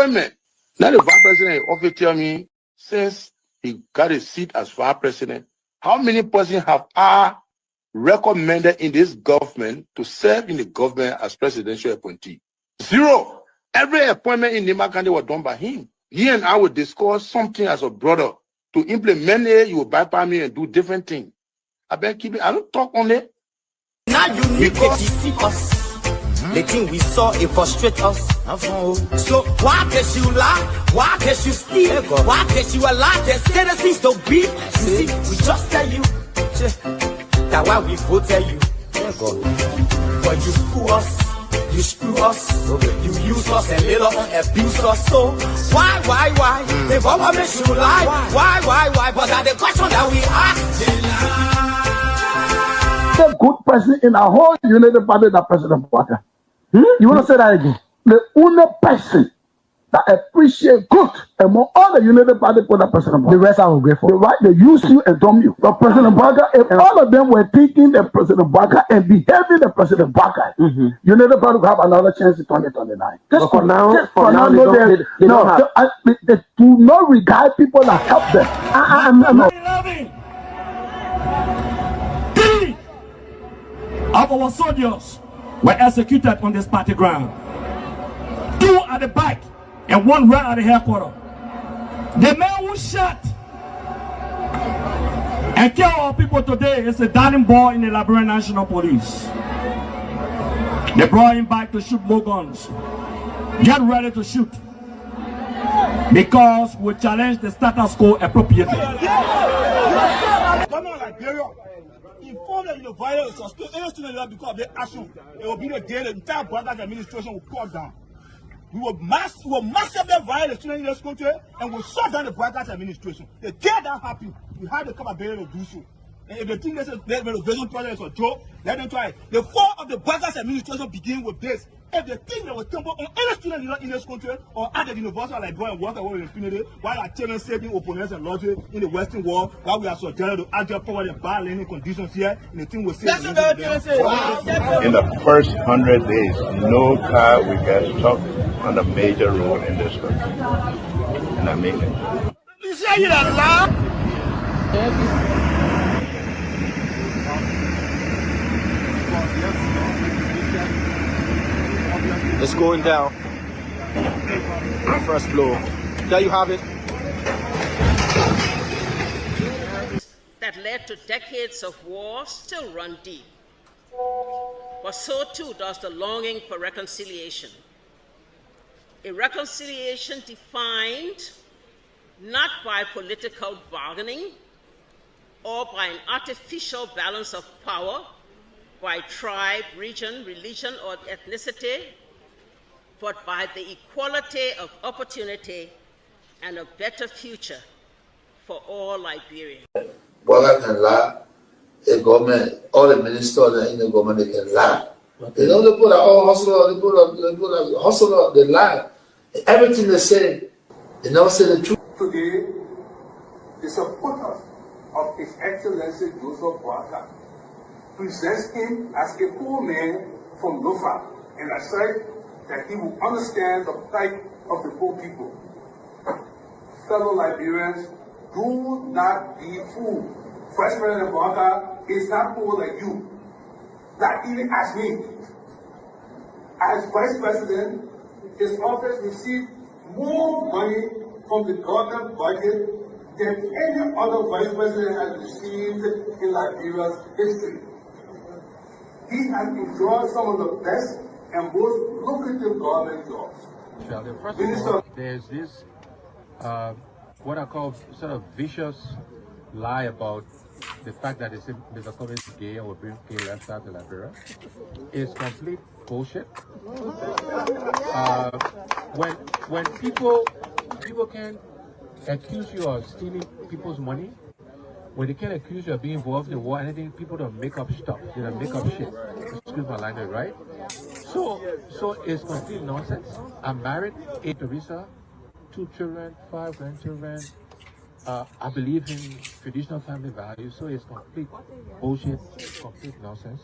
appointment. Now the vice president often tell me, since he got a seat as vice president, how many persons have I recommended in this government to serve in the government as presidential appointee? 0. Every appointment in Nimba County was done by him. He and I would discuss something as a brother. To implement it, you will bypass me and do different things. I don't talk on it. Now you need to see us. The thing we saw, it frustrate us. So why can't you lie? Why can't you steal? Why can't you allow the citizens to be? You see, we just tell you. That's why we vote tell you. But you fool us. You screw us, you use us and later on abuse us. So why? The government should lie. Why? But that's the question that we ask. The good person in our whole United Party, that President Baka. You want to say that again? The only person that appreciate good among all the United Party for that President Baka. The rest are ungrateful. The right, they use you and dumb you. But President Baka, if all of them were thinking the President Baka and behaving the President Baka, United Party will have another chance in 2029. But for now, they do not regard people that help them. Three of our soldiers were executed on this party ground. 2 at the back and 1 right at the headquarters. The man who shot and killed our people today is a darling boy in the Liberia National Police. They brought him back to shoot more guns. Get ready to shoot. Because we challenge the status quo appropriately. Inform them in the violence or still any student because of their action. It will be the day the entire Garguah administration will cut down. We will massively violate the students in this country and we'll shut down the Garguah administration. The day that happens, we have the capability to do so. And if they think this renovation project is a joke, let them try it. The fall of the Garguah administration begins with this. If they think they will tumble on any student in this country or at the university like go and work away with impunity, while our children saving opponents and logic in the Western world, while we are subjected to agile power and bad learning conditions here, and the thing will say. In the first 100 days, no car will get stuck on the major road in this country. And I mean it. You say it out loud? It's going down. First floor. There you have it. That led to decades of war still run deep. But so too does the longing for reconciliation. A reconciliation defined not by political bargaining or by an artificial balance of power, by tribe, region, religion, or ethnicity, but by the equality of opportunity and a better future for all Liberians. Garguah can lie. The government, all the ministers in the government, they can lie. You know, they put all hustler, they put a hustler, they lie. Everything they say, they never say the truth. Today, the supporters of His Excellency Joseph Garguah presents him as a poor man from Lofa and asserts that he will understand the plight of the poor people. Fellow Liberians, do not be fooled. First President Garguah is not poor like you, not even as me. As Vice President, his office received more money from the government budget than any other Vice President has received in Liberia's history. He has enjoyed some of the best and most lucrative government jobs. First of all, there's this, what I call sort of vicious lie about the fact that Mr. Pewee is gay or bring gay lifestyle to Liberia. It's complete bullshit. When people can accuse you of stealing people's money, when they can accuse you of being involved in war, anything, people don't make up stuff. They don't make up shit. Excuse my language, right? So it's complete nonsense. I'm married, 8 Teresa, 2 children, 5 grandchildren. I believe in traditional family values, so it's complete bullshit, complete nonsense.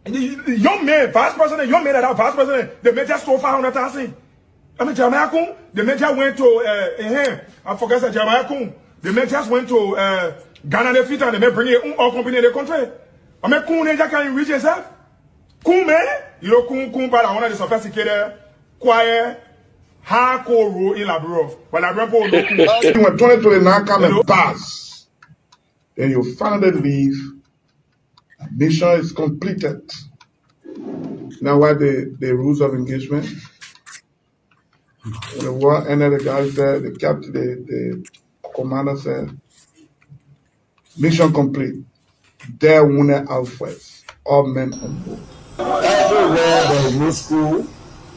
Young man, vice president, young man that are vice president, the major stole 500,000. I mean, Jamaica, the major went to, I forgot that Jamaica, the majors went to Ghana, the fit, and they may bring it all company in the country. I mean, Kun, they can't reach yourself. Kun, man, you know, Kun, but I want to sophisticated, quiet, hardcore rule in Labro. But Labro, when 2029 come and pass, then you finally leave. Mission is completed. Now, what the rules of engagement? The war ended, the guy said, the captain, the commander said, mission complete. There wounded outwards. All men on board. Everywhere there is no school,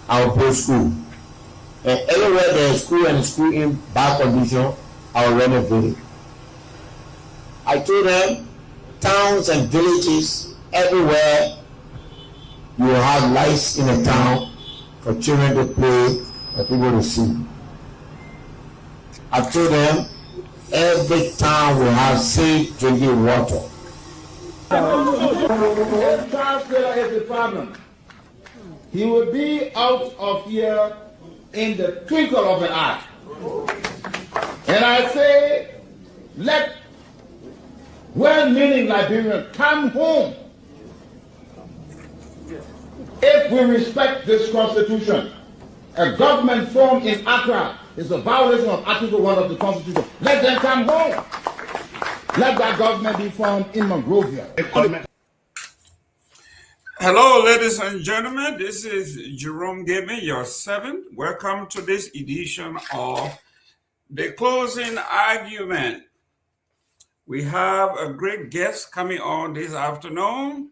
I'll put school. And everywhere there is school and school in bad condition, I'll renovate it. I told them, towns and villages, everywhere you will have lights in a town for children to play and people to see. I told them, every town will have safe drinking water. If Charles Taylor is the problem, he will be out of here in the twinkle of an eye. And I say, let well-meaning Liberians come home. If we respect this constitution, a government formed in Accra is a violation of Article 1 of the Constitution. Let them come home. Let that government be formed in Monrovia. Hello, ladies and gentlemen. This is Jerome Gayman, your servant. Welcome to this edition of The Closing Argument. We have a great guest coming on this afternoon.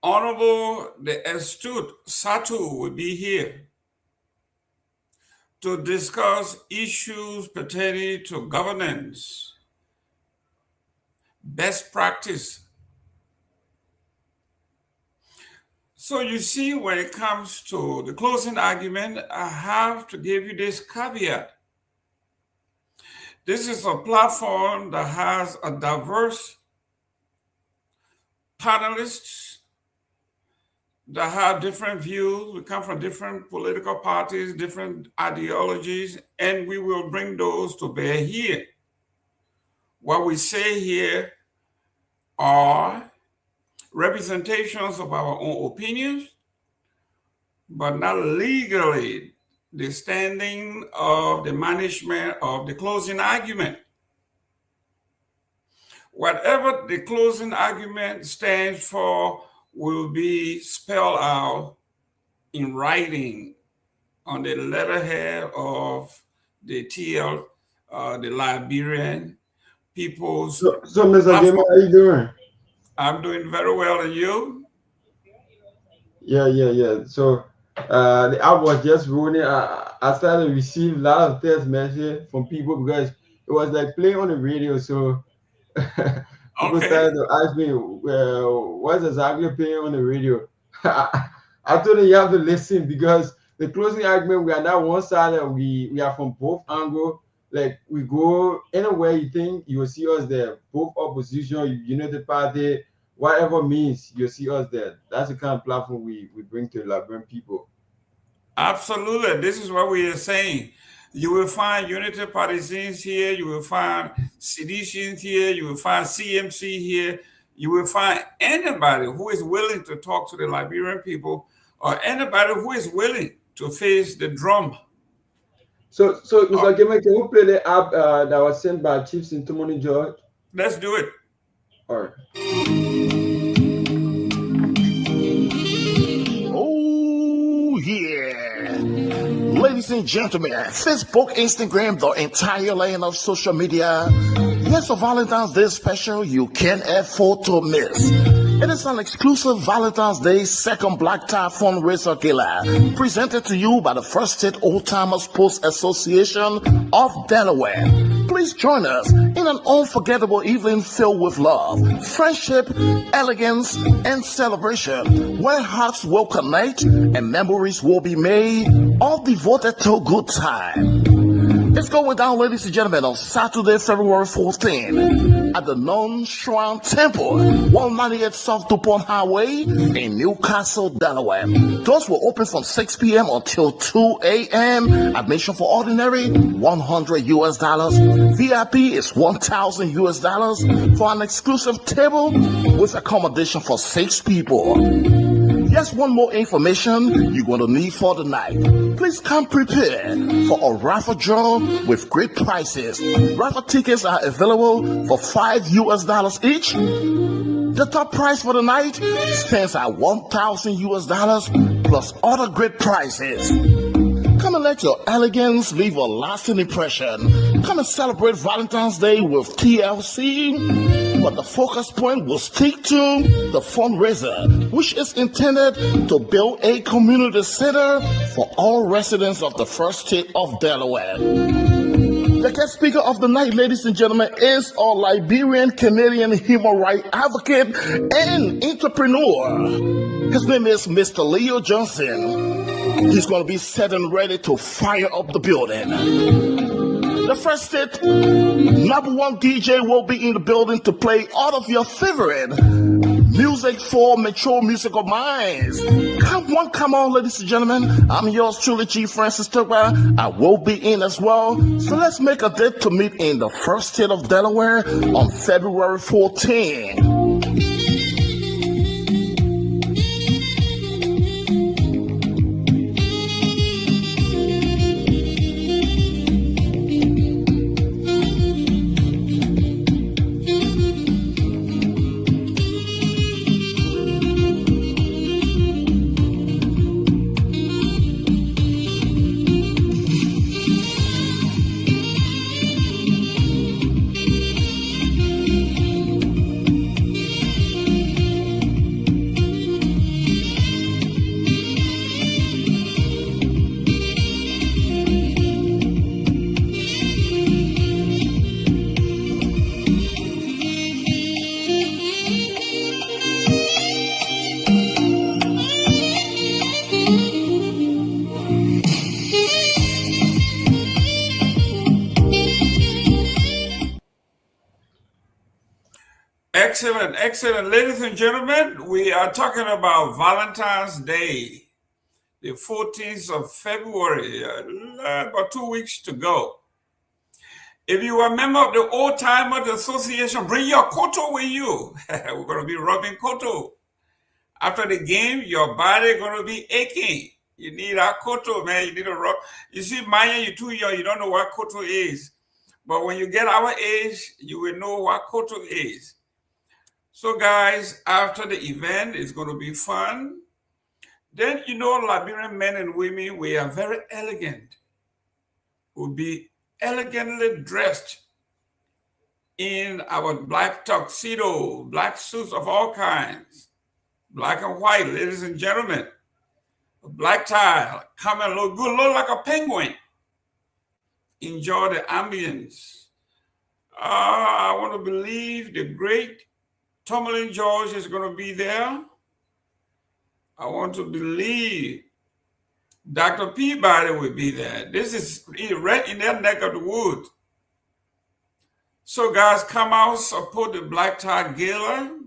Honorable the astute Satu will be here to discuss issues pertaining to governance, best practice. So you see, when it comes to the closing argument, I have to give you this caveat. This is a platform that has a diverse panelists that have different views. We come from different political parties, different ideologies, and we will bring those to bear here. What we say here are representations of our own opinions, but not legally the standing of the management of the closing argument. Whatever the closing argument stands for will be spelled out in writing on the letterhead of the TL, the Liberian People's. So Mr. Gayman, how you doing? I'm doing very well, and you? Yeah. So the app was just running. I started to receive a lot of text messages from people because it was like playing on the radio. So people started to ask me, what's exactly playing on the radio? I told them you have to listen because the closing argument, we are not one side, we are from both angles. Like we go anywhere you think you will see us there, both opposition, United Party, whatever means you'll see us there. That's the kind of platform we bring to the Liberian people. Absolutely. This is what we are saying. You will find Unity Partisans here, you will find seditions here, you will find CMC here, you will find anybody who is willing to talk to the Liberian people or anybody who is willing to face the drum. So Mr. Gayman, can you play the app that was sent by Chief Sintomoni George? Let's do it. All right. Oh, yeah. Ladies and gentlemen, Facebook, Instagram, the entire lane of social media. Yes, for Valentine's Day special, you can't afford to miss. It is an exclusive Valentine's Day second black tie fundraiser gala presented to you by the First State Old Timers Post Association of Delaware. Please join us in an unforgettable evening filled with love, friendship, elegance, and celebration, where hearts will connect and memories will be made, all devoted to good time. It's going down, ladies and gentlemen, on Saturday, February 14th at the Non-Shrine Temple, 198 South Dopoh Highway in Newcastle, Delaware. Doors will open from 6 p.m. until 2 a.m. Admission for ordinary, $100. VIP is $1,000 for an exclusive table with accommodation for 6 people. Here's one more information you're going to need for the night. Please come prepared for a raffle draw with great prices. Raffle tickets are available for $5 each. The top prize for the night stands at $1,000 plus other great prizes. Come and let your elegance leave a lasting impression. Come and celebrate Valentine's Day with TLC, but the focus point will stick to the fundraiser, which is intended to build a community center for all residents of the first state of Delaware. The guest speaker of the night, ladies and gentlemen, is a Liberian-Canadian human rights advocate and entrepreneur. His name is Mr. Leo Johnson. He's going to be set and ready to fire up the building. The first state number one DJ will be in the building to play all of your favorite music for mature musical minds. Come on, ladies and gentlemen. I'm yours truly, G. Francis Torgbean. I will be in as well. So let's make a date to meet in the first state of Delaware on February 14th. Excellent. Ladies and gentlemen, we are talking about Valentine's Day, the 14th of February, about 2 weeks to go. If you are a member of the Old Timers Association, bring your koto with you. We're going to be rubbing koto. After the game, your body going to be aching. You need our koto, man. You need to rub. You see, Myean, you're too young. You don't know what koto is. But when you get our age, you will know what koto is. So guys, after the event, it's going to be fun. Then, you know, Liberian men and women, we are very elegant. We'll be elegantly dressed in our black tuxedo, black suits of all kinds, black and white, ladies and gentlemen, a black tie, come and look good, look like a penguin. Enjoy the ambience. I want to believe the great Tomalin George is going to be there. I want to believe Dr. Peabody will be there. This is right in their neck of the woods. So guys, come out, support the Black Tie Gala.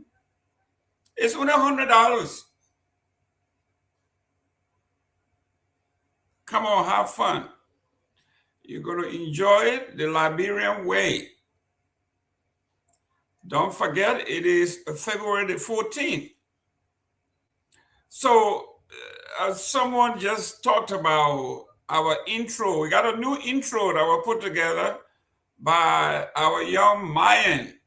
It's only $100. Come on, have fun. You're going to enjoy it the Liberian way. Don't forget, it is February the 14th. So, someone just talked about our intro. We got a new intro that was put together by our young Myean.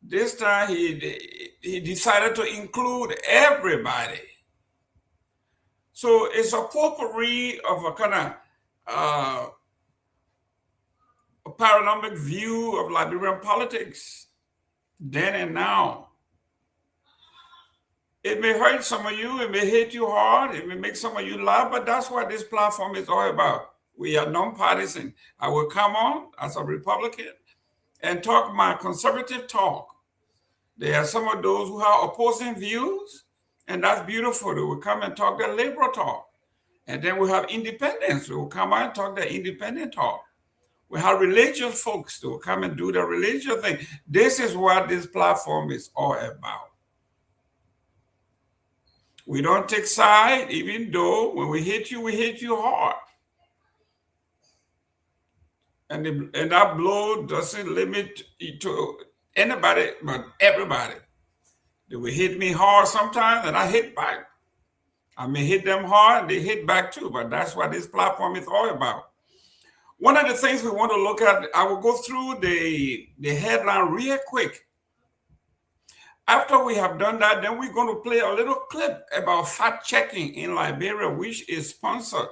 This time, he decided to include everybody. So, it's a potpourri of a kind of a panoramic view of Liberian politics, then and now. It may hurt some of you, it may hit you hard, it may make some of you laugh, but that's what this platform is all about. We are non-partisan. I will come on as a Republican and talk my conservative talk. There are some of those who have opposing views, and that's beautiful. They will come and talk their liberal talk. And then we have independents who will come out and talk their independent talk. We have religious folks to come and do the religious thing. This is what this platform is all about. We don't take side, even though when we hit you hard. And that blow doesn't limit it to anybody, but everybody. They will hit me hard sometimes, and I hit back. I may hit them hard, they hit back too, but that's what this platform is all about. One of the things we want to look at, I will go through the headline real quick. After we have done that, then we're going to play a little clip about fact-checking in Liberia, which is sponsored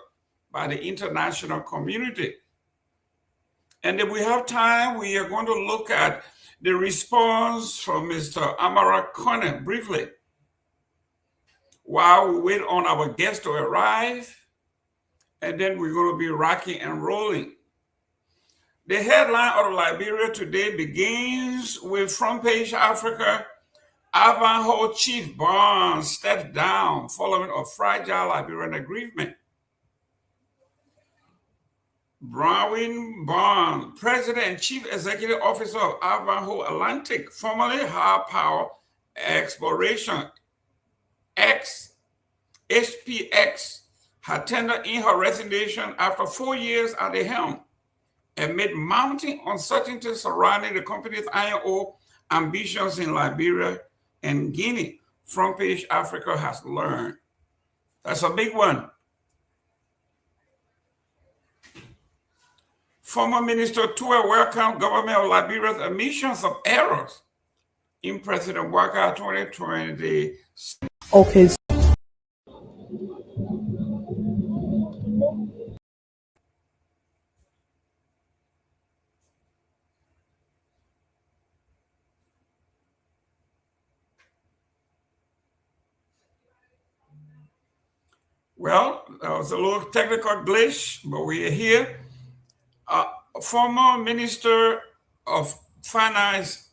by the international community. And if we have time, we are going to look at the response from Mr. Kamara briefly, while we wait on our guests to arrive, and then we're going to be rocking and rolling. The headline of Liberia today begins with Front Page Africa. Ivanhoe Chief Barnes steps down following a fragile Liberian agreement. Browin Barnes, President and Chief Executive Officer of Ivanhoe Atlantic, formerly High Power Exploration, HPX, had tendered in her resignation after 4 years at the helm, amid mounting uncertainty surrounding the company's iron ore ambitions in Liberia and Guinea. Front Page Africa has learned. That's a big one. Former Minister Pewee welcomed government of Liberia's admissions of errors in President Boubacar 2020. Okay. Well, that was a little technical glitch, but we are here. Former Minister of Finance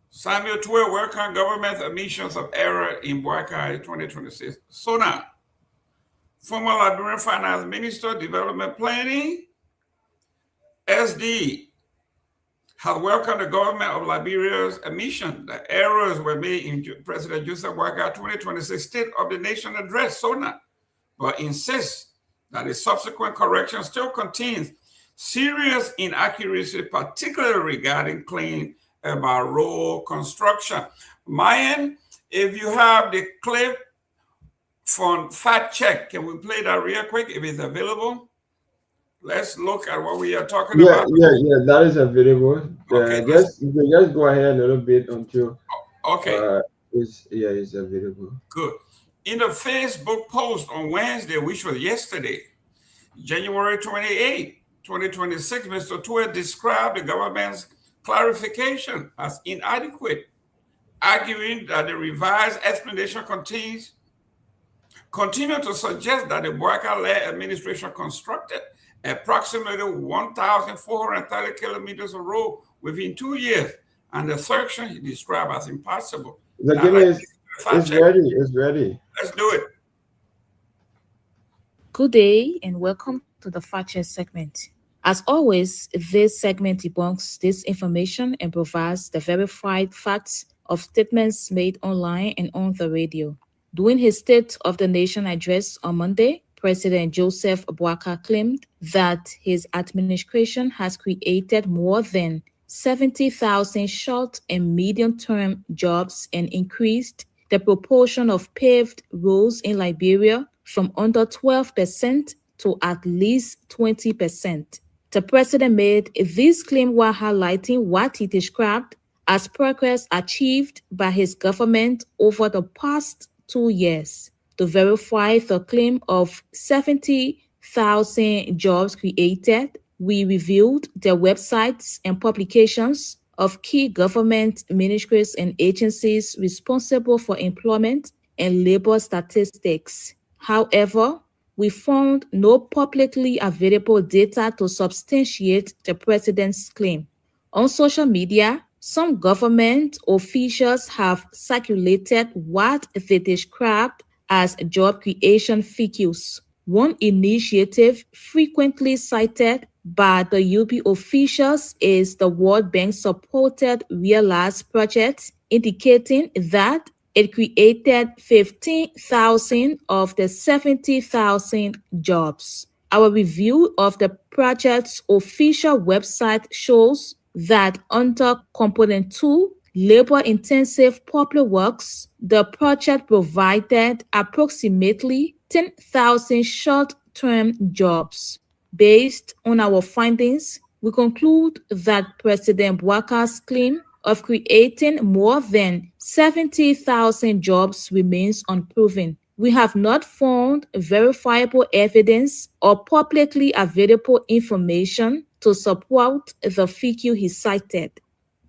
Samuel Pewee welcomed government admissions of error in Boubacar 2026. So now, former Liberian Finance Minister, Development Planning, SD, has welcomed the government of Liberia's admission that errors were made in President Joseph Boubacar 2026 State of the Nation address, SONA, but insists that the subsequent correction still contains serious inaccuracy, particularly regarding claims about road construction. Myean, if you have the clip from Fact Check, can we play that real quick if it's available? Let's look at what we are talking about. Yeah, that is available. Okay, you can just go ahead a little bit until it's available. Good. In the Facebook post on Wednesday, which was yesterday, January 28, 2026, Mr. Pewee described the government's clarification as inadequate, arguing that the revised explanation continue to suggest that the Boubacar-led administration constructed approximately 1,430 kilometers of road within 2 years, and the section he described as impossible. It's ready. Let's do it. Good day and welcome to the Fact Check segment. As always, this segment debunks disinformation and provides the verified facts of statements made online and on the radio. During his State of the Nation address on Monday, President Joseph Boubacar claimed that his administration has created more than 70,000 short and medium-term jobs and increased the proportion of paved roads in Liberia from under 12% to at least 20%. The president made this claim while highlighting what he described as progress achieved by his government over the past 2 years. To verify the claim of 70,000 jobs created, we reviewed the websites and publications of key government ministries and agencies responsible for employment and labor statistics. However, we found no publicly available data to substantiate the president's claim. On social media, some government officials have circulated what they described as job creation figures. One initiative frequently cited by the UP officials is the World Bank-supported Realize project, indicating that it created 15,000 of the 70,000 jobs. Our review of the project's official website shows that under Component 2, labor-intensive public works, the project provided approximately 10,000 short-term jobs. Based on our findings, we conclude that President Bouakar's claim of creating more than 70,000 jobs remains unproven. We have not found verifiable evidence or publicly available information to support the figure he cited.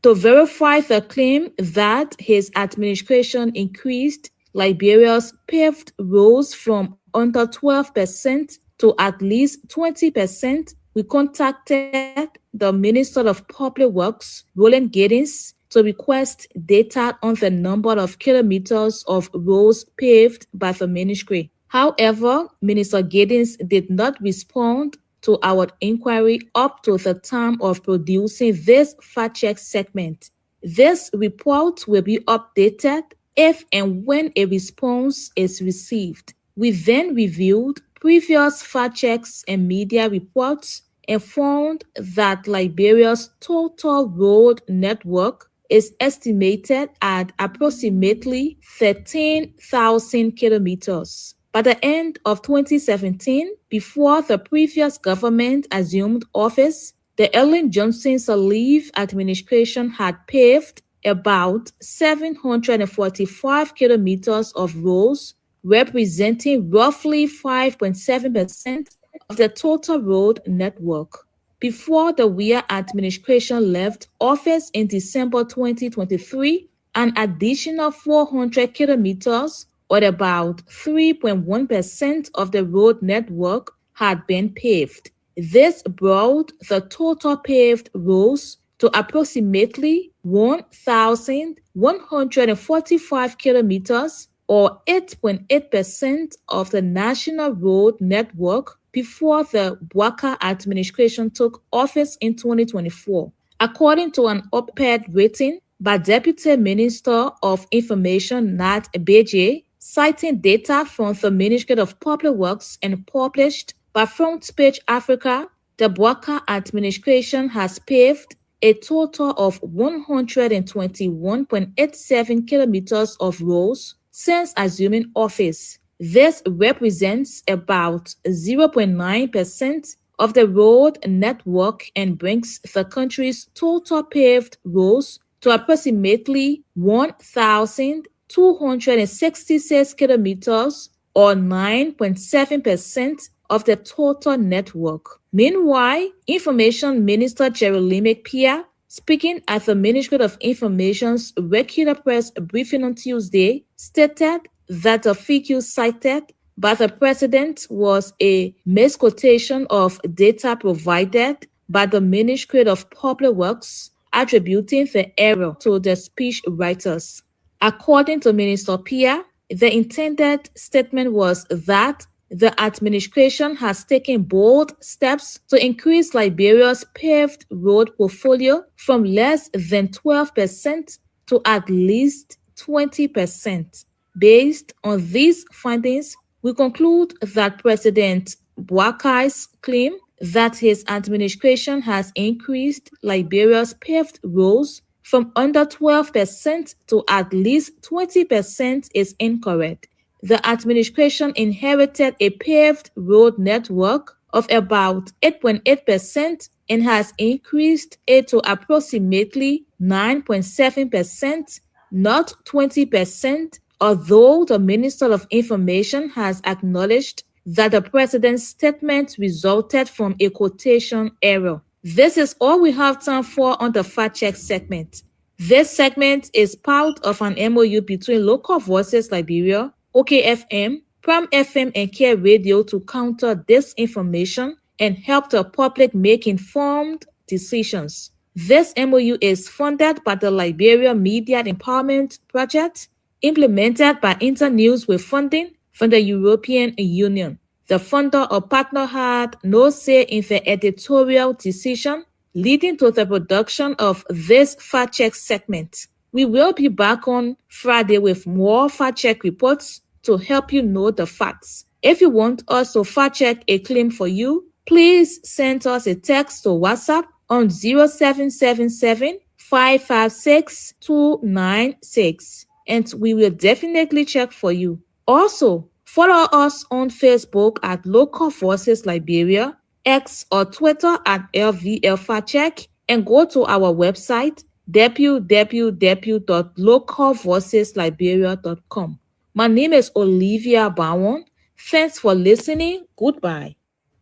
To verify the claim that his administration increased Liberia's paved roads from under 12% to at least 20%, we contacted the Minister of Public Works, Roland Giddens, to request data on the number of kilometers of roads paved by the ministry. However, Minister Giddens did not respond to our inquiry up to the time of producing this fact-check segment. This report will be updated if and when a response is received. We then reviewed previous fact-checks and media reports and found that Liberia's total road network is estimated at approximately 13,000 kilometers. By the end of 2017, before the previous government assumed office, the Ellen Johnson Sirleaf administration had paved about 745 kilometers of roads, representing roughly 5.7% of the total road network. Before the Weah administration left office in December 2023, an additional 400 kilometers, or about 3.1% of the road network, had been paved. This brought the total paved roads to approximately 1,145 kilometers, or 8.8% of the national road network before the Bouakar administration took office in 2024. According to an op-ed written by Deputy Minister of Information Nat Beje, citing data from the Ministry of Public Works and published by Front Page Africa, the Bouakar administration has paved a total of 121.87 kilometers of roads since assuming office. This represents about 0.9% of the road network and brings the country's total paved roads to approximately 1,266 kilometers, or 9.7% of the total network. Meanwhile, Information Minister Jerome Pewee, speaking at the Ministry of Information's regular press briefing on Tuesday, stated that the figure cited by the president was a misquotation of data provided by the Ministry of Public Works, attributing the error to the speech writers. According to Minister Pewee, the intended statement was that the administration has taken bold steps to increase Liberia's paved road portfolio from less than 12% to at least 20%. Based on these findings, we conclude that President Bouakar's claim that his administration has increased Liberia's paved roads from under 12% to at least 20% is incorrect. The administration inherited a paved road network of about 8.8% and has increased it to approximately 9.7%, not 20%, although the Minister of Information has acknowledged that the president's statement resulted from a quotation error. This is all we have time for on the Fact Check segment. This segment is part of an MOU between Local Voices Liberia, OKFM, Pram FM, and Care Radio to counter disinformation and help the public make informed decisions. This MOU is funded by the Liberia Media Empowerment Project, implemented by Internews with funding from the European Union. The funder or partner had no say in the editorial decision leading to the production of this fact check segment. We will be back on Friday with more fact check reports to help you know the facts. If you want us to fact check a claim for you, please send us a text to WhatsApp on 0777 556 296 and we will definitely check for you. Also, follow us on Facebook at Local Voices Liberia, X or Twitter at LVL Fact Check, and go to our website www.localvoicesliberia.com. My name is Olivia Bawon. Thanks for listening. Goodbye.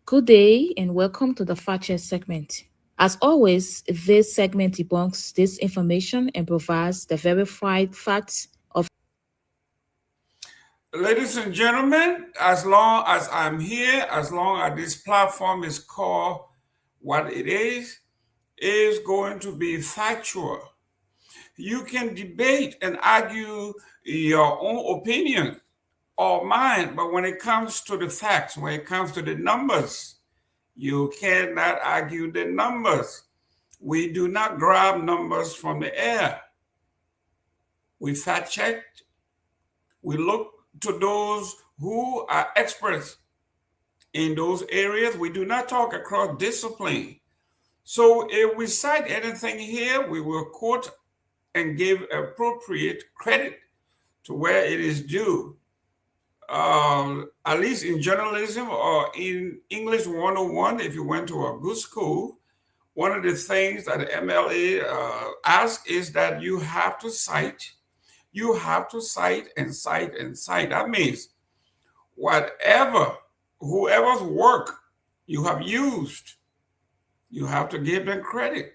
Good day and welcome to the Fact Check segment. As always, this segment debunks disinformation and provides the verified facts of. Ladies and gentlemen, as long as I'm here, as long as this platform is called what it is going to be factual. You can debate and argue your own opinion or mine, but when it comes to the facts, when it comes to the numbers, you cannot argue the numbers. We do not grab numbers from the air. We fact checked. We look to those who are experts in those areas. We do not talk across discipline. So if we cite anything here, we will quote and give appropriate credit to where it is due. At least in journalism or in English 101, if you went to a good school, one of the things that the MLA asks is that you have to cite. You have to cite and cite and cite. That means whoever's work you have used, you have to give them credit.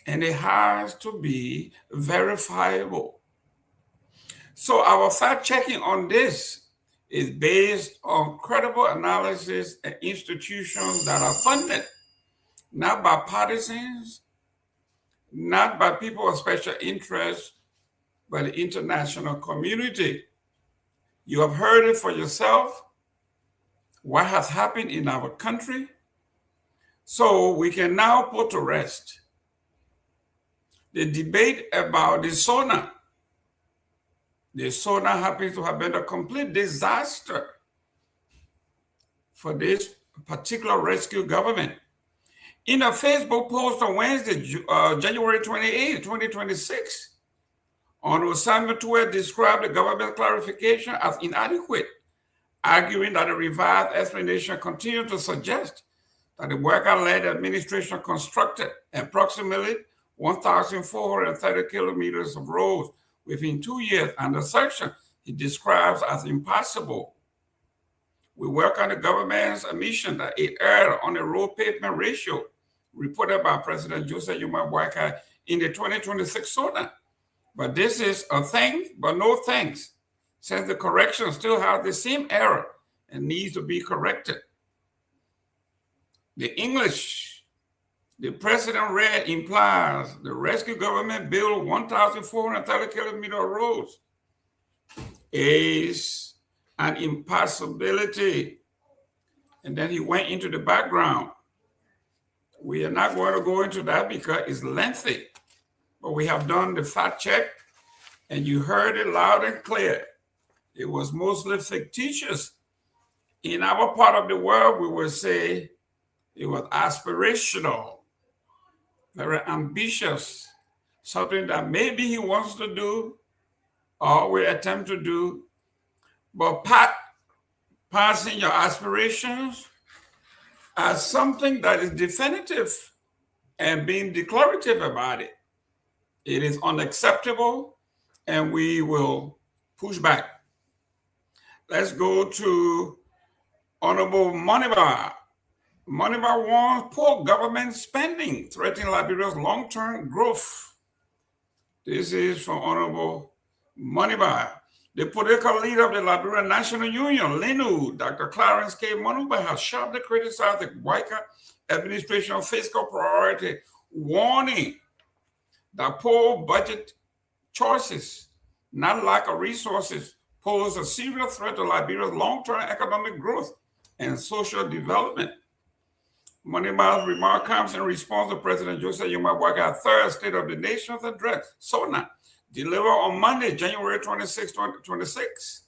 And it has to be verifiable. So our fact checking on this is based on credible analysis and institutions that are funded, not by partisans, not by people of special interest, but the international community. You have heard it for yourself, what has happened in our country. So we can now put to rest the debate about the SONA. The SONA happens to have been a complete disaster for this particular rescue government. In a Facebook post on Wednesday, January 28, 2026, Honorable Samuel Pewee described the government clarification as inadequate, arguing that a revised explanation continued to suggest that the worker-led administration constructed approximately 1,430 kilometers of roads within 2 years, and the section he describes as impossible. We welcome the government's admission that it erred on the road pavement ratio reported by President Joseph Yuma Boakai in the 2026 SONA. But this is a thing, but no thanks, since the correction still has the same error and needs to be corrected. The English the president read implies the rescue government built 1,430 kilometer roads is an impossibility. And then he went into the background. We are not going to go into that because it's lengthy, but we have done the fact check and you heard it loud and clear. It was mostly fictitious. In our part of the world, we would say it was aspirational, very ambitious, something that maybe he wants to do or will attempt to do, but passing your aspirations as something that is definitive and being declarative about it, it is unacceptable and we will push back. Let's go to Honorable Moniba. Moniba wants poor government spending threatening Liberia's long-term growth. This is from Honorable Moniba. The political leader of the Liberia National Union, LINU, Dr. Clarence K. Moniba, has sharply criticized the Boakai administration's fiscal priority, warning that poor budget choices, not lack of resources, pose a serious threat to Liberia's long-term economic growth and social development. Moneybal's remark comes in response to President Joseph Yumabwaga's third State of the Nation's address, SONA, delivered on Monday, January 26, 2026,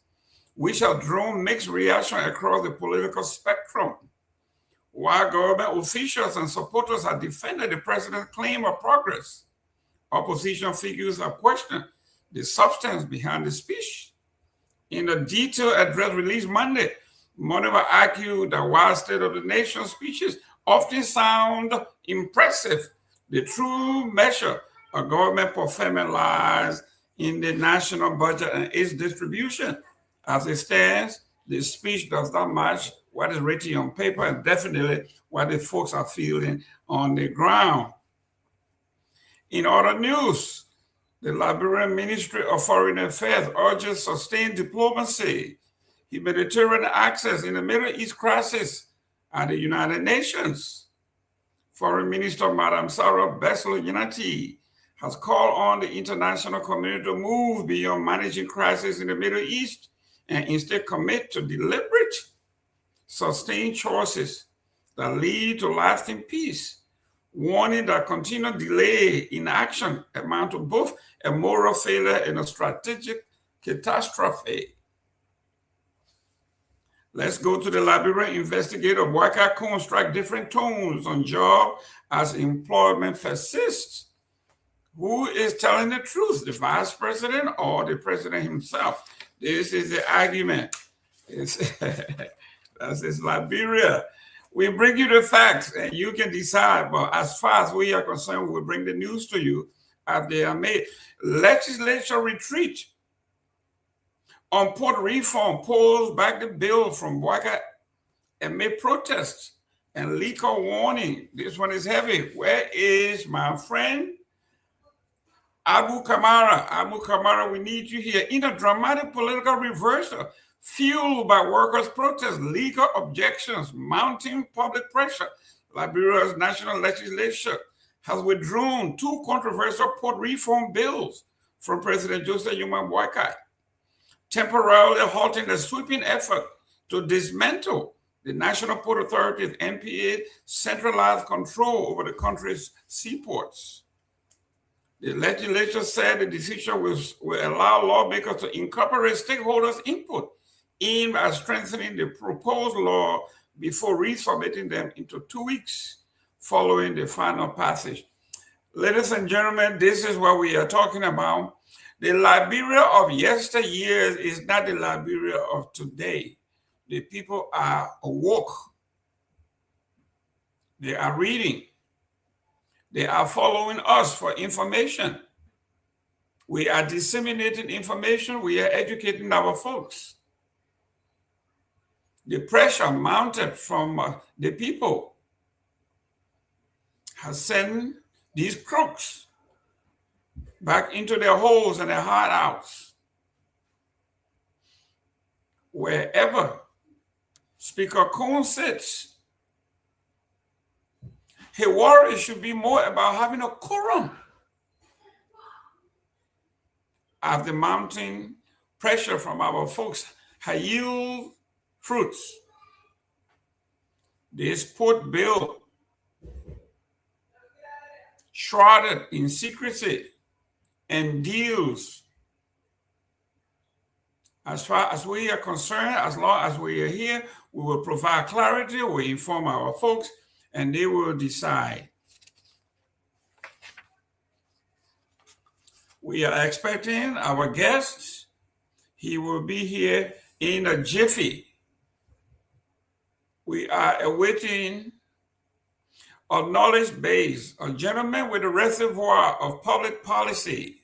which have drawn mixed reaction across the political spectrum. While government officials and supporters have defended the president's claim of progress, opposition figures have questioned the substance behind the speech. In a detailed address released Monday, Moneyba argued that while State of the Nation speeches often sound impressive, the true measure of government performance lies in the national budget and its distribution. As it stands, the speech does not match what is written on paper and definitely what the folks are feeling on the ground. In other news, the Liberian Ministry of Foreign Affairs urges sustained diplomacy, humanitarian access in the Middle East crisis at the United Nations. Foreign Minister Madam Sarah Besler-Yanati has called on the international community to move beyond managing crises in the Middle East and instead commit to deliberate, sustained choices that lead to lasting peace, warning that continued delay in action amount to both a moral failure and a strategic catastrophe. Let's go to the Liberian investigator. Waka Kun strike different tones on job as employment persists. Who is telling the truth, the vice president or the president himself? This is the argument. That's Liberia. We bring you the facts and you can decide, but as far as we are concerned, we'll bring the news to you as they are made. Legislature retreat on port reform pulls back the bill from Waka amid protests and legal warning. This one is heavy. Where is my friend Abu Kamara? Abu Kamara, we need you here. In a dramatic political reversal fueled by workers' protests, legal objections, mounting public pressure, Liberia's national legislature has withdrawn two controversial port reform bills from President Joseph Yumabwaga's, temporarily halting the sweeping effort to dismantle the National Port Authority's NPA centralized control over the country's seaports. The legislature said the decision will allow lawmakers to incorporate stakeholders' input aimed at strengthening the proposed law before resubmitting them into 2 weeks following the final passage. Ladies and gentlemen, this is what we are talking about. The Liberia of yesteryears is not the Liberia of today. The people are awoke. They are reading. They are following us for information. We are disseminating information. We are educating our folks. The pressure mounted from the people has sent these crooks back into their holes and their hideouts. Wherever Speaker Kun sits, his worry should be more about having a quorum. As the mounting pressure from our folks has yielded fruits, this port bill, shrouded in secrecy and deals, as far as we are concerned, as long as we are here, we will provide clarity, we inform our folks, and they will decide. We are expecting our guest. He will be here in a jiffy. We are awaiting a knowledge base, a gentleman with a reservoir of public policy.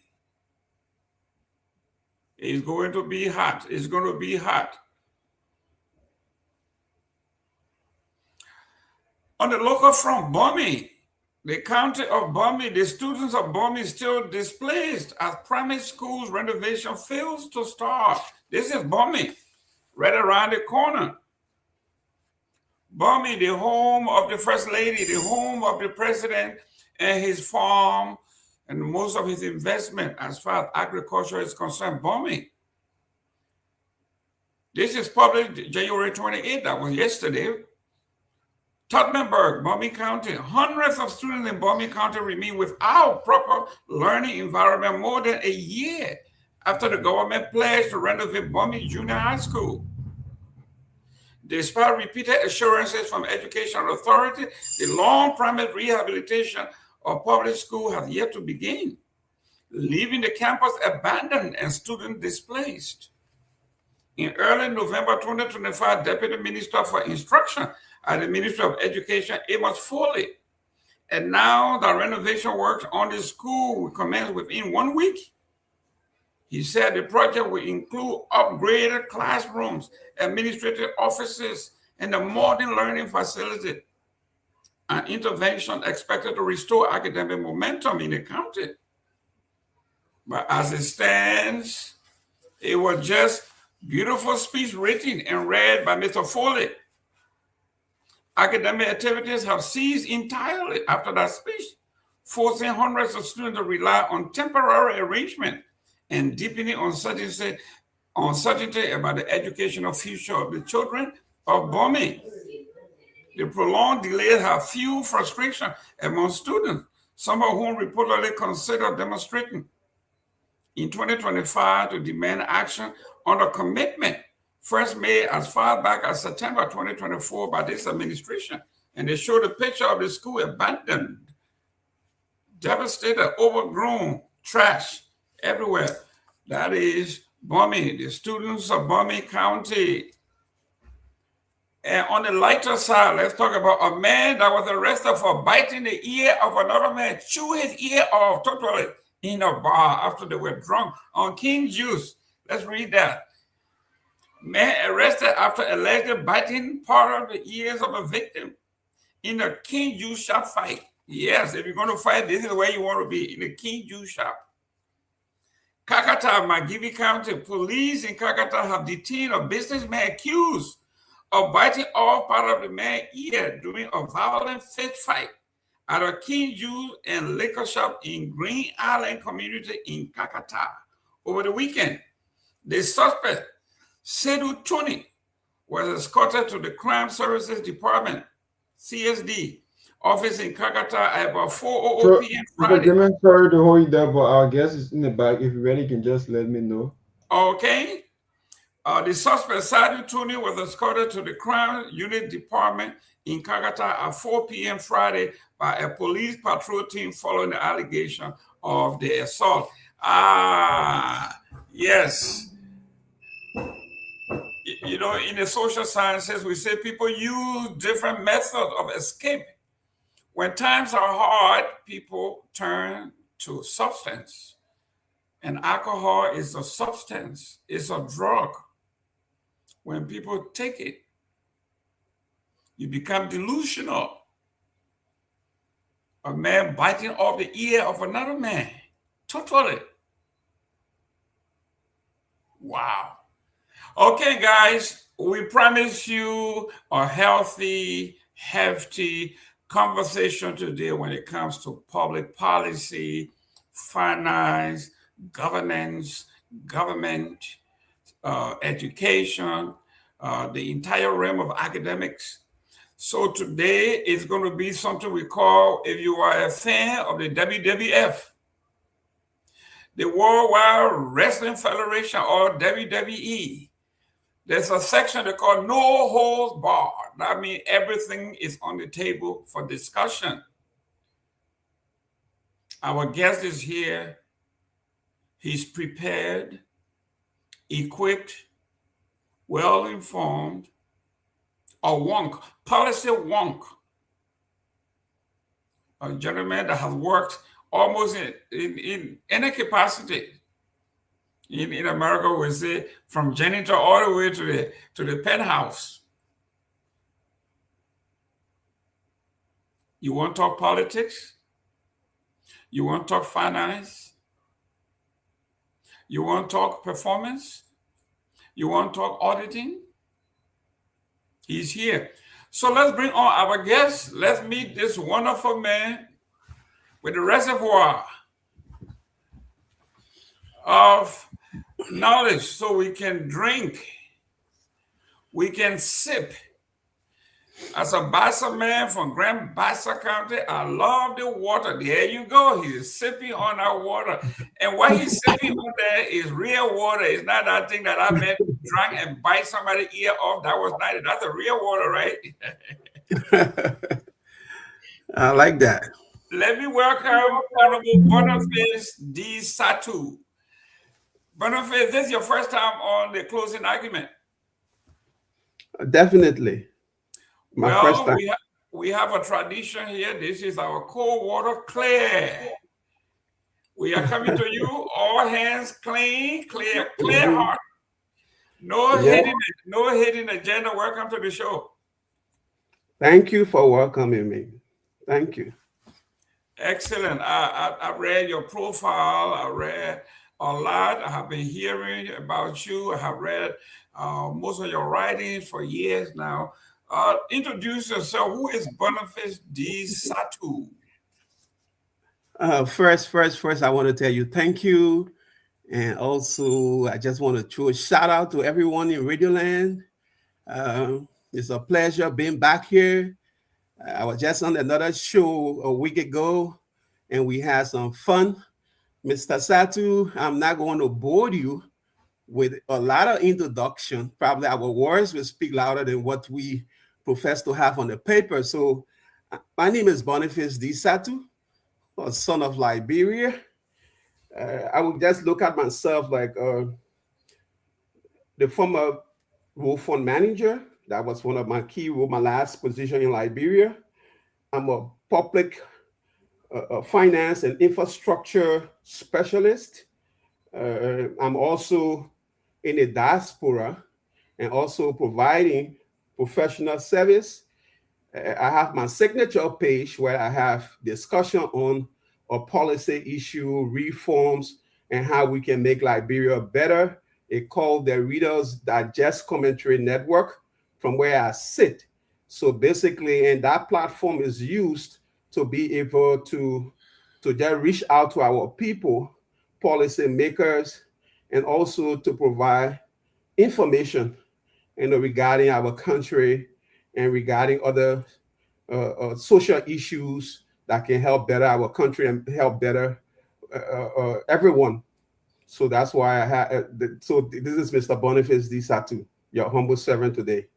It's going to be hot. It's going to be hot. On the local front, Bomi, the county of Bomi, the students of Bomi still displaced as primary schools renovation fails to start. This is Bomi, right around the corner. Bomi, the home of the First Lady, the home of the President and his farm and most of his investment as far as agriculture is concerned, Bomi. This is published January 28th. That was yesterday. Tottenberg, Bombay County. Hundreds of students in Bombay County remain without proper learning environment more than a year after the government pledged to renovate Bombay Junior High School. Despite repeated assurances from education authorities, the long-promised rehabilitation of public school has yet to begin, leaving the campus abandoned and students displaced. In early November 2025, Deputy Minister for Instruction at the Ministry of Education, Amos Foley, announced that renovation works on the school will commence within 1 week. He said the project will include upgraded classrooms, administrative offices, and a modern learning facility, an intervention expected to restore academic momentum in the county. But as it stands, it was just beautiful speech written and read by Mr. Foley. Academic activities have ceased entirely after that speech, forcing hundreds of students to rely on temporary arrangement and deepening uncertainty about the educational future of the children of Bombay. The prolonged delays have fueled frustration among students, some of whom reportedly consider demonstrating in 2025 to demand action on a commitment first made as far back as September 2024 by this administration. And they showed a picture of the school abandoned, devastated, overgrown, trash everywhere. That is Bombay, the students of Bombay County. And on the lighter side, let's talk about a man that was arrested for biting the ear of another man, chew his ear off totally in a bar after they were drunk on King Juice. Let's read that. Man arrested after allegedly biting part of the ears of a victim in a King Juice shop fight. Yes, if you're going to fight, this is where you want to be, in a King Juice shop. Kakata, Magibi County. Police in Kakata have detained a businessman accused of biting off part of the man's ear during a violent fist fight at a King Juice and liquor shop in Green Island community in Kakata over the weekend. The suspect, Sedu Tuni, was escorted to the Crime Services Department, CSD, office in Kakata at about 4:00 p.m. Friday. Sorry to hold you there, but our guest is in the back. If you're ready, you can just let me know. Okay. The suspect, Sedu Tuni, was escorted to the Crime Unit Department in Kakata at 4 p.m. Friday by a police patrol team following the allegation of the assault. Yes. You know, in the social sciences, we say people use different methods of escape. When times are hard, people turn to substance. And alcohol is a substance, it's a drug. When people take it, you become delusional. A man biting off the ear of another man. Totally. Wow. Okay, guys, we promise you a healthy, hefty conversation today when it comes to public policy, finance, governance, government, education, the entire realm of academics. So today is going to be something we call, if you are a fan of the WWF, the Worldwide Wrestling Federation, or WWE, there's a section they call No Holds Barred. That means everything is on the table for discussion. Our guest is here. He's prepared, equipped, well-informed, a wonk, policy wonk, a gentleman that has worked almost in any capacity. In America, we say from janitor all the way to the penthouse. You want to talk politics? You want to talk finance? You want to talk performance? You want to talk auditing? He's here. So let's bring on our guest. Let's meet this wonderful man with a reservoir of knowledge so we can drink we can sip. As a Bassa man from Grand Bassa County, I love the water. There you go. He's sipping on our water. And what he's sipping on there is real water. It's not that thing that I met, drank and bite somebody's ear off. That was not it. That's a real water, right? I like that. Let me welcome Honorable Boniface D. Satu. Boniface, this is your first time on the closing argument. Definitely. Well, we have a tradition here. This is our cold water clear. We are coming to you, all hands clean, clear heart. No hidden agenda. Welcome to the show. Thank you for welcoming me. Thank you. Excellent. I read your profile. I read a lot. I have been hearing about you. I have read most of your writings for years now. Introduce yourself. Who is Boniface D. Satu? First, I want to tell you thank you. And also, I just want to throw a shout out to everyone in Radioland. It's a pleasure being back here. I was just on another show a week ago, and we had some fun. Mr. Satu, I'm not going to bore you with a lot of introduction. Probably our words will speak louder than what we profess to have on the paper. So my name is Boniface D. Satu, a son of Liberia. I would just look at myself like the former Wolf Fund manager. That was one of my key roles, my last position in Liberia. I'm a public finance and infrastructure specialist. I'm also in the diaspora and also providing professional service. I have my signature page where I have discussion on a policy issue, reforms, and how we can make Liberia better. It's called the Reader's Digest Commentary Network, from where I sit. So basically, and that platform is used to be able to just reach out to our people, policy makers, and also to provide information regarding our country and regarding other social issues that can help better our country and help better everyone. So that's why I have. So this is Mr. Boniface D. Satu, your humble servant today.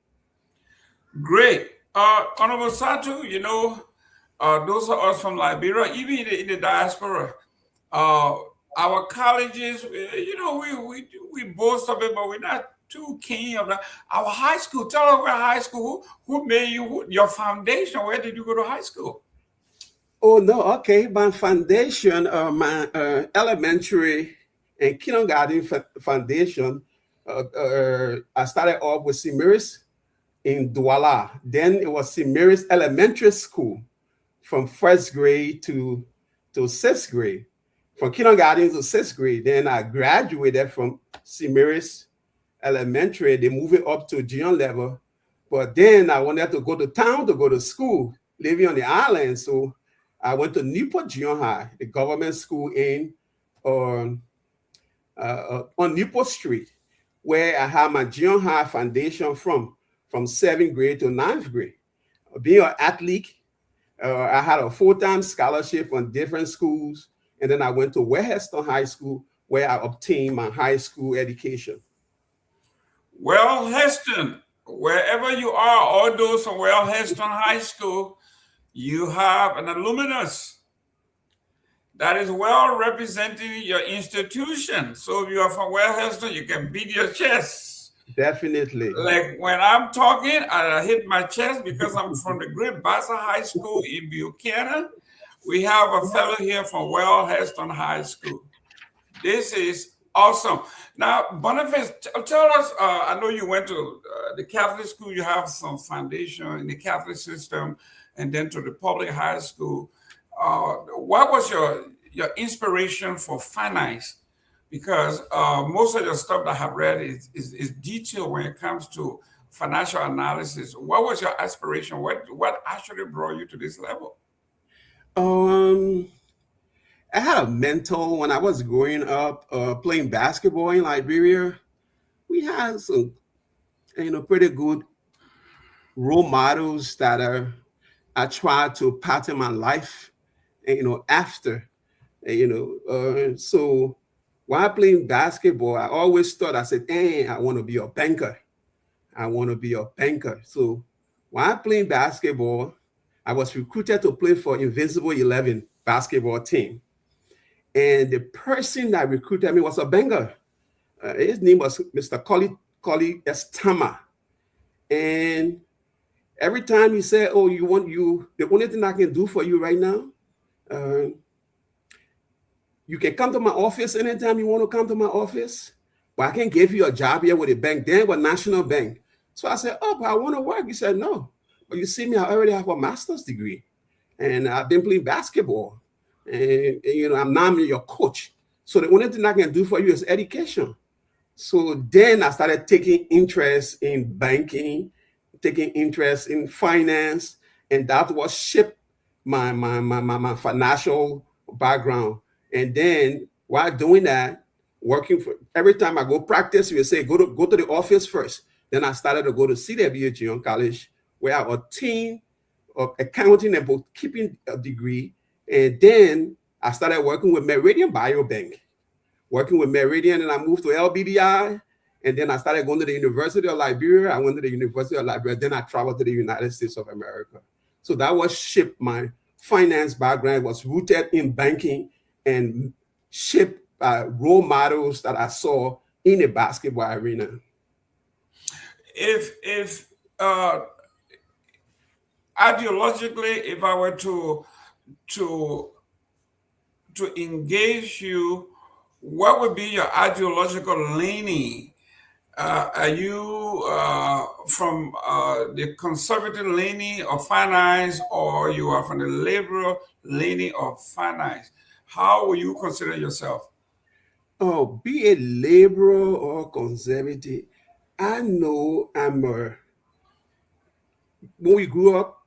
Great. Honorable Satu, you know, those are us from Liberia, even in the diaspora. Our colleges, you know, we boast of it, but we're not too keen of that. Our high school, tell us where high school, who made you, your foundation, where did you go to high school? Oh, no, okay. My foundation, my elementary and kindergarten foundation, I started off with St. Mary's in Douala. Then it was St. Mary's Elementary School from first grade to sixth grade. From kindergarten to sixth grade. Then I graduated from St. Mary's Elementary. They moved it up to junior level. But then I wanted to go to town to go to school, living on the island. So I went to Newport Junior High, the government school on Newport Street, where I had my junior high foundation from 7th grade to 9th grade. Being an athlete, I had a full-time scholarship on different schools. And then I went to Weston High School, where I obtained my high school education. Well, Heston, wherever you are, all those from Well Heston High School, you have an alumnus that is well representing your institution. So if you are from Well Heston, you can beat your chest. Definitely. Like when I'm talking, I hit my chest because I'm from the Great Bassa High School in Buchanan. We have a fellow here from Well Heston High School. This is awesome. Now, Boniface, tell us, I know you went to the Catholic school, you have some foundation in the Catholic system, and then to the public high school. What was your inspiration for finance? Because most of the stuff that I have read is detailed when it comes to financial analysis. What was your aspiration? What actually brought you to this level? I had a mentor when I was growing up playing basketball in Liberia. We had some pretty good role models that I try to pattern my life, after, so while playing basketball, I always thought, I said, I want to be a banker. I want to be a banker. So while playing basketball, I was recruited to play for Invincible 11 basketball team. And the person that recruited me was a banker. His name was Mr. Koli Estama. And every time he said, oh, the only thing I can do for you right now, you can come to my office anytime you want to come to my office, but I can give you a job here with a bank. Then with National Bank. So I said, oh, but I want to work. He said, no. But you see me, I already have a master's degree. And I've been playing basketball. And I'm now your coach. So the only thing I can do for you is education. So then I started taking interest in banking, taking interest in finance. And that was shaped my financial background. And then while doing that, working for every time I go practice, we say go to the office first. Then I started to go to CWA Junior College, where I obtained accounting and bookkeeping degree. And then I started working with Meridian Biobank, and I moved to LBDI. And then I started going to the University of Liberia. I went to the University of Liberia. Then I traveled to the United States of America. So that was shaped my finance background, was rooted in banking and shaped by role models that I saw in the basketball arena. If ideologically, if I were to engage you, what would be your ideological leaning? Are you from the conservative leaning of finance, or you are from the liberal leaning of finance? How will you consider yourself? Oh, be a liberal or conservative. I know when we grew up,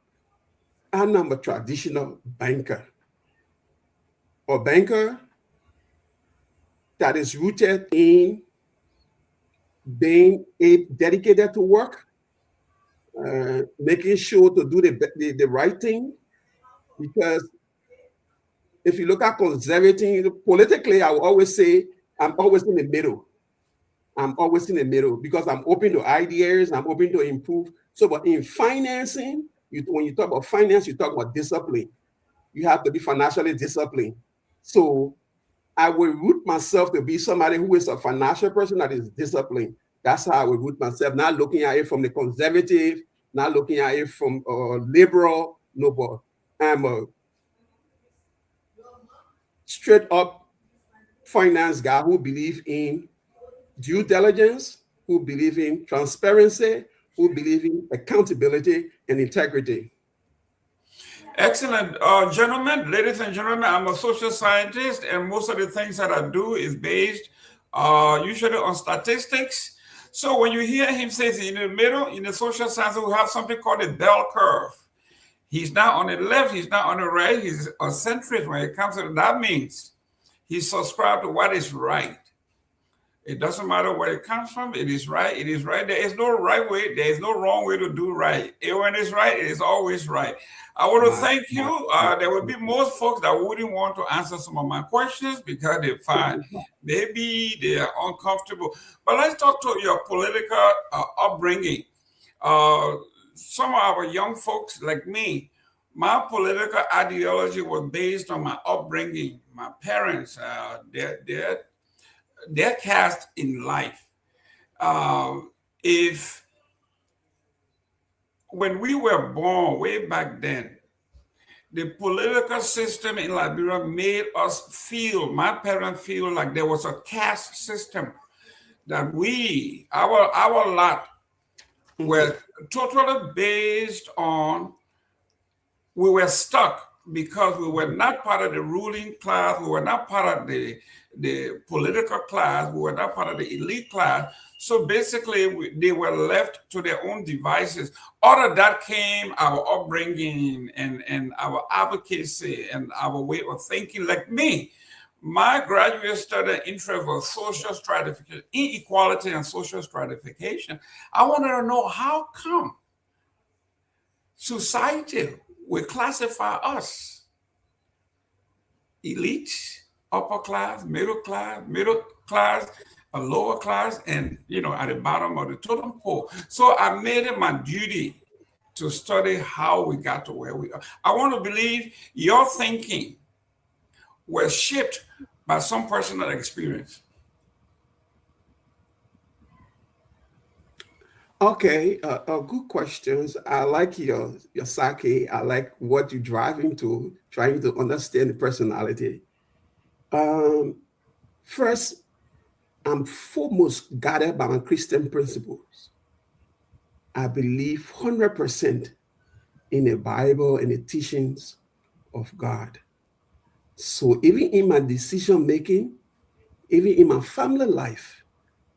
I'm a traditional banker. A banker that is rooted in being dedicated to work, making sure to do the right thing. Because if you look at conservative, politically, I will always say I'm always in the middle. I'm always in the middle because I'm open to ideas. I'm open to improve. So, but in financing, when you talk about finance, you talk about discipline. You have to be financially disciplined. So I will root myself to be somebody who is a financial person that is disciplined. That's how I will root myself. Not looking at it from the conservative, not looking at it from liberal. No, but I'm a straight up finance guy who believes in due diligence, who believe in transparency, who believe in accountability and integrity. Excellent. Gentlemen, ladies and gentlemen, I'm a social scientist, and most of the things that I do is based usually on statistics. So when you hear him say in the middle, in the social science, we have something called a bell curve. He's not on the left, he's not on the right, he's a centrist when it comes to that. Means he's subscribed to what is right. It doesn't matter where it comes from. It is right. It is right. There is no right way. There is no wrong way to do right. When it's right, it is always right. I want to thank you. There will be most folks that wouldn't want to answer some of my questions because they find maybe they are uncomfortable. But let's talk to your political upbringing. Some of our young folks like me, my political ideology was based on my upbringing. My parents, their cast in life. When we were born way back then, the political system in Liberia made us feel, my parents feel like there was a caste system that our lot were totally based on, we were stuck because we were not part of the ruling class, we were not part of the political class, we were not part of the elite class. So basically, they were left to their own devices. Out of that came our upbringing and our advocacy and our way of thinking. Like me, My graduate study interest was social stratification, inequality and social stratification. I wanted to know how come society will classify us, elite, upper class, middle class, a lower class, and at the bottom of the totem pole. So I made it my duty to study how we got to where we are. I want to believe your thinking was shaped by some personal experience. Okay, good questions. I like your psyche. I like what you're driving to, trying to understand the personality. First, I'm foremost guided by my Christian principles. I believe 100% in the Bible and the teachings of God. So even in my decision making, even in my family life,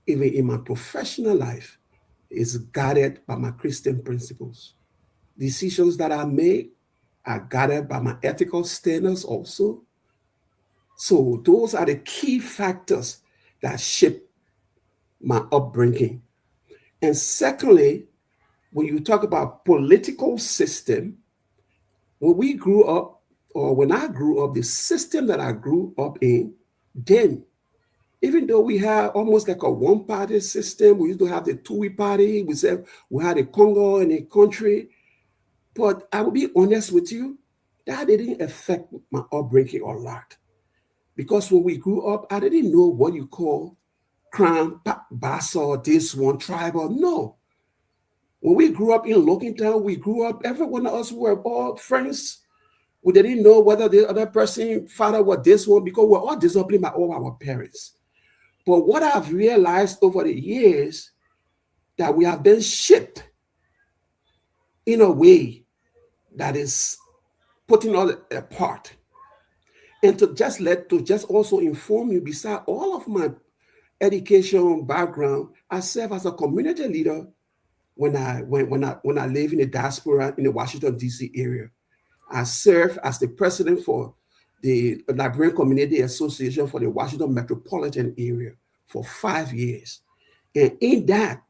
even in my professional life, is guided by my Christian principles. Decisions that I make are guided by my ethical standards also. So those are the key factors that shape my upbringing. And secondly, when you talk about political system, when we grew up, or when I grew up, the system that I grew up in, then, even though we had almost like a one-party system, we used to have the Pewee party, we said we had a Congo in a country, but I will be honest with you, that didn't affect my upbringing a lot. Because when we grew up, I didn't know what you call crime, bassa, this one, tribal, no. When we grew up in Lockingtown, we grew up, every one of us were all friends. We didn't know whether the other person, father was this one, because we're all disciplined by all our parents. But what I've realized over the years, that we have been shaped in a way that is putting us apart. And to just also inform you, beside all of my education background, I serve as a community leader when I live in the diaspora in the Washington, D.C. area. I serve as the president for the Liberian Community Association for the Washington metropolitan area for 5 years. And in that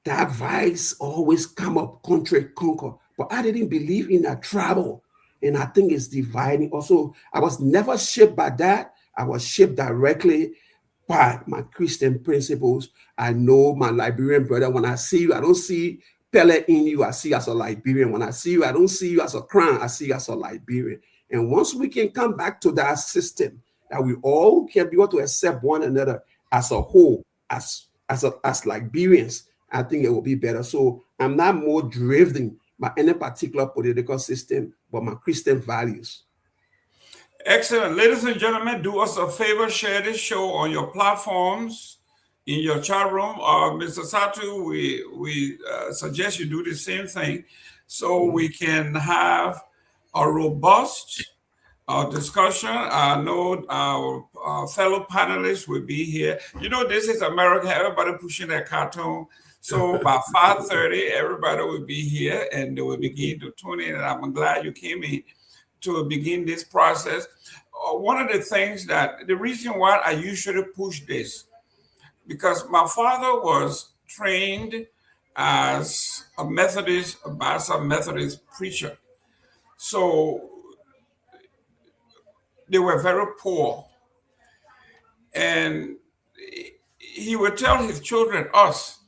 vice always come up, country conquer. But I didn't believe in that tribal. And I think it's dividing. Also, I was never shaped by that. I was shaped directly by my Christian principles. I know my Liberian brother. When I see you, I don't see Pele in you. I see you as a Liberian. When I see you, I don't see you as a crown. I see you as a Liberian. And once we can come back to that system, that we all can be able to accept one another as a whole, as Liberians, I think it will be better. So I'm not more driven by any particular political system, but my Christian values. Excellent. Ladies and gentlemen, do us a favor, share this show on your platforms, in your chat room. Mr. Satu, we suggest you do the same thing so we can have a robust discussion. I know our fellow panelists will be here. This is America. Everybody pushing their cartoon. So by 5:30, everybody will be here and they will begin to tune in. And I'm glad you came in to begin this process. One of the things the reason why I usually push this, because my father was trained as a Methodist preacher. So they were very poor. And he would tell his children, us,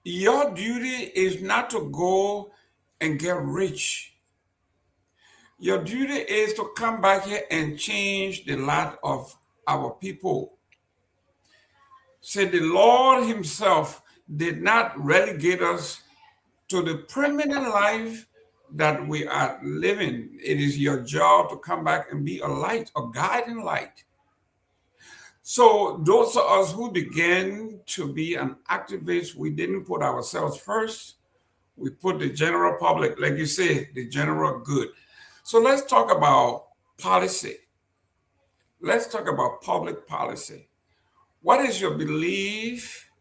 your duty is not to go and get rich. Your duty is to come back here and change the lot of our people. Said the Lord himself did not relegate us to the permanent life that we are living. It is your job to come back and be a light, a guiding light. So those of us who began to be an activist, we didn't put ourselves first. We put the general public, like you say, the general good. So let's talk about policy. Let's talk about public policy. What is your belief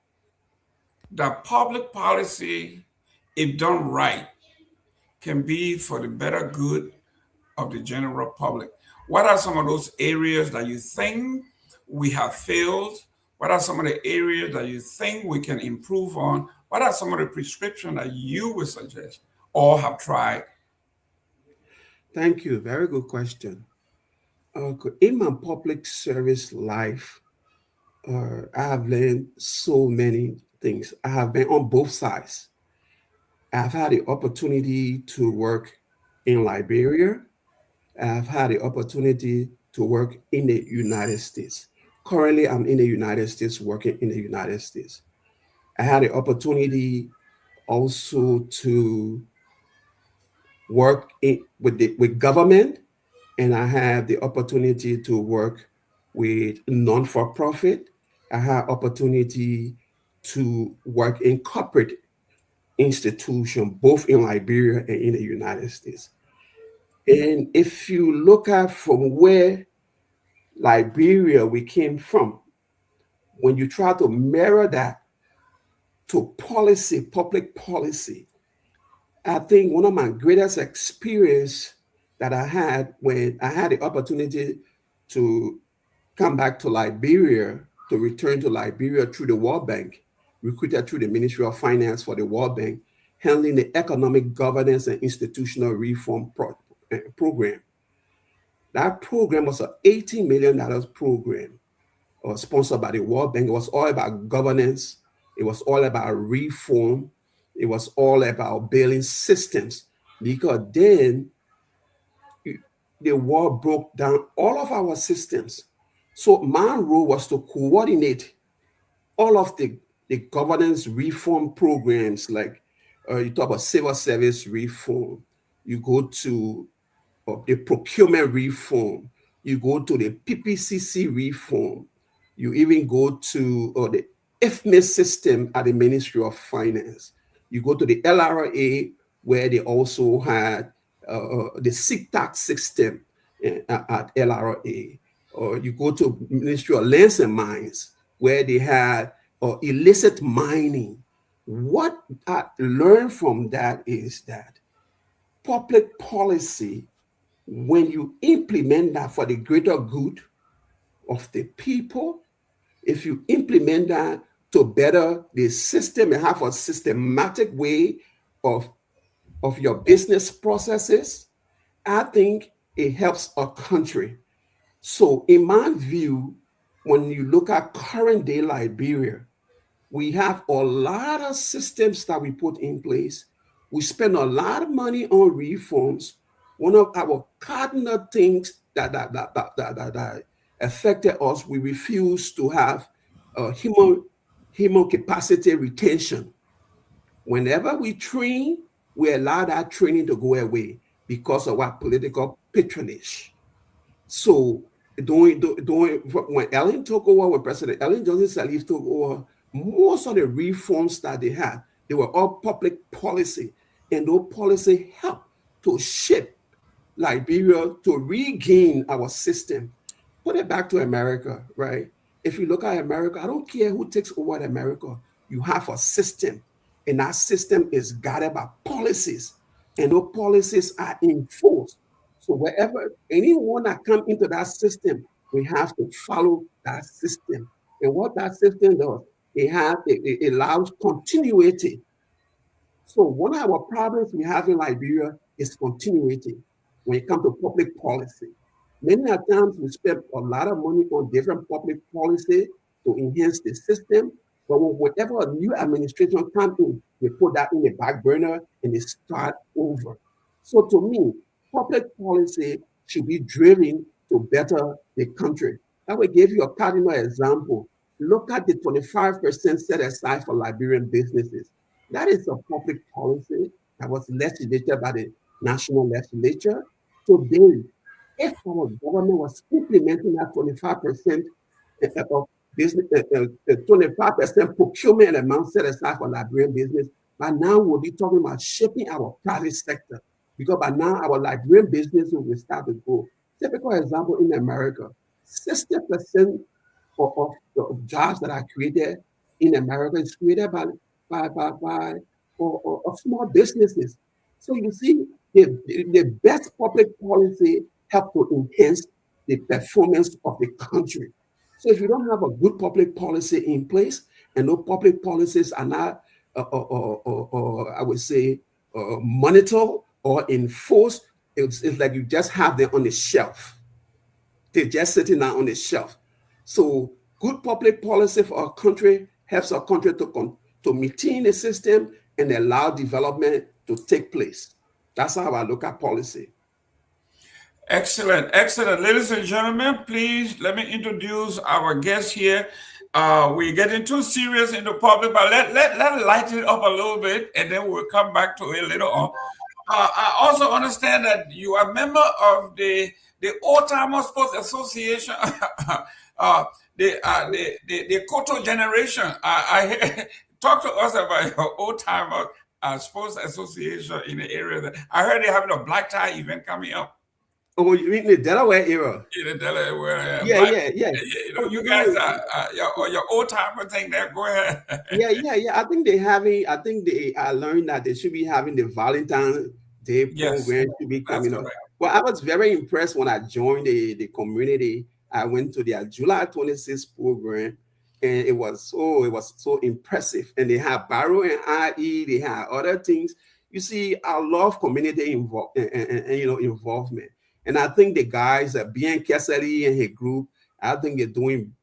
that public policy, if done right, can be for the better good of the general public? What are some of those areas that you think we have failed? What are some of the areas that you think we can improve on? What are some of the prescriptions that you would suggest or have tried? Thank you. Very good question. In my public service life, I have learned so many things. I have been on both sides. I've had the opportunity to work in Liberia. I've had the opportunity to work in the United States. Currently, I'm in the United States, working in the United States. I had the opportunity also to work with government, and I had the opportunity to work with non-for-profit. I had opportunity to work in corporate institution, both in Liberia and in the United States. And if you look at from where Liberia we came from, when you try to mirror that to policy, public policy, I think one of my greatest experience that I had when I had the opportunity to come back to Liberia, to return to Liberia through the World Bank, recruited through the Ministry of Finance for the World Bank, handling the economic governance and institutional reform program. That program was an $18 million program sponsored by the World Bank. It was all about governance. It was all about reform. It was all about building systems, because then the war broke down all of our systems. So my role was to coordinate all of the governance reform programs, like you talk about civil service reform, you go to the procurement reform, you go to the PPCC reform, you even go to the IFMIS system at the Ministry of Finance. You go to the LRA, where they also had the SIG tax system at LRA. Or you go to Ministry of Lands and Mines, where they had illicit mining. What I learned from that is that public policy, when you implement that for the greater good of the people, if you implement that to better the system and have a systematic way of your business processes, I think it helps a country. So in my view, when you look at current day Liberia, we have a lot of systems that we put in place. We spend a lot of money on reforms. One of our cardinal things that affected us, we refuse to have human capacity retention. Whenever we train, we allow that training to go away because of our political patronage. So when Ellen took over, when President Ellen Johnson Sirleaf took over, most of the reforms that they had, they were all public policy, and those policies helped to shape Liberia to regain our system. Put it back to America, right? If you look at America, I don't care who takes over America, you have a system, and that system is guided by policies, and those policies are enforced. So wherever anyone that comes into that system, we have to follow that system. And what that system does, it allows continuity. So one of our problems we have in Liberia is continuity when it comes to public policy. Many times we spend a lot of money on different public policy to enhance the system, but whenever a new administration comes in, they put that in the back burner and they start over. So to me, public policy should be driven to better the country. I will give you a cardinal example. Look at the 25% set aside for Liberian businesses. That is a public policy that was legislated by the national legislature. Today, if our government was implementing that 25% of business, 25% procurement amount set aside for Liberian business, by now we'll be talking about shaping our private sector. Because by now our Liberian business will start to grow. Typical example in America, 60% of the jobs that are created in America is created by small businesses. So you see, the best public policy help to enhance the performance of the country. So if you don't have a good public policy in place, and no public policies are not, I would say, monitored or enforced, it's like you just have them on the shelf. They're just sitting down on the shelf. So good public policy for a country helps a country to maintain the system and allow development to take place. That's how I look at policy. Excellent, excellent. Ladies and gentlemen, please let me introduce our guest here. We're getting too serious in the public, but let lighten it up a little bit, and then we'll come back to it later on. I also understand that you are a member of the Old Timer Sports Association, the Koto generation. I talk to us about your Old Timer Sports Association in the area. That I heard they're having a black tie event coming up. Oh, you mean the Delaware era? In the Delaware, yeah. You know, you guys your old timer thing there. Go ahead. yeah. I think I learned that they should be having the Valentine's Day program to be coming up. Right. Well, I was very impressed when I joined the community. I went to their July 26th program, and it was so impressive. And they have Barrow and IE, they have other things. You see, I love community involvement. And I think the guys, Ben Sanvee and his group, I think they're doing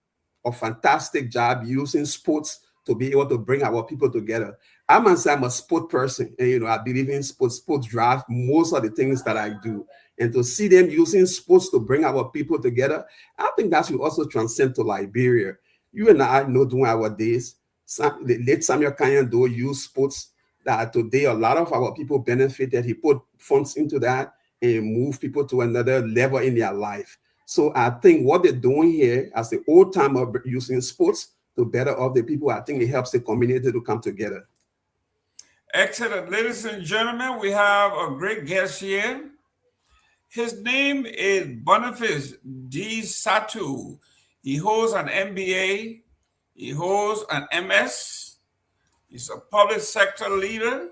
a fantastic job using sports to be able to bring our people together. I'm a sport person, and I believe in sports. Sports drive most of the things that I do. And to see them using sports to bring our people together, I think that should also transcend to Liberia. You and I know during our days, the late Samuel Kanyando used sports that today a lot of our people benefited. He put funds into that and move people to another level in their life. So I think what they're doing here as the old timer using sports to better off the people, I think it helps the community to come together. Excellent. Ladies and gentlemen, we have a great guest here. His name is Boniface D. Satu. He holds an MBA. He holds an MS. He's a public sector leader,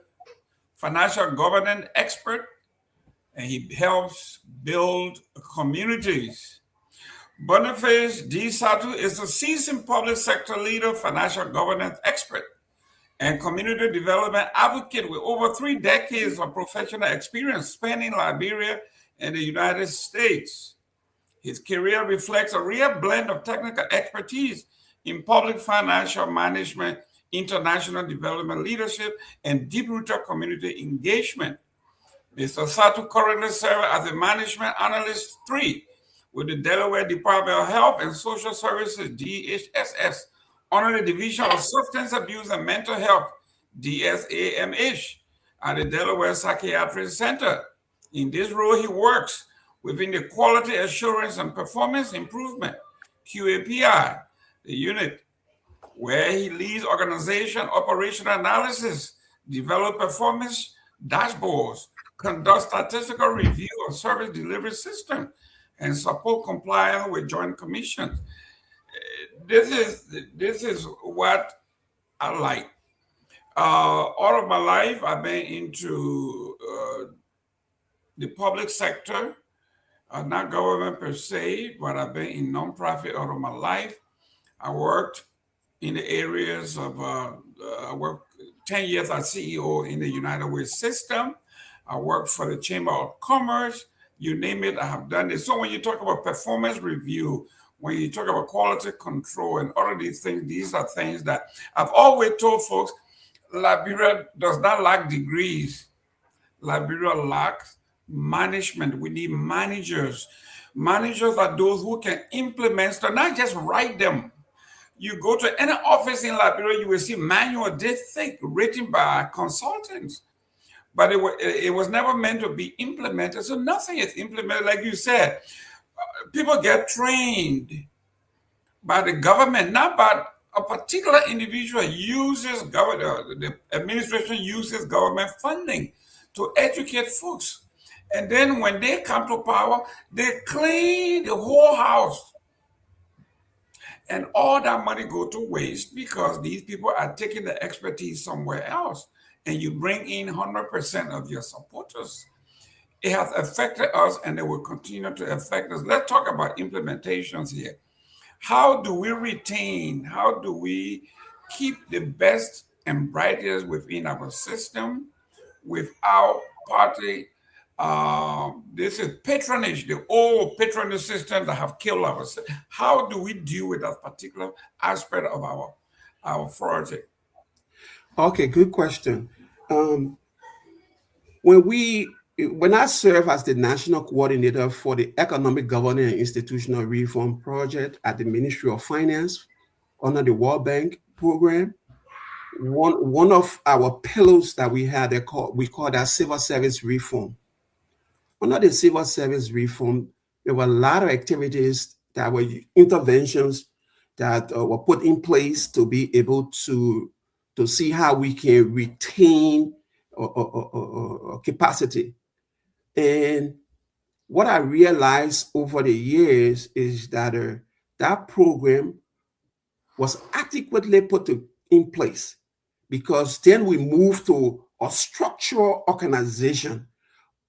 financial governance expert, and he helps build communities. Boniface D. Satu is a seasoned public sector leader, financial governance expert, and community development advocate with over 3 decades of professional experience spanning Liberia and the United States. His career reflects a rare blend of technical expertise in public financial management, international development leadership, and deep-rooted community engagement. Mr. Satu currently serves as a Management Analyst 3 with the Delaware Department of Health and Social Services, DHSS, under the Division of Substance Abuse and Mental Health, DSAMH, at the Delaware Psychiatric Center. In this role, he works within the Quality Assurance and Performance Improvement, QAPI, the unit, where he leads organization operational analysis, develop performance dashboards, conduct statistical review of service delivery system, and support compliance with Joint Commissions. This is what I like. All of my life, I've been into the public sector, not government per se, but I've been in nonprofit all of my life. I worked in the areas of, I worked 10 years as CEO in the United Way system. I worked for the Chamber of Commerce, you name it, I have done it. So when you talk about performance review, when you talk about quality control and all of these things, these are things that I've always told folks, Liberia does not lack degrees. Liberia lacks management. We need managers. Managers are those who can implement stuff, not just write them. You go to any office in Liberia, you will see manual this thick written by consultants. But it was never meant to be implemented. So nothing is implemented. Like you said, people get trained by the government, not by a particular individual uses government, the administration uses government funding to educate folks. And then when they come to power, they clean the whole house. And all that money go to waste because these people are taking the expertise somewhere else. And you bring in 100% of your supporters. It has affected us and it will continue to affect us. Let's talk about implementations here. How do we retain, how do we keep the best and brightest within our system without partly this is patronage, the old patronage system that have killed us. How do we deal with that particular aspect of our project? Okay, good question. When I serve as the national coordinator for the Economic Governance and Institutional Reform Project at the Ministry of Finance under the World Bank program, one of our pillars that we had, we call that civil service reform. Under the civil service reform, there were a lot of activities that were interventions that were put in place to be able to see how we can retain capacity. And what I realized over the years is that that program was adequately put in place, because then we moved to a structural organization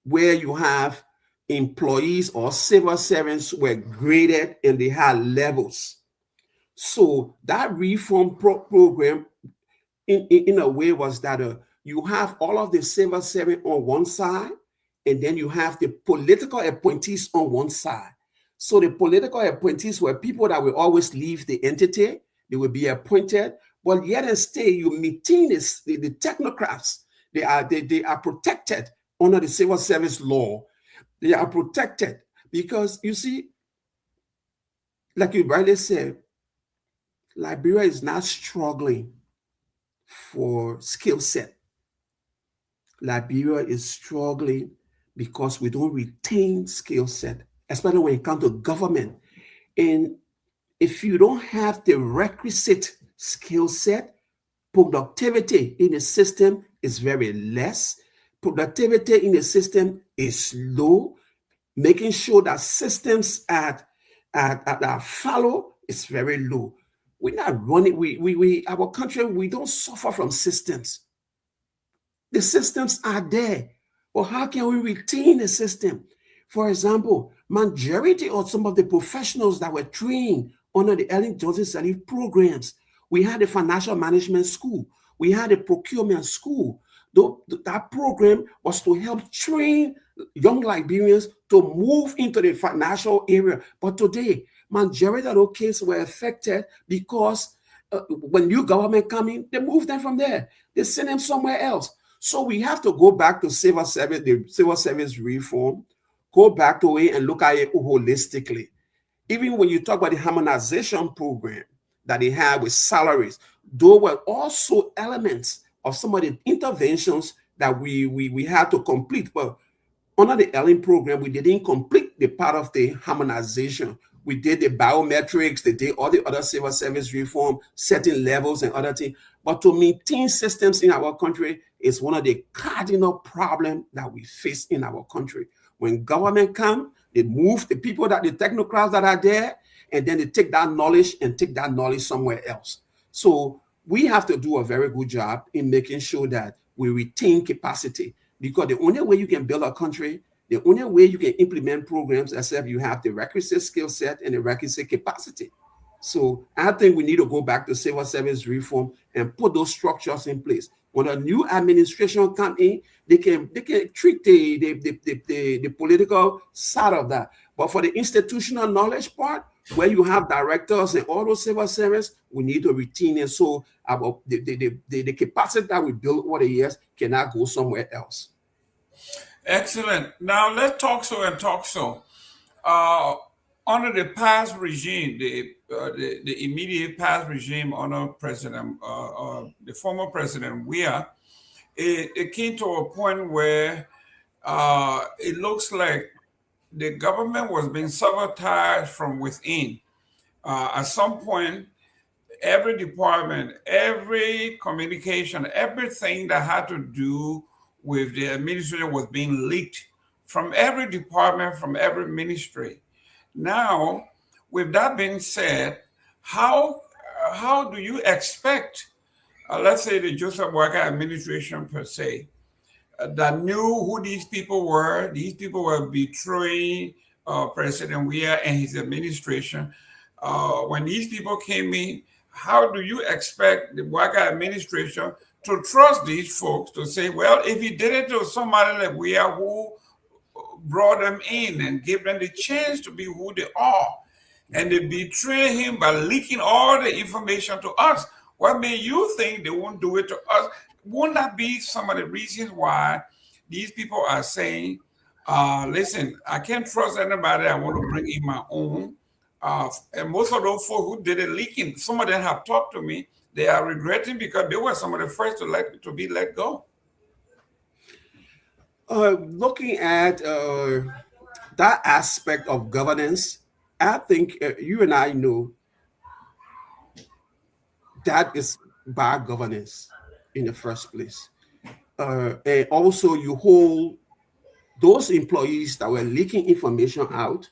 where you have employees or civil servants were graded and they had levels. So that reform program in a way was that you have all of the civil servants on one side, and then you have the political appointees on one side. So the political appointees were people that will always leave the entity. They will be appointed, but yet and stay, you maintain the technocrats. They are protected under the civil service law. They are protected because, you see, like you rightly said, Liberia is not struggling for skill set. Liberia is struggling because we don't retain skill set, especially when it comes to government. And if you don't have the requisite skill set, productivity in the system is very less. Productivity in the system is low. Making sure that systems are follow is very low. We're not running. Our country, we don't suffer from systems. The systems are there, but how can we retain the system? For example, majority of some of the professionals that were trained under the Ellen Johnson Sirleaf programs, we had a financial management school, we had a procurement school. That program was to help train young Liberians to move into the financial area. But today, majority of those cases were affected because when new government come in, they move them from there. They send them somewhere else. So we have to go back to civil service, the civil service reform, go back to it and look at it holistically. Even when you talk about the harmonization program that they have with salaries, those were also elements of some of the interventions that we had to complete. But under the Ellen program, we didn't complete the part of the harmonization. We did the biometrics, they did all the other civil service reform, setting levels and other things. But to maintain systems in our country is one of the cardinal problems that we face in our country. When government come, they move the people, the technocrats that are there, and then they take that knowledge and take that knowledge somewhere else. So we have to do a very good job in making sure that we retain capacity, because the only way you can build a country, the only way you can implement programs, except you have the requisite skill set and the requisite capacity. So I think we need to go back to civil service reform and put those structures in place. When a new administration comes in, they can treat the political side of that. But for the institutional knowledge part, where you have directors and all those civil servants, we need to retain it. So the capacity that we build over the years cannot go somewhere else. Excellent. Now let's talk so. Under the past regime, the immediate past regime under President, the former President Myean, it came to a point where it looks like the government was being sabotaged from within. At some point, every department, every communication, everything that had to do with the administration was being leaked from every department, from every ministry. Now, with that being said, how do you expect, let's say the Joseph Boakai administration per se, that knew who these people were. These people were betraying President Weah and his administration. When these people came in, how do you expect the Waka administration to trust these folks to say, well, if he did it to somebody like Weah who brought them in and gave them the chance to be who they are, and they betray him by leaking all the information to us, what made you think they won't do it to us? Won't that be some of the reasons why these people are saying, listen, I can't trust anybody, I want to bring in my own? And most of those folks who did it leaking, some of them have talked to me, they are regretting because they were some of the first to be let go. Looking at that aspect of governance, I think you and I know that is bad governance in the first place. And also you hold those employees that were leaking information out,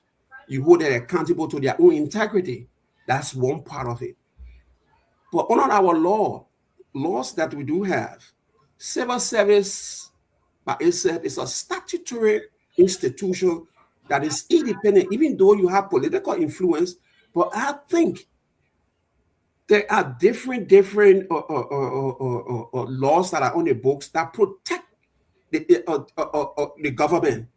you hold them accountable to their own integrity. That's one part of it. But under our laws that we do have, civil service by itself is a statutory institution that is independent, even though you have political influence. But I think there are different laws that are on the books that protect the government.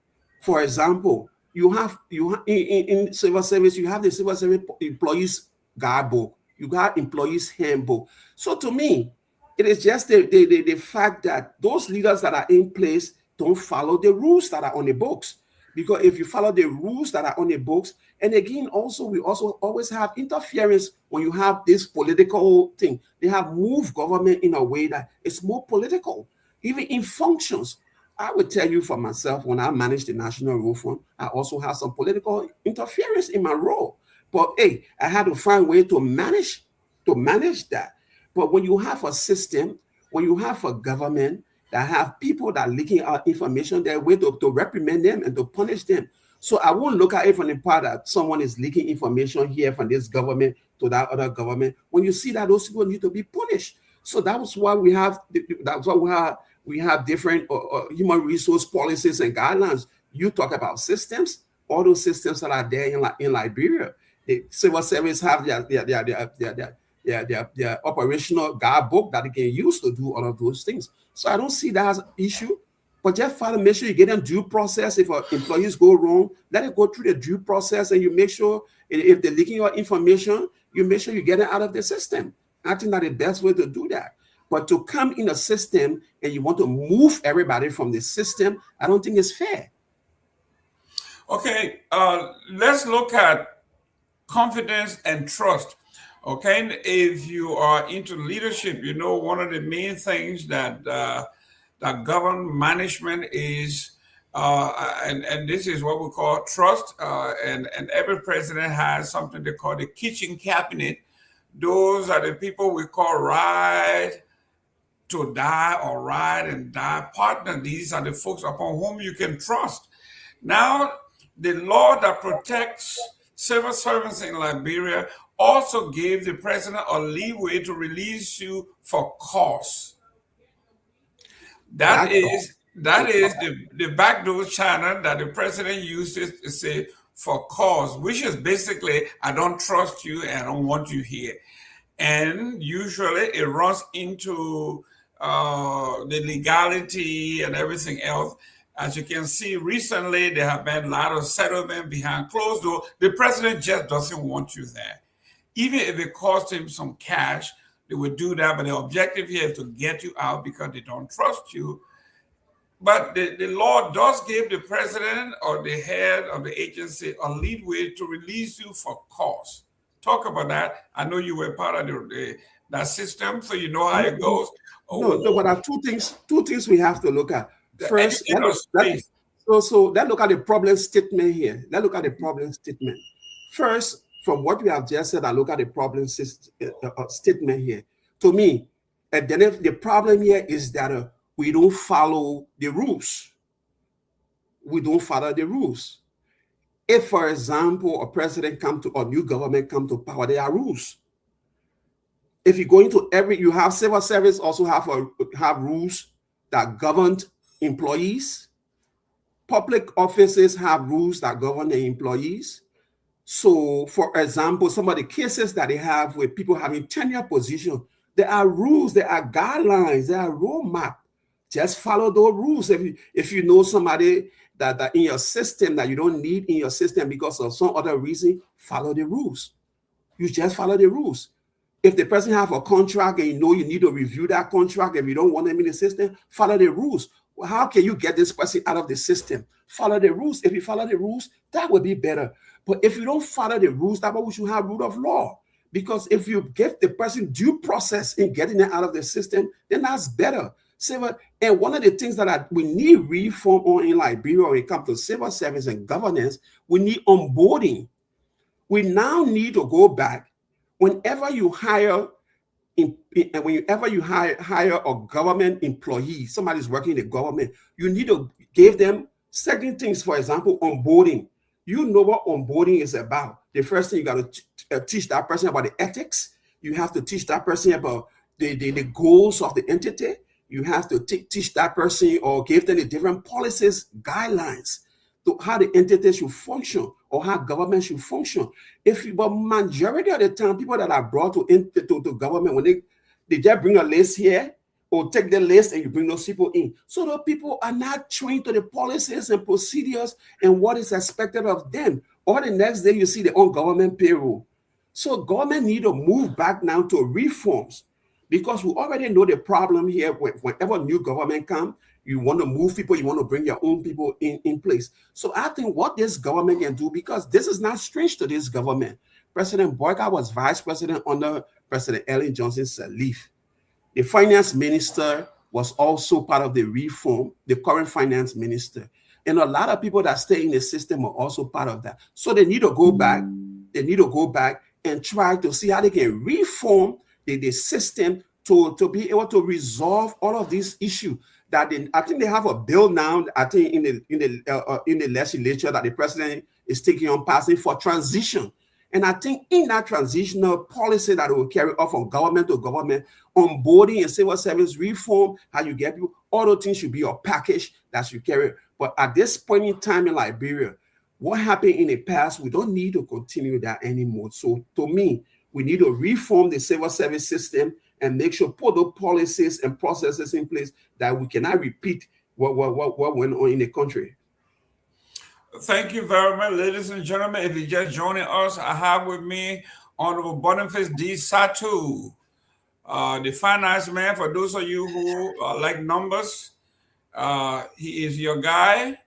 For example, you have in civil service, you have the civil service employees guidebook, you got employees handbook. So to me, it is just the fact that those leaders that are in place don't follow the rules that are on the books. Because if you follow the rules that are on the books, and again, also we also always have interference when you have this political thing. They have moved government in a way that it's more political, even in functions. I would tell you for myself, when I manage the National Road Fund, I also have some political interference in my role. But hey, I had to find a way to manage that. But when you have a system, when you have a government that have people that are leaking out information, there are ways to reprimand them and to punish them. So I won't look at it from the part that someone is leaking information here from this government to that other government. When you see that, those people need to be punished. So that's why we have different human resource policies and guidelines. You talk about systems, all those systems that are there in Liberia. The civil service have their operational guidebook that they can use to do all of those things. So I don't see that as an issue. But just try to make sure you get them due process. If employees go wrong, let it go through the due process, and you make sure if they're leaking your information, you make sure you get it out of the system. I think that's the best way to do that. But to come in a system and you want to move everybody from the system, I don't think it's fair. Okay, let's look at confidence and trust. Okay, if you are into leadership, you know one of the main things that govern management is, and this is what we call trust. And every president has something they call the kitchen cabinet. Those are the people we call ride to die or ride and die partner. These are the folks upon whom you can trust. Now, the law that protects civil servants in Liberia also gave the president a leeway to release you for cause. That is the backdoor channel that the president uses to say for cause, which is basically, I don't trust you and I don't want you here. And usually it runs into the legality and everything else. As you can see, recently there have been a lot of settlement behind closed doors. The president just doesn't want you there. Even if it costs him some cash, they would do that. But the objective here is to get you out because they don't trust you. But the law does give the president or the head of the agency a leeway to release you for cause. Talk about that. I know you were part of that system, so you know how it goes. No, but there are two things we have to look at. First, let's look at the problem statement here. Let's look at the problem statement. First, from what we have just said, I look at the problem statement here. To me, and then the problem here is that we don't follow the rules. We don't follow the rules. If, for example, a president or new government come to power, there are rules. If you go into you have civil service also have rules that govern employees. Public offices have rules that govern the employees. So, for example, some of the cases that they have with people having tenure position, there are rules, there are guidelines, there are roadmap. Just follow those rules. If you know somebody that in your system that you don't need in your system because of some other reason, follow the rules. You just follow the rules. If the person have a contract and you know you need to review that contract, if you don't want them in the system, follow the rules. Well, how can you get this person out of the system? Follow the rules. If you follow the rules, that would be better. But if you don't follow the rules, that's why we should have rule of law. Because if you give the person due process in getting them out of the system, then that's better. And one of the things that we need reform on in Liberia when it comes to civil service and governance, we need onboarding. We now need to go back. Whenever you hire a government employee, somebody's working in the government, you need to give them certain things. For example, onboarding. You know what onboarding is about. The first thing you got to teach that person about the ethics. You have to teach that person about the goals of the entity. You have to teach that person or give them the different policies, guidelines to how the entity should function or how government should function. But majority of the time, people that are brought to government, when they just bring a list here or take the list and you bring those people in. So the people are not trained to the policies and procedures and what is expected of them. Or the next day you see their own government payroll. So government need to move back now to reforms because we already know the problem here. Whenever new government comes, you want to move people, you want to bring your own people in place. So I think what this government can do, because this is not strange to this government. President Boyka was vice president under President Ellen Johnson Sirleaf. The finance minister was also part of the reform, the current finance minister. And a lot of people that stay in the system are also part of that. So they need to go back. They need to go back and try to see how they can reform the system to be able to resolve all of these issues. I think they have a bill now, I think in the legislature that the president is taking on passing for transition. And I think in that transitional policy that will carry off from government to government, onboarding and civil service reform, how you get people, all those things should be a package that should carry. But at this point in time in Liberia, what happened in the past, we don't need to continue that anymore. So to me, we need to reform the civil service system and make sure put the policies and processes in place that we cannot repeat what went on in the country. Thank you very much, ladies and gentlemen. If you're just joining us, I have with me Honorable Boniface D. Satu, the finance man. For those of you who like numbers, he is your guy.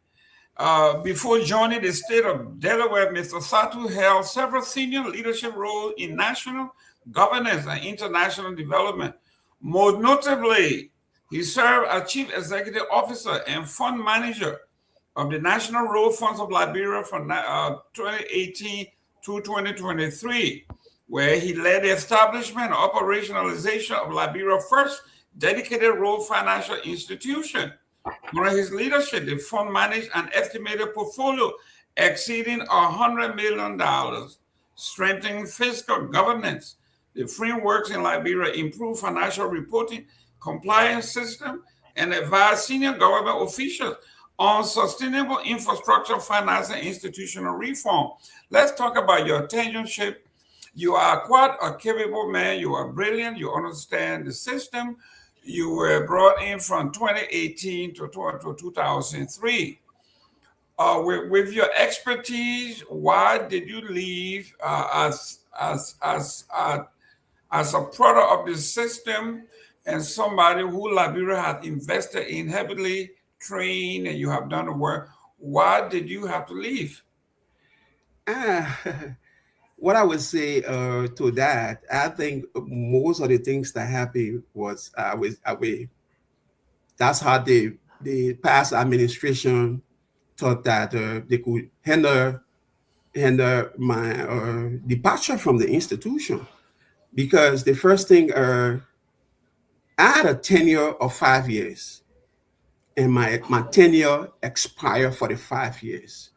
Before joining the state of Delaware, Mr. Satu held several senior leadership roles in national governance and international development. Most notably, he served as Chief Executive Officer and Fund Manager of the National Road Funds of Liberia from 2018 to 2023, where he led the establishment and operationalization of Liberia's first dedicated road financial institution. Under his leadership, the fund managed an estimated portfolio exceeding $100 million, strengthening fiscal governance. The frameworks in Liberia improve financial reporting, compliance system, and advise senior government officials on sustainable infrastructure, finance, and institutional reform. Let's talk about your tenureship. You are quite a capable man. You are brilliant. You understand the system. You were brought in from 2018 to 2003. With your expertise, why did you leave as a product of the system and somebody who Liberia has invested in, heavily trained, and you have done the work? Why did you have to leave? What I would say to that, I think most of the things that happened was that's how the past administration thought that they could hinder my departure from the institution. Because the first thing, I had a tenure of 5 years, and my tenure expired for the 5 years.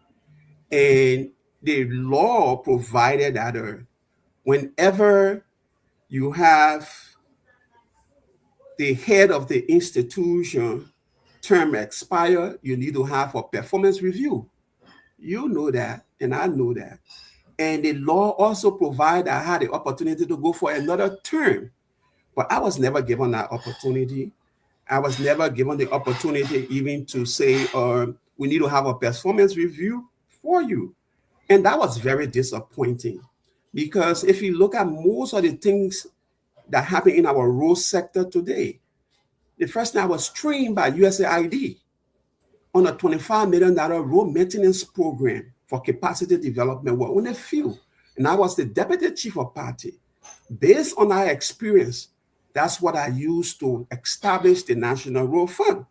And the law provided that whenever you have the head of the institution term expire, you need to have a performance review. You know that, and I know that. And the law also provided I had the opportunity to go for another term, but I was never given that opportunity. I was never given the opportunity even to say, we need to have a performance review for you. And that was very disappointing, because if you look at most of the things that happen in our road sector today, the first thing I was trained by USAID on a $25 million road maintenance program for capacity development work on the field. And I was the deputy chief of party. Based on our experience, that's what I used to establish the National Road Fund.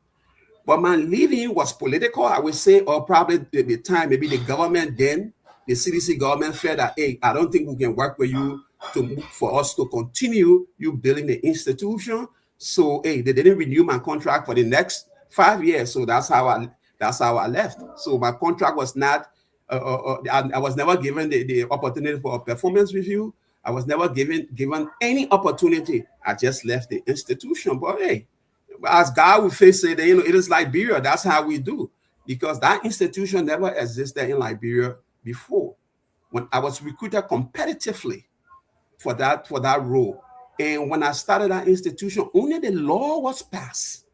But my leaving was political, I would say, or probably the time, maybe the government then, the CDC government felt that, hey, I don't think we can work with you for us to continue you building the institution. So, hey, they didn't renew my contract for the next 5 years. So that's how I left. So my contract was not, I was never given the opportunity for a performance review. I was never given any opportunity. I just left the institution. But hey, as God will face it, it is Liberia. That's how we do, because that institution never existed in Liberia before. When I was recruited competitively for that role, and when I started that institution, only the law was passed.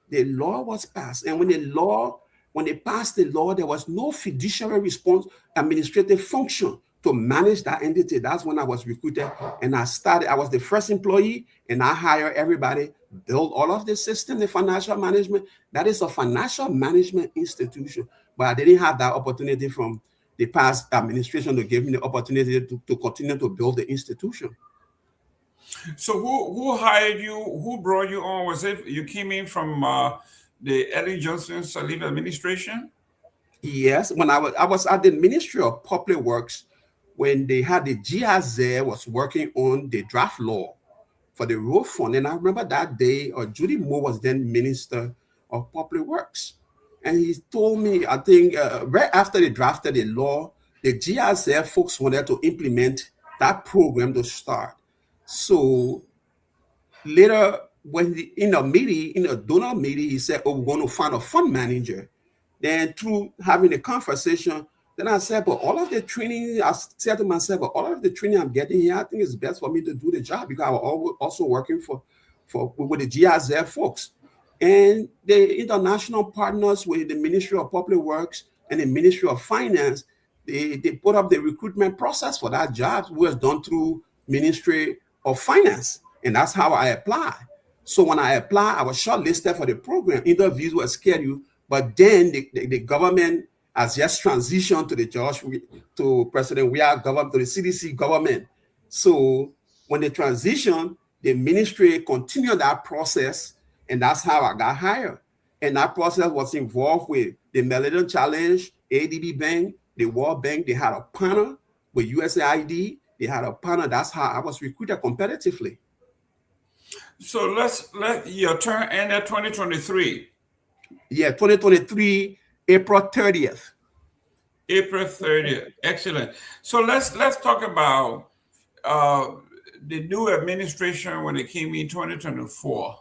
The law was passed, and when they passed the law, there was no fiduciary administrative function to manage that entity. That's when I was recruited, and I was the first employee, and I hired everybody, build all of the system, the financial management. That is a financial management institution, but I didn't have that opportunity from the past administration to give me the opportunity to continue to build the institution. So who hired you? Who brought you on? Was it you came in from the Ellen Johnson Sirleaf administration? Yes, when I was at the Ministry of Public Works, when they had the GIZ was working on the draft law for the road fund. And I remember that day, Judy Moore was then Minister of Public Works. And he told me, I think right after they drafted the law, the GIZ folks wanted to implement that program to start. So later, when in a donor meeting, he said, oh, we're going to find a fund manager. Then through having a conversation, then I said, but all of the training, I said to myself, but all of the training I'm getting here, I think it's best for me to do the job, because I was also working with the GIZ folks. And the international partners with the Ministry of Public Works and the Ministry of Finance, they put up the recruitment process for that job, which was done through Ministry of Finance. And that's how I applied. So when I applied, I was shortlisted for the program. Interviews were scheduled, but then the government has just transitioned to President Weah government, to the CDC government. So when they transitioned, the ministry continued that process, and that's how I got hired. And that process was involved with the Millennium Challenge, ADB Bank, the World Bank. They had a panel with USAID. They had a panel. That's how I was recruited competitively. So let your term end at 2023. Yeah, 2023, April 30th. April 30th. Excellent. So let's talk about the new administration when it came in 2024.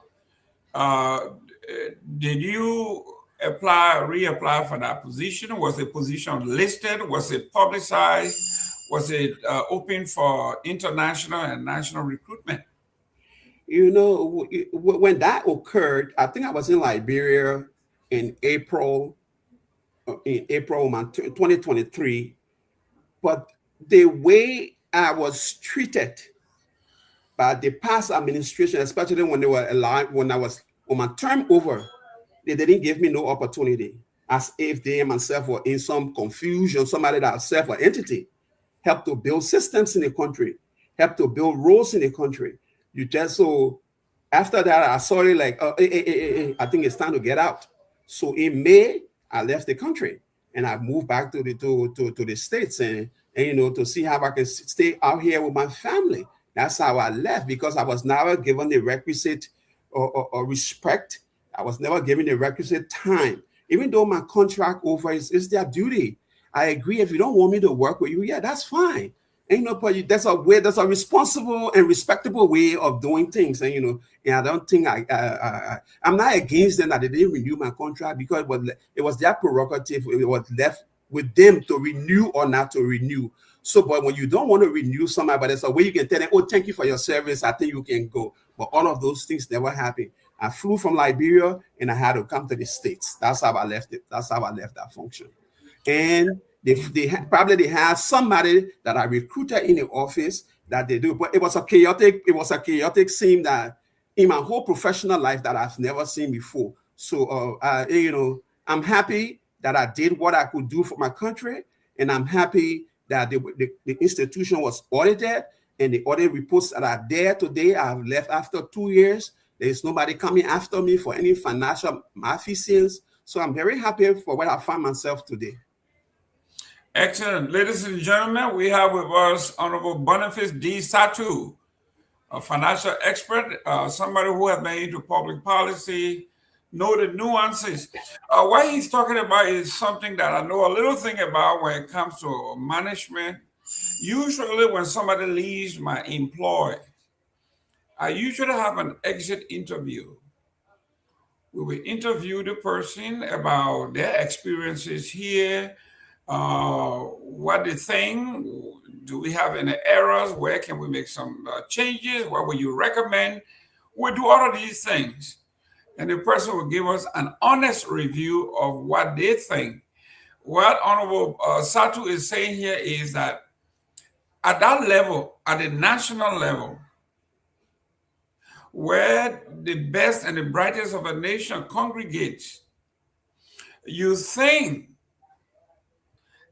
Did you reapply for that position? Was the position listed? Was it publicized? Was it open for international and national recruitment? When that occurred, I think I was in Liberia in April 2023. But the way I was treated by the past administration, especially when they were alive, when I was on my term over, they didn't give me no opportunity, as if they myself were in some confusion, somebody that self an entity, helped to build systems in the country, helped to build roads in the country. So after that, I saw it like, I think it's time to get out. So in May, I left the country and I moved back to the States and to see how I can stay out here with my family. That's how I left, because I was never given the requisite or respect. I was never given the requisite time. Even though my contract over is their duty. I agree. If you don't want me to work with you, yeah, that's fine. And there's a responsible and respectable way of doing things. And and I don't think I'm not against them that they didn't renew my contract, because it was their prerogative. It was left with them to renew or not to renew. So, but when you don't want to renew somebody, but there's a way you can tell them, oh, thank you for your service, I think you can go. But all of those things never happened. I flew from Liberia and I had to come to the States. That's how I left it. That's how I left that function. And they have somebody that I recruited in the office that they do. But it was a chaotic scene that in my whole professional life that I've never seen before. So, I'm happy that I did what I could do for my country. And I'm happy that the institution was audited, and the audit reports that are there today, I've left after 2 years. There's nobody coming after me for any financial malfeasance. So I'm very happy for where I find myself today. Excellent. Ladies and gentlemen, we have with us Honorable Boniface D. Satu, a financial expert, somebody who has been into public policy, know the nuances. What he's talking about is something that I know a little thing about when it comes to management. Usually when somebody leaves my employ, I usually have an exit interview. We will interview the person about their experiences here, what they think, do we have any errors, where can we make some changes, what would you recommend? We'll do all of these things. And the person will give us an honest review of what they think. What Honorable Satu is saying here is that at that level, at the national level, where the best and the brightest of a nation congregates, you think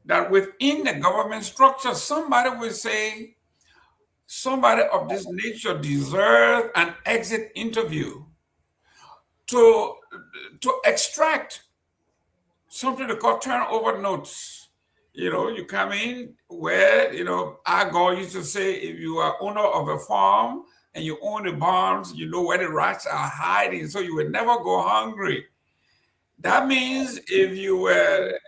that within the government structure, somebody will say, somebody of this nature deserves an exit interview to extract something they call turnover notes. You come in where, Garguah used to say, if you are owner of a farm and you own the barns, you know where the rats are hiding, so you would never go hungry. That means if you were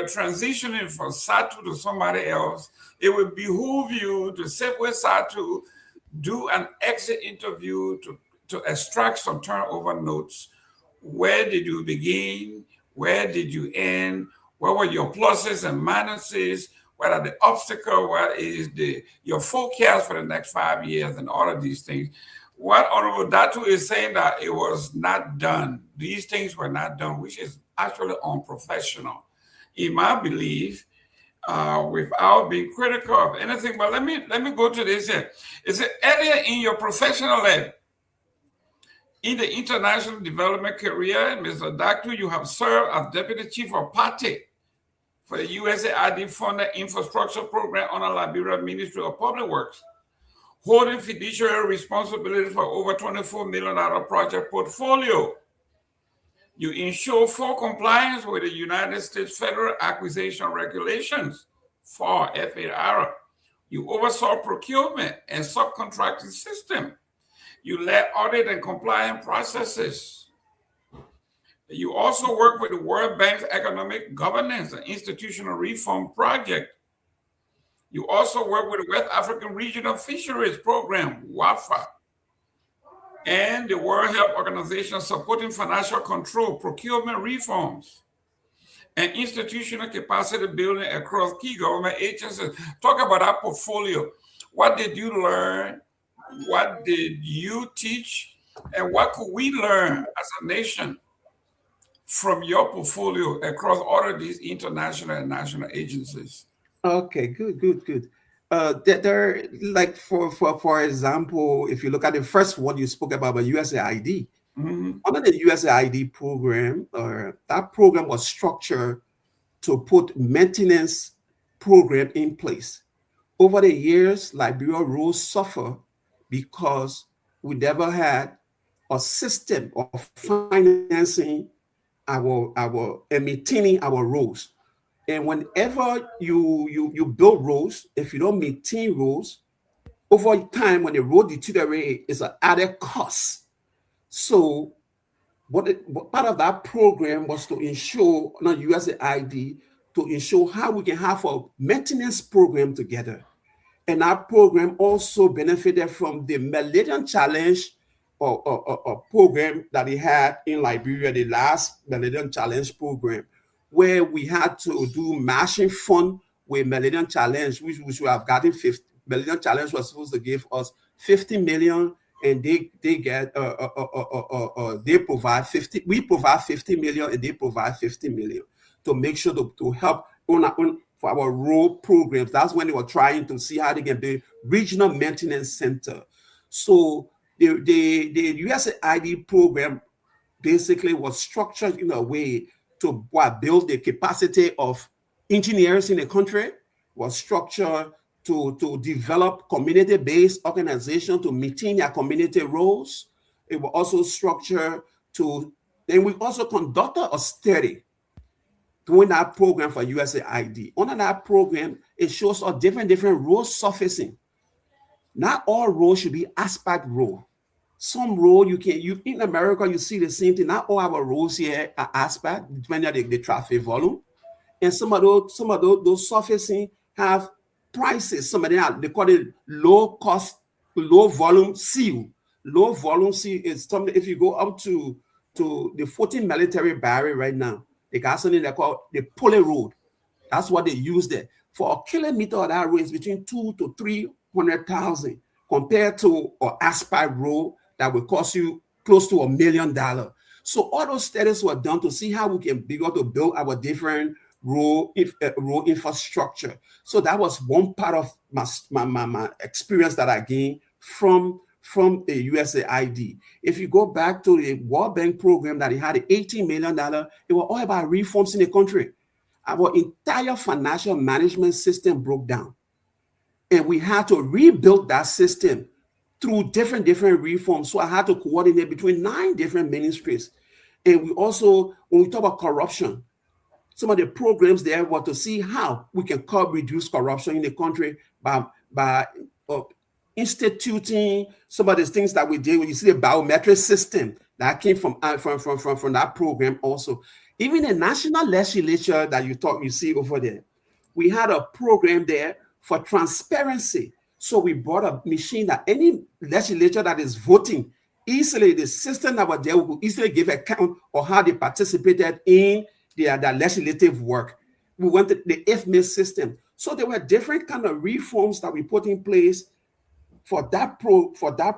transitioning from Satu to somebody else, it would behoove you to sit with Satu, do an exit interview to extract some turnover notes. Where did you begin? Where did you end? What were your pluses and minuses? What are the obstacles? What is your forecast for the next 5 years, and all of these things? What Honorable Datu is saying that it was not done. These things were not done, which is actually unprofessional, in my belief, without being critical of anything. But let me go to this here. Is it earlier in your professional life, in the international development career, Mr. Datu, you have served as Deputy Chief of Party for the USAID funded infrastructure program under Liberia Ministry of Public Works, holding fiduciary responsibility for over $24 million project portfolio. You ensure full compliance with the United States Federal Acquisition Regulations, FAR. You oversaw procurement and subcontracting system. You led audit and compliance processes. You also work with the World Bank's Economic Governance and Institutional Reform Project. You also work with the West African Regional Fisheries Program, WAFA, and the World Health Organization supporting financial control, procurement reforms, and institutional capacity building across key government agencies. Talk about our portfolio. What did you learn? What did you teach? And what could we learn as a nation from your portfolio across all of these international and national agencies? Okay, good. There, like for example, if you look at the first one you spoke about USAID, under the USAID program, that program was structured to put maintenance program in place. Over the years, Liberia roads suffer because we never had a system of financing and maintaining our roads. And whenever you build roads, if you don't maintain roads, over time when the road deteriorates, it's an added cost. So part of that program was to ensure, not USAID, to ensure how we can have a maintenance program together. And our program also benefited from the Millennium Challenge or program that they had in Liberia, the last Millennium Challenge program, where we had to do matching fund with Millennium Challenge, which we have gotten 50. Millennium Challenge was supposed to give us 50 million, and they get they provide 50. We provide 50 million, and they provide 50 million to make sure to help for our road programs. That's when they were trying to see how they can build regional maintenance center. So the USAID program basically was structured in a way to build the capacity of engineers in the country, was structured to develop community-based organization to maintain their community roles. It was also structured to, then we also conducted a study doing that program for USAID. Under that program, it shows us different road surfacing. Not all roads should be asphalt road. Some road you in America, you see the same thing. Not all our roads here are asphalt, depending on the traffic volume. And some of those surfacing have prices. Some of them they call it low cost, low volume seal. Low volume seal is something. If you go up to the 14 military barrier right now, they got something they call the pulley road. That's what they use there. For a kilometer of that road is between 200,000 to 300,000 compared to an asphalt road that will cost you close to $1 million. So all those studies were done to see how we can be able to build our different road infrastructure. So that was one part of my experience that I gained from the USAID. If you go back to the World Bank program that it had $18 million, it was all about reforms in the country. Our entire financial management system broke down. And we had to rebuild that system through different reforms. So I had to coordinate between 9 different ministries. And we also, when we talk about corruption, some of the programs there were to see how we can reduce corruption in the country by instituting some of the things that we did. When you see the biometric system that came from that program also. Even the national legislature that you see over there, we had a program there for transparency. So we brought a machine that any legislature that is voting, easily the system that was there will easily give account of how they participated in their legislative work. We went to the IFMIS system. So there were different kind of reforms that we put in place for that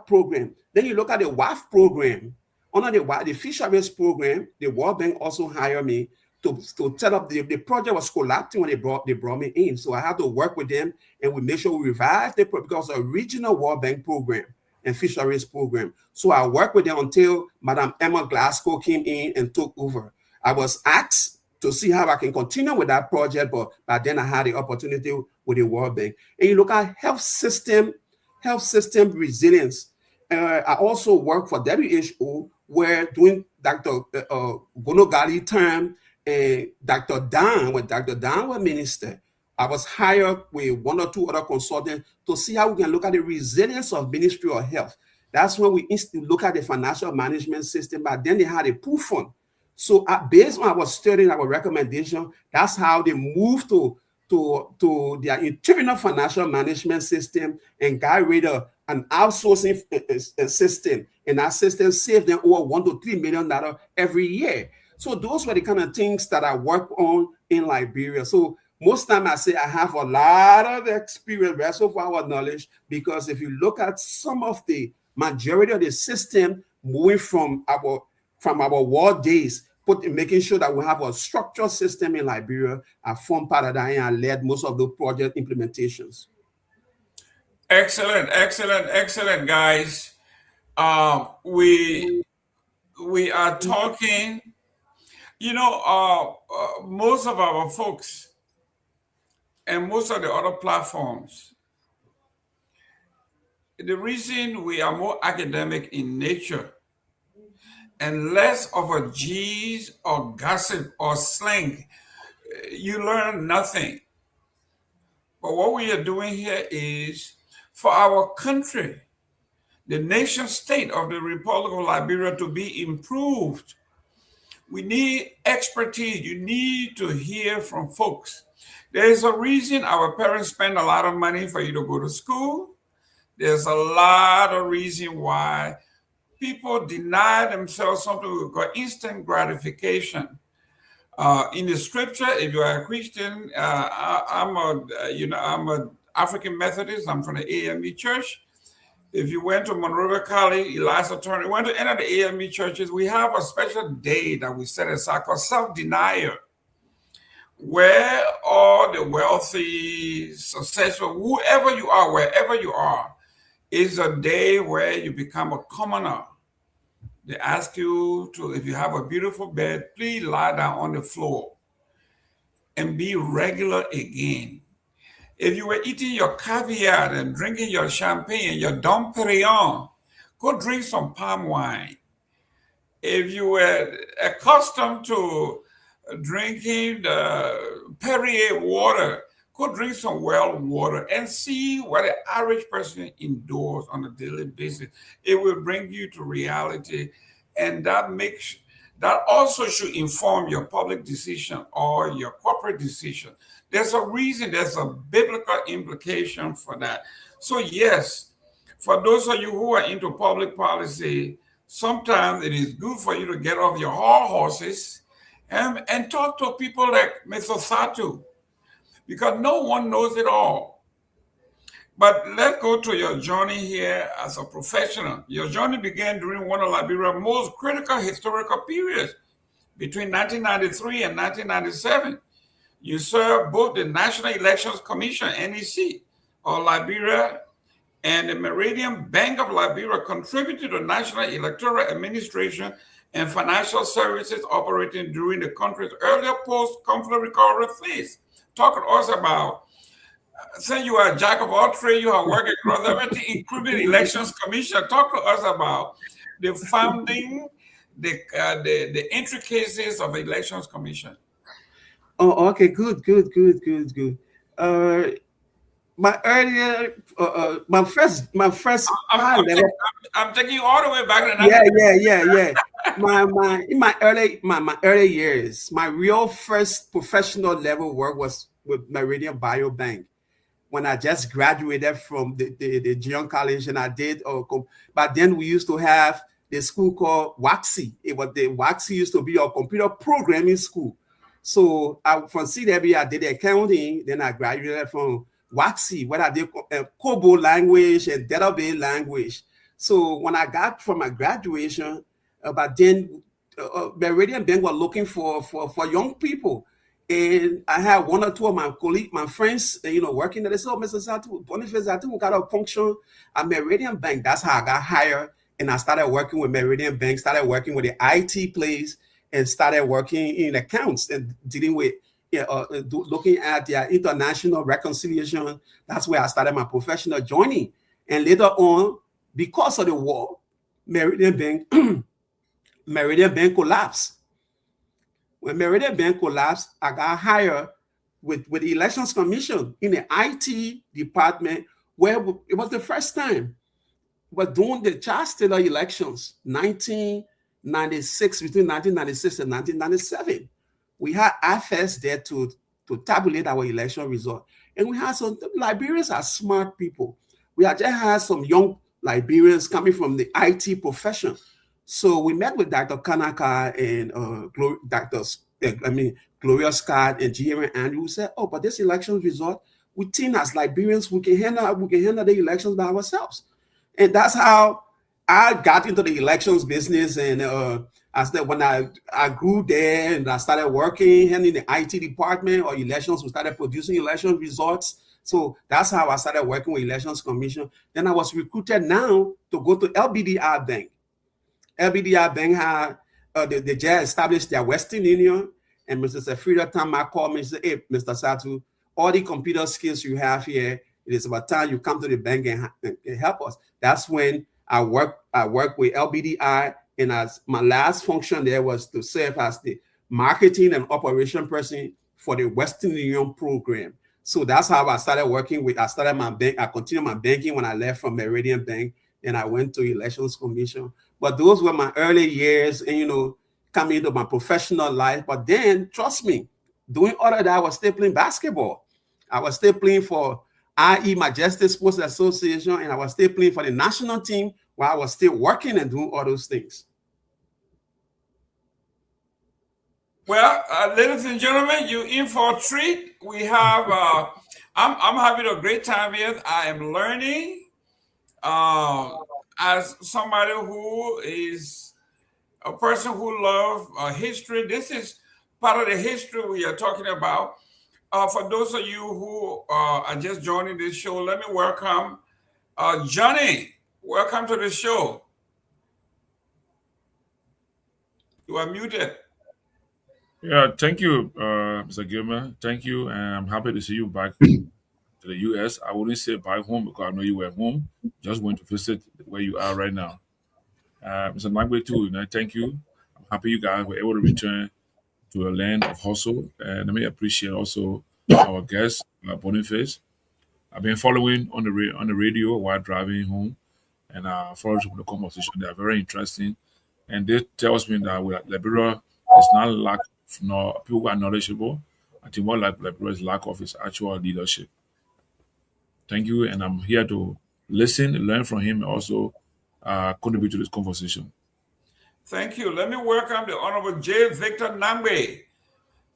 program. Then you look at the WAF program. Under the fisheries program, the World Bank also hired me to set up the project was collapsing when they brought me in. So I had to work with them, and we made sure we revived the program because it's a regional World Bank program and fisheries program. So I worked with them until Madam Emma Glasgow came in and took over. I was asked to see how I can continue with that project, but by then I had the opportunity with the World Bank. And you look at health system resilience. I also work for WHO, where doing Dr. Gonogali term and Dr. Dan, when Dr. Dan was minister, I was hired with 1 or 2 other consultants to see how we can look at the resilience of Ministry of Health. That's when we look at the financial management system, but then they had a pool fund. So based on our study, our recommendation, that's how they moved to their internal financial management system and got rid of an outsourcing system. And that system saved them over $1 to $3 million every year. So those were the kind of things that I work on in Liberia. So most time I say I have a lot of experience, rest of our knowledge, because if you look at some of the majority of the system moving from our war days, making sure that we have a structured system in Liberia, I formed part of that and I led most of the project implementations. Excellent, guys. We are talking, most of our folks and most of the other platforms, the reason we are more academic in nature and less of a G's or gossip or slang, you learn nothing. But what we are doing here is for our country, the nation state of the Republic of Liberia, to be improved. We need expertise. You need to hear from folks. There's a reason our parents spend a lot of money for you to go to school. There's a lot of reason why people deny themselves something we call instant gratification. In the scripture, if you are a Christian, I'm a African Methodist. I'm from the AME Church. If you went to Monrovia College, Eliza Turner, went to any of the AME churches, we have a special day that we set aside called self-denial, where all the wealthy, successful, whoever you are, wherever you are, is a day where you become a commoner. They ask you to, if you have a beautiful bed, please lie down on the floor and be regular again. If you were eating your caviar and drinking your champagne, your Dom Perignon, go drink some palm wine. If you were accustomed to drinking the Perrier water, go drink some well water and see what the average person endures on a daily basis. It will bring you to reality, and that also should inform your public decision or your corporate decision. There's a reason, there's a biblical implication for that. So yes, for those of you who are into public policy, sometimes it is good for you to get off your horses and talk to people like Mr. Satu, because no one knows it all. But let's go to your journey here as a professional. Your journey began during one of Liberia's most critical historical periods, between 1993 and 1997. You served both the National Elections Commission, NEC, of Liberia, and the Meridian Bank of Liberia contributed to National Electoral Administration and financial services operating during the country's earlier post-conflict recovery phase. Talk to us about, say you are a jack of all trades, you are working across everything, including Elections Commission. Talk to us about the founding, the intricacies of the Elections Commission. Oh, okay, good. My earlier, my first. I'm taking you all the way back. Yeah. In my early years, my real first professional level work was with Meridian Biobank. When I just graduated from the junior college, and I did. But then we used to have the school called WAXI. WAXI used to be a computer programming school. So from CW, I did accounting. Then I graduated from WAXI, where I did Kobo language and database language. So when I got from my graduation, but then Meridian Bank was looking for young people. And I had one or two of my colleagues, my friends, working there. They said, "Oh, Mr. Satu, Boniface, I think we got a function at Meridian Bank." That's how I got hired. And I started working with Meridian Bank, started working with the IT place, and started working in accounts and dealing with, looking at their international reconciliation. That's where I started my professional journey. And later on, because of the war, Meridian Bank collapsed. When Meridian Bank collapsed, I got hired with the Elections Commission in the IT department, where it was the first time we were doing the Charles Taylor elections, 1996, between 1996 and 1997. We had IFS there to tabulate our election result. And we had some Liberians are smart people. We had just had some young Liberians coming from the IT profession. So we met with Dr. Kanaka and Gloria Scott and Jerome Andrew, who said, "Oh, but this election result, we think as Liberians, we can handle the elections by ourselves." And that's how I got into the elections business. And when I grew there and I started working in the IT department or elections, we started producing election results. So that's how I started working with Elections Commission. Then I was recruited now to go to LBDI Bank. LBDI Bank had, they just established their Western Union, and Mr. Sefrida Tama called me and said, "Hey, Mr. Satu, all the computer skills you have here, it is about time you come to the bank and help us." That's when I worked with LBDI, and as my last function there was to serve as the marketing and operation person for the Western Union program. So that's how I started working with. I started my bank. I continued my banking when I left from Meridian Bank, and I went to Elections Commission. But those were my early years, and coming into my professional life. But then, trust me, doing all of that, I was still playing basketball. I was still playing for IE Majestic Sports Association, and I was still playing for the national team while I was still working and doing all those things. Well, ladies and gentlemen, you in for a treat. We have, I'm having a great time here. I am learning as somebody who is a person who loves history. This is part of the history we are talking about. For those of you who are just joining this show, let me welcome Johnny. Welcome to the show. You are muted. Yeah, thank you, Mr. Gayman. Thank you, and I'm happy to see you back to the U.S. I wouldn't say back home because I know you were home. Just went to visit where you are right now. Mr. Nagbe too, thank you. I'm happy you guys were able to return to a land of hustle. And let me appreciate also our guest, Boniface. I've been following on the radio while driving home, and following the conversation. They are very interesting, and this tells me that with Liberia, it's not lack of people who are knowledgeable. I think what like Liberia's lack of is actual leadership. Thank you, and I'm here to listen, learn from him, and also contribute to this conversation. Thank you. Let me welcome the Honorable J. Victor Nagbe,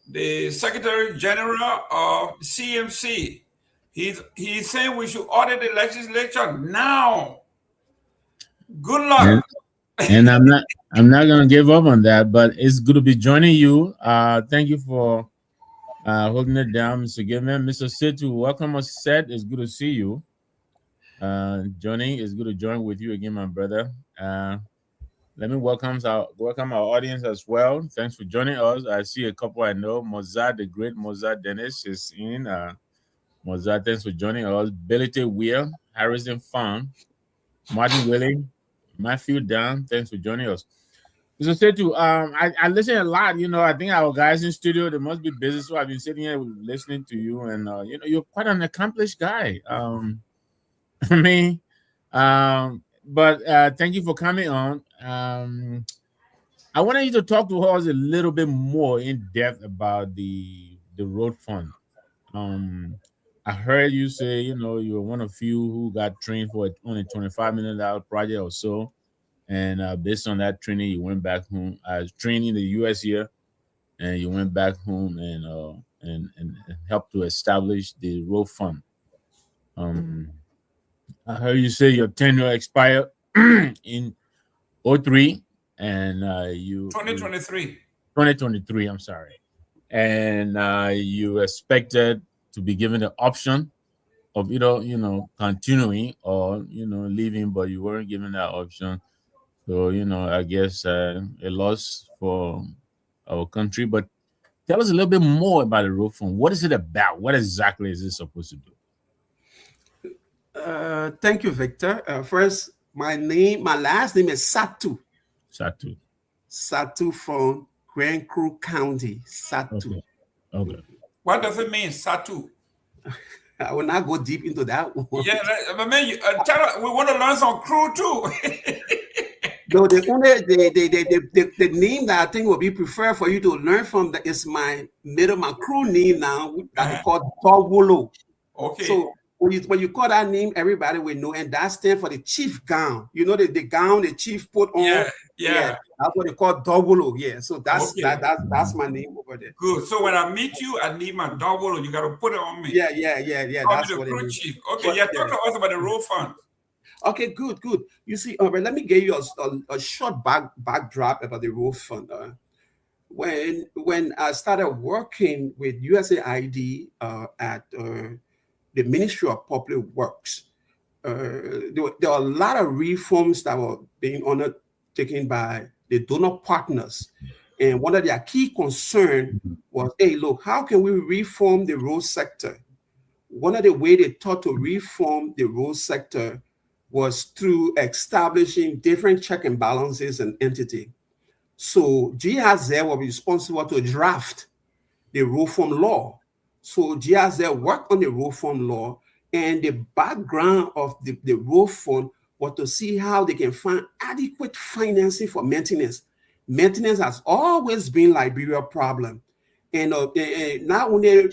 the Secretary General of CMC. He's saying we should audit the legislature now. Good luck. And I'm not gonna give up on that, but it's good to be joining you. Thank you for holding it down, Mr. Gayman. Mr. Setu, welcome on set. It's good to see you. Johnny, it's good to join with you again, my brother. Let me welcome our audience as well. Thanks for joining us. I see a couple I know. Mozart, the great Mozart Dennis is in. Mozart, thanks for joining us. Billy T. Weir, Harrison Fong, Martin Willie, Matthew Dan, thanks for joining us. So Setu, I listen a lot. I think our guys in studio, they must be busy. So I've been sitting here listening to you, and you're quite an accomplished guy. But thank you for coming on. I wanted you to talk to us a little bit more in depth about the road fund. I heard you say, you were one of few who got trained for only $25 million project or so. And based on that training, you went back home. I was trained in the U.S. here, and you went back home and helped to establish the road fund. I heard you say your tenure expired in 2003, and 2023. I'm sorry, and you expected to be given the option of either continuing or leaving, but you weren't given that option. So, I guess a loss for our country. But tell us a little bit more about the road fund. What is it about? What exactly is it supposed to do? Thank you, Victor. First, my last name is Satu. Satu from Grand Crew County. Satu. Okay. What does it mean, Satu? I will not go deep into that one. Yeah, but man, we want to learn some crew too. No, the name that I think will be preferred for you to learn from is my crew name now that is called Nyenwolo. Okay. So when you call that name, everybody will know, and that stands for the chief gown. The gown the chief put on. Yeah. That's what they call Nyenwolo. Yeah. So that's my name over there. Good. So when I meet you, I need my Nyenwolo. You got to put it on me. Yeah. That's what it is. Chief. Okay. Talk to us about the road fund. Okay, good. You see, let me give you a short backdrop about the road fund. When I started working with USAID at the Ministry of Public Works, there were a lot of reforms that were being undertaken by the donor partners. And one of their key concerns was, hey, look, how can we reform the road sector? One of the ways they thought to reform the road sector was through establishing different check and balances and entity. So GIZ was responsible to draft the road fund law. So GIZ worked on the road fund law, and the background of the road fund was to see how they can find adequate financing for maintenance maintenance has always been Liberia's problem. And not only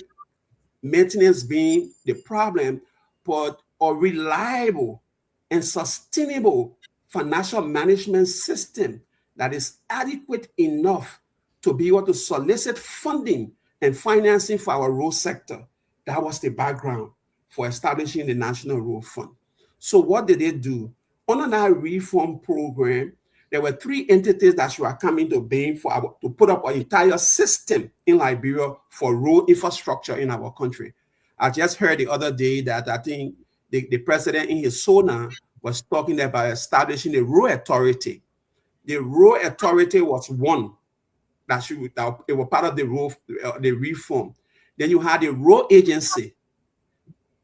maintenance being the problem, but a reliable and sustainable financial management system that is adequate enough to be able to solicit funding and financing for our road sector. That was the background for establishing the National Road Fund. So what did they do? Under that reform program, there were 3 entities that were coming to being to put up an entire system in Liberia for road infrastructure in our country. I just heard the other day that I think the president in his SONA was talking about establishing a road authority. The road authority was one that it was part of the reform. Then you had the road agency.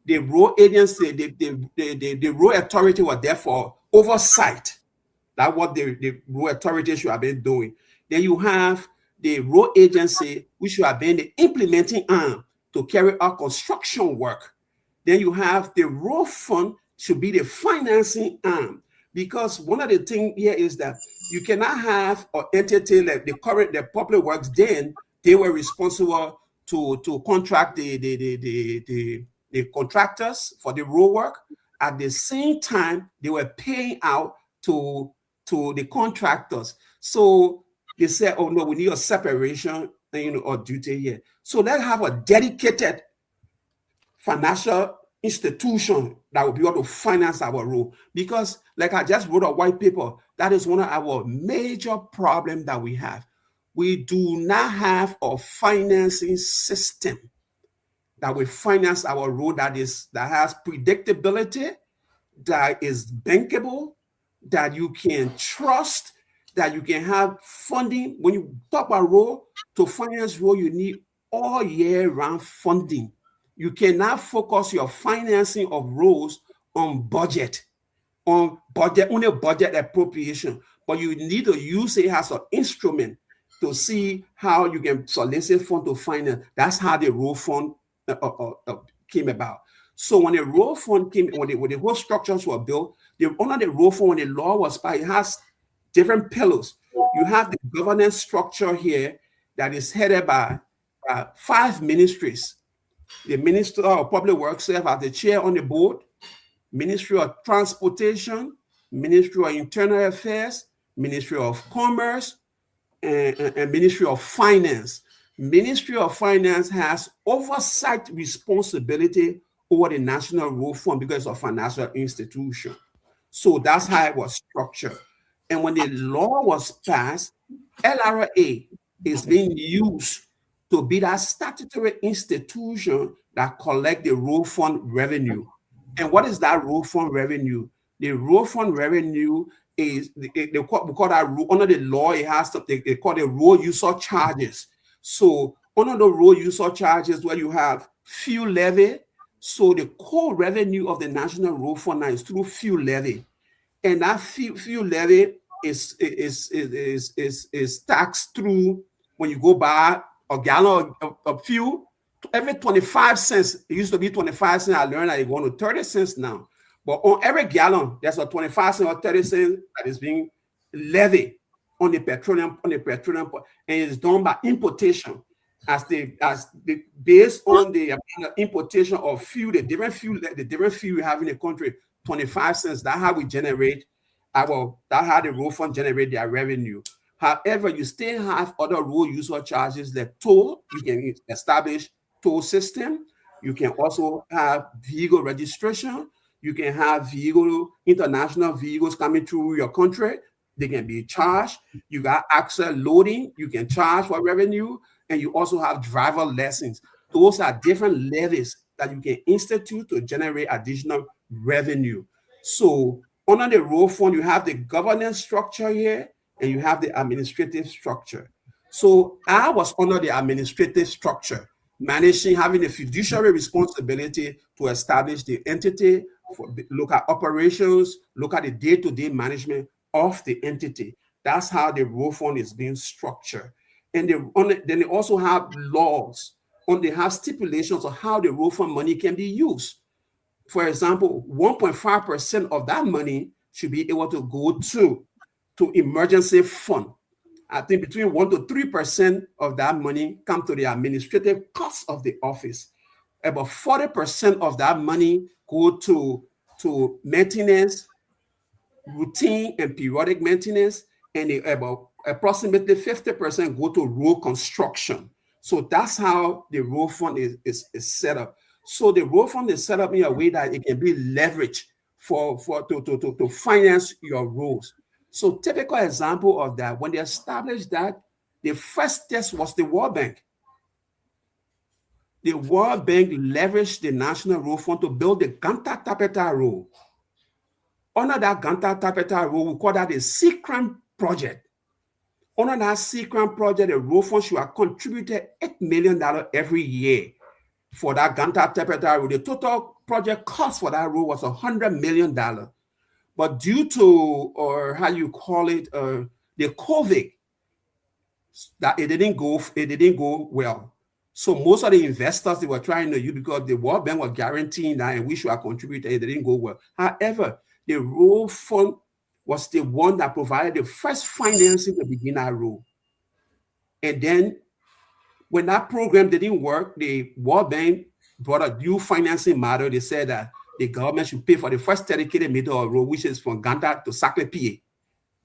The road agency, the road authority was there for oversight. That's what the road authority should have been doing. Then you have the road agency, which should have been the implementing arm to carry out construction work. Then you have the road fund should be the financing arm, because one of the things here is that you cannot have an entity like the public works. Then they were responsible to contract the contractors for the road work. At the same time, they were paying out to the contractors. So they said, oh no, we need a separation, of duty here. So let's have a dedicated financial institution that will be able to finance our road. Because like I just wrote a white paper, that is one of our major problems that we have. We do not have a financing system that will finance our road that has predictability, that is bankable, that you can trust, that you can have funding. When you talk about road, to finance road, you need all year round funding. You cannot focus your financing of roads on budget, only budget appropriation, but you need to use it as an instrument to see how you can solicit fund to finance. That's how the road fund came about. So when the road fund came, when the whole structures were built, under the road fund, when the law was passed, it has different pillars. You have the governance structure here that is headed by 5 ministries. The Minister of Public Works serves as the chair on the board, Ministry of Transportation, Ministry of Internal Affairs, Ministry of Commerce, and Ministry of Finance. Ministry of Finance has oversight responsibility over the National Road Fund because of financial institution. So that's how it was structured. And when the law was passed, LRA is being used to be that statutory institution that collect the road fund revenue. And what is that road fund revenue? The road fund revenue is, we call that, under the law, it has something they call the road user charges. So under the road user charges, where you have fuel levy, so the core revenue of the National Road Fund now is through fuel levy. And that fuel levy is taxed through, when you go buy a gallon of fuel, every 25 cents. It used to be 25 cents. I learned that it's going to 30 cents now. But on every gallon, there's a 25 cents or 30 cents that is being levied on the petroleum, and it's done by importation. Based on the importation of fuel, the different fuel we have in the country, 25 cents. That's how we generate that's how the road fund generate their revenue. However, you still have other road user charges like toll. You can establish toll system. You can also have vehicle registration. You can have international vehicles coming through your country. They can be charged. You got access loading. You can charge for revenue. And you also have driver lessons. Those are different levies that you can institute to generate additional revenue. So under the road fund, you have the governance structure here, and you have the administrative structure. So I was under the administrative structure, having the fiduciary responsibility to establish the entity, look at operations, look at the day-to-day management of the entity. That's how the road fund is being structured. And then they also have laws, they have stipulations of how the road fund money can be used. For example, 1.5% of that money should be able to go to emergency fund. I think between 1 to 3% of that money come to the administrative costs of the office. About 40% of that money go to maintenance, routine and periodic maintenance, and about approximately 50% go to road construction. So that's how the road fund is set up. So the road fund is set up in a way that it can be leveraged to finance your roads. So typical example of that, when they established that, the first test was the World Bank. The World Bank leveraged the National Road Fund to build the Ganta-Tapeta Road. Under that Ganta-Tapeta Road, we call that the CCRAM project. Under that CCRAM project, the road fund should have contributed $8 million every year for that Ganta-Tapeta Road. The total project cost for that road was $100 million. But due to, or how you call it, the COVID, that it didn't go well. So most of the investors, they were trying to use, because the World Bank was guaranteeing that, and we should have contributed, it didn't go well. However, the road fund was the one that provided the first financing to begin our road. And then when that program didn't work, the World Bank brought a new financing model. They said that the government should pay for the first dedicated meter of road, which is from Ganta to Seleke Kromah,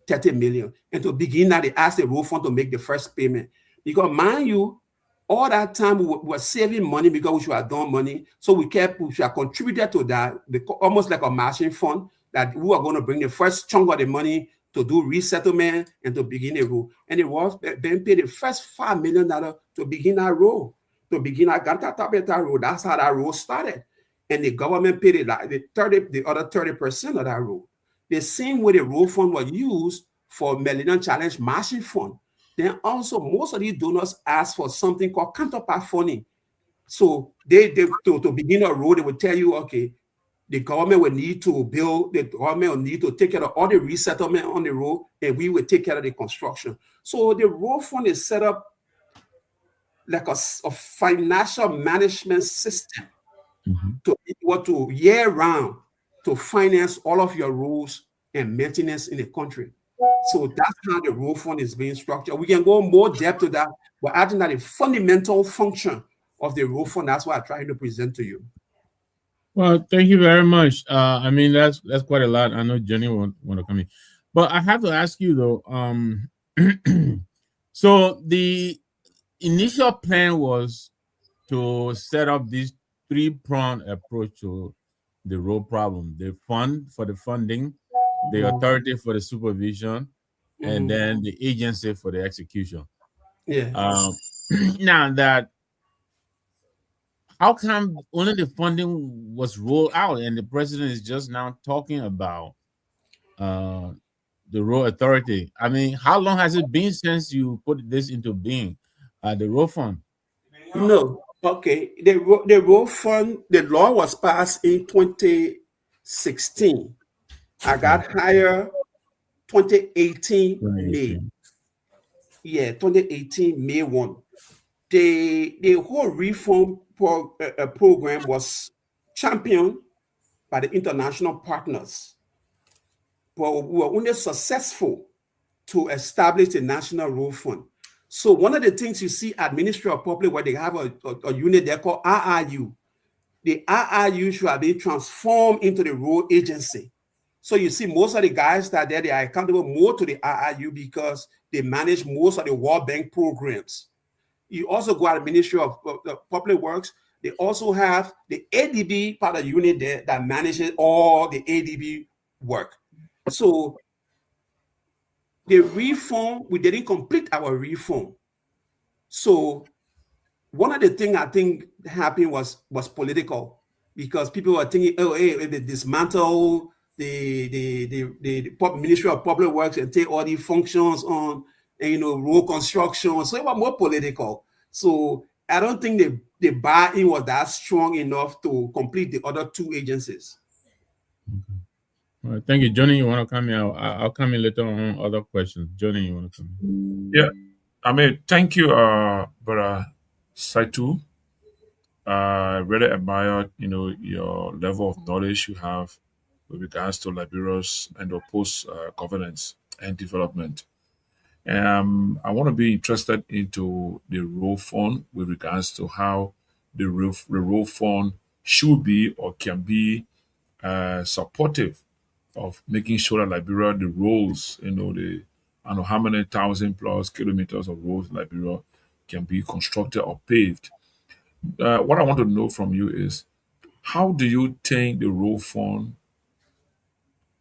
$30 million. And to begin that, they asked the road fund to make the first payment. Because mind you, all that time we were saving money because we should have done money. So we should have contributed to that, almost like a matching fund, that we were going to bring the first chunk of the money to do resettlement and to begin a road. And it was Ben paid the first $5 million to begin our road, to begin our Ganta-Tapeta road. That's how that road started. And the government paid the other 30% of that road. The same way the road fund was used for Millennium Challenge matching fund. Then also most of these donors ask for something called counterpart funding. So to begin a road, they would tell you, okay, the government will need to build, the government will need to take care of all the resettlement on the road, and we will take care of the construction. So the road fund is set up like a financial management system to be able to year-round to finance all of your roads and maintenance in the country. So that's how the road fund is being structured. We can go more depth to that, but I think that the fundamental function of the road fund, that's what I'm trying to present to you. Well, thank you very much. I mean, that's quite a lot. I know Jenny want to come in, but I have to ask you though. So the initial plan was to set up this three-pronged approach to the road problem: the fund for the funding, the authority for the supervision, and then the agency for the execution. Yeah. Now that, how come only the funding was rolled out and the president is just now talking about the road authority? I mean, how long has it been since you put this into being, the road fund? No. Okay. The road fund, the law was passed in 2016. I got hired 2018 May. Yeah, 2018 May 1. The whole reform program was championed by the international partners, but we were only successful to establish the National Road Fund. So one of the things you see at Ministry of Public, where they have a unit there called RRU, the RRU should have been transformed into the road agency. So you see most of the guys that they are accountable more to the RRU because they manage most of the World Bank programs. You also go at the Ministry of Public Works. They also have the ADB part of the unit there that manages all the ADB work. So the reform, we didn't complete our reform. So one of the things I think happened was political, because people were thinking, oh, hey, they dismantle the Ministry of Public Works and take all these functions on, and, road construction. So it was more political. So I don't think the buy-in was that strong enough to complete the other two agencies. All right, thank you. Johnny, you want to come in? I'll come in later on other questions. Johnny, you want to come in? Yeah. I mean, thank you, Brother Saitu. I really admire, your level of knowledge you have with regards to Liberia's and post governance and development. I want to be interested into the road fund with regards to how the road fund should be or can be supportive of making sure that Liberia, the roads, I don't know how many 1,000+ kilometers of roads in Liberia can be constructed or paved. What I want to know from you is, how do you think the road fund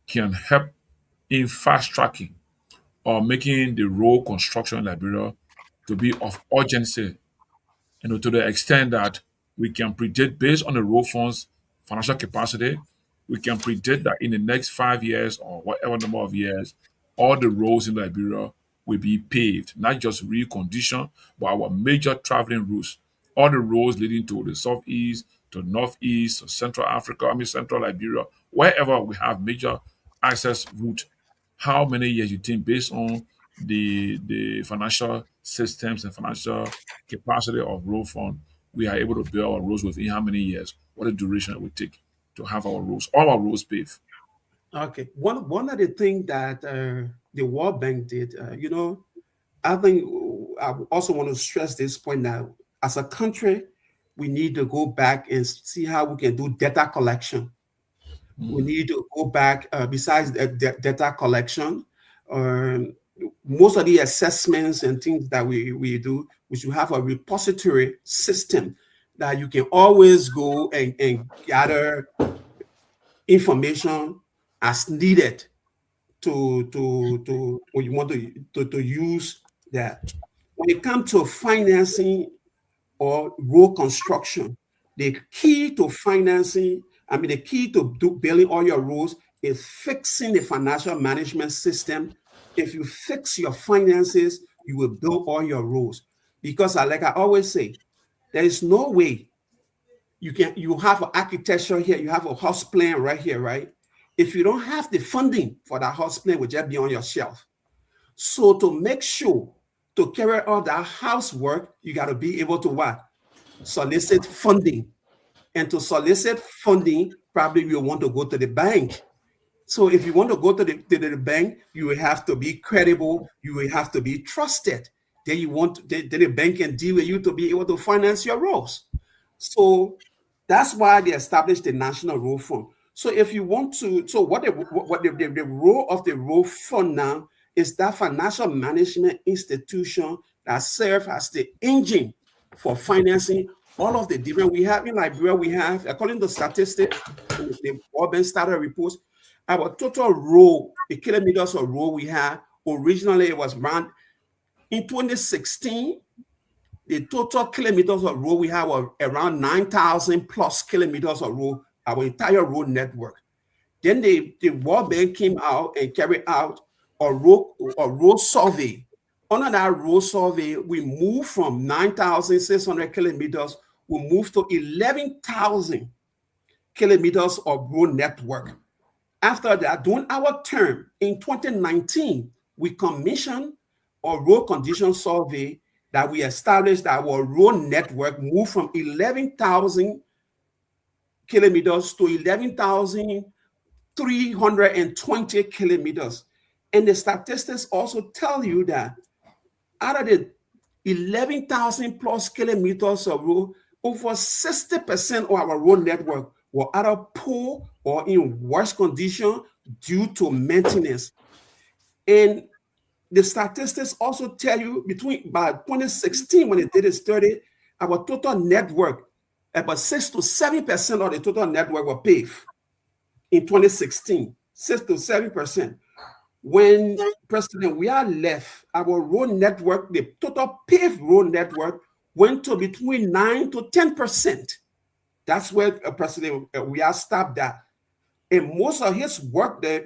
can help in fast tracking or making the road construction in Liberia to be of urgency, to the extent that we can predict, based on the road fund's financial capacity, we can predict that in the next 5 years or whatever number of years, all the roads in Liberia will be paved, not just reconditioned, but our major traveling routes, all the roads leading to the southeast, to northeast, to Central Africa, Central Liberia, wherever we have major access route. How many years you think, based on the financial systems and financial capacity of road fund, we are able to build our roads within how many years? What the duration it would take to have our roads, all our roads paved? Okay, one of the things that the World Bank did, I think I also want to stress this point now. As a country, we need to go back and see how we can do data collection. We need to go back, besides data collection, most of the assessments and things that we do, we should have a repository system that you can always go and gather information as needed to when you want to use that. When it comes to financing or road construction, the key to financing, the key to building all your roads is fixing the financial management system. If you fix your finances, you will build all your roads. Because like I always say, there is no way you have an architecture here, you have a house plan right here, right? If you don't have the funding for that house plan, it will just be on your shelf. So to make sure to carry out that housework, you got to be able to what? Solicit funding. And to solicit funding, probably you want to go to the bank. So if you want to go to the bank, you will have to be credible, you will have to be trusted. Then the bank can deal with you to be able to finance your roads. So that's why they established the National Road Fund. So if you want to, so what the role of the road fund now is that financial management institution that serves as the engine for financing all of the different, we have in Liberia, we have, according to statistics, the World Bank started reports, our total road, the kilometers of road we have, originally it was around, in 2016, the total kilometers of road we have were around 9,000 plus kilometers of road, our entire road network. Then the World Bank came out and carried out a road survey. Under that road survey, we moved from 9,600 kilometers, we moved to 11,000 kilometers of road network. After that, during our term in 2019, we commissioned a road condition survey that we established that our road network moved from 11,000 kilometers to 11,320 kilometers. And the statistics also tell you that out of the 11,000 plus kilometers of road, over 60% of our road network were either poor or in worse condition due to maintenance. And the statistics also tell you by 2016, when they did a study, our total network, about 6 to 7% of the total network were paved in 2016, 6 to 7%. When President Weah left, our road network, the total paved road network, went to between 9 to 10%. That's where President Weah stopped at. And most of his work that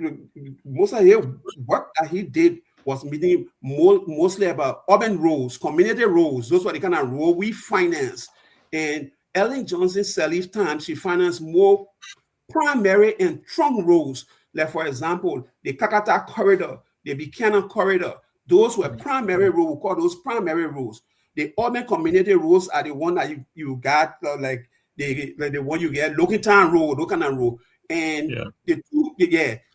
he did was meaning mostly about urban roads, community roads. Those were the kind of road we finance. And Ellen Johnson Sirleaf time, she financed more primary and trunk roads. Like, for example, the Kakata corridor, the Buchanan corridor, those were primary roads. We call those primary roads. The urban community roads are the one that you got, like the one you get, Lokitan Road, those kind of road. And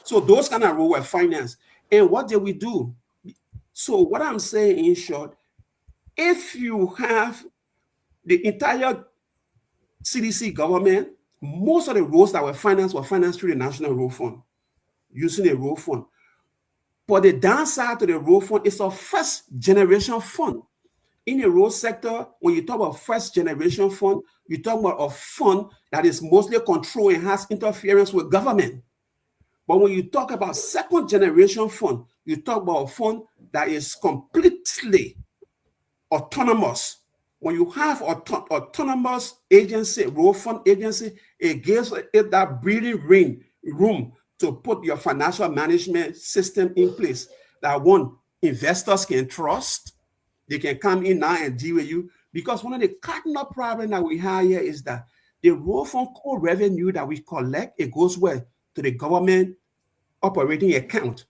so those kind of roads were financed. And what did we do? So what I'm saying in short, if you have the entire CDC government, most of the roads that were financed through the National Road Fund, using a road fund. But the downside to the road fund is a first generation fund. In the road sector, when you talk about first generation fund, you talk about a fund that is mostly controlled and has interference with government. But when you talk about second generation fund, you talk about a fund that is completely autonomous. When you have autonomous agency, road fund agency, it gives it that breathing room to put your financial management system in place that one, investors can trust. They can come in now and deal with you. Because one of the cardinal problems that we have here is that the road fund core revenue that we collect, it goes where? To the government operating account.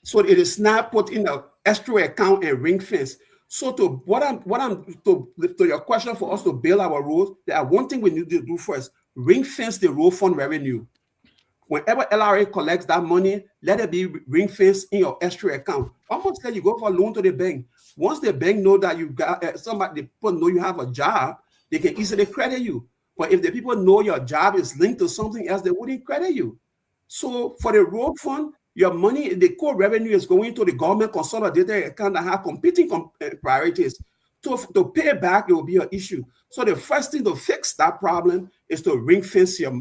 So it is not put in an escrow account and ring fence. So to your question for us to build our roads, there are one thing we need to do first: ring fence the road fund revenue. Whenever LRA collects that money, let it be ring fenced in your escrow account. Almost like you go for a loan to the bank. Once the bank know that you got somebody, people know you have a job, they can easily credit you. But if the people know your job is linked to something else, they wouldn't credit you. So for the road fund, your money, the core revenue is going to the government consolidated account that have competing priorities. To pay back, it will be an issue. So the first thing to fix that problem is to ring fence your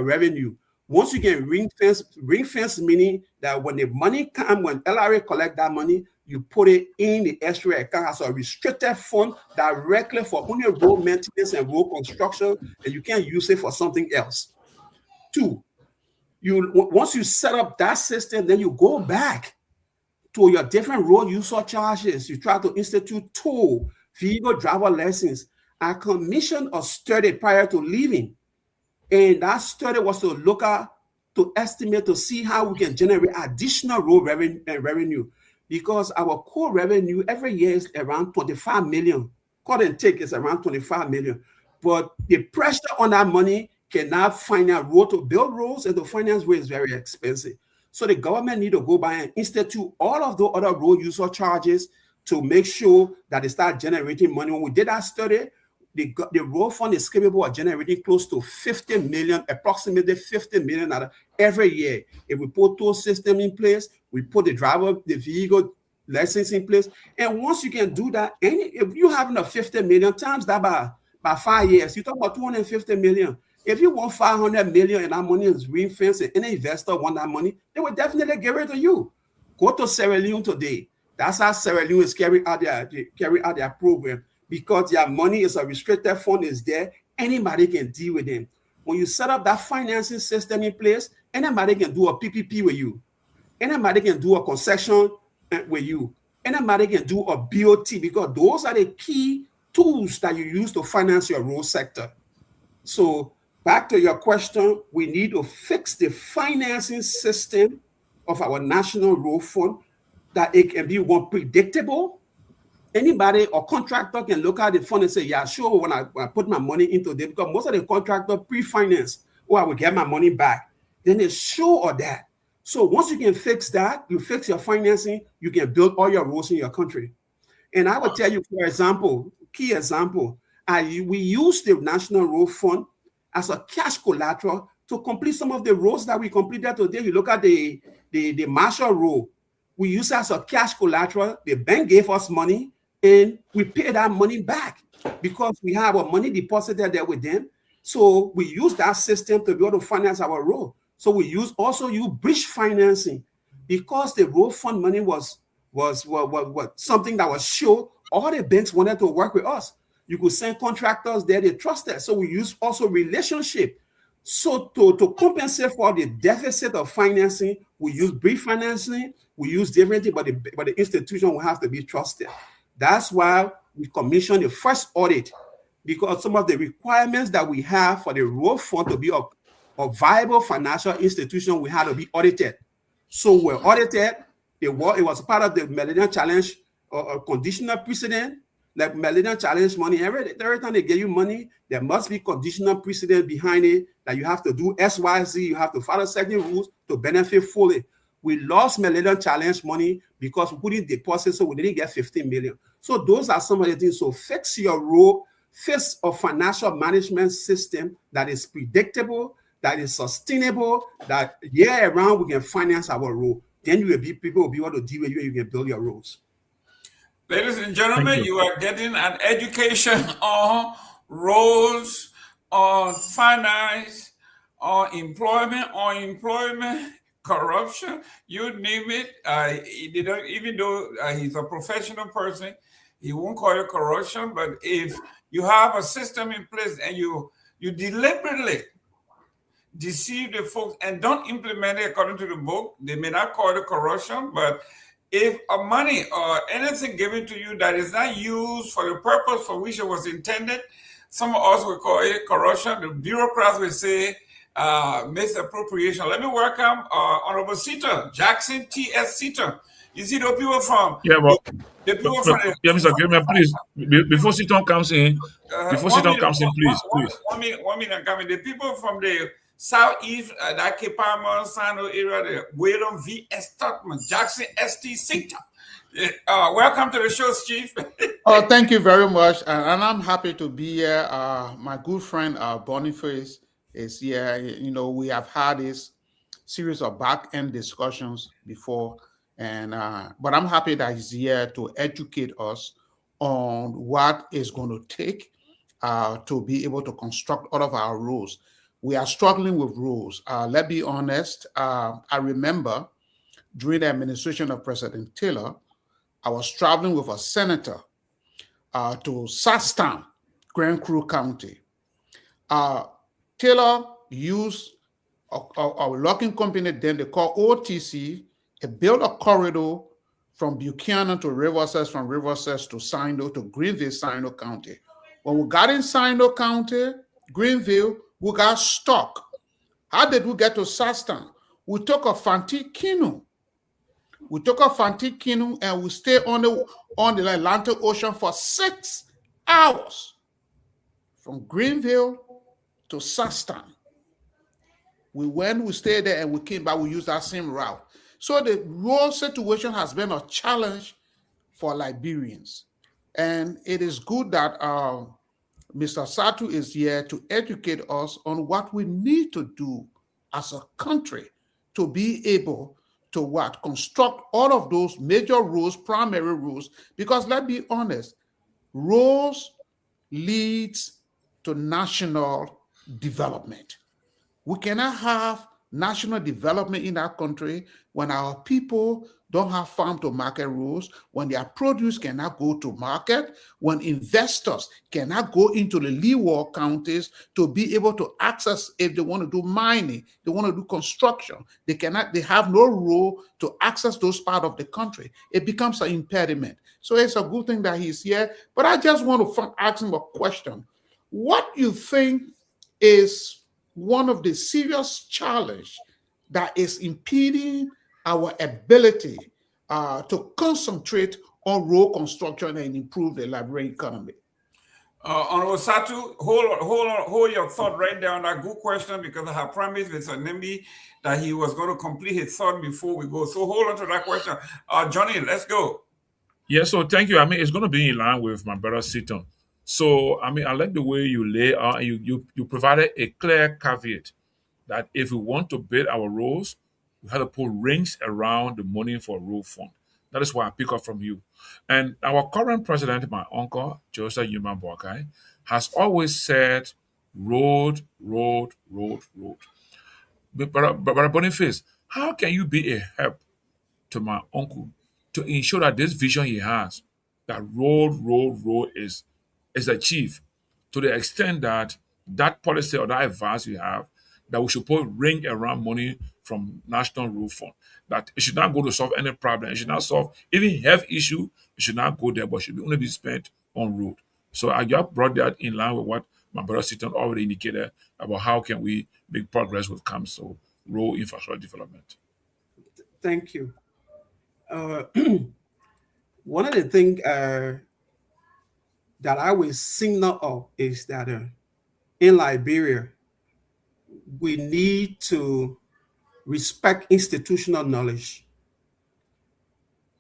revenue. Once you can ring fence meaning that when the money comes, when LRA collect that money, you put it in the escrow account as a restricted fund directly for only road maintenance and road construction, and you can't use it for something else. Two, once you set up that system, then you go back to your different road user charges. You try to institute toll, vehicle driver license. I commissioned a study prior to leaving. And that study was to look at, to estimate, to see how we can generate additional road revenue. Because our core revenue every year is around 25 million. Cut and take is around 25 million. But the pressure on that money cannot find a road to build roads, and to finance roads is very expensive. So the government need to go by and institute all of the other road user charges to make sure that they start generating money. When we did that study, the road fund is capable of generating close to 50 million, approximately 50 million every year. If we put those systems in place, we put the vehicle license in place, and once you can do that, if you have enough 50 million times that by 5 years, you talk about 250 million. If you want 500 million and that money is ring-fenced and any investor want that money, they will definitely give it to you. Go to Sierra Leone today. That's how Sierra Leone is carrying out their program, because their money is a restricted fund is there. Anybody can deal with them. When you set up that financing system in place, anybody can do a PPP with you. Anybody can do a concession with you. Anybody can do a BOT, because those are the key tools that you use to finance your road sector. So back to your question, we need to fix the financing system of our national road fund, that it can be more predictable. Anybody or contractor can look at the fund and say, yeah, sure, when I put my money into this, because most of the contractors pre-finance, I will get my money back. Then they're sure of that. So once you can fix that, you fix your financing, you can build all your roads in your country. And I will tell you, for example, key example, we use the National Road Fund as a cash collateral to complete some of the roads that we completed today. You look at the Marshall Road, we use it as a cash collateral. The bank gave us money, and we pay that money back because we have our money deposited there with them. So we use that system to be able to finance our road. So we also use bridge financing, because the road fund money was something that was sure. All the banks wanted to work with us. You could send contractors there, they trusted. So we use also relationship. So to compensate for the deficit of financing, we use bridge financing, we use different things, but the institution will have to be trusted. That's why we commissioned the first audit, because some of the requirements that we have for the road fund to be a viable financial institution, we had to be audited. So we're audited. It was part of the Millennium Challenge conditional precedent. Like Millennium Challenge money, every time they give you money, there must be conditional precedent behind it, that you have to do XYZ, you have to follow certain rules to benefit fully. We lost Millennium Challenge money because we couldn't deposit, so we didn't get 15 million. So those are some of the things. So fix your road, fix a financial management system that is predictable, that is sustainable, that year around we can finance our road. Then people will be able to deal with you and you can build your roads. Ladies and gentlemen, you are getting an education on roads, on finance, on employment, corruption, you name it. Even though he's a professional person, he won't call it corruption. But if you have a system in place and you deliberately deceive the folks and don't implement it according to the book, they may not call it corruption, but if a money or anything given to you that is not used for the purpose for which it was intended, some of us will call it corruption. The bureaucrats will say misappropriation. Let me welcome Honorable Seaton, Jackson T.S. Seaton. You see the people from... Yeah, but Mr. Gayman, please, before Seaton comes in, please. 1 minute, coming. The people from the southeast, that Kepama, Sano area, the William V.S. Tutman, Jackson S.T. Seaton. Welcome to the show, Chief. Oh, thank you very much. And I'm happy to be here. My good friend Boniface is here. You know, we have had this series of back-end discussions before, and but I'm happy that he's here to educate us on what it's going to take to be able to construct all of our rules. We are struggling with rules. Let's be honest. I remember during the administration of President Taylor, I was traveling with a senator to Sasstown, Grand Crew County. Taylor used a logging company then they call OTC. It built a corridor from Buchanan to Riverside, from Riverside to Sindo, to Greenville, Sindo County. When we got in Sindo County, Greenville, we got stuck. How did we get to Sasstown? We took a Fanti canoe. And we stayed on the Atlantic Ocean for 6 hours from Greenville to Sasstown. We stayed there and we came back, we used that same route. So the road situation has been a challenge for Liberians. And it is good that Mr. Satu is here to educate us on what we need to do as a country to be able to construct all of those major roads, primary roads, because let's be honest, roads leads to national development. We cannot have national development in our country when our people don't have farm to market roads, when their produce cannot go to market, when investors cannot go into the leeward counties to be able to access, if they want to do mining, they want to do construction, they have no road to access those parts of the country. It becomes an impediment. So it's a good thing that he's here. But I just want to ask him a question. What do you think is one of the serious challenges that is impeding our ability to concentrate on road construction and improve the Liberian economy? Honorable Satu, hold your thought right there on that good question, because I have promised Mr. Nimbi that he was going to complete his thought before we go. So hold on to that question. Johnny, let's go. Yeah, so thank you. I mean, it's going to be in line with my brother Seaton. So, I mean, I like the way you lay out, you provided a clear caveat that if we want to build our roads, we have to put rings around the money for road fund. That is why I pick up from you. And our current president, my uncle, Joseph Yuman Boakai, has always said road. But Boniface, how can you be a help to my uncle to ensure that this vision he has, that road is achieved, to the extent that that policy or that advice we have, that we should put ring around money from National Road Fund, that it should not go to solve any problem, it should not solve even health issue, it should not go there, but should only be spent on road. So I just brought that in line with what my brother Seaton already indicated about how can we make progress when it comes to road infrastructure development. Thank you. One of the things that I will signal up is that in Liberia, we need to respect institutional knowledge,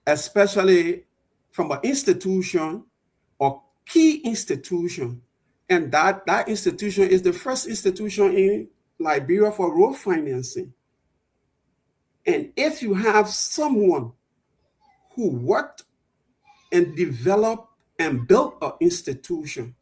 especially from an institution or key institution. And that institution is the first institution in Liberia for road financing. And if you have someone who worked and developed and built an institution,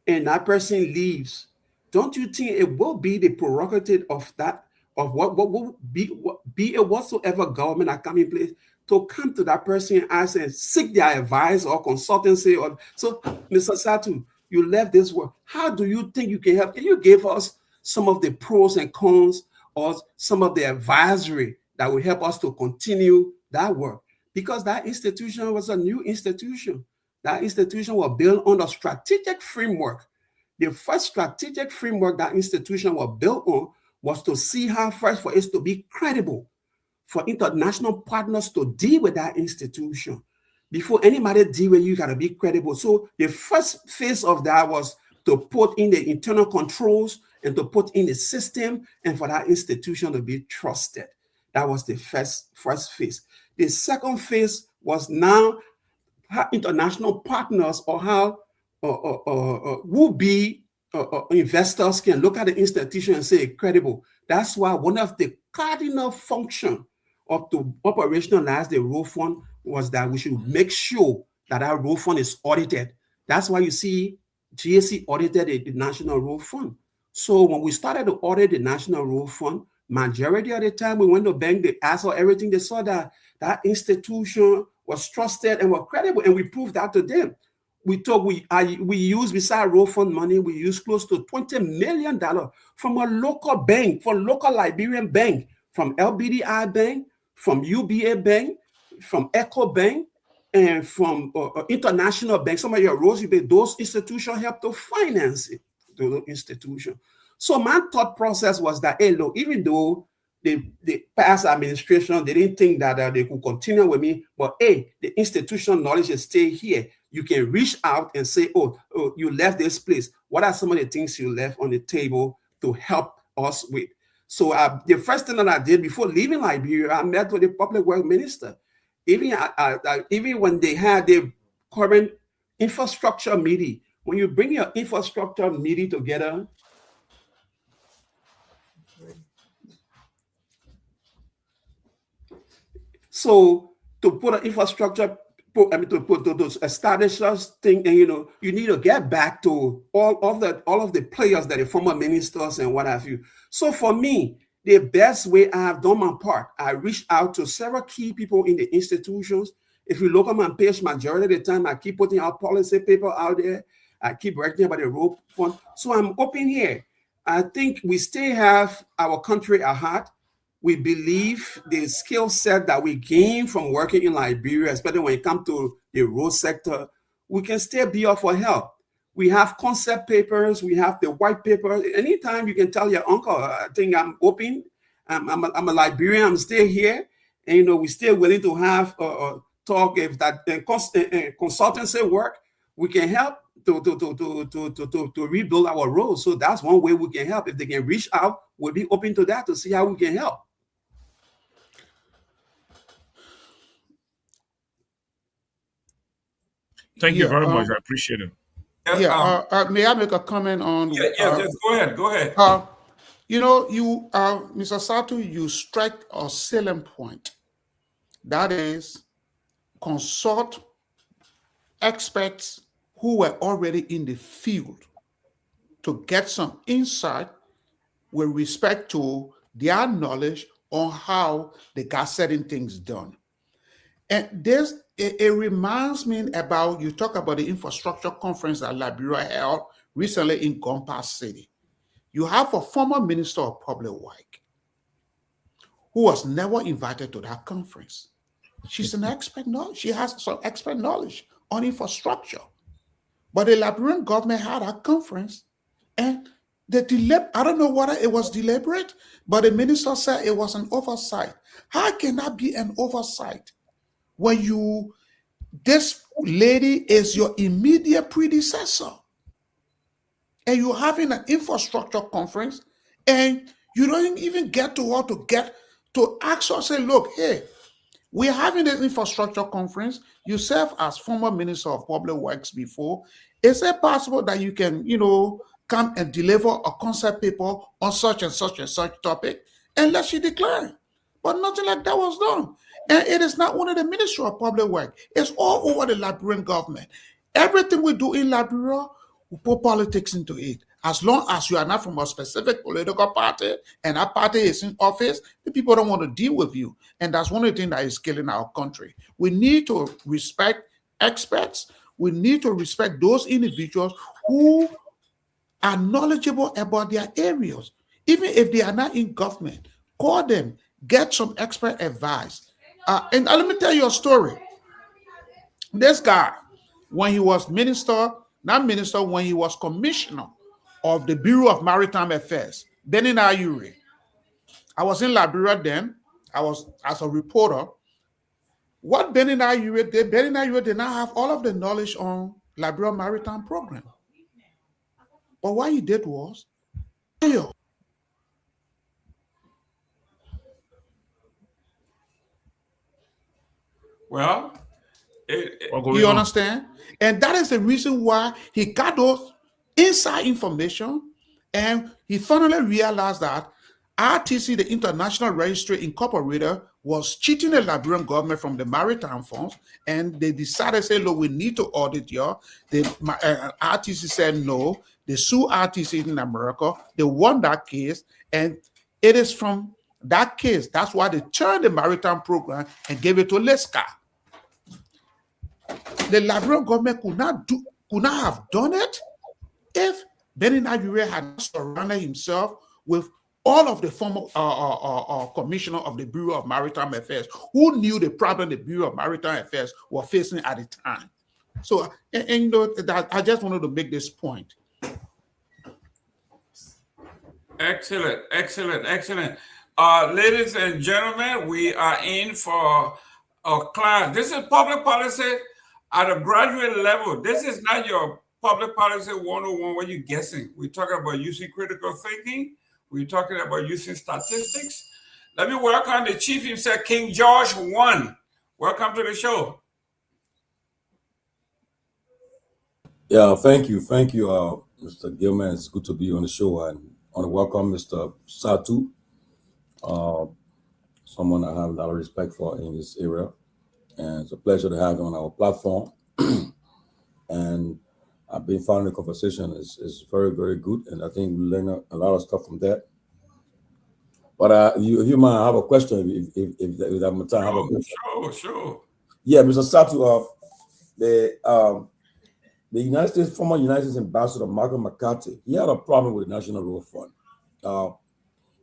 and that person leaves, don't you think it will be the prerogative of that, of what will be a whatsoever government that come in place, to come to that person and ask and seek their advice or consultancy? Or so, Mr. Satu, you left this work. How do you think you can help? Can you give us some of the pros and cons or some of the advisory that will help us to continue that work? Because that institution was a new institution. That institution was built on a strategic framework. The first strategic framework that institution was built on was to see how first for it to be credible, for international partners to deal with that institution. Before anybody deal with you, got to be credible. So the first phase of that was to put in the internal controls and to put in the system and for that institution to be trusted. That was the first phase. The second phase was now how international partners or how would-be investors can look at the institution and say credible. That's why one of the cardinal functions of to operationalize the road fund was that we should make sure that our road fund is audited. That's why you see GAC audited the National Road Fund. So when we started to audit the National Road Fund, majority of the time we went to bank, they asked for everything. They saw that that institution was trusted and was credible, and we proved that to them. We used, beside road fund money, we used close to $20 million from a local bank, from local Liberian bank, from LBDI Bank, from UBA Bank, from Echo Bank, and from international banks. Some of your roads, those institutions help to finance it, those institutions. So my thought process was that, hey, look, even though the past administration, they didn't think that they could continue with me, but hey, the institutional knowledge is still here. You can reach out and say, oh, you left this place. What are some of the things you left on the table to help us with? So the first thing that I did before leaving Liberia, I met with the public works minister. Even when they had the current infrastructure meeting, when you bring your infrastructure meeting together, so to put an infrastructure, to establish such thing, and you need to get back to all of the players that are former ministers and what have you. So for me, the best way I have done my part, I reached out to several key people in the institutions. If you look on my page, majority of the time I keep putting our policy paper out there. I keep writing about the road fund. So I'm open here. I think we still have our country at heart. We believe the skill set that we gain from working in Liberia, especially when it comes to the road sector, we can still be of help. We have concept papers, we have the white paper. Anytime you can tell your uncle, I think I'm open, I'm a Liberian, I'm still here, and we're still willing to have talk. If that consultancy work, we can help to rebuild our roads. So that's one way we can help. If they can reach out, we'll be open to that to see how we can help. Thank you very much. I appreciate it. May I make a comment on? Yes, go ahead. Mr. Satu, you strike a salient point. That is, consult experts who were already in the field to get some insight with respect to their knowledge on how they got certain things done. And it reminds me about, you talk about the infrastructure conference that Liberia held recently in Garguah City. You have a former minister of public works who was never invited to that conference. She's an expert knowledge. She has some expert knowledge on infrastructure. But the Liberian government had a conference, and I don't know whether it was deliberate, but the minister said it was an oversight. How can that be an oversight when this lady is your immediate predecessor, and you're having an infrastructure conference, and you don't even get to her to get to ask us, say, look, hey, we're having this infrastructure conference. You serve as former Minister of Public Works before. Is it possible that you can, come and deliver a concept paper on such and such and such topic? And let she decline. But nothing like that was done. And it is not only the Ministry of Public Works. It's all over the Liberian government. Everything we do in Liberia, we put politics into it. As long as you are not from a specific political party and that party is in office, the people don't want to deal with you. And that's one of the things that is killing our country. We need to respect experts. We need to respect those individuals who are knowledgeable about their areas. Even if they are not in government, call them, get some expert advice. And let me tell you a story. This guy, when he was when he was commissioner of the Bureau of Maritime Affairs, Benin Ayure. I was in Liberia then. I was as a reporter. What Benin Ayure did not have all of the knowledge on Liberia Maritime Program. But what he did was, well, you understand? And that is the reason why he got those inside information, and he finally realized that RTC, the International Registry Incorporated, was cheating the Liberian government from the maritime funds, and they decided to say, look, we need to audit you. RTC said no. They sued RTC in America. They won that case, and it is from that case, that's why they turned the maritime program and gave it to Leska. The Liberian government could not have done it if Benin Ayure had surrounded himself with all of the former commissioner of the Bureau of Maritime Affairs who knew the problem the Bureau of Maritime Affairs were facing at the time. So, that I just wanted to make this point. Excellent, excellent, excellent. Ladies and gentlemen, we are in for a class. This is public policy at a graduate level. This is not your public policy 101 where you're guessing. We're talking about using critical thinking. We're talking about using statistics. Let me welcome the chief himself, King George I. Welcome to the show. Yeah, thank you, Mr. Gayman. It's good to be on the show, and I want to welcome Mr. Satu, someone I have a lot of respect for in this area, and it's a pleasure to have him on our platform. And I've been finding the conversation is very, very good, and I think we learn a lot of stuff from that. But if you mind, I have a question. If I'm time, I have a question. Sure. Yeah, Mr. Satu, the United States, former United States Ambassador Margaret McCarthy, he had a problem with the National Road Fund.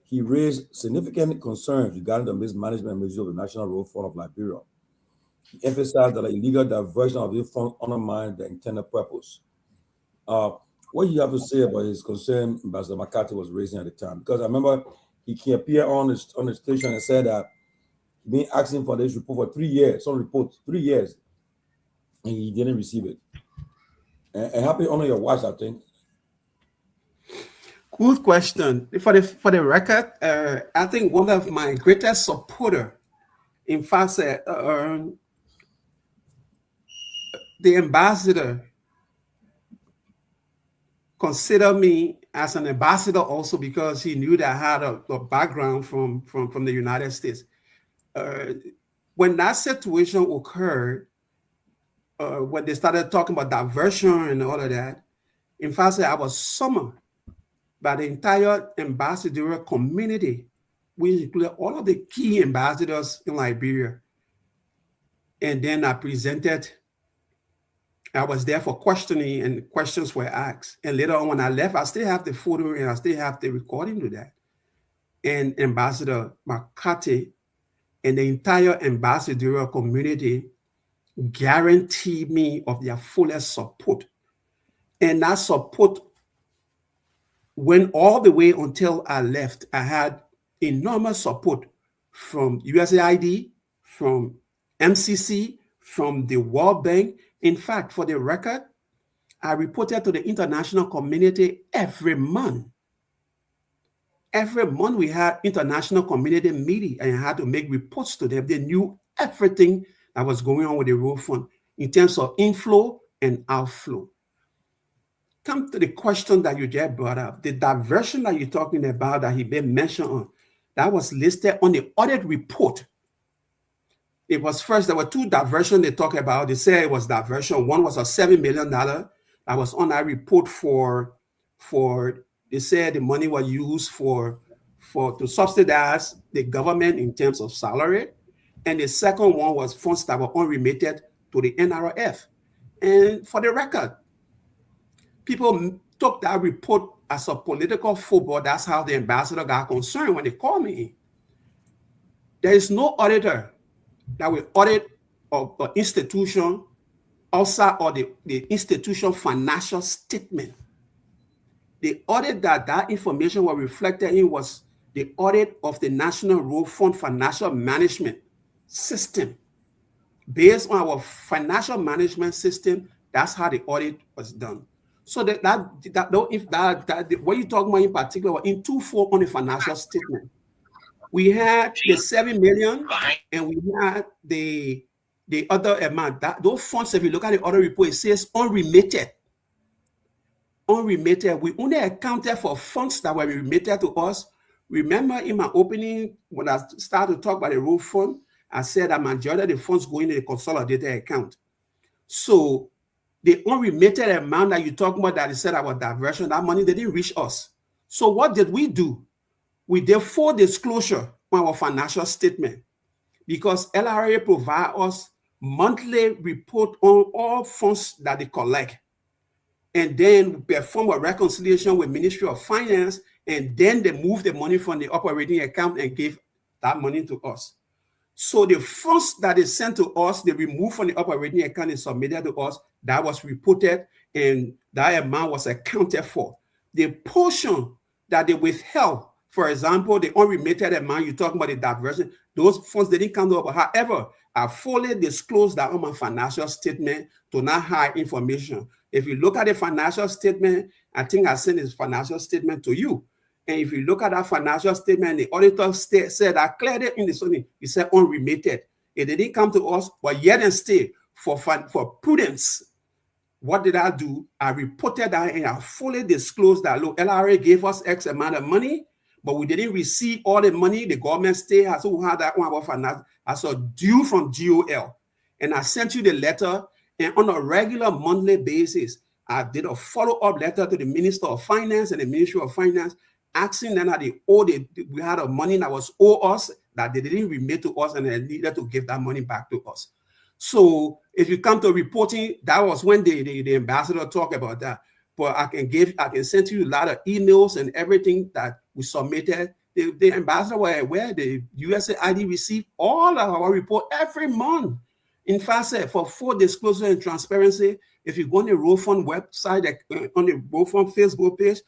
He raised significant concerns regarding the mismanagement and misuse of the National Road Fund of Liberia. He emphasized that the illegal diversion of the fund undermined the intended purpose. What do you have to say about his concern Ambassador McCarthy was raising at the time? Because I remember he appeared on the station and said that he'd been asking for this report for 3 years, some reports, 3 years, and he didn't receive it. And happy honor your watch, I think. Good question. For the record, I think one of my greatest supporter, in fact, the ambassador considered me as an ambassador also because he knew that I had a background from the United States. When that situation occurred, when they started talking about diversion and all of that, in fact, I was summoned by the entire ambassadorial community, which included all of the key ambassadors in Liberia. And then I was there for questioning, and questions were asked. And later on, when I left, I still have the photo and I still have the recording to that. And Ambassador McCarthy and the entire ambassadorial community guaranteed me of their fullest support. And that support went all the way until I left. I had enormous support from USAID, from MCC, from the World Bank. In fact, for the record, I reported to the international community every month. every month we had international community meeting and I had to make reports to them. They knew everything that was going on with the road fund in terms of inflow and outflow. Come to the question that you just brought up, the diversion that you're talking about that he made mention on, that was listed on the audit report. It was first, there were two diversions they talk about. They say it was diversion. One was a $7 million that was on that report for they said the money was used to subsidize the government in terms of salary. And the second one was funds that were unremitted to the NRF. And for the record, people took that report as a political football. That's how the ambassador got concerned when they called me. There is no auditor that will audit an institution outside of the institution financial statement. The audit that information was reflected in was the audit of the National Road Fund financial management system. Based on our financial management system, that's how the audit was done. So what you're talking about in particular, in 2-4 on the financial statement, we had the 7 million and we had the other amount. Those funds, if you look at the other report, it says unremitted. Unremitted. We only accounted for funds that were remitted to us. Remember in my opening, when I started to talk about the road fund, I said that majority of the funds go into the consolidated account. So the unremitted amount that you're talking about that is said about diversion, that money, they didn't reach us. So what did we do? We did full disclosure on our financial statement because LRA provide us monthly report on all funds that they collect. And then we perform a reconciliation with Ministry of Finance, and then they move the money from the operating account and give that money to us. So the funds that they sent to us, they removed from the operating account and submitted to us, that was reported and that amount was accounted for. The portion that they withheld, for example, the unremitted amount, you're talking about the diversion, those funds, they didn't come to us. However, I fully disclosed that on my financial statement to not hide information. If you look at the financial statement, I think I sent this financial statement to you. And if you look at that financial statement, the auditor said I cleared it in the Sony. He said unremitted. It didn't come to us, but yet and still, for prudence, what did I do? I reported that and I fully disclosed that, look, LRA gave us X amount of money, but we didn't receive all the money. The government stayed, so we had that one about finance. I saw due from GOL. And I sent you the letter, and on a regular monthly basis, I did a follow-up letter to the Minister of Finance and the Ministry of Finance, asking them that we had a money that was owed us, that they didn't remit to us, and they needed to give that money back to us. So if you come to reporting, that was when the ambassador talked about that. But I can send you a lot of emails and everything that we submitted. The ambassador was aware, the USAID received all of our report every month. In fact, for full disclosure and transparency, if you go on the Road Fund website, on the Road Fund Facebook page,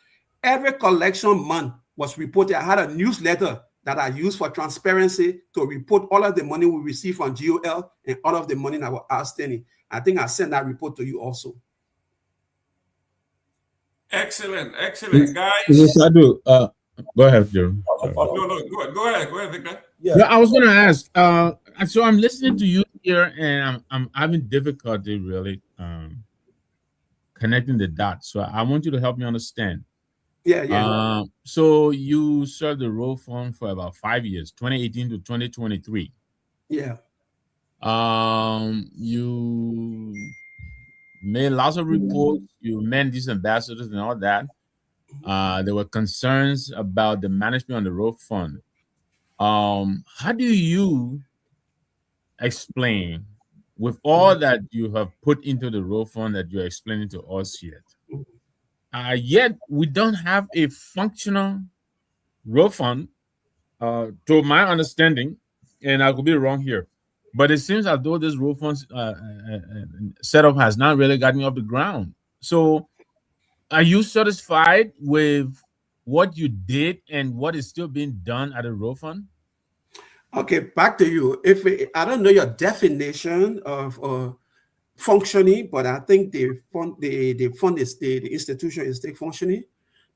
every collection month was reported. I had a newsletter that I used for transparency to report all of the money we received from GOL and all of the money that was outstanding. I think I sent that report to you also. Excellent, excellent, guys. Go ahead, Jerome. No, go ahead, Victor. Yeah, I was going to ask. So I'm listening to you here, and I'm having difficulty really connecting the dots. So I want you to help me understand. Yeah. So you served the Road Fund for about 5 years, 2018 to 2023. Yeah. You made lots of reports. You met these ambassadors and all that. There were concerns about the management of the Road Fund. How do you explain, with all that you have put into the Road Fund that you're explaining to us yet we don't have a functional Road Fund, to my understanding, and I could be wrong here, but it seems as though this Road Fund setup has not really gotten off the ground. So are you satisfied with what you did and what is still being done at the Road Fund? Okay, back to you. I don't know your definition of functioning, but I think the institution is still functioning,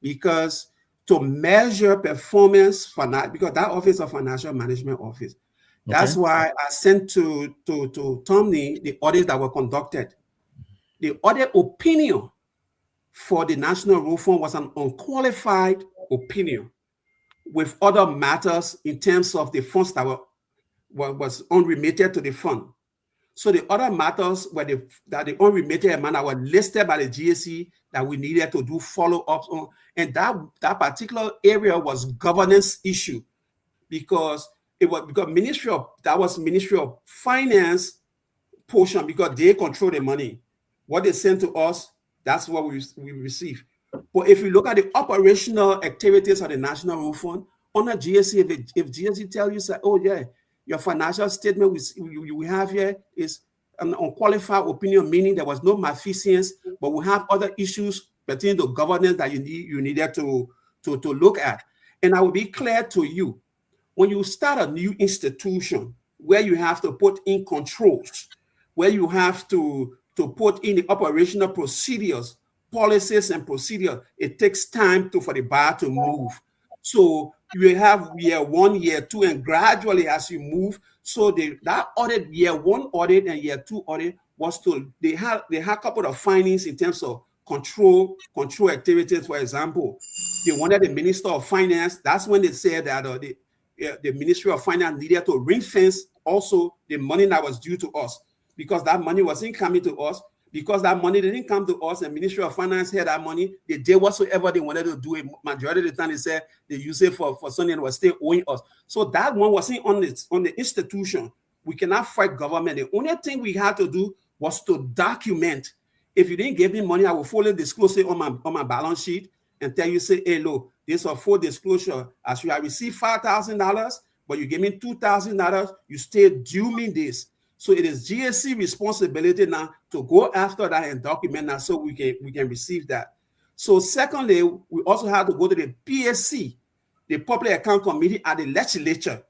because to measure performance for that, because that office of financial management office. That's why I sent to Tomalin the audits that were conducted. The audit opinion for the National Road Fund was an unqualified opinion with other matters in terms of the funds that was unremitted to the fund. So the other matters were that the unremitted amount were listed by the GSC that we needed to do follow-ups on. And that particular area was governance issue, because Ministry of Finance portion, because they control the money. What they send to us, that's what we receive. But if you look at the operational activities of the National Road Fund, on a GSC, if GSC tell you, say, oh yeah, your financial statement we have here is an unqualified opinion, meaning there was no malfeasance, but we have other issues pertaining to governance that you needed to look at. And I will be clear to you, when you start a new institution where you have to put in controls, where you have to put in the operational procedures, policies and procedures, it takes time for the bar to move. So you have year 1, year 2, and gradually as you move. So that audit, year 1 audit and year 2 audit, was they had a couple of findings in terms of control activities. For example, they wanted the Minister of Finance. That's when they said that the Ministry of Finance needed to ring fence also the money that was due to us, because that money wasn't coming to us. Because that money didn't come to us, and Ministry of Finance had that money, they did whatsoever they wanted to do. It majority of the time, they said they use it for something that was still owing us. So that one wasn't on the institution. We cannot fight government. The only thing we had to do was to document. If you didn't give me money, I will fully disclose it on my balance sheet and tell you, say, hey, look, this is a full disclosure. As you have received $5,000, but you give me $2,000, you still due me this. So it is GSC responsibility now to go after that and document that, so we can receive that. So secondly, we also have to go to the PAC, the Public Account Committee at the legislature,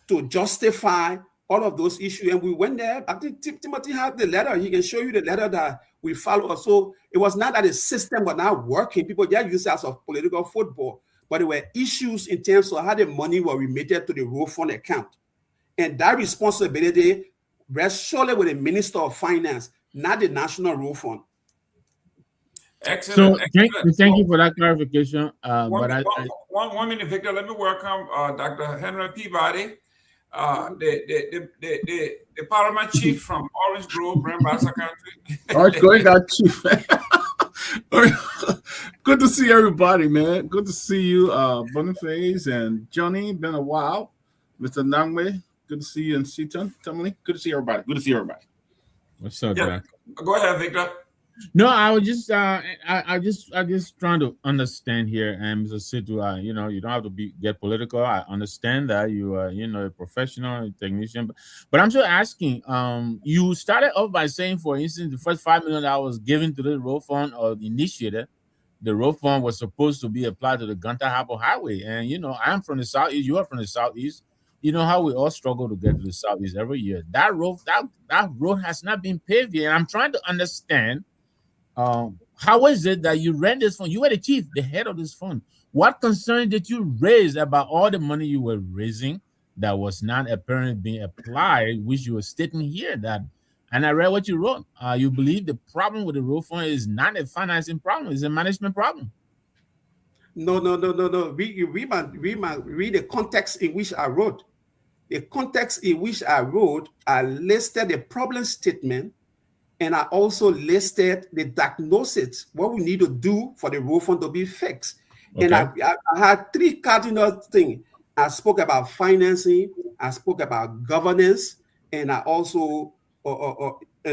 to justify all of those issues. And we went there. I think Timothy had the letter. He can show you the letter that we followed. So it was not that the system was not working. People just used it as a political football. But there were issues in terms of how the money was remitted to the road fund account. And that responsibility rests solely with the Minister of Finance, not the National Road Fund. Excellent. So thank you for that clarification. One minute, Victor. Let me welcome Dr. Henry Peabody, the Parliament Chief from Orange Grove, Brambassa Country. Orange Grove got Chief. Good to see everybody, man. Good to see you, Boniface and Johnny. Been a while. Mr. Nagbe. Good to see you in Seaton, Tomalin. Good to see everybody. Good to see everybody. What's up, Jack? Go ahead, Victor. No, I was just I just trying to understand here, and Mr. Situ, you don't have to get political. I understand that you are a professional, a technician, but I'm just asking. You started off by saying, for instance, the first $5 million that was given to the road fund or initiated, the road fund was supposed to be applied to the Gunter Harbour Highway, and I'm from the Southeast. You are from the Southeast. You know how we all struggle to get to the Southeast every year. That road has not been paved yet. And I'm trying to understand how is it that you ran this fund? You were the chief, the head of this fund. What concern did you raise about all the money you were raising that was not apparently being applied, which you were stating here that, and I read what you wrote. You believe the problem with the road fund is not a financing problem, it's a management problem. No. We must read the context in which I wrote. The context in which I wrote, I listed the problem statement, and I also listed the diagnosis, what we need to do for the road fund to be fixed. Okay. And I had 3 cardinal things. I spoke about financing, I spoke about governance, and I also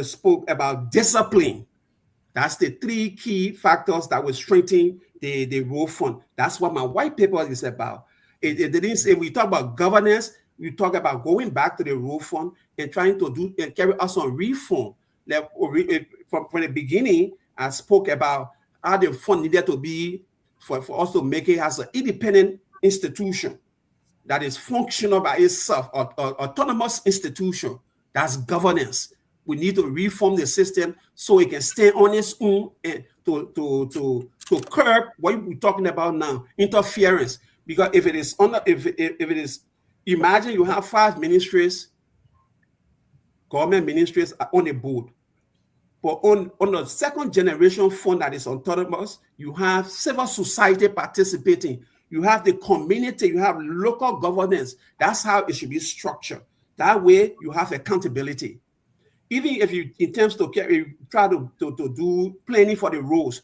spoke about discipline. That's the 3 key factors that will strengthen the road fund. That's what my white paper is about. It didn't say we talk about governance. We talk about going back to the road fund and trying to do and carry us on reform. From the beginning, I spoke about how the fund needed to be for us to make it as an independent institution that is functional by itself, or autonomous institution. That's governance. We need to reform the system so it can stand on its own and to curb what we're talking about now, interference. Because if it is imagine you have 5 ministries, government ministries on a board. But on the second generation fund that is autonomous, you have civil society participating. You have the community, you have local governance. That's how it should be structured. That way you have accountability. Even if you intend to try to do planning for the roads,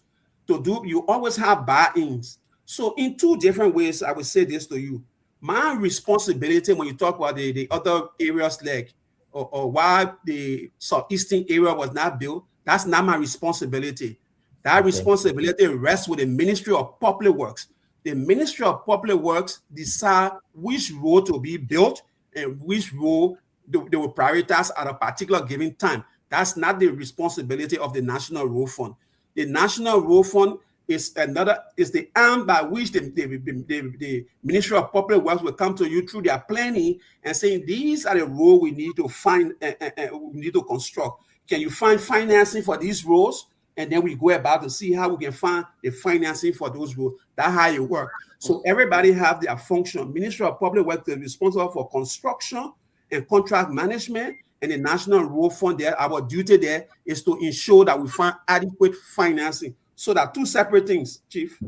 you always have buy-ins. So in 2 different ways, I would say this to you. My responsibility when you talk about the other areas like or why the southeastern area was not built, that's not my responsibility. That responsibility rests with the Ministry of Public Works. The Ministry of Public Works decide which road to be built and which road they will prioritize at a particular given time. That's not the responsibility of the National Road Fund. The National Road Fund is the arm by which the Ministry of Public Works will come to you through their planning and saying, these are the roads we need to find we need to construct. Can you find financing for these roads? And then we go about to see how we can find the financing for those roads. That's how it works. So everybody have their function. Ministry of Public Works is responsible for construction and contract management, and the National Road Fund there, our duty there is to ensure that we find adequate financing. So that 2 separate things, Chief.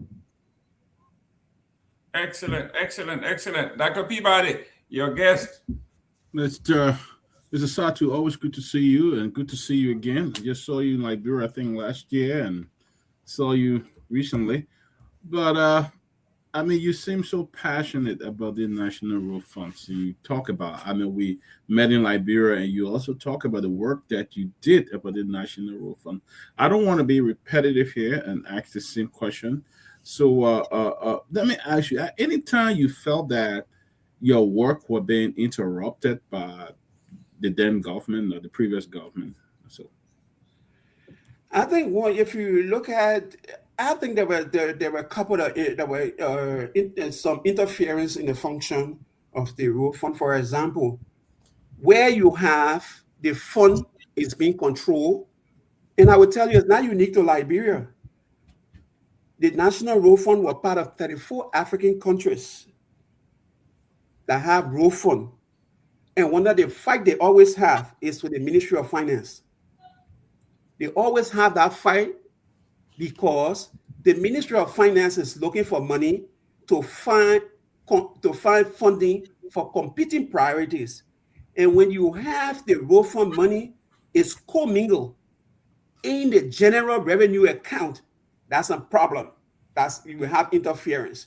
Excellent. Dr. Peabody, your guest. Mr. Satu, always good to see you, and good to see you again. I just saw you in Liberia, I think, last year, and saw you recently. But I mean, you seem so passionate about the National Road Funds. You talk about, we met in Liberia, and you also talk about the work that you did about the National Road Fund. I don't want to be repetitive here and ask the same question. So let me ask you, at any time you felt that your work was being interrupted by the then government or the previous government? So I think, if you look at, I think there were a couple of some interference in the function of the road fund. For example, where you have the fund is being controlled, and I would tell you it's not unique to Liberia. The National Road Fund was part of 34 African countries that have road fund, and one of the fight they always have is with the Ministry of Finance. They always have that fight, because the Ministry of Finance is looking for money to find funding for competing priorities. And when you have the road fund money, it's commingled in the general revenue account, that's a problem. You will have interference.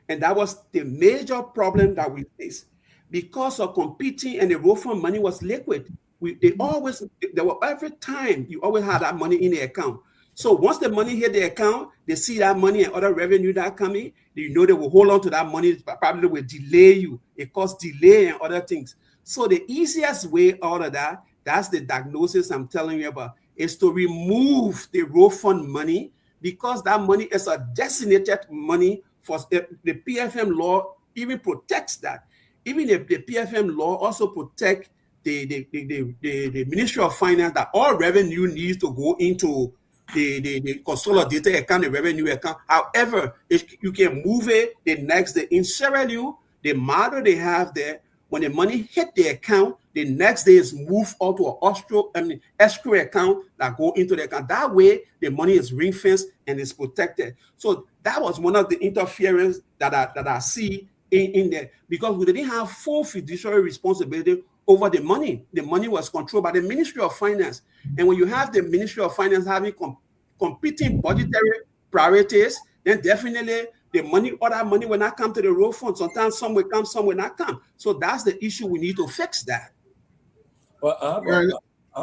And that was the major problem that we faced. Because of competing and the road fund money was liquid, every time you always had that money in the account. So once the money hit the account, they see that money and other revenue that coming, they will hold on to that money, probably will delay you. It causes delay and other things. So the easiest way out of that, that's the diagnosis I'm telling you about, is to remove the road fund money, because that money is a designated money for the PFM law even protects that. Even if the PFM law also protect the Ministry of Finance, that all revenue needs to go into the consolidated account, the revenue account. However, you can move it the next day. In Sierra Leone, the model they have there, when the money hit the account, the next day is moved out to an escrow account that go into the account. That way, the money is ring-fenced and is protected. So that was one of the interference that I see in there, because we didn't have full fiduciary responsibility over the money. The money was controlled by the Ministry of Finance. And when you have the Ministry of Finance having competing budgetary priorities, then definitely other money will not come to the road fund. Sometimes some will come, some will not come. So that's the issue. We need to fix that. Well,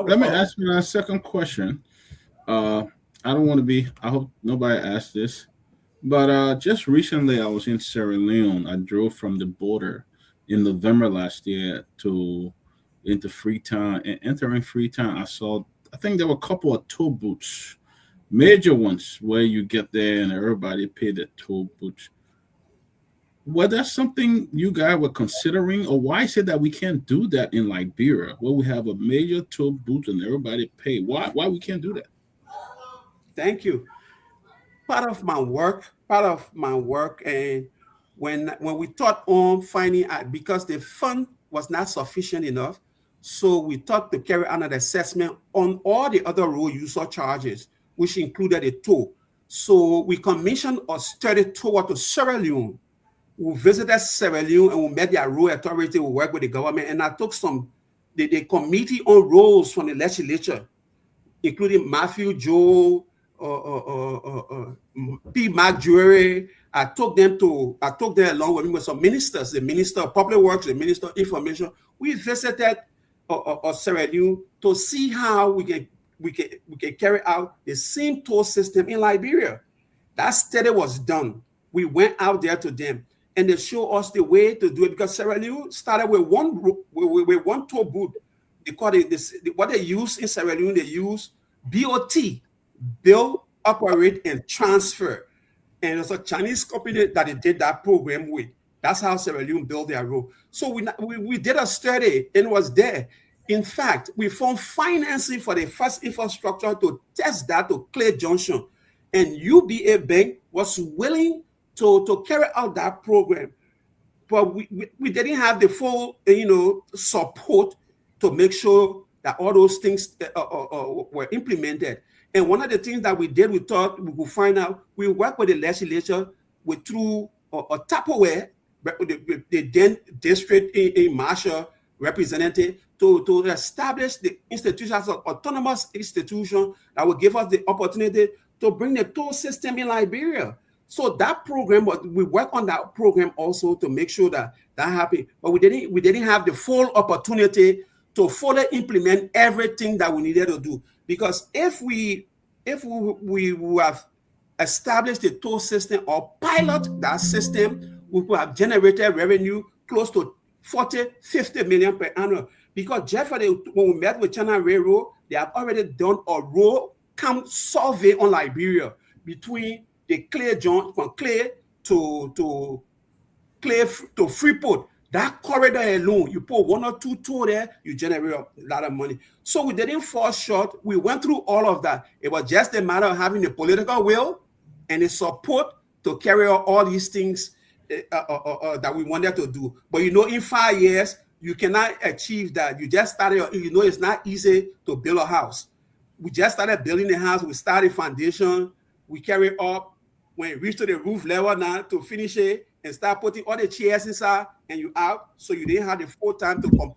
let me ask you a second question. I hope nobody asked this, but just recently I was in Sierra Leone. I drove from the border in November last year into Freetown, and entering Freetown, I think there were a couple of toll booths, major ones, where you get there and everybody paid the toll booths. Was that something you guys were considering, or why is it that we can't do that in Liberia, where we have a major toll booth and everybody pay? Why we can't do that? Thank you. part of my work, and when we thought on finding out, because the fund was not sufficient enough, so we thought to carry out an assessment on all the other road user charges, which included a toll. So we commissioned a study tour to Sierra Leone. We visited Sierra Leone and we met their road authority. We worked with the government, and I took the committee on roads from the legislature, including Matthew Joe, P. Mark Jury. I took them along with me with some ministers, the Minister of Public Works, the Minister of Information. We visited Sierra Leone to see how we can carry out the same toll system in Liberia. That study was done. We went out there to them, and they showed us the way to do it, because Sierra Leone started with one toll booth. They call it this. What they use in Sierra Leone, they use BOT, build, operate, and transfer. And it's a Chinese company that they did that program with. That's how Sierra Leone built their road. So we did a study, and it was there. In fact, we found financing for the first infrastructure to test that to Clay Junction. And UBA Bank was willing to carry out that program. But we didn't have the full, support to make sure that all those things were implemented. And one of the things that we did, we thought we would find out, we worked with the legislature through a Tupperware, the then district in Marshall representative, to establish the institution as an autonomous institution that will give us the opportunity to bring the toll system in Liberia. So that program, we work on that program also to make sure that happened. But we didn't have the full opportunity to fully implement everything that we needed to do. Because if we have established the toll system or pilot that system, we could have generated revenue close to 40-50 million per annum. Because Jeff, when we met with China Railroad, they have already done a road count survey on Liberia between the Clay Joint, from Clay to Freeport. That corridor alone, you put one or two toll there, you generate a lot of money. So we didn't fall short. We went through all of that. It was just a matter of having the political will and the support to carry out all these things that we wanted to do. But in 5 years, you cannot achieve that. You just started, it's not easy to build a house. We just started building the house. We started foundation. We carry up. When it reached to the roof level now, to finish it and start putting all the chairs inside, and you out, so you didn't have the full time to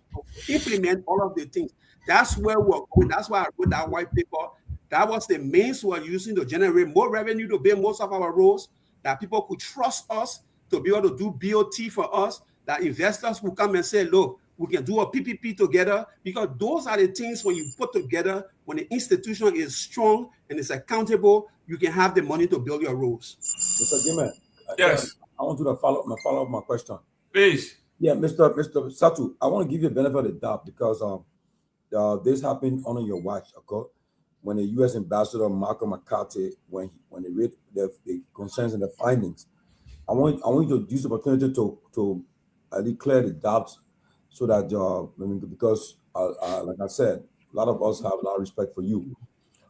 implement all of the things. That's where we're going. That's why I wrote that white paper. That was the means we're using to generate more revenue to build most of our roads, that people could trust us to be able to do BOT for us, that investors will come and say, look, we can do a PPP together, because those are the things when you put together, when the institution is strong and it's accountable, you can have the money to build your roads. Mr. Gayman, yes. I want you to follow up my question. Please. Yeah, Mr. Satu, I want to give you a benefit of the doubt, because this happened on your watch, okay? When the U.S. Ambassador Michael McCarthy, when they read the concerns and the findings, I want you to use the opportunity to declare the doubts, so that because like I said, a lot of us have a lot of respect for you.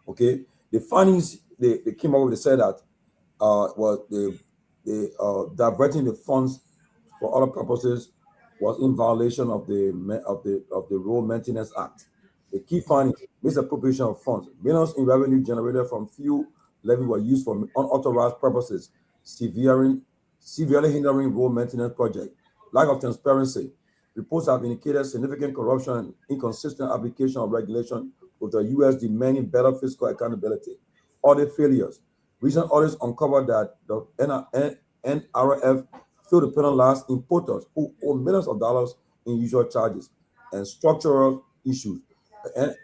Okay, the findings they came up with, they said that diverting the funds for other purposes was in violation of the Road Maintenance Act. The key findings: misappropriation of funds, millions in revenue generated from fuel levy were used for unauthorized purposes, severely hindering road maintenance project, lack of transparency. Reports have indicated significant corruption and inconsistent application of regulation, with the U.S. demanding better fiscal accountability. Audit failures. Recent audits uncovered that the NRF failed to penalize importers who owe millions of dollars in usual charges, and structural issues. The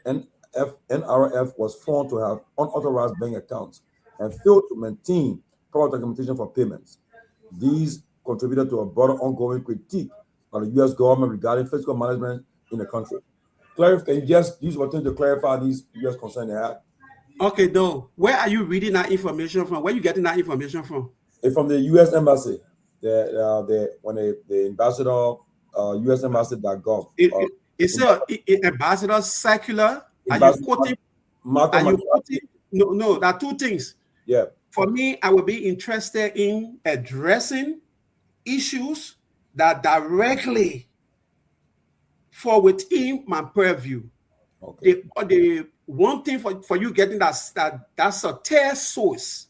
NRF was found to have unauthorized bank accounts and failed to maintain proper documentation for payments. These contributed to a broader ongoing critique of the U.S. government regarding fiscal management in the country. Can you just use what to clarify these U.S. concerns they have? Okay, though, where are you reading that information from? Where are you getting that information from? It's from the U.S. Embassy. The ambassador, U.S. Embassy.gov. It's an ambassador circular. Are you quoting? No, there are two things. Yeah. For me, I would be interested in addressing issues that directly fall within my purview. Okay. The one thing for you getting that's a tear source.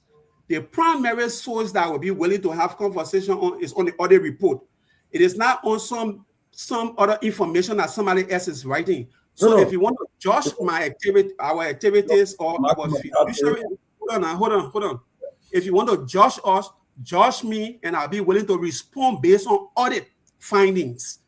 The primary source that I will be willing to have conversation on is on the audit report. It is not on some other information that somebody else is writing. So if you want to judge our activities or our fiduciary, hold on. If you want to judge us, judge me, and I'll be willing to respond based on audit findings,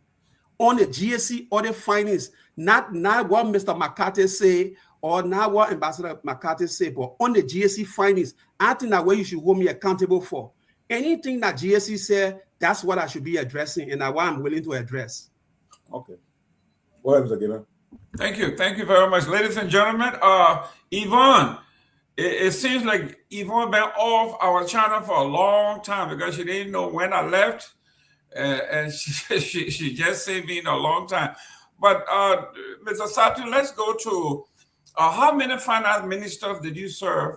on the GSC audit findings, not what Mr. McCarthy say or not what Ambassador McCarthy say, but on the GSC findings. I think that way you should hold me accountable for. Anything that GSC said, that's what I should be addressing, and that's what I'm willing to address. Okay. Go ahead, Mr. Gayman. Thank you. Thank you very much. Ladies and gentlemen, Yvonne, it seems like Yvonne been off our channel for a long time because she didn't know when I left. And she just saved me in a long time. But Mr. Satu, let's go to how many finance ministers did you serve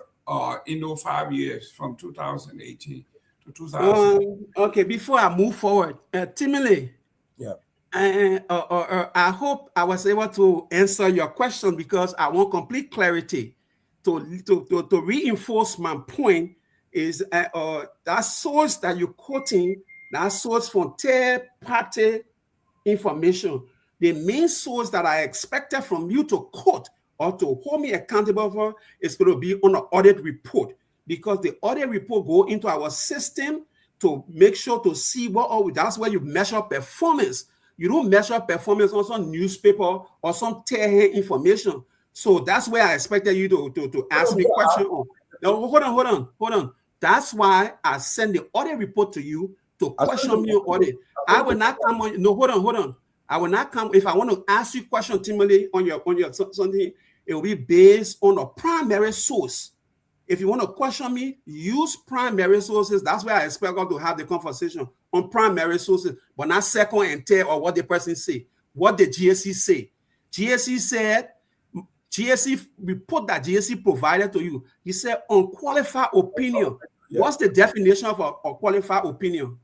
in those 5 years from 2018 to 2000? Okay, before I move forward, Tomalin. Yeah. I hope I was able to answer your question because I want complete clarity to reinforce my point is that source that you're quoting, that source from third-party information. The main source that I expected from you to quote or to hold me accountable for is going to be on the audit report, because the audit report go into our system to make sure to see that's where you measure performance. You don't measure performance on some newspaper or some tear information. So that's where I expected you to ask me questions on. No, hold on. That's why I send the audit report to you to question me on audit. I will not come on. No, hold on. I will not come if I want to ask you question, Timothy, on your something. It will be based on a primary source. If you want to question me, use primary sources. That's where I expect God to have the conversation on primary sources, but not second and third or what the person say. What the GSC say? GSC said. GSC report that GSC provided to you. He said unqualified opinion. Yeah. What's the definition of a qualified opinion?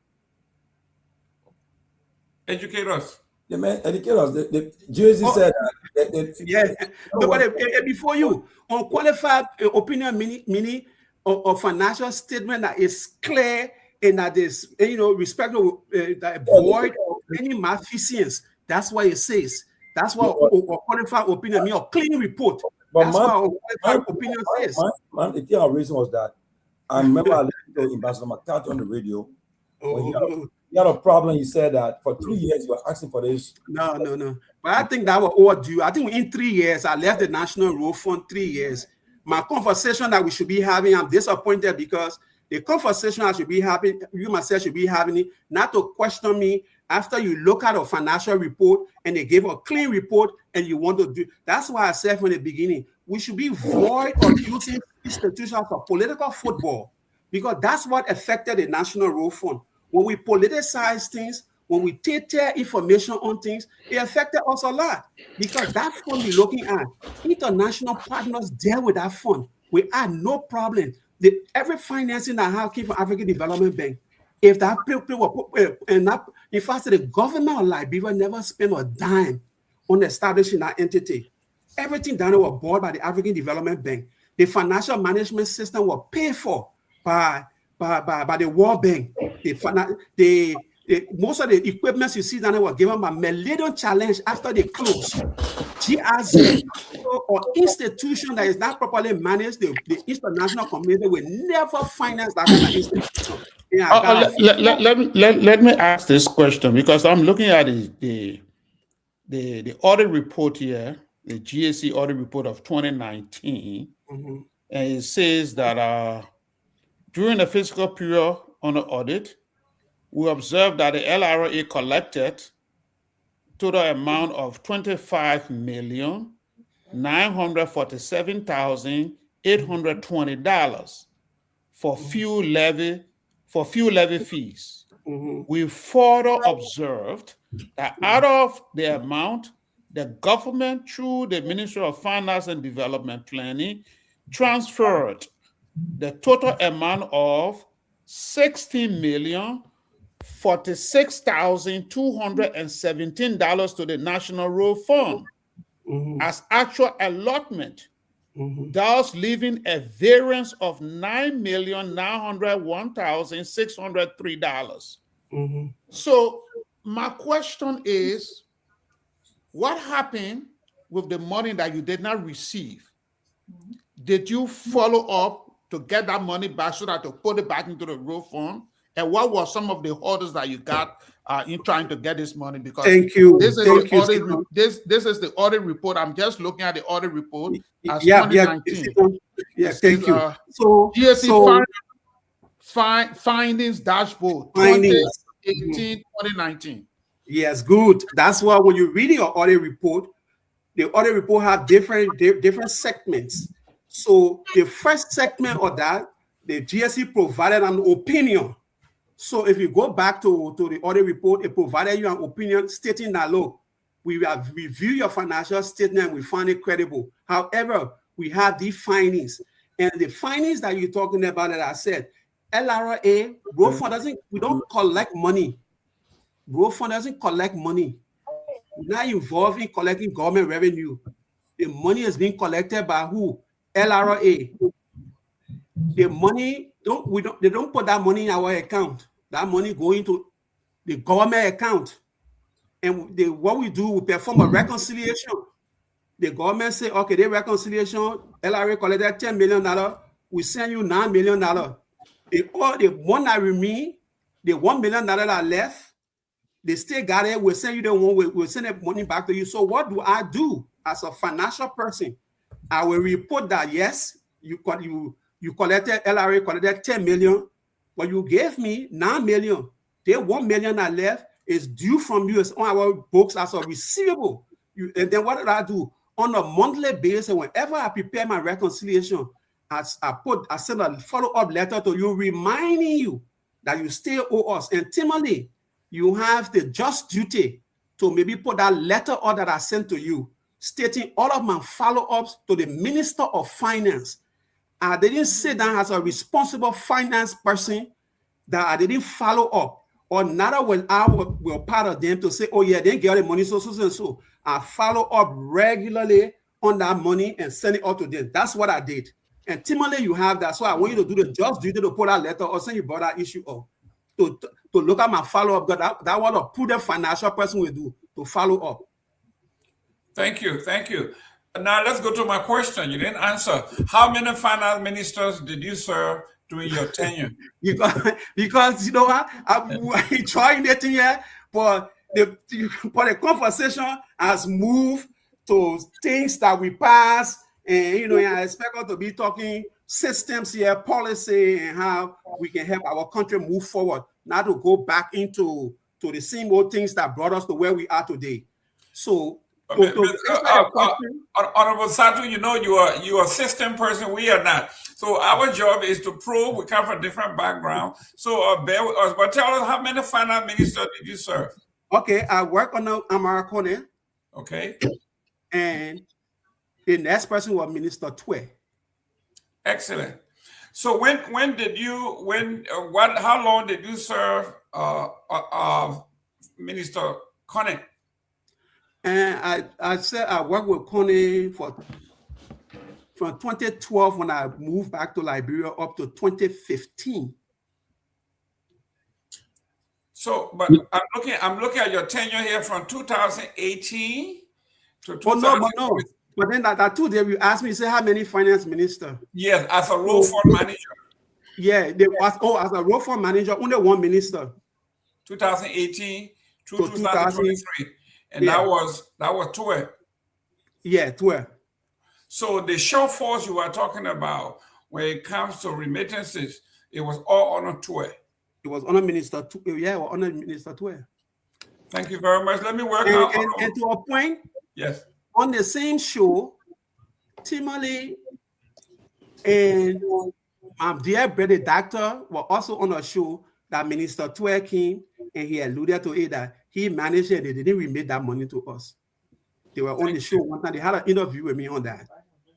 Educate us. Yeah, man, educate us. The GSC said that. Yes. No, but before you, unqualified opinion meaning a financial statement that is clear and that is, respectable, that void of any malfeasance. That's what it says. That's what a qualified opinion means, a clean report. That's what a qualified opinion says. The reason was that I remember I listened to Ambassador McCarthy on the radio. He had a problem. He said that for 3 years you were asking for this. No. But I think that was overdue. I think in 3 years, I left the National Road Fund 3 years. My conversation that we should be having, I'm disappointed because the conversation I should be having, you myself should be having it, not to question me after you look at a financial report and they give a clean report and you want to do. That's why I said from the beginning, we should be void of using institutions for political football, because that's what affected the National Road Fund. When we politicize things, when we take information on things, it affected us a lot, because that fund we're looking at, international partners deal with that fund. We had no problem. Every financing that I have came from African Development Bank. If that people were and that, in fact, the government of Liberia never spent a dime on establishing that entity. Everything done was bought by the African Development Bank. The financial management system was paid for by the World Bank. Most of the equipment you see down there were given by Millennium Challenge after they closed. GRZ or institution that is not properly managed, the international community will never finance that kind of institution. Let me ask this question, because I'm looking at the audit report here, the GSC audit report of 2019, and it says that during the fiscal period on the audit, we observed that the LRA collected total amount of $25,947,820 for fuel levy fees. We further observed that out of the amount, the government, through the Ministry of Finance and Development Planning, transferred the total amount of $16,046,217 to the National Road Fund as actual allotment, thus leaving a variance of $9,901,603. So my question is, what happened with the money that you did not receive? Did you follow up to get that money back so that to put it back into the road fund? And what were some of the orders that you got in trying to get this money? Because this is this is the audit report. I'm just looking at the audit report as Yeah, 2019. thank you. So GSC findings dashboard 2018, 2019. Yes, good. That's why when you read your audit report, the audit report have different segments. So the first segment of that, the GSC provided an opinion. So if you go back to the audit report, it provided you an opinion stating that, look, we have reviewed your financial statement and we find it credible. However, we have these findings. And the findings that you're talking about that I said, LRA, road fund we don't collect money. Road fund doesn't collect money. We're not involved in collecting government revenue. The money is being collected by who? LRA. The money, they don't put that money in our account. That money going to the government account. And what we do, we perform a reconciliation. The government say, okay, the reconciliation, LRA collected $10 million. We send you $9 million. The one that remain, the $1 million that left, they still got it. We'll send you the one, we'll send the money back to you. So what do I do as a financial person? I will report that, yes, you collected, LRA collected 10 million, but you gave me 9 million. The 1 million that left is due from you. It's on our books as a receivable. And then what did I do? On a monthly basis, whenever I prepare my reconciliation, I send a follow-up letter to you reminding you that you still owe us. And ultimately, you have the just duty to maybe put that letter or that I sent to you, stating all of my follow-ups to the Minister of Finance. I didn't sit down as a responsible finance person that I didn't follow up, or neither will I will part of them to say, oh yeah, they get the money, so. I follow up regularly on that money and send it out to them. That's what I did. And ultimately, you have that. So I want you to do the just duty to put that letter or send you brought that issue up. To look at my follow-up, because that what a prudent financial person will do, to follow up. Thank you. Now let's go to my question. You didn't answer. How many finance ministers did you serve during your tenure? because you know what? I'm trying that thing here, but the conversation has moved to things that we pass, and I expect us to be talking systems here, policy, and how we can help our country move forward, not to go back into the same old things that brought us to where we are today. So, Honorable Satu, you are a system person. We are not. So our job is to prove we come from different backgrounds. So bear with us. But tell us, how many finance ministers did you serve? Okay, I work on the Kamara. Okay. And the next person was Minister Twe. Excellent. So how long did you serve Minister Connie? And I said I worked with Connie from 2012 when I moved back to Liberia up to 2015. So, but I'm looking at your tenure here from 2018 to 2020. Oh no. But then that 2 days you asked me, you say how many finance minister? Yes, as a road fund manager. Yeah, there was as a road fund manager, only one minister. 2018 to 2023. And that was Twe. Yeah, Twe. So the shortfalls you are talking about when it comes to remittances, it was all on Twe. It was on Minister Twe. Yeah, on Minister Twe. Thank you very much. Let me work and to a point. Yes. On the same show, Tomalin and my dear brother doctor were also on a show that Minister Twe came, and he alluded to it that he managed it. They didn't remit that money to us. They were on the show one time. They had an interview with me on that.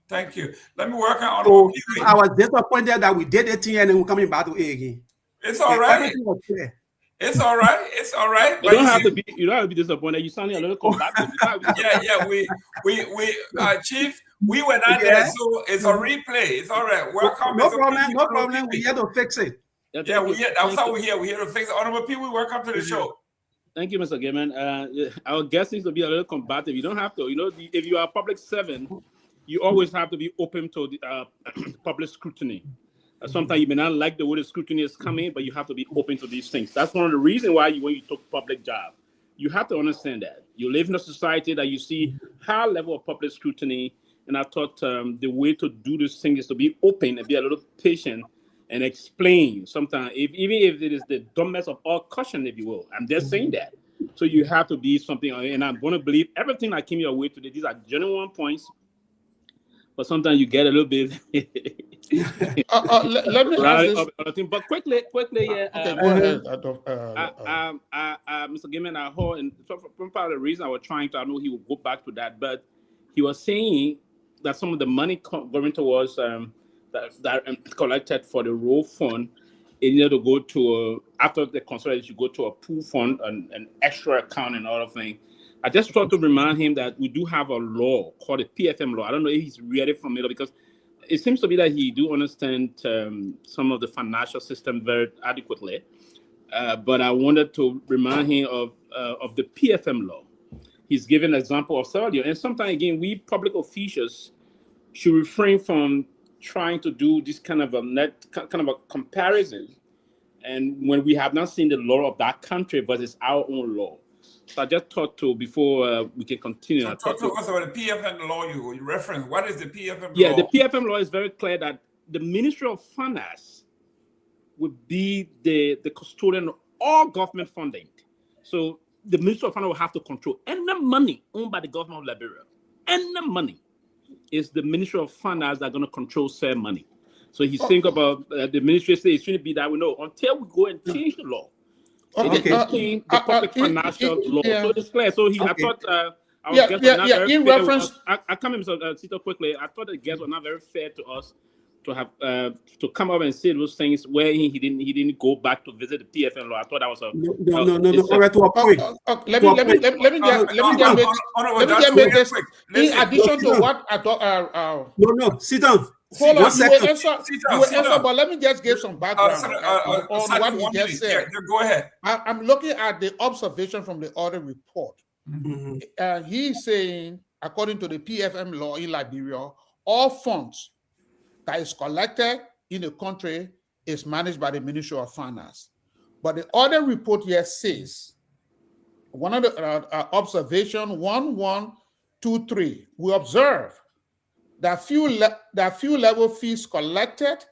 Thank you. Let me work on So I was disappointed that we did it and then we're coming back to A again. It's all right. Everything was clear. It's all right. It's all right. You don't have to be. You don't have to be disappointed. You sounding a little combative. Yeah. Chief. We were not there, so it's a replay. It's all right. Welcome. No problem. We're here to fix it. That's how we're here. We're here to fix it. Honorable people, welcome to the show. Thank you, Mr. Gayman. Our guest needs to be a little combative. You don't have to. If you are a public servant, you always have to be open to the public scrutiny. Sometimes you may not like the way the scrutiny is coming, but you have to be open to these things. That's one of the reasons why when you took public job, you have to understand that. You live in a society that you see high level of public scrutiny, and I thought the way to do this thing is to be open and be a little patient and explain. Sometimes, even if it is the dumbest of all caution, if you will. I'm just saying that. So you have to be something, and I'm going to believe everything that came your way today. These are genuine points, but sometimes you get a little bit. Let me ask this. But quickly, yeah. Okay, go ahead. Mr. Gayman, I heard, and from part of the reason I was trying to, I know he will go back to that, but he was saying that some of the money going towards that collected for the road fund, it needed to go to after the consolidation, you go to a pool fund, an extra account, and other thing. I just thought to remind him that we do have a law called the PFM law. I don't know if he's really familiar because it seems to be that he do understand some of the financial system very adequately. But I wanted to remind him of the PFM law. He's given an example of earlier. And sometimes, again, we public officials should refrain from trying to do this kind of a comparison. And when we have not seen the law of that country, but it's our own law. So I just thought to, before we can continue. So talk to us about the PFM law you reference. What is the PFM law? Yeah, the PFM law is very clear that the Ministry of Finance would be the custodian of all government funding. So the Ministry of Finance will have to control any money owned by the government of Liberia. Any money is the Ministry of Finance that are going to control said money. So he's thinking about the ministry say it shouldn't be that we know until we go and change the law. The public financial law. Yeah. So it's clear. So I thought in reference. I come in, Sito, quickly. I thought the guests were not very fair to us to have to come up and say those things where he didn't go back to visit the PFM law. I thought that was Let me get this. In addition to what I thought. Sit down. Hold on, you will answer, but let me just give some background on what he just said. Yeah, go ahead. I'm looking at the observation from the audit report. And he's saying, according to the PFM law in Liberia, all funds that is collected in the country is managed by the Ministry of Finance. But the audit report here says, one of the observation 1123, we observe that few level fees collected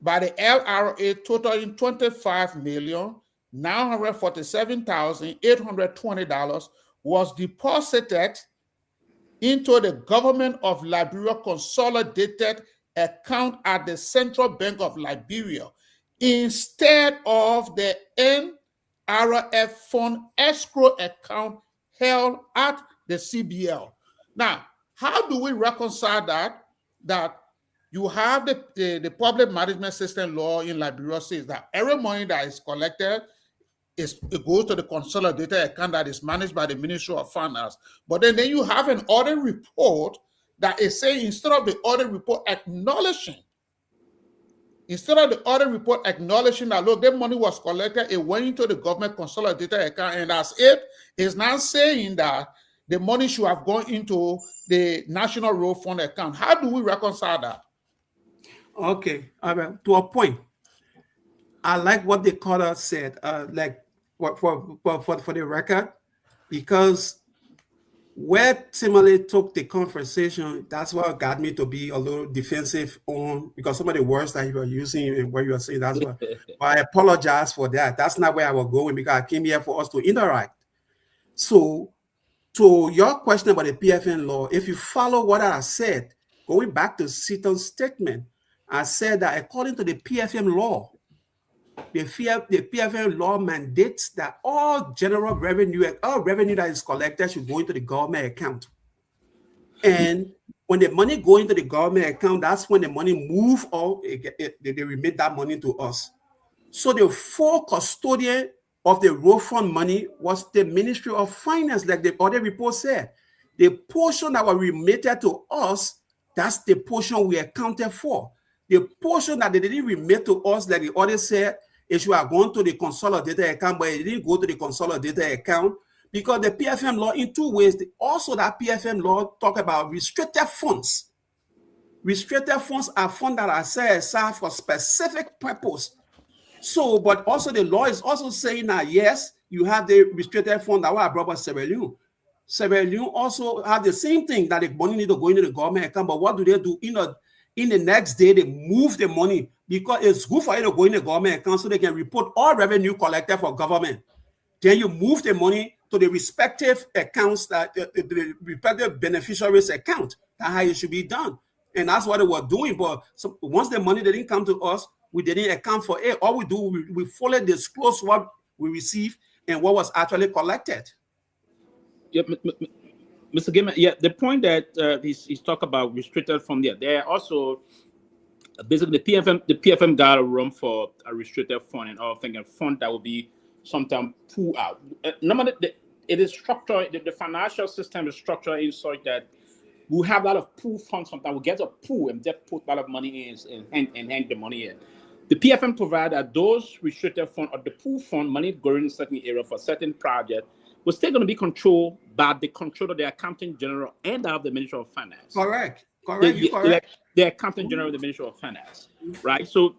by the LRA totaling $25,947,820 was deposited into the government of Liberia consolidated account at the Central Bank of Liberia instead of the NRF fund escrow account held at the CBL. Now, how do we reconcile that you have the public management system law in Liberia says that every money that is collected it goes to the consolidated account that is managed by the Ministry of Finance. But then you have an audit report that is saying instead of the audit report acknowledging that, look, that money was collected, it went into the government consolidated account, and as it is now saying that the money should have gone into the National Road Fund account. How do we reconcile that? Okay, to a point. I like what the caller said, like for the record, because where Tomalin took the conversation, that's what got me to be a little defensive on, because some of the words that you were using and what you were saying, that's what. But I apologize for that. That's not where I was going, because I came here for us to interact. So, to your question about the PFM law, if you follow what I said, going back to Siton's statement, I said that according to the PFM law, the PFM law mandates that all general revenue, all revenue that is collected should go into the government account. And when the money go into the government account, that's when the money move or they remit that money to us. So the full custodian of the road fund money was the Ministry of Finance, like the other report said. The portion that was remitted to us, that's the portion we accounted for. The portion that they didn't remit to us, like the other said, it should have gone to the consolidated account, but it didn't go to the consolidated account because the PFM law, in two ways, also that PFM law talk about restricted funds. Restricted funds are funds that are set aside for specific purpose. So, but also the law is also saying that, yes, you have the restricted fund that I brought up Sierra Leone. Sierra Leone also have the same thing, that the money need to go into the government account, but what do they do? In the next day, they move the money because it's good for you to go in the government account so they can report all revenue collected for government. Then you move the money to the respective accounts, that the respective beneficiaries account. That's how it should be done. And that's what they were doing. But so once the money didn't come to us, we didn't account for it. All we do, we fully disclose what we receive and what was actually collected. Yeah, Mr. Gayman, yeah, the point that he's talk about restricted fund there. There are also basically the PFM got a room for a restricted fund and all thing, a fund that will be sometimes pulled out. Normally, it is structured. The financial system is structured in such that we have a lot of pool funds. Sometimes we get a pool and just put a lot of money in and hang the money in. The PFM provide that those restricted fund or the pool fund money going in a certain area for a certain project was still going to be controlled by the controller, the accountant general, and of the Ministry of Finance. Correct. The accountant general of the Ministry of Finance, right? So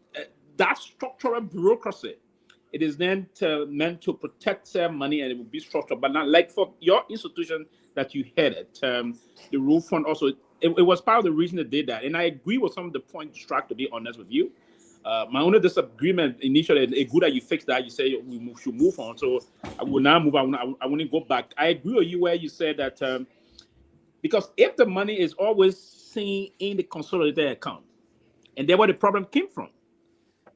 that structural bureaucracy, it is then meant to protect their money, and it will be structured. But not like for your institution that you headed, the rule fund also, it was part of the reason they did that. And I agree with some of the points, Struck, to be honest with you. My only disagreement initially, it's good that you fixed that. You say we should move on. So I will now move on. I want to go back. I agree with you where you said that because if the money is always seen in the consolidated account, and there where the problem came from.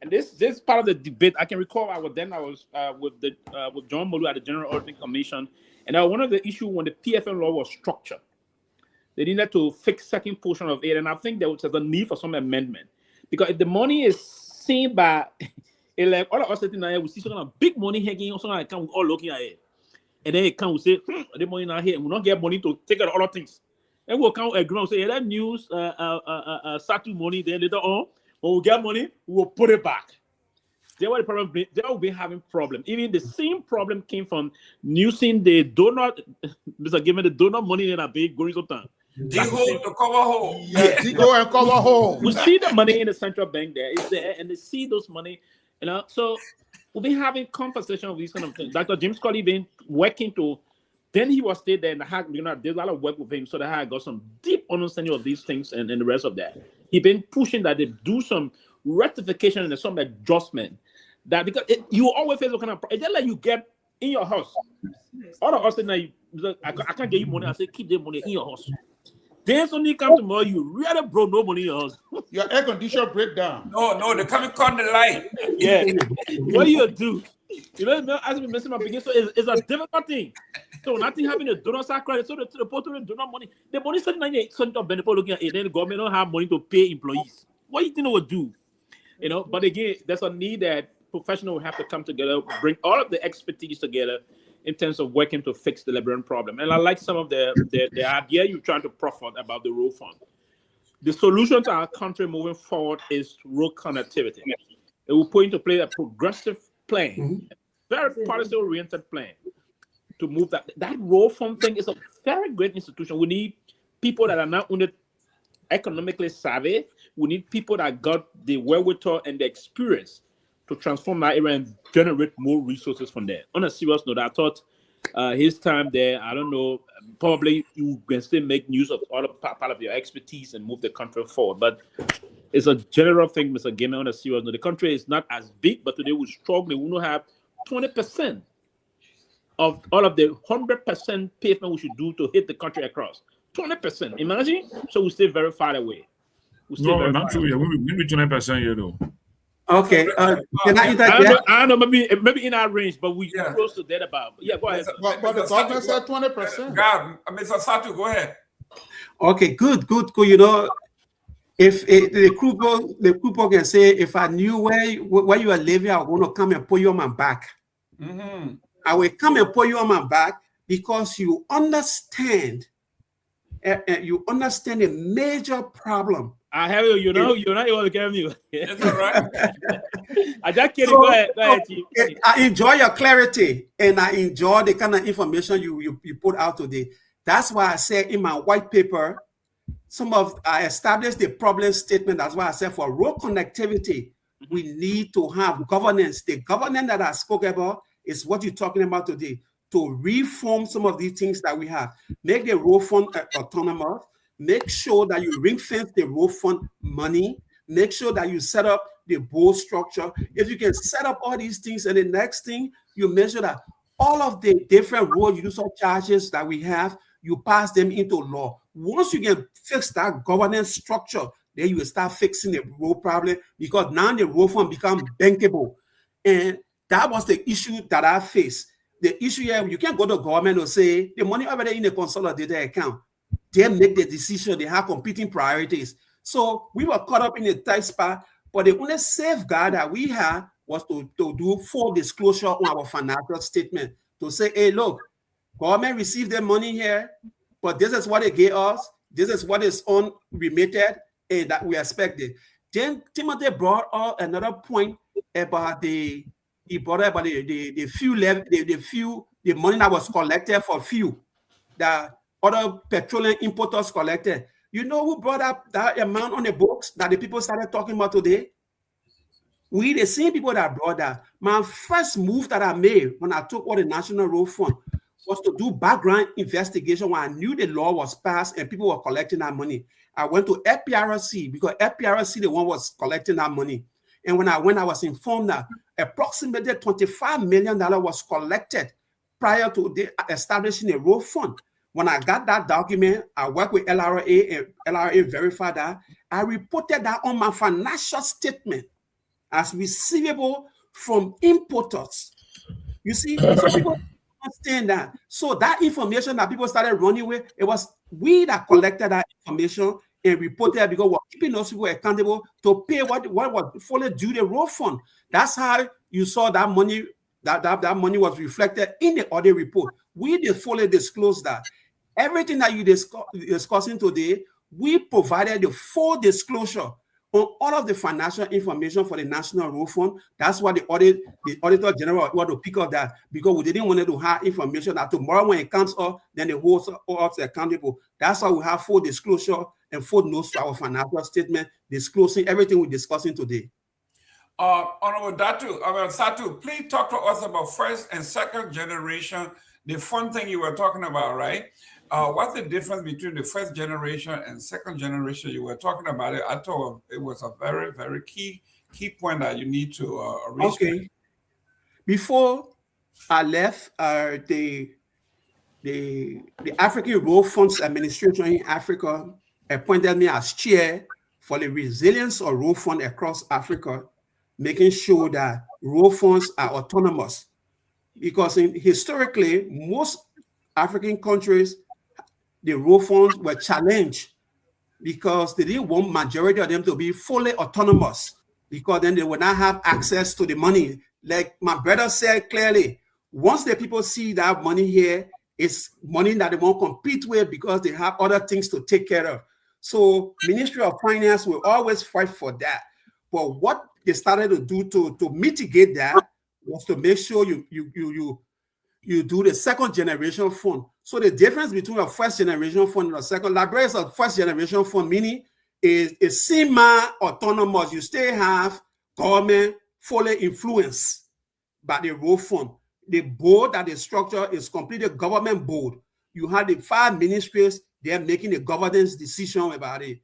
And this part of the debate, I can recall I was with John Molu at the General Auditing Commission, and one of the issues when the PFM law was structured, they needed to fix certain portion of it, and I think there was a need for some amendment. Because if the money is seen by, like all of us sitting there, we see some kind of big money hanging on something account, we're all looking at it. And then it can we say, the money not here, we don't get money to take out other things. And we'll come agree and say, yeah, that news, Satu money, then later on, when we get money, we will put it back. There will be having problem. Even the same problem came from using the donor, Mr. Gayman, the donor money in a big going sometimes. Dig hole to cover hole. Yeah, dig hole and cover hole. We see the money in the central bank there, it's there, and they see those money, So we'll be having conversation of these kind of things. Dr. James Colley been working to, then he was stayed there and did a lot of work with him, so that I got some deep understanding of these things and the rest of that. He been pushing that they do some rectification and some adjustment. That because you always face a kind of it's just like you get in your house. All of us say, I can't get you money. I say keep the money in your house. Then somebody come tomorrow, you really broke no money in your house. Your air conditioner break down. No, they come and cut the light. Yeah. What do you do? As we mentioned my beginning, so it's a difficult thing. So nothing having a donor side credit, so the portal donor money. The money sitting on your benefit looking at it, then the government don't have money to pay employees. What do you think they would do? But again, there's a need that professionals will have to come together, bring all of the expertise together in terms of working to fix the Liberian problem. And I like some of the idea you're trying to proffer about the road fund. The solution to our country moving forward is road connectivity. It will put into play a progressive plan, very policy-oriented plan to move that. That road fund thing is a very great institution. We need people that are not only economically savvy, we need people that got the wherewithal and the experience to transform that area and generate more resources from there. On a serious note, I thought his time there, I don't know, probably you can still make use of all of part of your expertise and move the country forward. But it's a general thing, Mr. Gayman, on a serious note. The country is not as big, but today we struggle. We don't have 20% of all of the 100% pavement we should do to hit the country across. 20%. Imagine? So we're still very far away. No, not true. Yeah, we be 20% here though. Okay. Can I interject? I don't know, maybe in our range, but we close to that about. Yeah, go ahead. But the government said 20%. God, Mr. Satu, go ahead. Okay, good. You know, if the Krupo can say, if I knew where you are living, I want to come and put you on my back. Mm-hmm. I will come and put you on my back because you understand. You understand a major problem. I have you. You're not able to get me. It's all right. I just kidding. Go ahead, Chief. I enjoy your clarity and I enjoy the kind of information you put out today. That's why I said in my white paper, I established the problem statement. That's why I said for road connectivity, we need to have governance. The governance that I spoke about is what you're talking about today, to reform some of these things that we have. Make the road fund autonomous. Make sure that you ring fence the road fund money. Make sure that you set up the board structure. If you can set up all these things, and the next thing, you make sure that all of the different road user charges that we have, you pass them into law. Once you can fix that governance structure, then you will start fixing the road problem, because now the road fund become bankable. And that was the issue that I faced. The issue here, you can't go to government and say the money already in the consolidated account. They make the decision, they have competing priorities. So we were caught up in a tight spot, but the only safeguard that we had was to do full disclosure on our financial statement, to say, hey, look, government received their money here, but this is what they gave us, this is what is unremitted, and that we expected. Then Timothy brought up another point about the money that was collected for fuel, that other petroleum importers collected. You know who brought up that amount on the books that the people started talking about today? We, the same people that brought that. My first move that I made when I took all the National Road Fund was to do background investigation when I knew the law was passed and people were collecting that money. I went to FPRC because FPRC, the one was collecting that money. And when I went, I was informed that approximately $25 million was collected prior to establishing a road fund. When I got that document, I worked with LRA, and LRA verified that. I reported that on my financial statement as receivable from importers. You see, so people understand that. So that information that people started running with, it was we that collected that information and reported, because we're keeping those people accountable to pay what was fully due the road fund. That's how you saw that money, that money was reflected in the audit report. We did fully disclose that. Everything that you discussing today, we provided the full disclosure on all of the financial information for the National Road Fund. That's why the Auditor General wanted to pick up that, because we didn't want to have information that tomorrow when it comes up, then the whole us accountable. That's why we have full disclosure and full notes to our financial statement, disclosing everything we're discussing today. Honorable Satu, please talk to us about first and second generation, the fun thing you were talking about, right? What's the difference between the first generation and second generation? You were talking about it. I thought it was a very, very key point that you need to reach. Okay. Before I left, the African Road Funds Administration in Africa appointed me as chair for the resilience of road fund across Africa, making sure that road funds are autonomous. Because historically, most African countries, the road funds were challenged because they didn't want majority of them to be fully autonomous, because then they would not have access to the money. Like my brother said clearly, once the people see that money here, it's money that they won't compete with because they have other things to take care of. So Ministry of Finance will always fight for that. But what they started to do to mitigate that was to make sure you do the second generation fund. So the difference between a first generation fund and a second, Liberia is a first generation fund, meaning is semi-autonomous. You still have government fully influenced by the road fund. The board that is structured is completely government board. You have the 5 ministries, they're making the governance decision about it.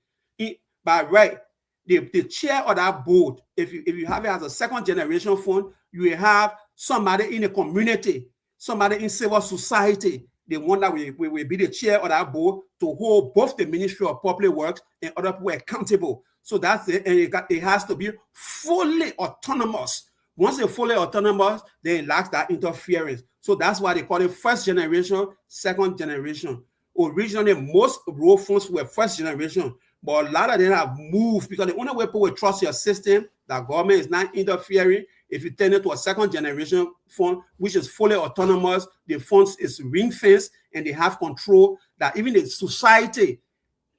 By right, the chair of that board, if you have it as a second generation fund, you will have somebody in the community, somebody in civil society, the one that will be the chair of that board to hold both the Ministry of Public Works and other people accountable. So that's it, and it has to be fully autonomous. Once it's fully autonomous, then it lacks that interference. So that's why they call it first generation, second generation. originally most road funds were first generation, but a lot of them have moved because the only way people will trust your system, that government is not interfering. If you turn it to a second generation fund, which is fully autonomous, the funds is ring fenced and they have control, that even the society,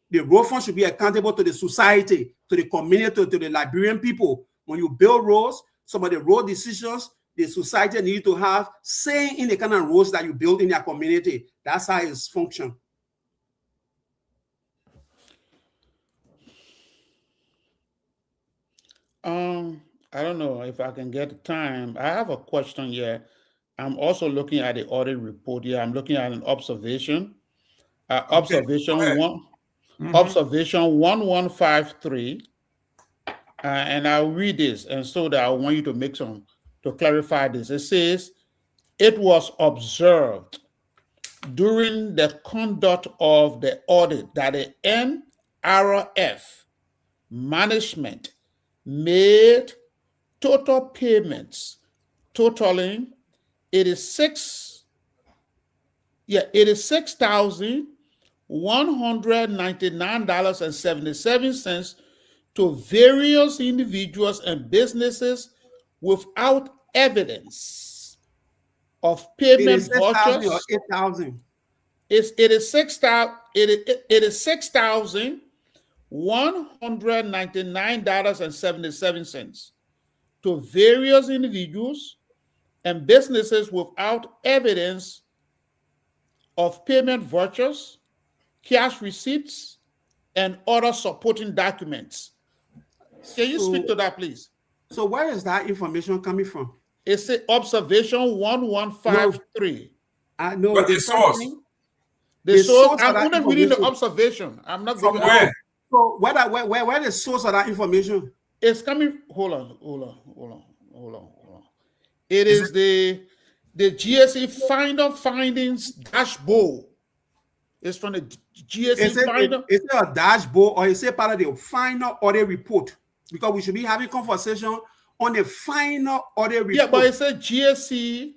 the road fund should be accountable to the society, to the community, to the Liberian people. When you build roads, some of the road decisions, the society need to have say in the kind of roads that you build in your community. That's how it's function. I don't know if I can get time. I have a question here. I'm also looking at the audit report here. I'm looking at an observation. Observation 1153. And I'll read this, and so that I want you to make to clarify this. It says, it was observed during the conduct of the audit that the NRF management made total payments totaling $86,199.77 to various individuals and businesses without evidence of payment vouchers. Or 8,000. It is $6,199.77 to various individuals and businesses without evidence of payment vouchers, cash receipts, and other supporting documents. Can you speak to that, please? So where is that information coming from? It's observation 1153. I know the source. The source. I'm only reading the observation. I'm not from giving where. So where the source of that information? It's coming. Hold on. It is the GSE final findings dashboard. It's from the GSE final. Is it a dashboard or is it part of the final audit report? Because we should be having conversation on the final audit report. Yeah, but it's a GSE.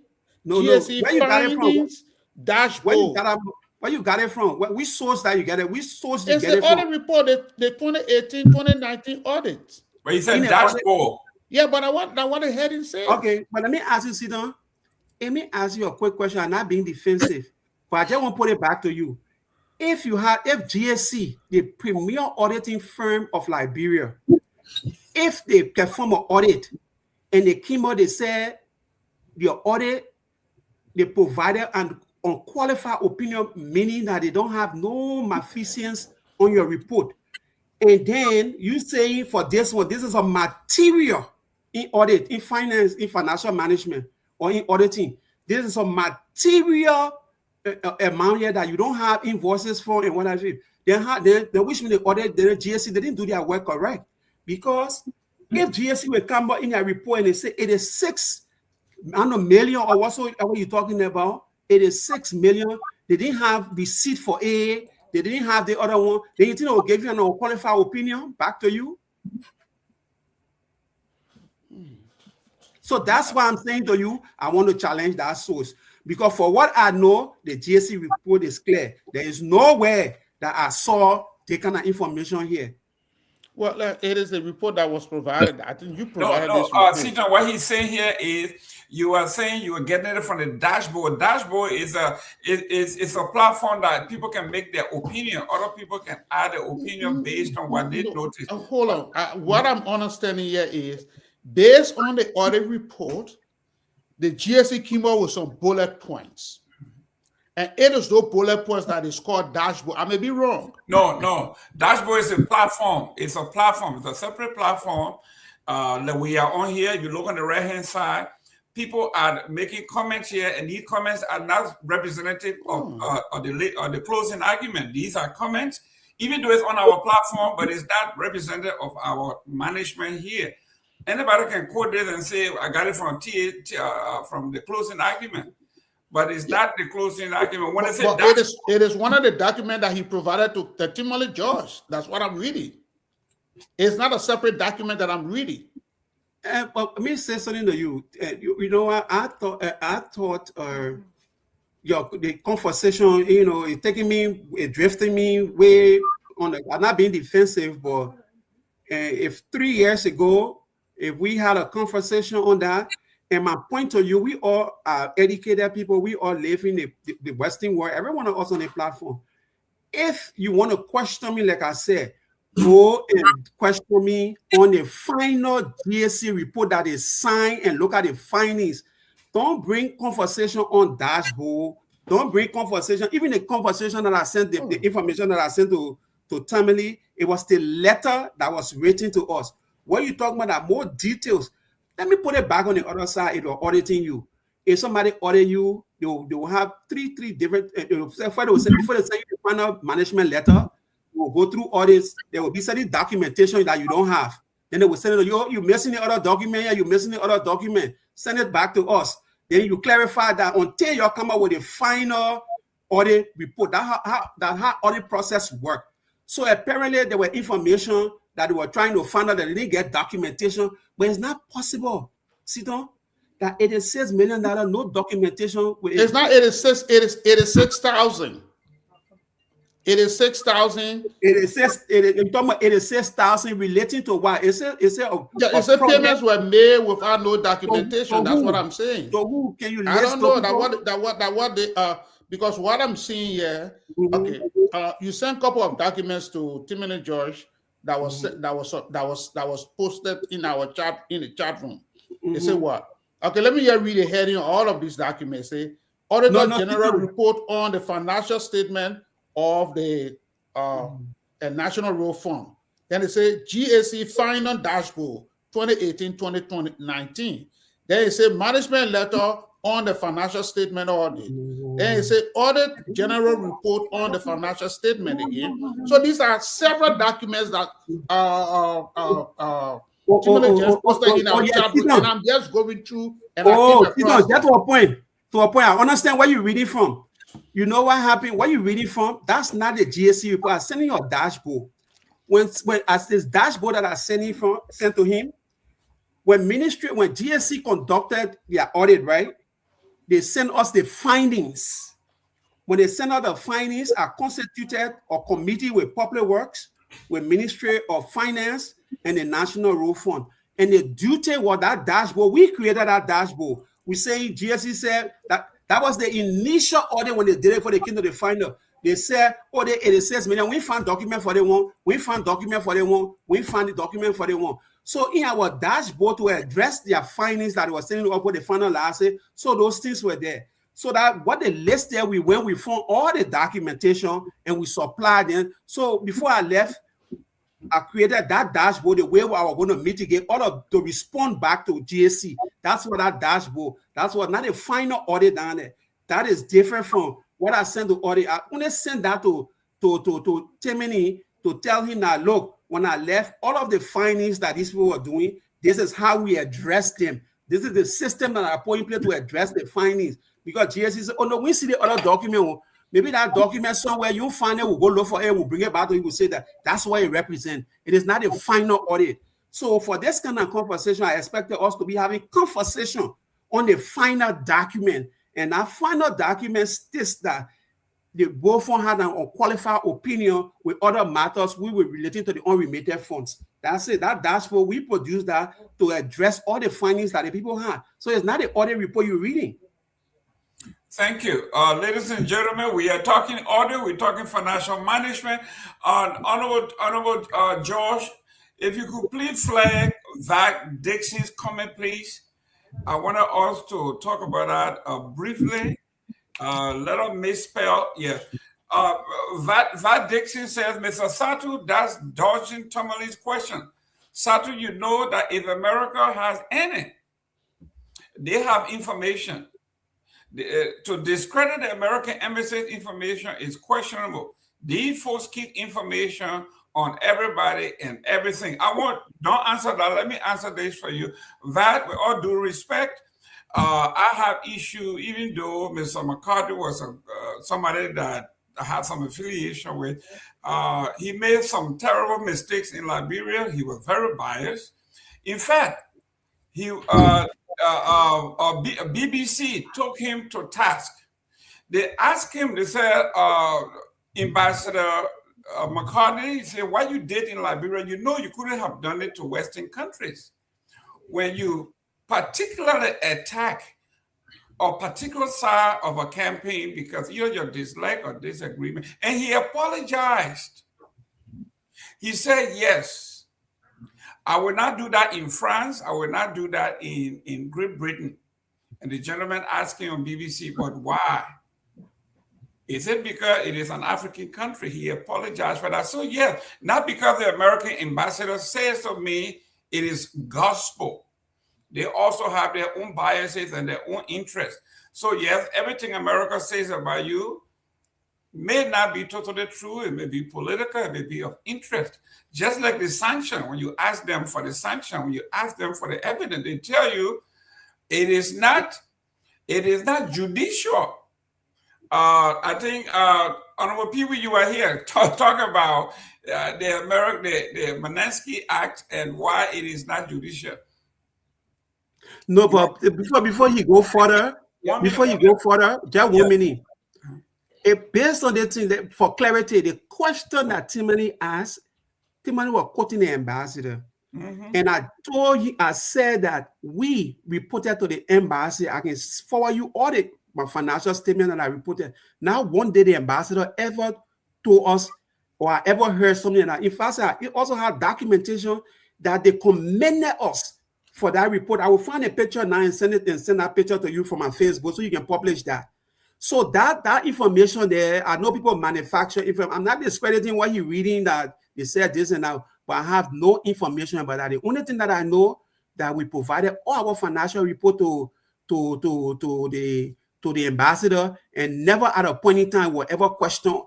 GSE findings dashboard. Where you got it from? Which source that you get it? Which source you it's get it the from? audit report, the 2018-2019 audit. But you said dashboard. Yeah, but I want the heading says. Okay, but let me ask you, Sidon. Let me ask you a quick question. I'm not being defensive, but I just want to put it back to you. If GSC, the premier auditing firm of Liberia, if they perform an audit and they came out, they said the audit, they provided an unqualified opinion, meaning that they don't have no malfeasance on your report. And then you say for this one, this is a material in audit, in finance, in financial management, or in auditing. This is a material amount here that you don't have invoices for and what have you. Then which mean the audit, the GSC, they didn't do their work correct. Because if GSC will come out in their report and they say it is 6 million or what you're talking about, it is 6 million. They didn't have receipt for A. They didn't have the other one. Then you think they will give you an unqualified opinion back to you. So that's why I'm saying to you, I want to challenge that source. Because for what I know, the GSC report is clear. There is nowhere that I saw the kind of information here. Well, it is a report that was provided. I think you provided this report. Sidon, what he's saying here is you are saying you are getting it from the dashboard. Dashboard is a platform that people can make their opinion. Other people can add their opinion based on what they notice. Hold on. What I'm understanding here is based on the audit report, the GSE came out with some bullet points. And it is those bullet points that is called dashboard. I may be wrong. No. Dashboard is a platform. It's a platform. It's a separate platform that we are on here. You look on the right-hand side. People are making comments here, and these comments are not representative of the closing argument. These are comments, even though it's on our platform, but it's not representative of our management here. Anybody can quote this and say, I got it from from the closing argument. But it's not the closing argument. When it is one of the documents that he provided to the Tomalin judge. That's what I'm reading. It's not a separate document that I'm reading. But let me say something to you. You know what? I thought the conversation, you know, it's taking me, drifting me way on I'm not being defensive, but if 3 years ago, if we had a conversation on that, and my point of view, we all are educated people, we all live in the Western world, every one of us on the platform. If you want to question me, like I said, go and question me on the final GSC report that is signed and look at the findings. Don't bring conversation on dashboard. Don't bring conversation, even the conversation that I sent, the information that I sent to Tomalin, it was the letter that was written to us. What you talking about are more details. Let me put it back on the other side. It will auditing you. If somebody audit you, they will have three different. Before they send you the final management letter, you will go through audits. There will be certain documentation that you don't have. Then they will send it. You're missing the other document. Yeah, you're missing the other document. Send it back to us. Then you clarify that until you come up with a final audit report. That how audit process work. So apparently there were information that they were trying to find out that they didn't get documentation, but it's not possible. See, that $86 million, no documentation. It's not 86, it is 86,000. It is 6,000. You're talking about 86,000 relating to what? It said payments were made without no documentation. That's what I'm saying. So who can you? I don't know that what they because what I'm seeing here. Okay, you sent a couple of documents to Timothy George that was posted in our chat in the chat room. They say what? Okay, let me read the heading of all of these documents. Say Auditor General report on the financial statement of the National Road Fund. Then it says GAC final dashboard 2018-2019. Then it says management letter on the financial statement audit. Then it says audit general report on the financial statement again. So these are several documents that just posted in our chat room, and I'm just going through and that's to a point. To a point, I understand where you're reading from. You know what happened? Where you're reading from? That's not the GSC report. I'm sending you a dashboard. When as this dashboard that I sent to him, when GSC conducted their audit, right? They sent us the findings. When they send out the findings, are constituted a committee with Public Works, with Ministry of Finance, and the National Road Fund. And the duty was that dashboard. We created that dashboard. We say GSC said that was the initial audit when they did it for the came to the final. They said, oh, they 86 million. We found document for the one. We found document for the one. We found the document for the one. So in our dashboard to address their findings that was sending up with the final last year, so those things were there. So that what they list there, we found all the documentation and we supplied them. So before I left, I created that dashboard the way I was going to mitigate all of to respond back to GSC. That's what that dashboard. That's what not a final audit down there. That is different from what I sent to audit. I only sent that to Timothy to tell him that look, when I left, all of the findings that these people were doing, this is how we address them. This is the system that I put in place to address the findings. Because GSC said, oh no, we see the other document. Maybe that document somewhere you find it, we'll go look for it, we'll bring it back to you, we'll say that that's what it represents. It is not a final audit. So for this kind of conversation, I expected us to be having conversation on the final document. And that final document states that the board fund had an unqualified opinion with other matters we were relating to the unremitted funds. That's it. That's what we produced that to address all the findings that the people had. So it's not an audit report you're reading. Thank you. Ladies and gentlemen, we are talking audit, we're talking financial management. Honorable George, if you could please flag that Dixon's comment, please. I want us to talk about that briefly. Let us misspell. Yeah. That Dixon says, Mr. Satu, that's dodging Tomalin's question. Satu, you know that if America has any, they have information. To discredit the American embassy's information is questionable. These folks keep information on everybody and everything. Don't answer that. Let me answer this for you. That, with all due respect, I have issue, even though Mr. McCarthy was somebody that I had some affiliation with. He made some terrible mistakes in Liberia. He was very biased. In fact, BBC took him to task They asked him, they said, Ambassador McCartney, he said, what you did in Liberia, you know you couldn't have done it to Western countries. When you particularly attack a particular side of a campaign because either your dislike or disagreement, and he apologized. He said, yes, I will not do that in France. I will not do that in Great Britain. And the gentleman asked him on BBC, but why? Is it because it is an African country? He apologized for that. So yes, not because the American ambassador says to me, it is gospel. They also have their own biases and their own interests. So yes, everything America says about you may not be totally true. It may be political, it may be of interest. Just like the sanction, when you ask them for the sanction, when you ask them for the evidence, they tell you it is not judicial. I think Honorable Pewee, you were here talk about the Manesky Act and why it is not judicial. No, but before you go further, just 1 minute. Based on the thing that, for clarity, the question that Tomalin asked, Tomalin was quoting the ambassador. And I said that we reported to the embassy. I can forward you all my financial statement that I reported. Now, one day the ambassador ever told us, or I ever heard something that, in fact, I also have documentation that they commended us for that report. I will find a picture now and send that picture to you from my Facebook so you can publish that. So that information there, I know people manufacture information. I'm not discrediting what you're reading that they said this and that, but I have no information about that. The only thing that I know that we provided all our financial report to the ambassador, and never at a point in time will ever question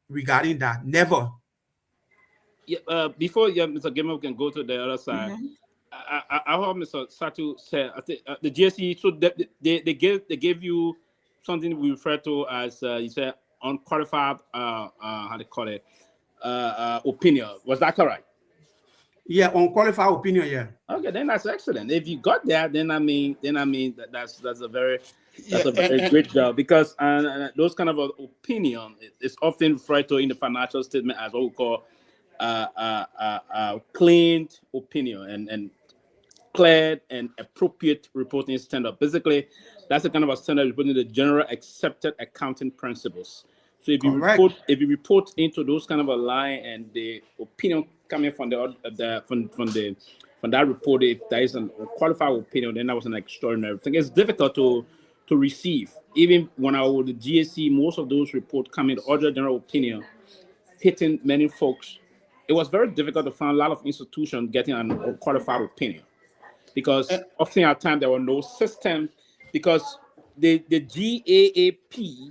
regarding that. Never. Yeah, before Mr. Gayman can go to the other side, I heard Mr. Satu said, I think the GSE, so they gave you something we refer to as you said unqualified how they call it opinion. Was that correct? Yeah, unqualified opinion. Yeah. Okay, then that's excellent. If you got that, then I mean that's a very great job, because those kind of opinion is often referred to in the financial statement as what we call cleaned opinion and cleared and appropriate reporting standard. Basically, that's the kind of a standard reporting the general accepted accounting principles. So if you report into those kind of a line and the opinion coming from from that report, if there is an qualified opinion, then that was an extraordinary thing. It's difficult to receive. Even when I was with the GSC, most of those reports come in other general opinion, hitting many folks. It was very difficult to find a lot of institutions getting an unqualified opinion, because often at times there were no system, because the GAAP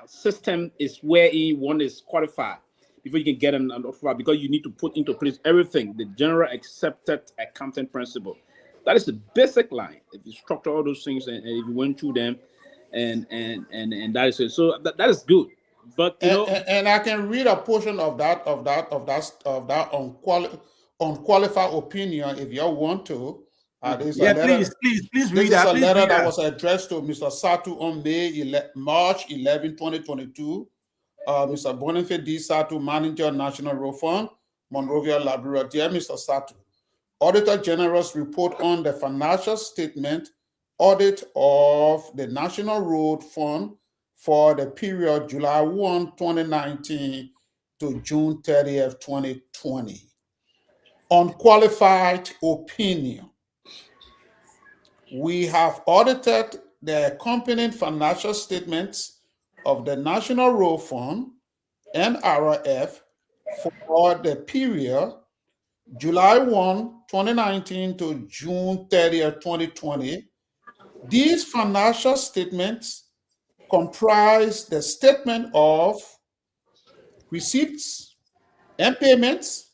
system is where one is qualified before you can get an offer, because you need to put into place everything, the general accepted accounting principle. That is the basic line. If you structure all those things and if you went through them, and that is it. So that is good. But you know, and I can read a portion of that unqualified opinion if you want to. Please read that. This is a letter that was addressed to Mr. Satu on March 11, 2022. Mr. Boniface D. Satu, Manager, National Road Fund, Monrovia, Liberia. Dear Mr. Satu, Auditor General's report on the financial statement audit of the National Road Fund for the period July 1, 2019 to June 30th, 2020. Unqualified opinion. We have audited the accompanying financial statements of the National Road Fund, NRF, for the period July 1, 2019 to June 30th, 2020. These financial statements comprise the statement of receipts and payments,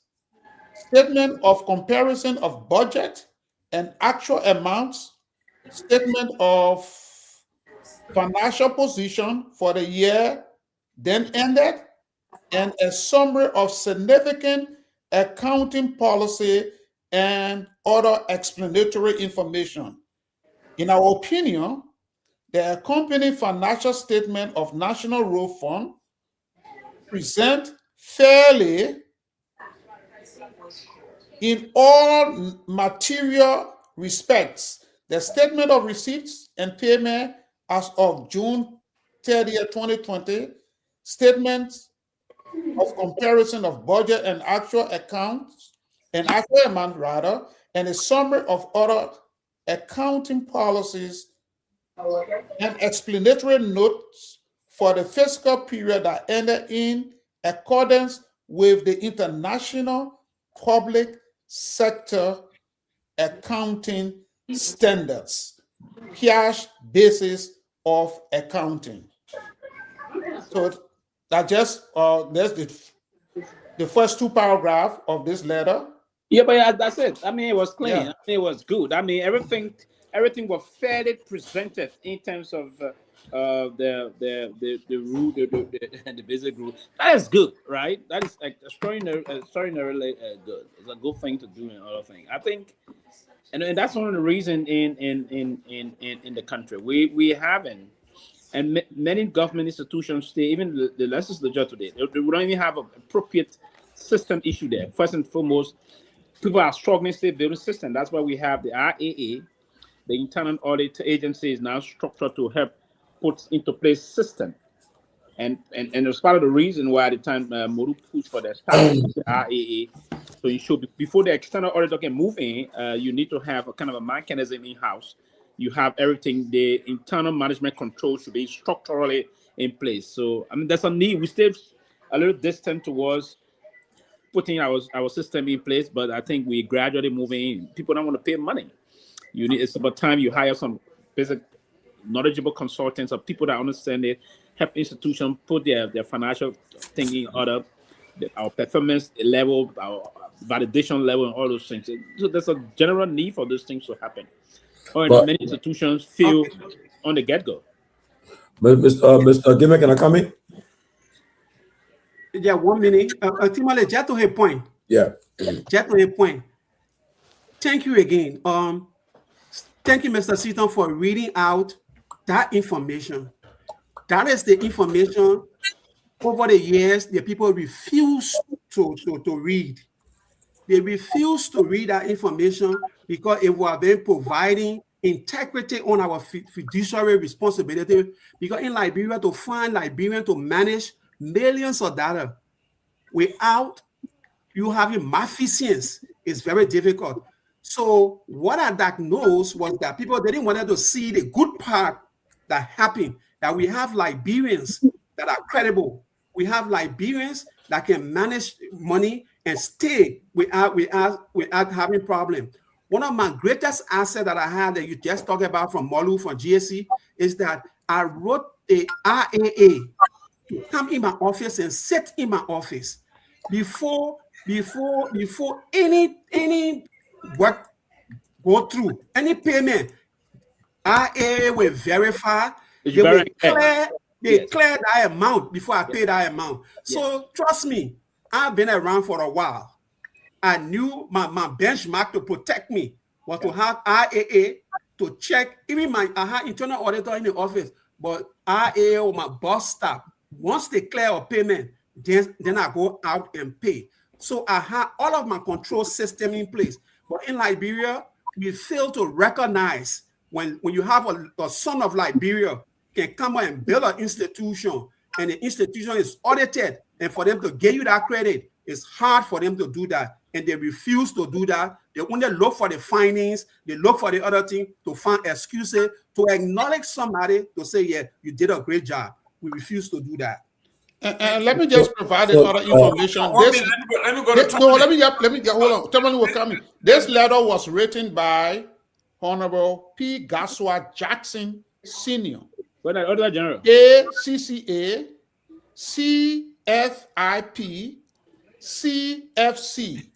statement of comparison of budget and actual amounts, statement of financial position for the year then ended, and a summary of significant accounting policy and other explanatory information. In our opinion, the accompanying financial statement of National Road Fund present fairly in all material respects the statement of receipts and payment as of June 30th, 2020, statements of comparison of budget and actual accounts, and actual amount rather, and a summary of other accounting policies and explanatory notes for the fiscal period that ended in accordance with the international public sector accounting standards, cash basis of accounting. So that just that's the first two paragraphs of this letter. Yeah, but that's it. I mean, it was clean. Yeah. I mean, it was good. I mean, everything was fairly presented in terms of the rule, the basic rule. That is good, right? That is extraordinarily good. It's a good thing to do and other thing. I think, and that's one of the reasons in the country we haven't. And many government institutions today, even the legislature today, they don't even have an appropriate system issue there. First and foremost, people are struggling to build a system. That's why we have the RAA, the Internal Audit Agency, is now structured to help put into place system. And it's part of the reason why at the time Moru pushed for the RAA. So you should, before the external auditor can move in, you need to have a kind of a mechanism in-house. You have everything, the internal management control should be structurally in place. So, I mean, there's a need. We still a little distant towards putting our system in place, but I think we gradually moving in. People don't want to pay money. It's about time you hire some basic knowledgeable consultants or people that understand it, help institutions put their financial thing in order, our performance level, our validation level, and all those things. So there's a general need for those things to happen. Or many institutions feel on the get-go. Mr. Gayman, can I come in? Yeah, 1 minute. Timale, just to her point. Yeah. Just to her point. Thank you again. Thank you, Mr. Seaton, for reading out that information. That is the information over the years the people refuse to read. They refuse to read that information because it will have been providing integrity on our fiduciary responsibility. Because in Liberia, to find Liberians to manage millions of dollars without you having malfeasance is very difficult. So what I diagnosed was that people didn't want to see the good part that happened, that we have Liberians that are credible. We have Liberians that can manage money and stay without having problem. One of my greatest assets that I had that you just talked about from Molu, from GSC, is that I wrote a RAA to come in my office and sit in my office before any work go through, any payment. RAA will verify. They will clear that amount before I pay that amount. So trust me, I've been around for a while. I knew my benchmark to protect me was to have RAA to check. Even I had internal auditor in the office, but RAA or my boss staff, once they clear a payment, then I go out and pay. So I had all of my control system in place. But in Liberia, we fail to recognize when you have a son of Liberia can come and build an institution, and the institution is audited, and for them to give you that credit, it's hard for them to do that, and they refuse to do that. They only look for the findings, they look for the other thing to find excuses, to acknowledge somebody, to say, yeah, you did a great job. We refuse to do that. And let me just provide other information. Hold on. Tomalin will come in. This letter was written by Honorable P. Garguah Jackson Sr. General. ACCA, CFIP, CFC,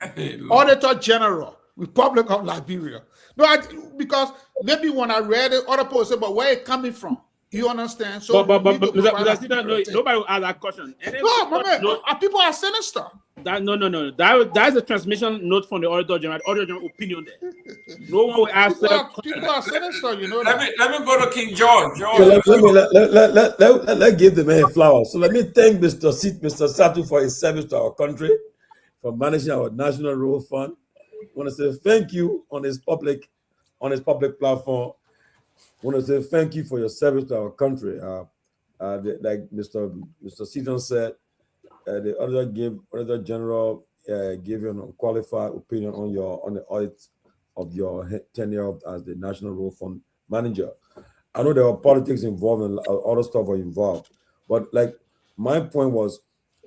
Auditor General, Republic of Liberia. No, because maybe when I read it, other people say, but where it coming from? You understand? So, nobody will ask that question. No, my man, people are sinister. That's a transmission note from the Auditor General. Auditor General opinion there. No one will ask them. People are sinister, you know. Let me go to King George. Let's give the man flowers. So let me thank Mr. Satu for his service to our country, for managing our National Road Fund. I want to say thank you on his public platform. I want to say thank you for your service to our country. Like Mr. Seaton said, the Auditor General gave you an unqualified opinion on the audit of your tenure as the National Road Fund manager. I know there were politics involved and other stuff were involved, but like my point was,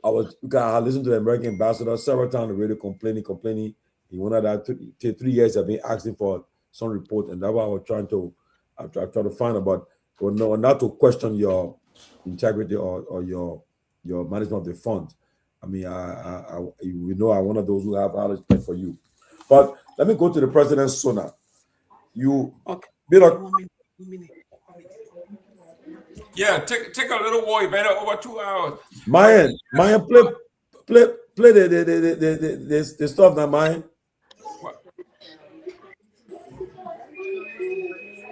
I listened to the American ambassador several times on the radio complaining. He wanted that 3 years have been asking for some report, and that's what I was trying to find about, not to question your integrity or your management of the fund. I mean, we know I'm one of those who have high respect for you. But let me go to the president's sooner. Yeah, take a little war. You better over 2 hours. Myean, play the stuff now, Myean.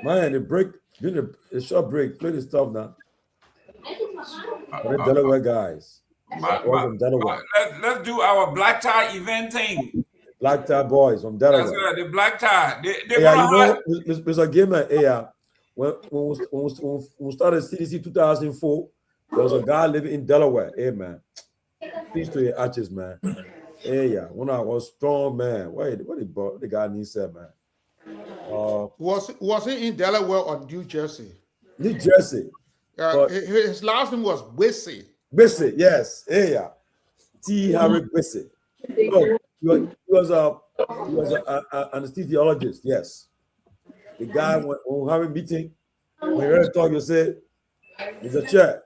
Myean, the short break. Play the stuff now. The Delaware guys. Let's do our black tie event thing. Black tie boys from Delaware. That's right, the black tie. Mr. Gayman, when we started CDC 2004, there was a guy living in Delaware. Hey, man. Peace to your arches, man. Hey, yeah. When I was strong, man. What the guy needs said, man. Was he in Delaware or New Jersey? New Jersey. His last name was Wissey. Wissey, yes. Hey, yeah. T. Harry Wissey. He was an anesthesiologist, yes. The guy, when we have a meeting, when you heard talk, you say, there's a chair.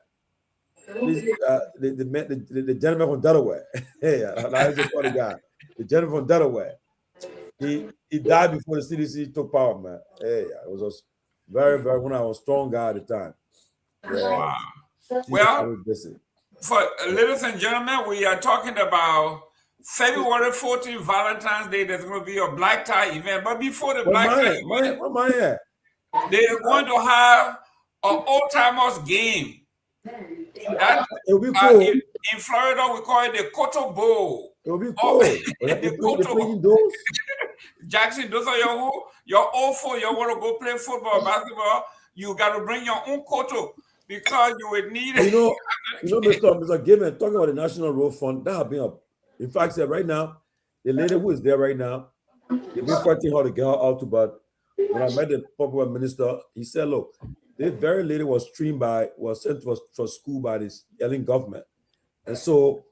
Please, the gentleman from Delaware. Hey, that's a funny guy. The gentleman from Delaware. He died before the CDC took power, man. Hey, it was a very, very, when I was a strong guy at the time. Yeah. Wow. Well, for ladies and gentlemen, we are talking about February 14th, Valentine's Day. There's going to be a black tie event. But before the black tie event, they're going to have an old-timers game. It'll be cool. In Florida, we call it the Cotto Bowl. It'll be cool. Jackson, those are your old folk. You want to go play football, basketball, you got to bring your own Cotto because you would need it. Mr. Gayman, talking about the National Road Fund, that have been in fact, right now, the lady who is there right now, they've been fighting hard to get her out, but when I met the popular minister, he said, look, this very lady was sent to school by this Ellen government. And so,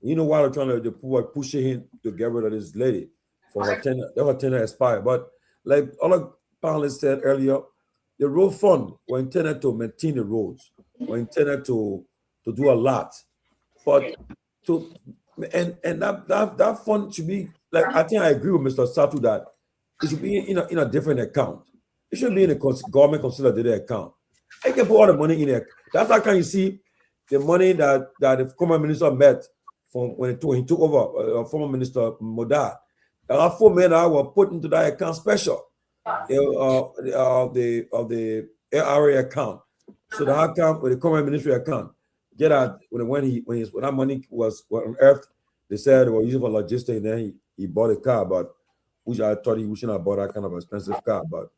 you know why they're trying to push him to get rid of this lady for her tenure expired. But like other panelists said earlier, the road fund were intended to maintain the roads, were intended to do a lot. But that fund should be like, I think I agree with Mr. Satu that it should be in a different account. It should be in a government consolidated account. I can put all the money in there. That's how can you see the money that the former minister met from when he took over, former minister Modad. There are 4 million that were put into that account special of the LRA account. So the account with the common ministry account, get out when that money was unearthed, they said they were using for logistics, and then he bought a car, but which I thought he shouldn't have bought that kind of expensive car. But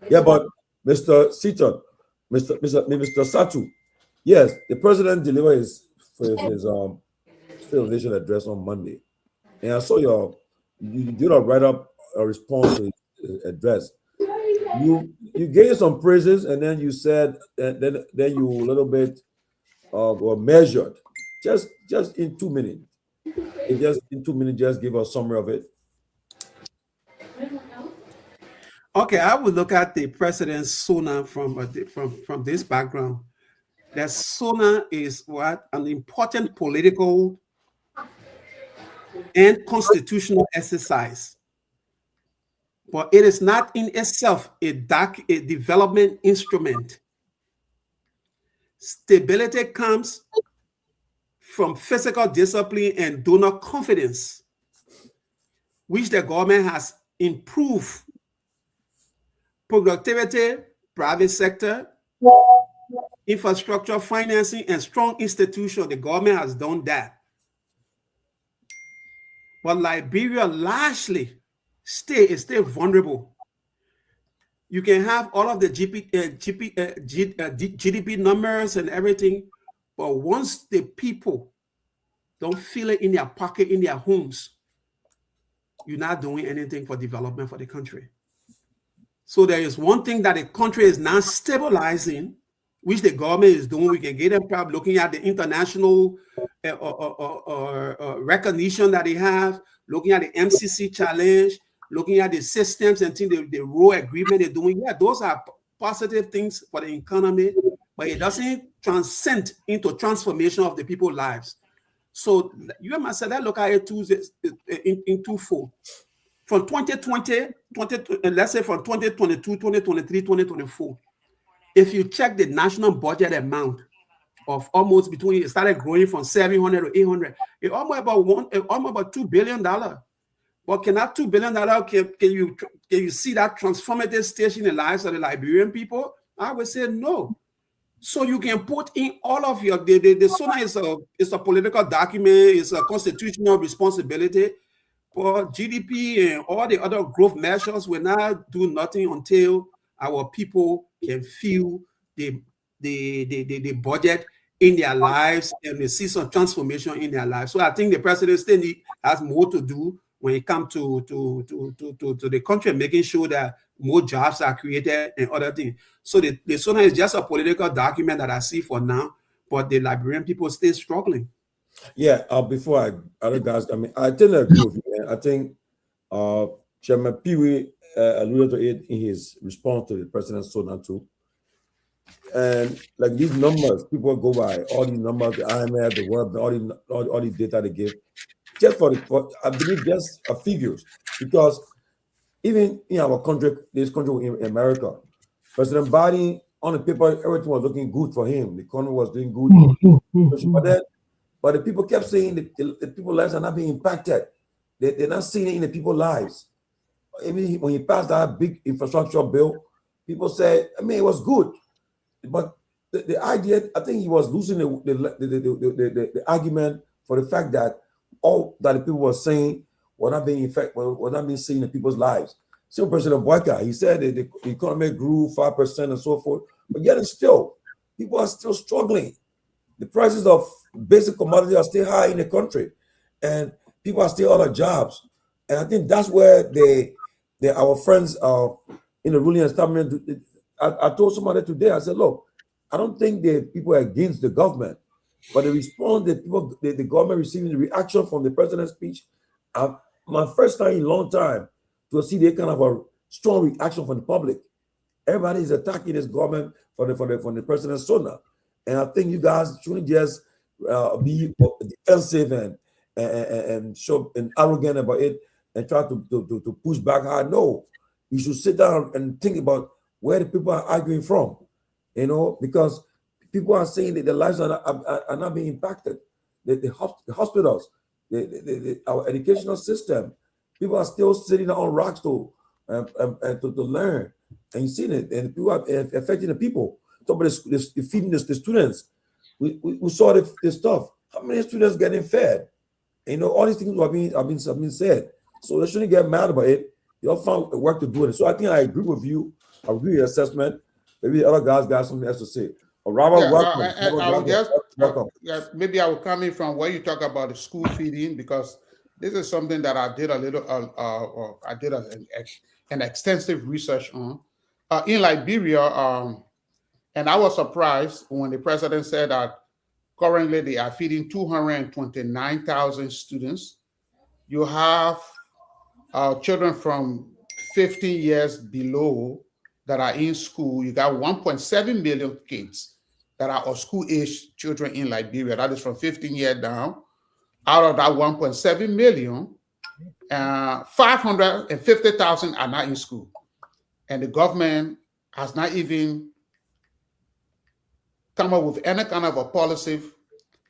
yeah, but Mr. Seaton, Mr. Satu, yes, the president delivered his State of the Nation address on Monday, and I saw you did a write up a response to his address. You gave some praises, and then you said, and then you a little bit were measured, just in 2 minutes. Just give us a summary of it. Okay, I would look at the president's SONA from this background. That SONA is what? An important political and constitutional exercise. But it is not in itself a development instrument. Stability comes from fiscal discipline and donor confidence, which the government has improved productivity, private sector, infrastructure, financing, and strong institutions. The government has done that. But Liberia largely is still vulnerable. You can have all of the GDP numbers and everything, but once the people don't feel it in their pocket, in their homes, you're not doing anything for development for the country. So there is one thing that the country is now stabilizing, which the government is doing. We can get them probably looking at the international recognition that they have, looking at the MCC challenge, looking at the systems and things, the role agreement they're doing. Yeah, those are positive things for the economy, but it doesn't transcend into transformation of the people's lives. So you must say that look at it in twofold. From 2020, let's say from 2022, 2023, 2024, if you check the national budget amount of almost between, it started growing from 700 to 800, it's almost about $2 billion. But can that $2 billion, can you see that transformative stage in the lives of the Liberian people? I would say no. So you can put in all of your, the SONA is a political document, it's a constitutional responsibility. But GDP and all the other growth measures will not do nothing until our people can feel the budget in their lives and they see some transformation in their lives. So I think the president still has more to do when it comes to the country, making sure that more jobs are created and other things. So the SONA is just a political document that I see for now, but the Liberian people still struggling. Yeah, before other guys, I mean, I totally agree with you. And I think Chairman Pewee alluded to it in his response to the president's SONA too. And like these numbers, people go by all these numbers, the IMF, the World, all the data they give, just for I believe just figures, because even in our country, this country in America, President Biden on the paper, everything was looking good for him. The economy was doing good, but the people kept saying the people's lives are not being impacted. They're not seeing it in the people's lives. Even when he passed that big infrastructure bill, people said, I mean, it was good. But the idea, I think he was losing the argument for the fact that all that the people were saying were not being seen in people's lives. Still, President Boyka, he said that the economy grew 5% and so forth, but yet still, people are still struggling. The prices of basic commodities are still high in the country, and people are still out of jobs. And I think that's where our friends in the ruling establishment. I told somebody today, I said, look, I don't think the people are against the government, but the response that the government receiving the reaction from the president's speech, my first time in a long time to see that kind of a strong reaction from the public. Everybody is attacking this government for the president's SONA. And I think you guys shouldn't just be defensive and show and arrogant about it and try to push back hard. No, you should sit down and think about where the people are arguing from, because people are saying that their lives are not being impacted. The hospitals, our educational system, people are still sitting on rocks to learn. And you see it, and people are affecting the people. Talk about the feeding the students. We saw this stuff. How many students getting fed? All these things have been said. So they shouldn't get mad about it. They all found work to do it. So I think I agree with you. I agree with your assessment. Maybe the other guys got something else to say. Robert, welcome. Maybe I will come in from where you talk about the school feeding, because this is something that I did an extensive research on in Liberia. And I was surprised when the president said that currently they are feeding 229,000 students. You have children from 15 years below that are in school. You got 1.7 million kids that are of school-age children in Liberia. That is from 15 years down. Out of that 1.7 million, 550,000 are not in school. And the government has not even come up with any kind of a policy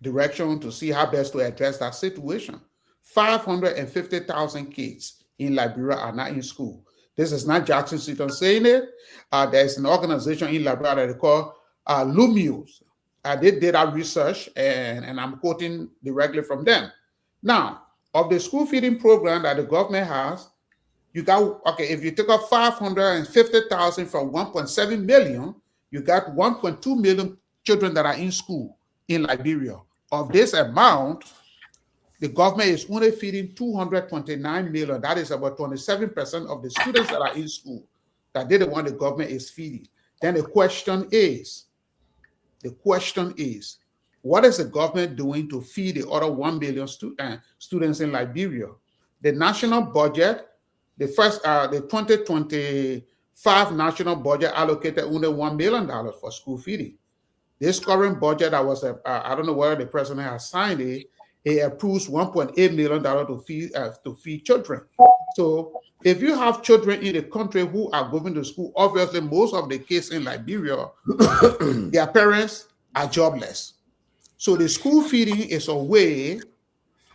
direction to see how best to address that situation. 550,000 kids in Liberia are not in school. This is not Jackson Seaton saying it. There's an organization in Liberia that they call Lumios. They did our research, and I'm quoting directly from them. Now, of the school feeding program that the government has, you got, okay, if you take up 550,000 from 1.7 million, you got 1.2 million children that are in school in Liberia. Of this amount, the government is only feeding 229 million. That is about 27% of the students that are in school. That they the one the government is feeding. Then the question is, what is the government doing to feed the other 1 million students in Liberia? The national budget, the 2025 national budget allocated only $1 million for school feeding. This current budget that was, I don't know whether the president has signed it, he approves $1.8 million to feed children. So if you have children in the country who are going to school, obviously most of the kids in Liberia, their parents are jobless. So the school feeding is a way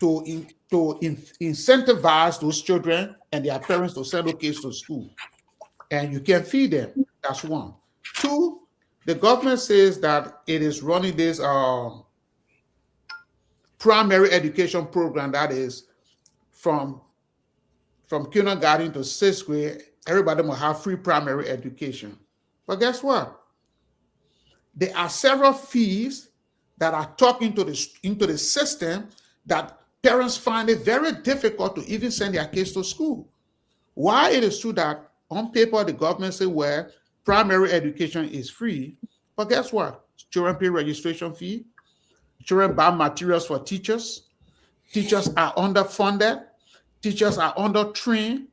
to incentivize those children and their parents to send their kids to school. And you can feed them. That's one. Two, the government says that it is running this primary education program that is from kindergarten to 6th grade. Everybody will have free primary education. But guess what? There are several fees that are tucked into the system that parents find it very difficult to even send their kids to school. Why it is true that on paper the government say, well, primary education is free, but guess what? Children pay registration fee. Children buy materials for teachers. Teachers are underfunded. Teachers are under-trained.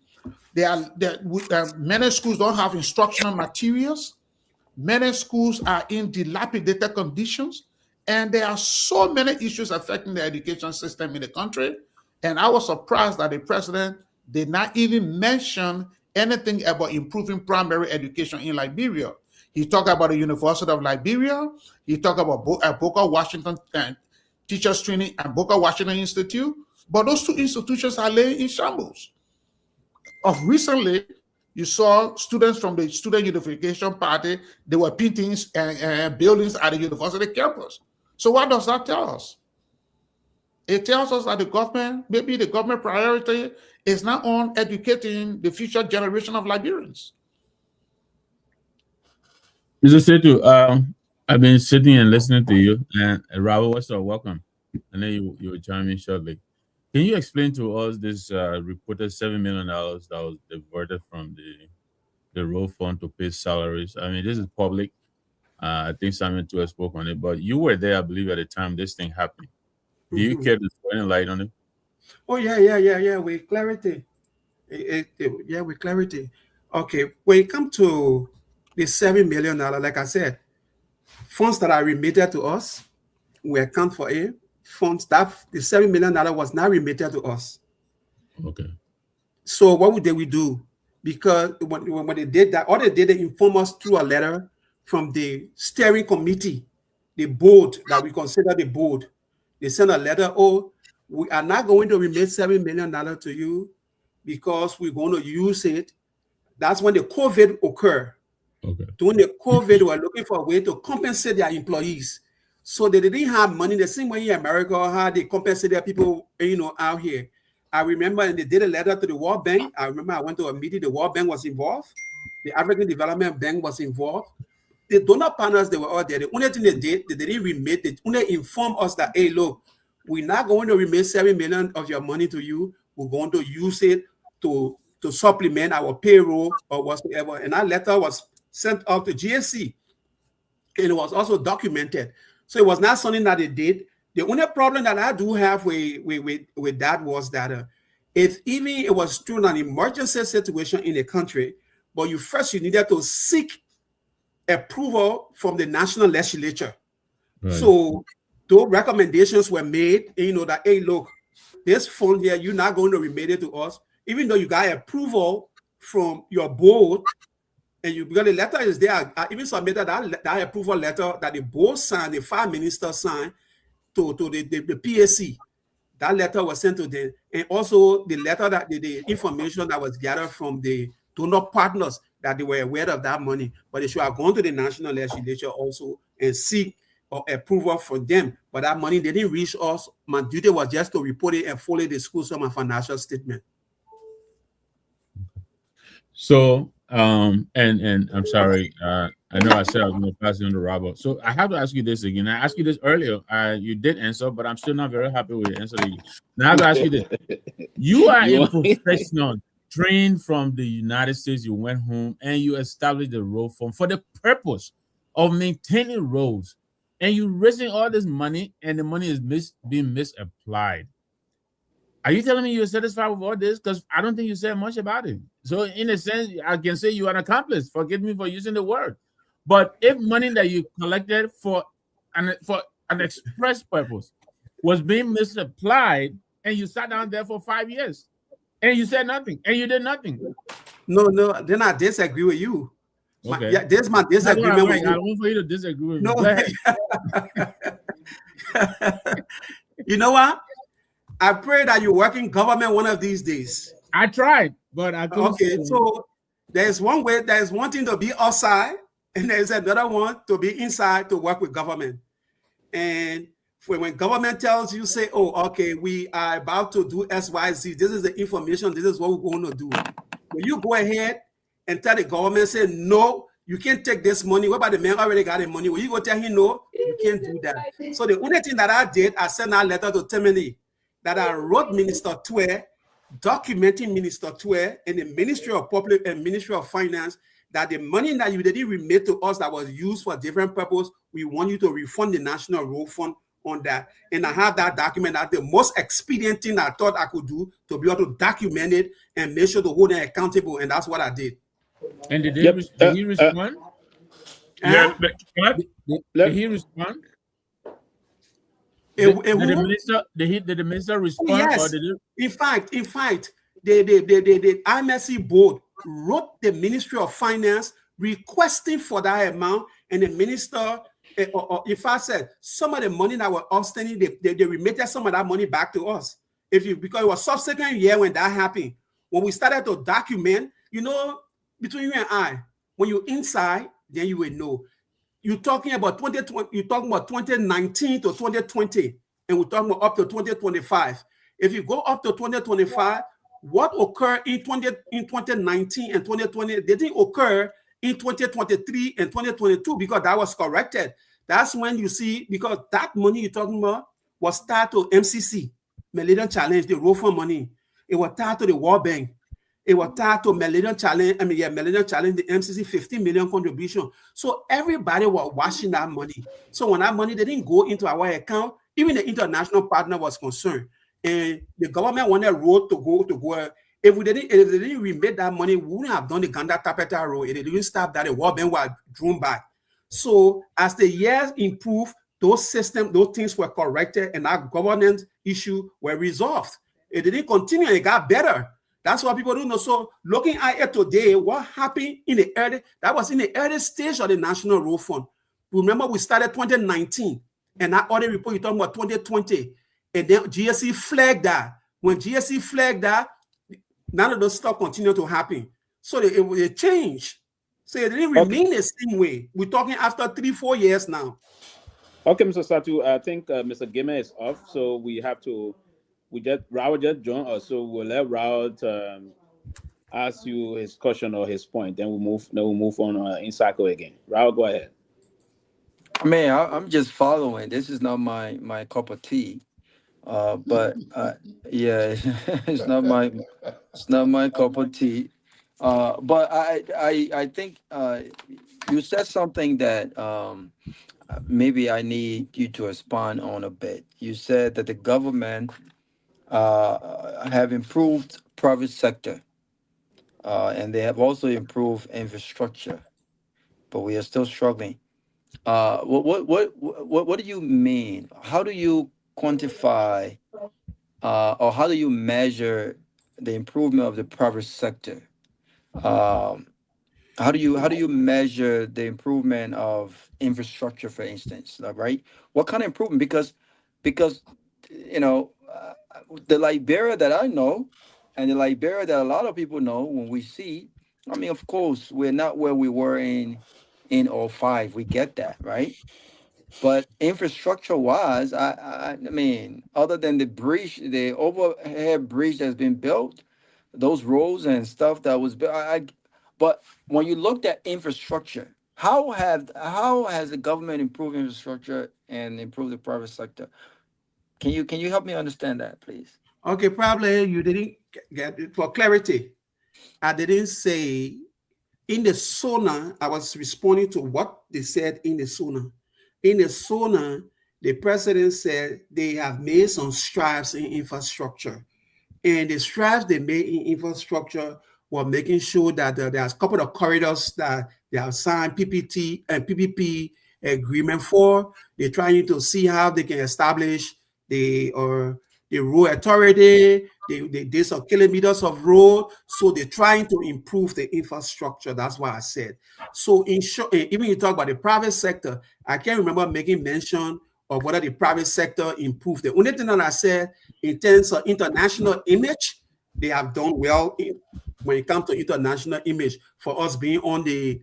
Many schools don't have instructional materials. Many schools are in dilapidated conditions. And there are so many issues affecting the education system in the country. And I was surprised that the president did not even mention anything about improving primary education in Liberia. He talked about the University of Liberia. He talked about Booker Washington Teachers Training and Booker Washington Institute. But those two institutions are laying in shambles. Recently, you saw students from the Student Unification Party, they were painting buildings at the university campus. So what does that tell us? It tells us that the government, maybe the government priority is not on educating the future generation of Liberians. Mr. Setu, I've been sitting and listening to you, and Raul, what's up? Welcome. I know you will join me shortly. Can you explain to us this reported $7 million that was diverted from the road fund to pay salaries? I mean, this is public. I think Simon too spoke on it, but you were there, I believe, at the time this thing happened. Do you care to throw any light on it? Oh, yeah, with clarity. With clarity. Okay, when it comes to the $7 million, like I said, funds that are remitted to us, we account for it. Funds that the $7 million was not remitted to us. Okay. So what did we do? Because when they did that, all they did, they informed us through a letter from the steering committee, the board that we consider the board. They sent a letter, oh, we are not going to remit $7 million to you because we're going to use it. That's when the COVID occurred. Okay. During the COVID, they were looking for a way to compensate their employees. So they didn't have money the same way in America, how they compensate their people, out here. I remember, and they did a letter to the World Bank. I remember I went to a meeting, the World Bank was involved. The African Development Bank was involved. The donor partners, they were all there. The only thing they did, they didn't remit. They only informed us that, hey, look, we're not going to remit $7 million of your money to you. We're going to use it to supplement our payroll or whatsoever. And that letter was sent out to GSC. And it was also documented. So it was not something that they did. The only problem that I do have with that was that if even it was through an emergency situation in the country, but you needed to seek approval from the national legislature. Right. So those recommendations were made, that, hey, look, this fund here, you're not going to remit it to us, even though you got approval from your board, and because the letter is there. I even submitted that approval letter that the board signed, the 5 ministers signed, to the PAC. That letter was sent to them, and also the letter that the information that was gathered from the donor partners that they were aware of that money, but they should have gone to the national legislature also and seek approval from them. But that money didn't reach us. My duty was just to report it and follow the school sum and financial statement. So, and I'm sorry, I know I said I was going to pass it on to Robert. So I have to ask you this again. I asked you this earlier. You did answer, but I'm still not very happy with the answer. Now I have to ask you this. You are a professional, trained from the United States. You went home and you established the road fund for the purpose of maintaining roads. And you're raising all this money and the money is being misapplied. Are you telling me you're satisfied with all this? Because I don't think you said much about it. So in a sense, I can say you are an accomplice. Forgive me for using the word. But if money that you collected for an express purpose was being misapplied and you sat down there for 5 years and you said nothing and you did nothing. No, then I disagree with you. Okay. There's my disagreement with you. I want for you to disagree with me. No. Go ahead. You know what? I pray that you work in government one of these days. I tried, but I couldn't. Okay, so there's one way, there's one thing to be outside, and there's another one to be inside to work with government. And when government tells you, say, oh, okay, we are about to do XYZ, this is the information, this is what we're going to do. When you go ahead and tell the government, say, no, you can't take this money. What about the man already got the money? When you go tell him, no, you can't do that. So the only thing that I did, I sent a letter to Tomalin that I wrote Minister Pewee, documenting Minister Pewee and the Ministry of Public and Ministry of Finance that the money that you didn't remit to us that was used for different purpose, we want you to refund the National Road Fund on that. And I have that document. That's the most expedient thing I thought I could do to be able to document it and make sure to hold them accountable. And that's what I did. And did he respond? Yeah, did he respond? Did the minister respond? Yes. Or did he... In fact, the IMSC board wrote the Ministry of Finance requesting for that amount, and the minister, if I said some of the money that were outstanding, they remitted some of that money back to us. Because it was subsequent year when that happened. When we started to document, you know, between you and I, when you're inside, then you will know. You're talking about 2019 to 2020, and we're talking about up to 2025. If you go up to 2025, what occurred in 2019 and 2020 didn't occur in 2023 and 2022 because that was corrected. That's when you see, because that money you're talking about was tied to MCC, Millennium Challenge, the road fund money. It was tied to the World Bank. It was tied to Millennium Challenge, Millennium Challenge, the MCC 15 million contribution. So everybody was watching that money. So when that money didn't go into our account, even the international partner was concerned. And the government wanted road to go. If they didn't remit that money, we wouldn't have done the Ganda Tapeta road. If they didn't stop that, the World Bank was drawn back. So as the years improved, those systems, those things were corrected, and our governance issue were resolved. It didn't continue, it got better. That's what people don't know. So looking at it today, what happened in the early stage of the National Road Fund. Remember, we started 2019, and that audit report you're talking about 2020, and then GSC flagged that. When GSC flagged that, none of those stuff continued to happen. So it changed. So it didn't remain the same way. We're talking after 3-4 years now. Okay, Mr. Satu, I think Mr. Gayman is off, so we have to. Raul just joined us, so we'll let Raul ask you his question or his point. Then we'll move on in cycle again. Raul, go ahead. Man, I'm just following. This is not my cup of tea, but yeah, it's not my cup of tea. But I think you said something that maybe I need you to respond on a bit. You said that the government have improved private sector, and they have also improved infrastructure, but we are still struggling. What do you mean? How do you quantify, or how do you measure the improvement of the private sector? How do you measure the improvement of infrastructure, for instance? Right? What kind of improvement? Because because the Liberia that I know, and the Liberia that a lot of people know, when we see, I mean, of course, we're not where we were in '05. We get that, right? But infrastructure-wise, I mean, other than the bridge, the overhead bridge that's been built, those roads and stuff that was built, but when you looked at infrastructure, how has the government improved infrastructure and improved the private sector? Can you help me understand that, please? Okay, probably you didn't get it. For clarity, I didn't say in the SONA. I was responding to what they said in the SONA. In the SONA, the president said they have made some strides in infrastructure. And the strides they made in infrastructure were making sure that there's a couple of corridors that they have signed PPT and PPP agreement for. They're trying to see how they can establish the road authority. They did some kilometers of road. So they're trying to improve the infrastructure. That's what I said. So in short, even you talk about the private sector, I can't remember making mention of whether the private sector improved. The only thing that I said, in terms of international image, they have done well when it comes to international image. For us being on the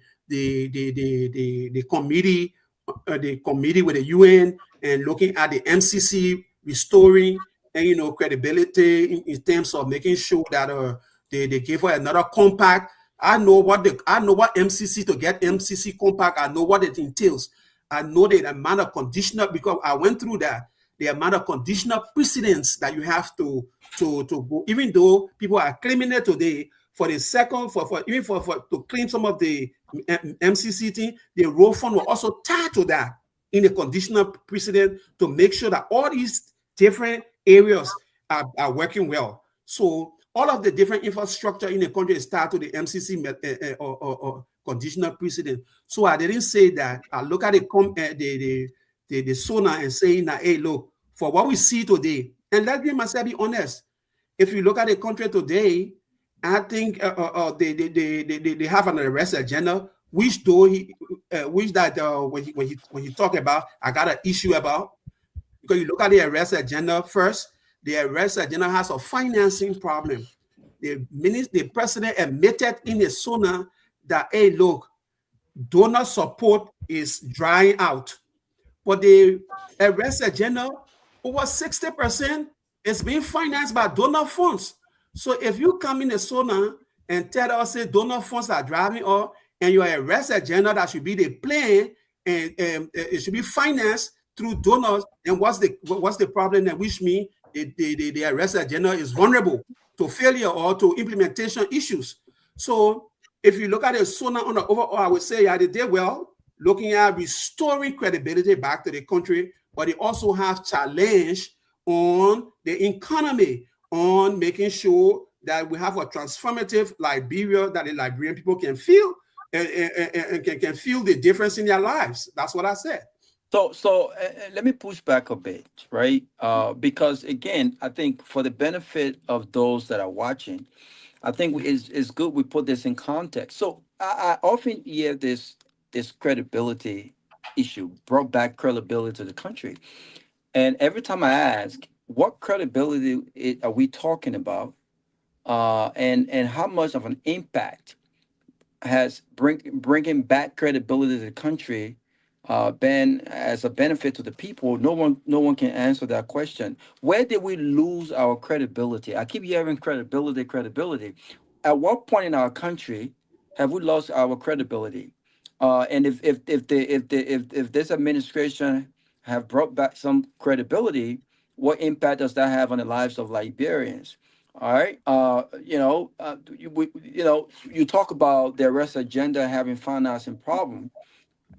committee, with the UN, and looking at the MCC restoring and credibility in terms of making sure that they gave her another compact. I know what MCC, to get MCC compact, I know what it entails. I know the amount of conditional, because I went through that, the amount of conditional precedents that you have to go, even though people are claiming it today, for the second, even for to claim some of the MCC thing, the road fund will also tied to that in the conditional precedent to make sure that all these different areas are working well. So all of the different infrastructure in the country is tied to the MCC or conditional precedent. So I didn't say that. I look at the SONA and saying that, hey, look, for what we see today, and let me myself be honest, if you look at the country today, I think they have an arrest agenda, which when he talk about, I got an issue about, because you look at the arrest agenda first. The arrest agenda has a financing problem. The president admitted in the SONA that, hey, look, donor support is drying out. But the arrest agenda, over 60% is being financed by donor funds. So if you come in the SONA and tell us that donor funds are driving up, and your arrest agenda that should be the plan, and it should be financed through donors, and what's the problem? Then, which means the arrest agenda is vulnerable to failure or to implementation issues. So if you look at the SONA on the overall, I would say they did well, looking at restoring credibility back to the country, but they also have challenge on the economy, on making sure that we have a transformative Liberia that the Liberian people can feel and can feel the difference in their lives. That's what I said. So let me push back a bit, right? Because again, I think for the benefit of those that are watching, I think it's good we put this in context. So I often hear this credibility issue, brought back credibility to the country. And every time I ask, what credibility are we talking about? And how much of an impact has bringing back credibility to the country been as a benefit to the people? No one can answer that question. Where did we lose our credibility? I keep hearing credibility. At what point in our country have we lost our credibility? And if this administration have brought back some credibility, what impact does that have on the lives of Liberians? All right. You talk about the arrest agenda having financing problem.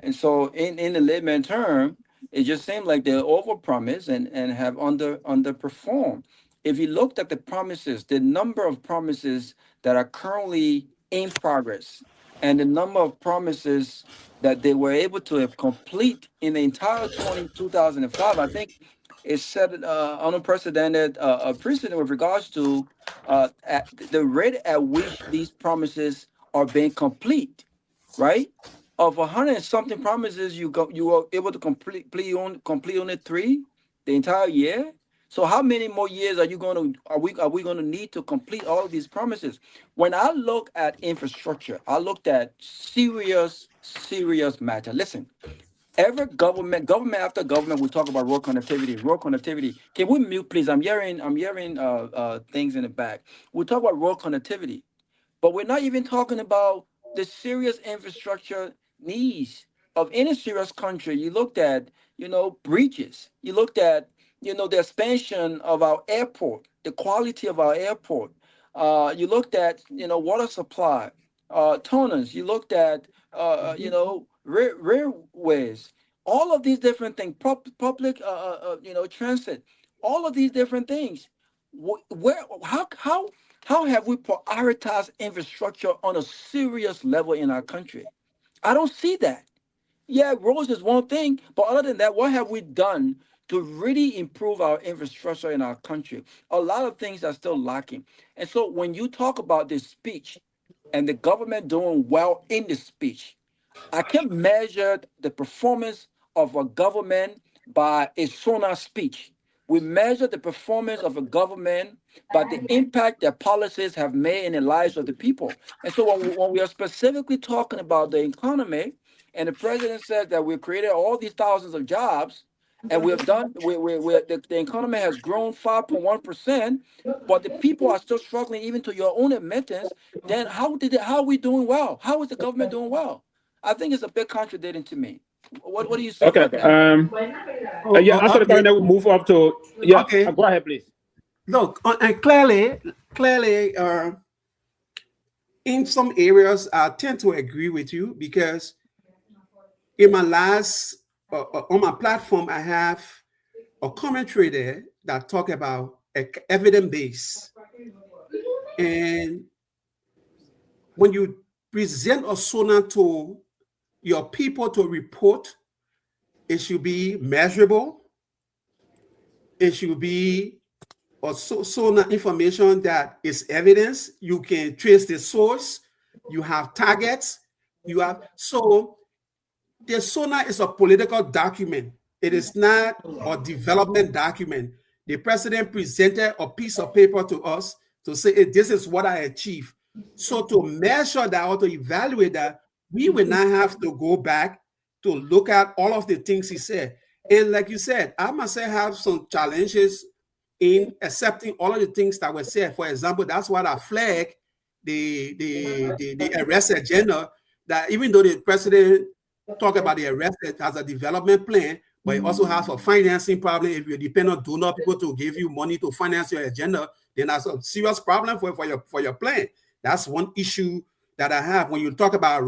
And so in the layman term, it just seemed like they overpromised and have underperformed. If you looked at the promises, the number of promises that are currently in progress and the number of promises that they were able to complete in the entire 2005, I think it set an unprecedented precedent with regards to at the rate at which these promises are being complete, right? Of 100 and something promises, you were able to complete only 3, The entire year? So how many more years are we going to need to complete all of these promises? When I look at infrastructure, I looked at serious matter. Listen, every government after government will talk about road connectivity. Can we mute, please? I'm hearing things in the back. We'll talk about road connectivity, but we're not even talking about the serious infrastructure needs of any serious country. You looked at, bridges. You looked at, the expansion of our airport, the quality of our airport. You looked at, water supply, tunnels. You looked at, railways. All of these different things, public, transit. All of these different things. How have we prioritized infrastructure on a serious level in our country? I don't see that. Yeah, roads is one thing, but other than that, what have we done to really improve our infrastructure in our country? A lot of things are still lacking. And so when you talk about this speech and the government doing well in the speech, I can measure the performance of a government by a SONA speech. We measure the performance of a government by the impact their policies have made in the lives of the people. And so when we are specifically talking about the economy, and the president says that we've created all these thousands of jobs, and the economy has grown 5.1%, but the people are still struggling, even to your own admittance, then how are we doing well? How is the government doing well? I think it's a bit contradicting to me. What do you say? Okay. About that? After the time, then we move up to Okay. Go ahead, please. Look, and clearly, in some areas, I tend to agree with you because in my last on my platform, I have a commentary there that talk about evidence base, and when you present a SONA to your people to report, it should be measurable. It should be a SONA information that is evidence. You can trace the source. You have targets. So the SONA is a political document. It is not a development document. The president presented a piece of paper to us to say, hey, this is what I achieved. So to measure that or to evaluate that, we will not have to go back to look at all of the things he said. And like you said, I must say have some challenges in accepting all of the things that were said. For example, that's what I flag the arrest agenda, that even though the president talk about the arrest as a development plan, but it also has a financing problem. If you depend on donor people to give you money to finance your agenda, then that's a serious problem for your plan. That's one issue that I have. When you talk about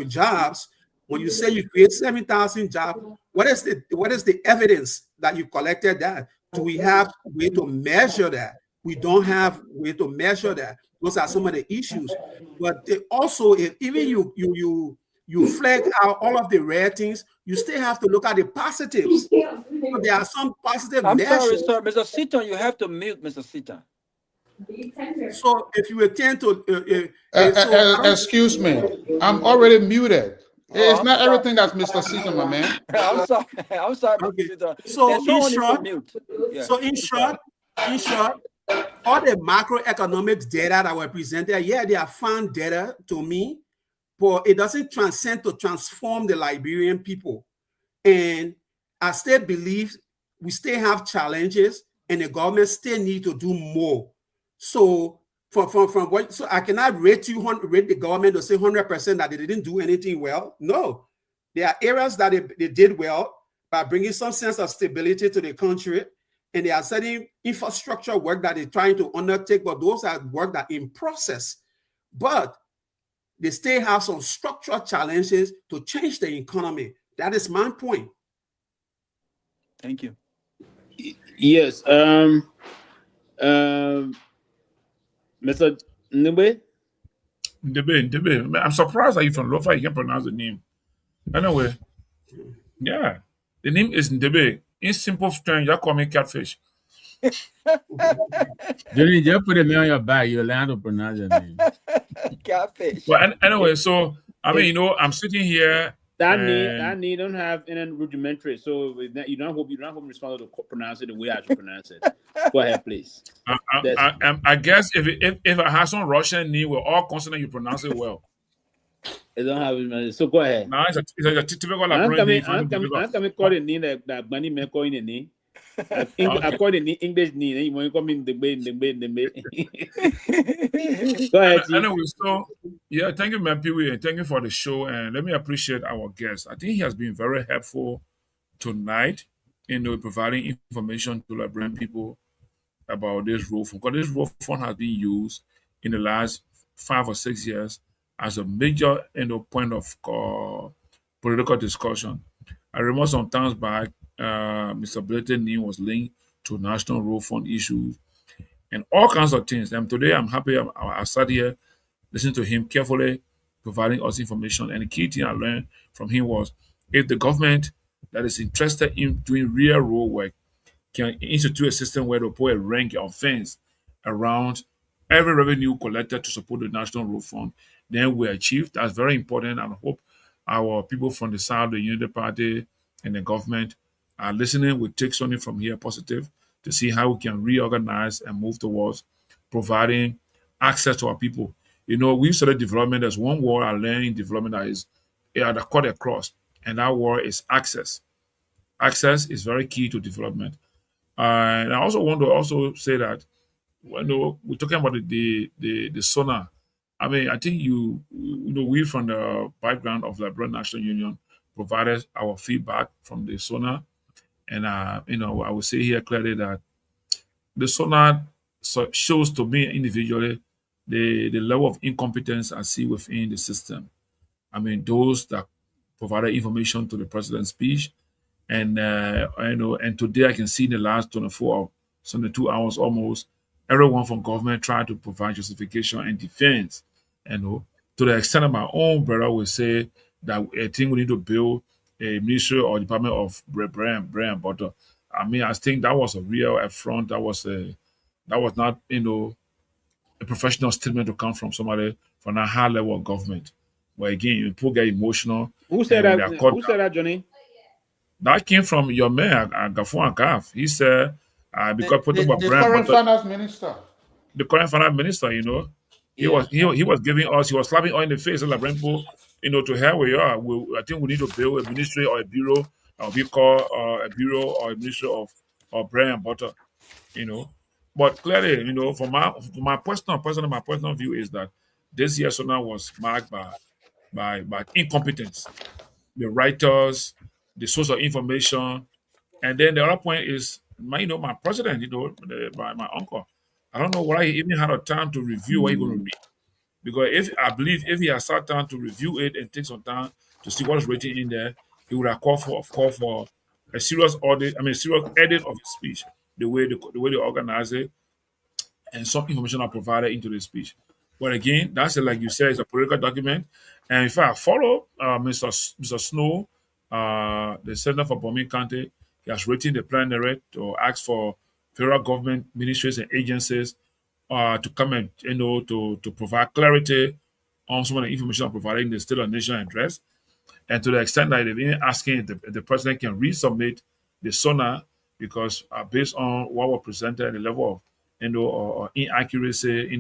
jobs, when you say you create 7,000 jobs, what is the evidence that you collected that? Do we have a way to measure that? We don't have a way to measure that. Those are some of the issues. But also, if even you flag out all of the rare things, you still have to look at the positives. So there are some positive measures. Sorry, Mr. Siton, you have to mute Mr. Siton. So if you attend to excuse me, I'm already muted. It's not everything that's Mr. Siton, my man. I'm sorry, okay. Mr. Siton. So in short, all the macroeconomic data that were presented, yeah, they are fun data to me, but it doesn't transcend to transform the Liberian people. And I still believe we still have challenges, and the government still need to do more. So from what, so I cannot rate the government to say 100% that they didn't do anything well. No, there are areas that they did well by bringing some sense of stability to the country, and there are certain infrastructure work that they're trying to undertake, but those are work that are in process. But they still have some structural challenges to change the economy. That is my point. Thank you. Yes. Mr. Nagbe? Nagbe. I'm surprised that you from Lofa, you can pronounce the name. Anyway, yeah. The name is Nagbe. In simple terms, you call me catfish. Johnny, just put it on your back. You'll learn to pronounce your name. Catfish. Well, anyway, so I mean, I'm sitting here That name don't have any rudimentary, so you don't hope responsible to pronounce it the way I should pronounce it. Go ahead, please. I guess if I have some Russian name with all consonants, you pronounce it well. It don't have it, so go ahead. Now it's a typical I'm Liberian coming call the name that Bunny man calling the name. I call the English name, and you want to come in the bed. Go ahead. Anyway, so yeah, thank you, man, Pewee, and thank you for the show. And let me appreciate our guest. I think he has been very helpful tonight in providing information to Liberian people about this rule fund, because this rule fund has been used in the last 5 or 6 years as a major point of political discussion. I remember some times back, Mr. Blatant name was linked to national rule fund issues and all kinds of things. And today I'm happy I sat here listening to him carefully, providing us information. And the key thing I learned from him was if the government that is interested in doing real rule work can institute a system where they put a rank of fence around every revenue collected to support the national rule fund, then we achieve. That's very important. And I hope our people from the South, the Unity Party, and the government are listening. We take something from here positive to see how we can reorganize and move towards providing access to our people. We started development. There's one word I learned in development that is that cut across, and that word is access. Access is very key to development. And I also want to say that when we're talking about the sonar, I mean, I think we from the background of Liberia National Union provided our feedback from the sonar, and I would say here clearly that the sonar shows to me individually the level of incompetence I see within the system. I mean, those that provided information to the president's speech, and and today I can see in the last 72 hours almost, everyone from government tried to provide justification and defense. To the extent of my own brother would say that I think we need to build a ministry or department of brand butter. I mean, I think that was a real affront. That was not a professional statement to come from somebody from a high level of government. But again, people get emotional. Who said that? Who said that, Johnny? That came from your mayor, Garguah Gaf. He said, because the current finance minister. The current finance minister, he was giving us, he was slapping us in the face, like people, to hell we are. I think we need to build a ministry or a bureau, we call a bureau or a ministry of bread and butter, But clearly, from my personal view is that this year Sona was marked by incompetence. The writers, the source of information, and then the other point is my president, my uncle. I don't know whether he even had a time to review what he's going to read, because if he has sat down to review it and take some time to see what is written in there, he would have called for a serious audit. I mean, serious edit of his speech, the way they organize it, and some information are provided into the speech. But again, that's like you said, it's a political document. And if I follow Mr. Snow, the Senator for Bomi County, he has written the plenary to ask for federal government ministries and agencies to come and to provide clarity on some of the information provided in the State of the Nation address, and to the extent that they've been asking if the president can resubmit the SONA, because based on what was presented and the level of inaccuracy in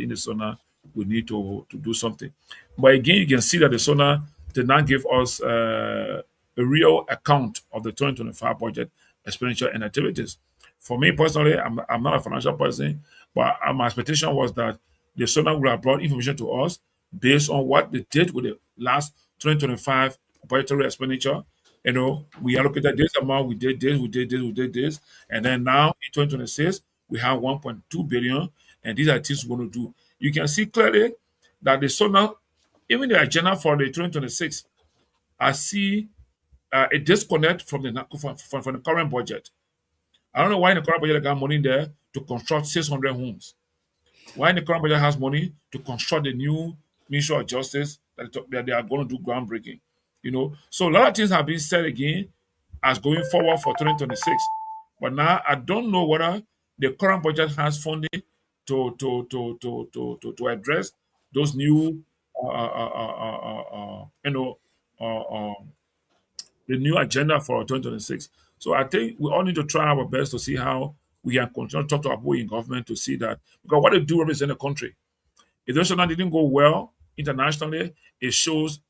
the SONA, we need to do something. But again, you can see that the SONA did not give us a real account of the 2025 budget expenditure and activities. For me personally, I'm not a financial person, but my expectation was that the SONA would have brought information to us based on what they did with the last 2025 budgetary expenditure. We allocated this amount, we did this, and then now in 2026 we have 1.2 billion, and these are things we're going to do. You can see clearly that the SONA, even the agenda for the 2026, I see a disconnect from the current budget. I don't know why in the current budget they got money there to construct 600 homes. Why in the current budget has money to construct the new Ministry of Justice that they are going to do groundbreaking. So a lot of things have been said again as going forward for 2026. But now I don't know whether the current budget has funding to address those new the new agenda for 2026. So I think we all need to try our best to see how we can continue to talk to our people in government to see that, because what they do represent the country. If the election didn't go well internationally, it shows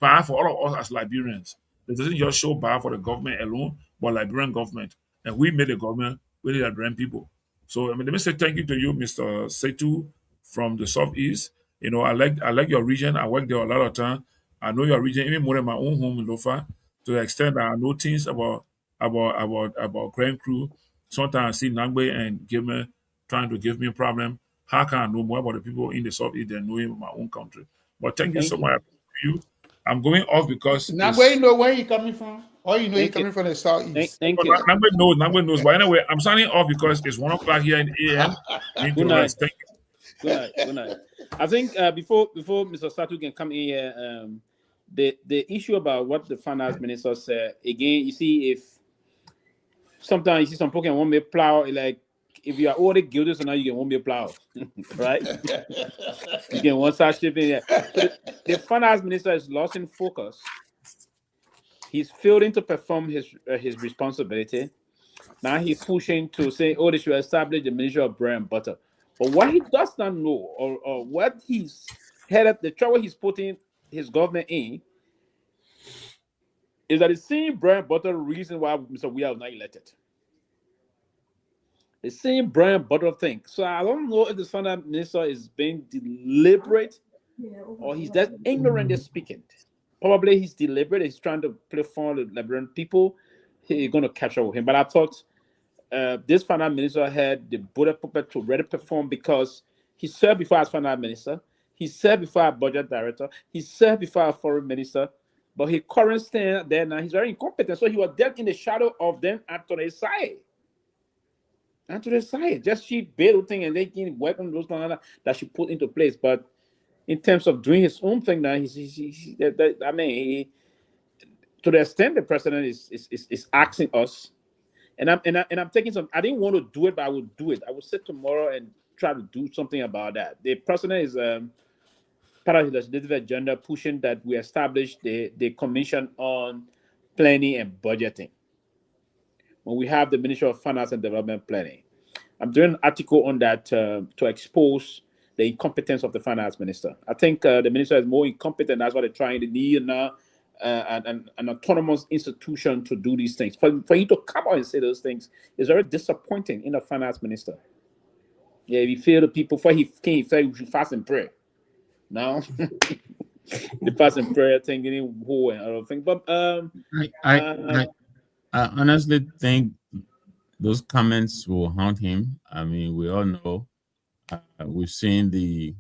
bad for all of us as Liberians. It doesn't just show bad for the government alone, but Liberian government. And we made the government with the Liberian people. So let me say thank you to you, Mr. Setu from the Southeast. I like your region. I worked there a lot of time. I know your region even more than my own home in Lofa, to the extent that I know things about Grand Crew. Sometimes I see Nagbe and Gayman trying to give me a problem. How can I know more about the people in the Southeast than knowing my own country? But thank you so much for you. I'm going off because Now, where you know where you coming from? Or you know you're coming from the southeast. Thank you. Nagbe knows. But anyway, I'm signing off because it's 1 o'clock here in AM. Good night. Thank you. Good night. I think before Mr. Satu can come in here, the issue about what the finance minister said, again, you see, if sometimes you see some people want me plow, like if you are already guilty, so now you can want me plow, right? You can want such shipping here. So the finance minister is lost in focus. He's failing to perform his responsibility. Now he's pushing to say, oh, they should establish the Ministry of Bread and Butter. But what he does not know, or what he's headed, the trouble he's putting his government in, is that the same bread and butter reason why Mr. Weah was not elected. The same bread and butter thing. So I don't know if the finance minister is being deliberate or he's just ignorantly speaking. Probably he's deliberate. He's trying to play for the Liberian people. He's going to catch up with him. But I thought this finance minister had the bullet puppet to ready perform because he served before as finance minister. He served before as budget director. He served before as foreign minister. But his current stand there now, he's very incompetent. So he was dead in the shadow of them and to their side. And to the side. Just she build thing and they can work on those things that she put into place. But in terms of doing his own thing now, to the extent the president is asking us, and I'm taking some. I didn't want to do it, but I would do it. I would sit tomorrow and try to do something about that. The president is part of the legislative agenda pushing that we establish the commission on planning and budgeting. When we have the Ministry of Finance and Development Planning, I'm doing an article on that to expose the incompetence of the finance minister. I think the minister is more incompetent. That's what they're trying to need now. An autonomous institution to do these things. For you to come out and say those things is very disappointing in a finance minister. Yeah, if you feel the people, for he came, we should fast and pray. Now, the fast and prayer thing, getting whole and other thing. But I honestly think those comments will haunt him. I mean, we all know. We've seen the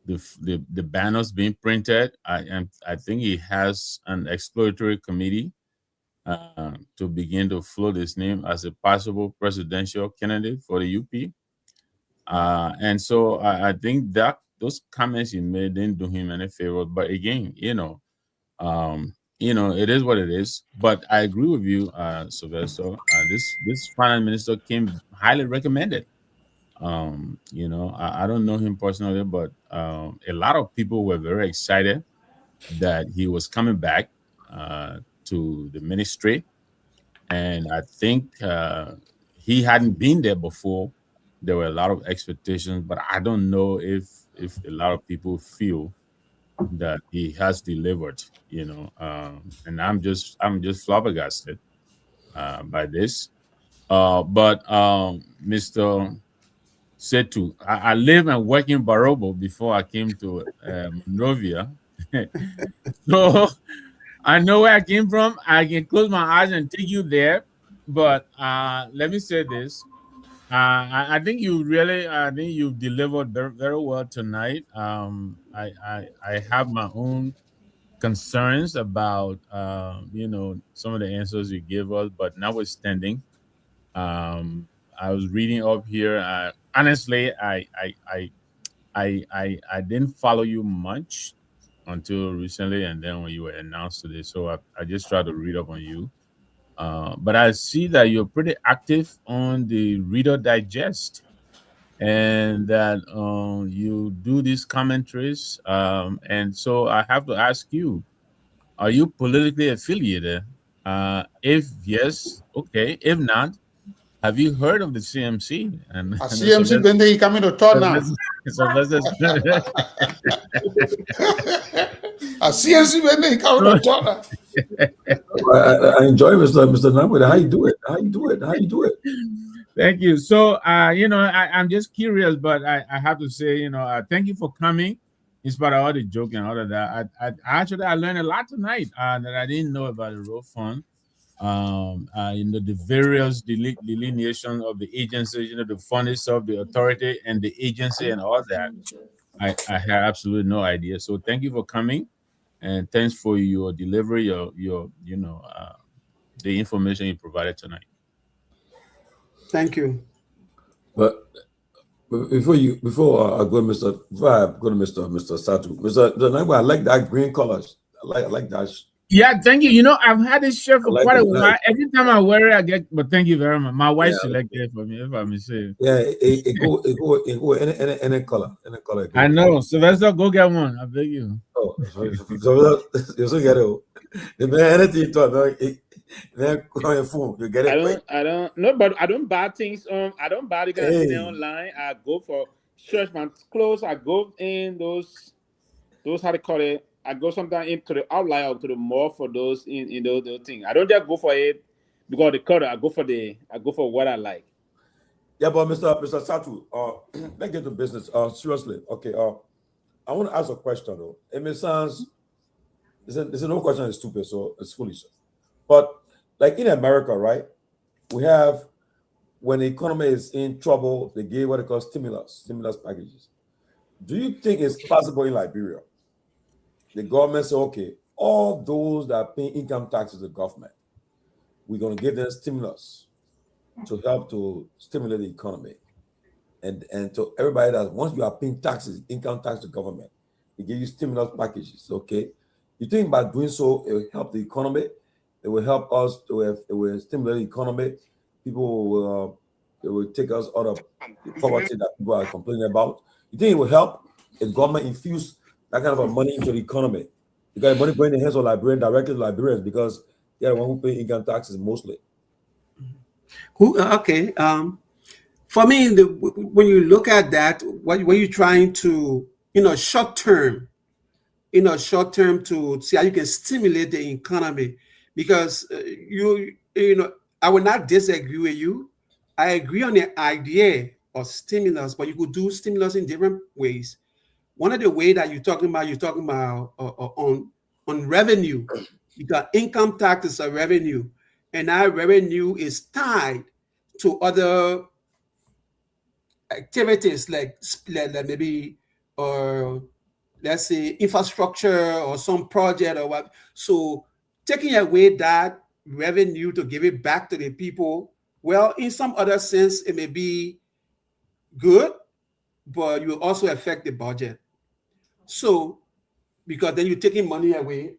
banners being printed. I think he has an exploratory committee to begin to float his name as a possible presidential candidate for the UP. And so I think that those comments he made didn't do him any favor. But again, it is what it is. But I agree with you, Sylvester. This finance minister came highly recommended. I don't know him personally, but a lot of people were very excited that he was coming back to the ministry. And I think he hadn't been there before. There were a lot of expectations, but I don't know if a lot of people feel that he has delivered, and I'm just flabbergasted by this. But Mr. Setu, I live and work in Barobo before I came to Monrovia. So I know where I came from. I can close my eyes and take you there. But let me say this. I think you delivered very, very well tonight. I have my own concerns about some of the answers you gave us, but notwithstanding, I was reading up here. Honestly, I didn't follow you much until recently, and then when you were announced today, so I just tried to read up on you. But I see that you're pretty active on the Reader Digest, and that you do these commentaries. And so I have to ask you, Are you politically affiliated? If yes, okay. If not, have you heard of the CMC? And CMC when they coming to talk now. CMC when they coming to talk now. I enjoy Mr. Nagbe. How you do it? How you do it? How you do it? Thank you. So, I'm just curious, but I have to say, thank you for coming. In spite of all the joking and all of that, I learned a lot tonight that I didn't know about the Road Fund. The various delineation of the agencies, the fund itself, the authority, and the agency, and all that. I had absolutely no idea. So, thank you for coming, and thanks for your delivery, the information you provided tonight. Thank you. But before I go to Mr. Satu, Mr. Nagbe, I like that green colors. I like that. Yeah, thank you. I've had this shirt for quite a while. Every time I wear it, but thank you very much. My wife selected it for me, if I may say. Yeah, it go any color. I know. Sylvester, go get one. I beg you. Oh, you still get it. The man anything you talk, then on your phone, you get it. I don't know, but I don't buy things I don't buy it online. I go for church man clothes. I go in those how to call it. I go sometimes into the outline or to the mall for those in those things. I don't just go for it because the color. I go for what I like. Yeah, but Mr. Satu, let's get to business. Seriously, okay. I want to ask a question though. It may sound there's no question is stupid, so it's foolish. But like in America, right? We have when the economy is in trouble, they give what they call stimulus packages. Do you think it's possible in Liberia? The government say, okay, all those that pay income taxes to the government, we're going to give them stimulus to help to stimulate the economy. And to everybody that once you are paying taxes, income tax to government, they give you stimulus packages, okay? You think by doing so, it will help the economy? It will help us, it will stimulate the economy. People will take us out of the poverty that people are complaining about. You think it will help if government infuse that kind of money into the economy? Because money going in the hands of Liberians, directly to Liberians, because they're the one who pay income taxes mostly. Okay. For me, when you look at that, when you're trying to, short term to see how you can stimulate the economy, because I will not disagree with you. I agree on the idea of stimulus, but you could do stimulus in different ways. One of the ways that you're talking about on revenue, because income tax is a revenue, and that revenue is tied to other activities like maybe let's say infrastructure or some project or what. So taking away that revenue to give it back to the people, well, in some other sense, it may be good, but you will also affect the budget. So because then you're taking money away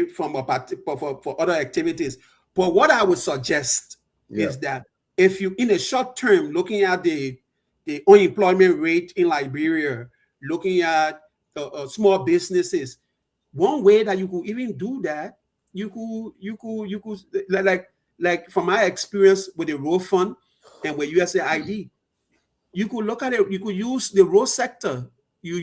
from for other activities. But what I would suggest is that if you, in a short term, looking at the unemployment rate in Liberia, looking at small businesses, one way that you could even do that, you could like from my experience with the Road Fund and with USAID, you could look at it. You could use the road sector. You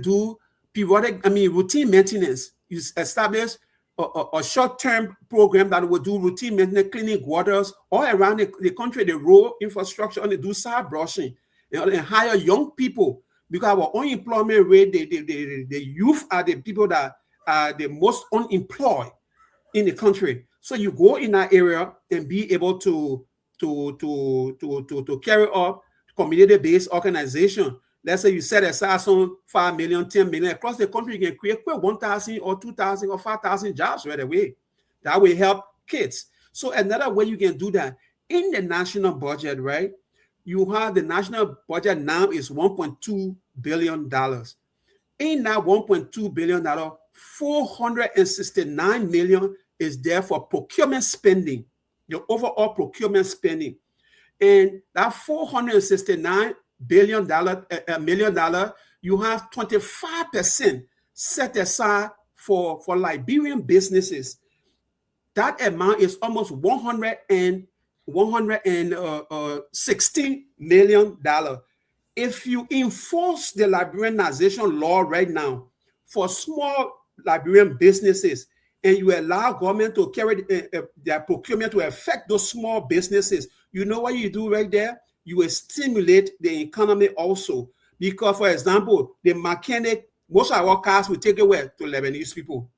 do periodic, routine maintenance. You establish a short-term program that will do routine maintenance, cleaning waters all around the country, the road infrastructure, and they do side brushing, and hire young people, because our unemployment rate, the youth are the people that are the most unemployed in the country. So you go in that area and be able to carry up community-based organization. Let's say you set aside some 5 million, 10 million across the country, you can create 1,000 or 2,000 or 5,000 jobs right away. That will help kids. So another way you can do that in the national budget, right? You have the national budget now is $1.2 billion. In that $1.2 billion, 469 million is there for procurement spending, the overall procurement spending. And that $469 million, you have 25% set aside for Liberian businesses, that amount is almost $116 million. If you enforce the Liberianization law right now for small Liberian businesses, and you allow government to carry their procurement to affect those small businesses, you know what you do right there? You will stimulate the economy also. Because, for example, the mechanic, most of our cars will take it where? To Lebanese people.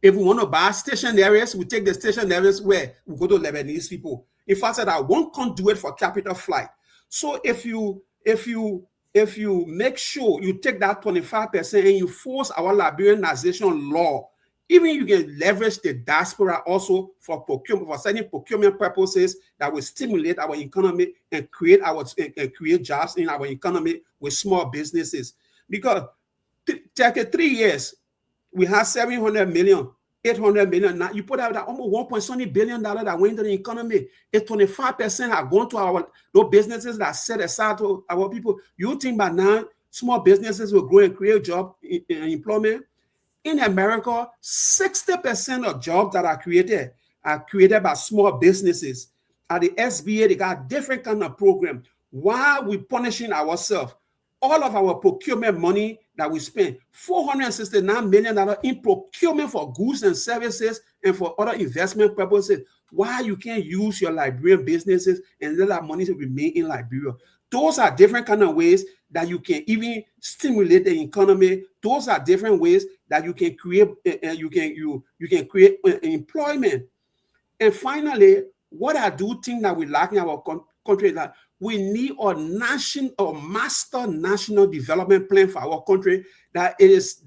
If we want to buy stationaries, we take the stationaries where? We go to Lebanese people. In fact, that one can't do it for capital flight. So if you make sure you take that 25% and you force our Liberianization law, even you can leverage the diaspora also for procurement, for certain procurement purposes that will stimulate our economy and create jobs in our economy with small businesses. Because 33 years, we have 700 million, 800 million. Now you put out that almost $1.7 billion that went into the economy. If 25% have gone to those businesses that set aside to our people, you think by now small businesses will grow and create job employment? In America, 60% of jobs that are created by small businesses. At the SBA, they got different kind of program. Why are we punishing ourselves? All of our procurement money that we spend, $469 million in procurement for goods and services and for other investment purposes. Why you can't use your Liberian businesses and let that money to remain in Liberia? Those are different kind of ways that you can even stimulate the economy. Those are different ways that you can create you can create employment. And finally, what I do think that we lack in our country is that we need a master national development plan for our country that is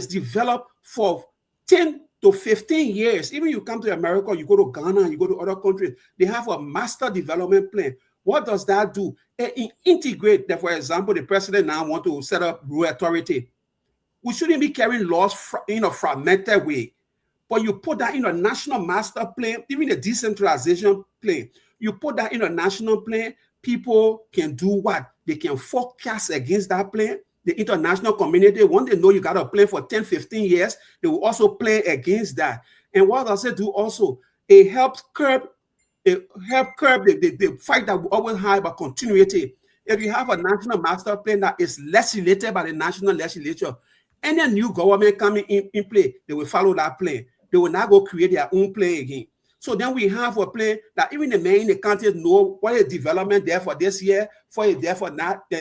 developed for 10 to 15 years. Even you come to America, you go to Ghana, you go to other countries, they have a master development plan. What does that do? It integrate that, for example, the president now want to set up rural authority. We shouldn't be carrying laws in a fragmented way. But you put that in a national master plan, even a decentralization plan. You put that in a national plan, people can do what? They can forecast against that plan. The international community, when they know you got a plan for 10, 15 years, they will also plan against that. And what does it do also? It helps curb the fight that we always have about continuity. If you have a national master plan that is legislated by the national legislature, any new government coming in play, they will follow that plan. They will not go create their own plan again. So then we have a plan that even the men in the country know what is development there for this year, for it there for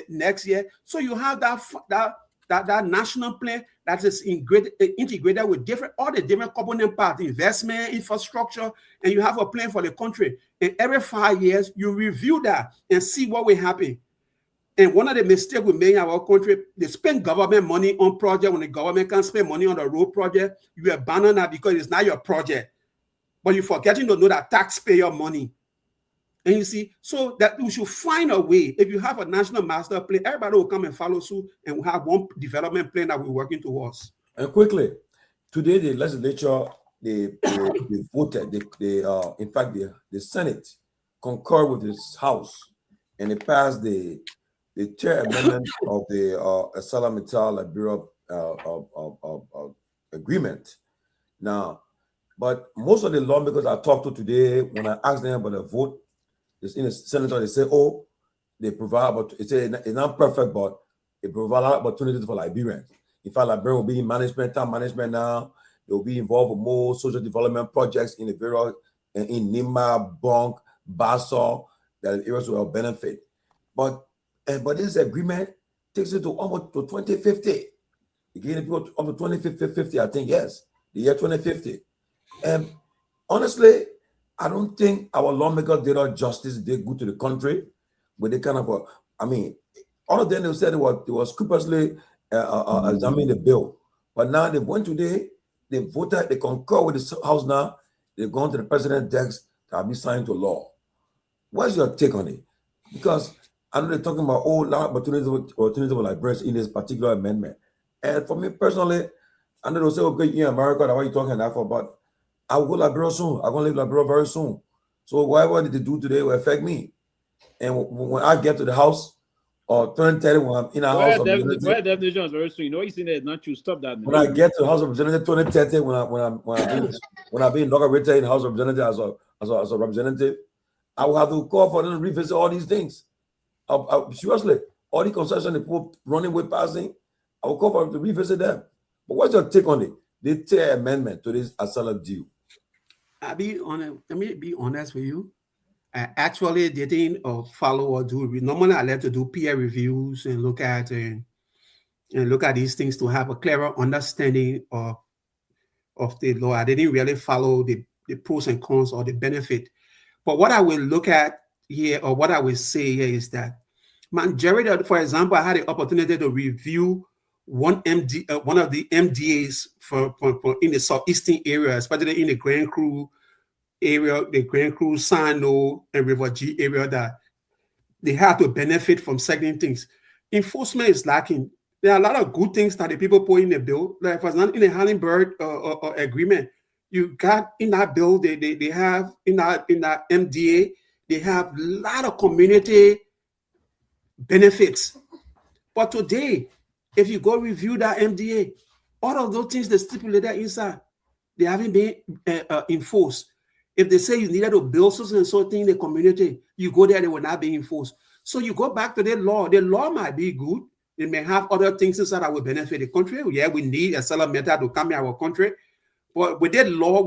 next year. So you have that national plan that is integrated with all the different component parts, investment, infrastructure, and you have a plan for the country. And every 5 years, you review that and see what will happen. And one of the mistakes we made in our country, they spend government money on project. When the government can't spend money on the road project, you abandon that because it's not your project. But you're forgetting to know that taxpayer money. And you see, so that we should find a way. If you have a national master plan, everybody will come and follow suit, and we have one development plan that we're working towards. And quickly, today the legislature they voted. In fact, the Senate concurred with this House, and it passed the third amendment of the ArcelorMittal Liberia agreement. Now, but most of the lawmakers I talked to today, when I asked them about the vote, in the Senate, they say, "Oh, they provide, but it's not perfect, but it provides opportunities for Liberians. In fact, Liberia will be in town management now. They will be involved with more social development projects in the various in Nima, Bonk, Basso, that areas will benefit. But this agreement takes it to almost to 2050. Again, people up to 2050, I think, yes, the year 2050. And honestly, I don't think our lawmakers did our justice, did good to the country, but they kind of, all of them, they said they were scrupulously examining the bill. But now they went today, they voted, they concur with the House now, they've gone to the president's desk to be signed to law. What's your take on it? Because I know they're talking about opportunities for Liberians in this particular amendment. And for me personally, I know they'll say, okay, in America, that's what you're talking that for, but I will go to Liberia soon. I'm going to leave Liberia very soon. So whatever they do today will affect me. And when I get to the House, or 2030 when I'm in a House of Representatives. Where definition is very soon. You know, he's in there not to stop that. When I get to the House of Representatives 2030, when I be inaugurated in the House of Representatives as a representative, I will have to call for them to revisit all these things. Seriously, all the concessions the people running with passing, I will call for them to revisit them. But what's your take on it? The tier amendment to this Asala deal. Let me be honest with you. I actually didn't follow or do. Normally, I like to do peer reviews and look at these things to have a clearer understanding of the law. I didn't really follow the pros and cons or the benefit. But what I will look at here, or what I will say here, is that, Jerry, for example, I had the opportunity to review one of the MDAs for in the southeastern area, especially in the Grand Cru area, the Grand Cru, Sano, and River G area, that they have to benefit from certain things. Enforcement is lacking. There are a lot of good things that the people put in the bill. Like, for example, in the Hallenberg agreement, you got in that bill, they have in that MDA, they have a lot of community benefits. But today, if you go review that MDA, all of those things they stipulated inside, they haven't been enforced. If they say you needed to build something and so thing in the community, you go there, they will not be enforced. So you go back to the law. The law might be good. It may have other things inside that will benefit the country. Yeah, we need a seller method to come in our country. But with that law,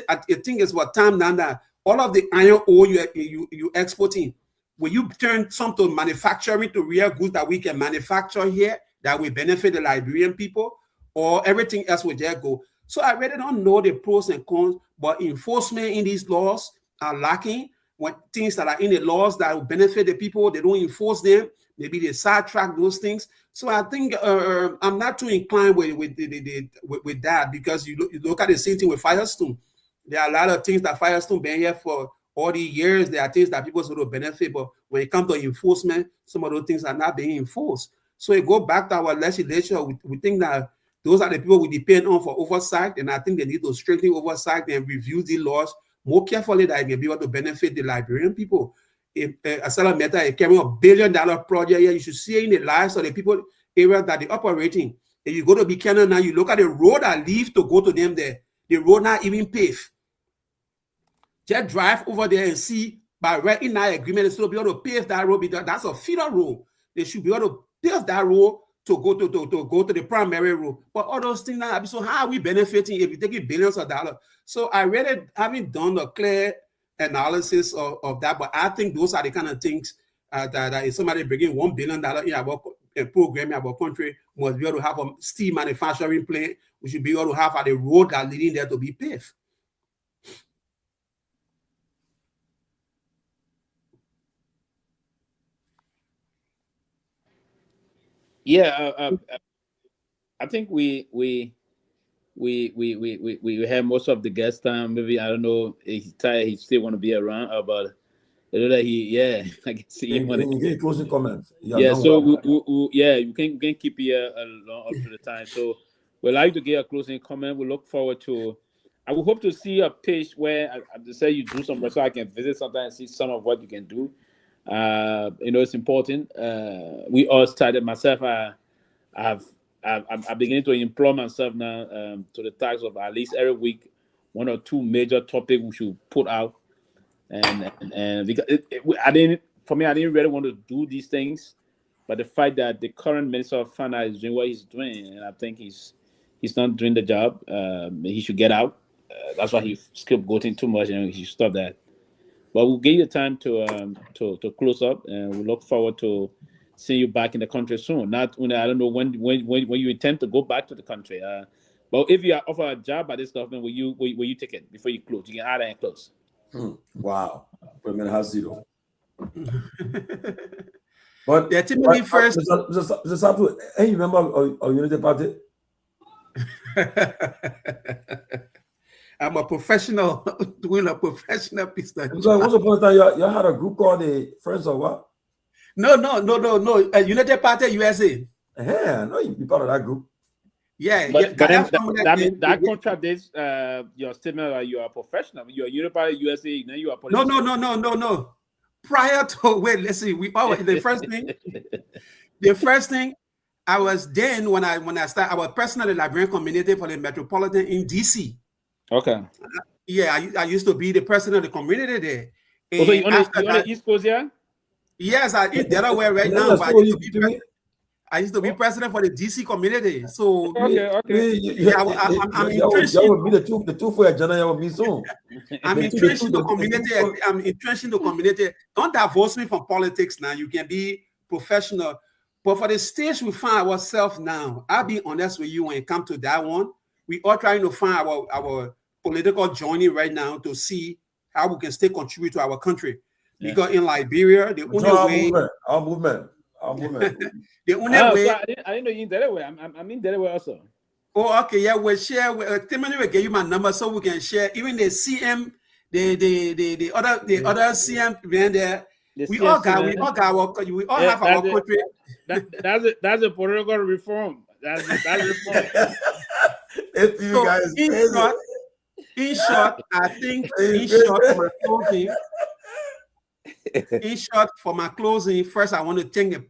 I think it's what time now that all of the iron ore you exporting, when you turn some to manufacturing to real goods that we can manufacture here, that will benefit the Liberian people, or everything else will just go. So I really don't know the pros and cons, but enforcement in these laws are lacking. When things that are in the laws that will benefit the people, they don't enforce them. Maybe they sidetrack those things. So I think I'm not too inclined with that, because you look at the same thing with Firestone. There are a lot of things that Firestone been here for all the years. There are things that people sort of benefit, but when it comes to enforcement, some of those things are not being enforced. So it go back to our legislature. We think that those are the people we depend on for oversight, and I think they need to strengthen oversight and review the laws more carefully, that it can be able to benefit the Liberian people. If Asala Meta is carrying $1 billion project here, you should see it in the lives of the people area that they're operating. If you go to Buchanan now, you look at the road that leave to go to them there, the road not even paved. Just drive over there and see, by right in that agreement, they still be able to pave that road, because that's a feeder road. They should be able to pave that road to go to the primary road. But all those things now, so how are we benefiting if we take billions of dollars? So I really haven't done a clear analysis of that, but I think those are the kind of things that if somebody bringing $1 billion in our program in our country, must be able to have a steel manufacturing plant. We should be able to have the road that leading there to be paved. Yeah, I think we have most of the guest time. Maybe, I don't know, he's tired, he still want to be around, but I know that I can see him. You get closing comments. Yeah, so you can keep here long up to the time. So we'd like to get a closing comment. We look forward to. I would hope to see a page where I say you do some so I can visit sometimes and see some of what you can do. It's important. We all started. Myself, I'm beginning to employ myself now to the task of at least every week 1 or 2 major topics we should put out, and because I didn't really want to do these things, but the fact that the current Minister of Finance is doing what he's doing, and I think he's not doing the job, he should get out. That's why he's scapegoating too much, and he should stop that. But we'll give you time to close up, and we look forward to seeing you back in the country soon. Not only, I don't know when you intend to go back to the country. But if you are offered a job by this government, will you take it before you close? You can add and close. Wow, Premier has zero. But yeah, typically first. Hey, you remember our Unity Party? I'm a professional doing a professional business. So once upon a time, you had a group called the Friends of what? No. United Party USA. Yeah, I know you be part of that group. Yeah, but that contradicts your statement that you are a professional. You are United Party USA. Then you are political. No. prior to let's see, the first thing I was then when I started, I was president of the Liberian community for the Metropolitan in DC. Okay. Yeah, I used to be the president of the community there. And so you on the East Coast, yeah? Yes, I'm in Delaware right now, but I used to be president for the DC community. So okay. I'm entrenched. Y'all will be the two for your y'all will be soon. I'm entrenched in the community. I'm entrenched in the community. Don't divorce me from politics now. You can be professional. But for the stage we find ourselves now, I'll be honest with you when it comes to that one. We are trying to find our political journey right now to see how we can stay contribute to our country. Yeah. Because in Liberia, the only way our movement. The only way. So I didn't know you in Delaware. I'm in Delaware also. Oh, okay. Yeah, we'll share. Timothy will give you my number so we can share. Even the CM, the other CM man there. We all have our country. That's a political reform. That's reform. If you guys in short, I think for my closing, first I want to thank the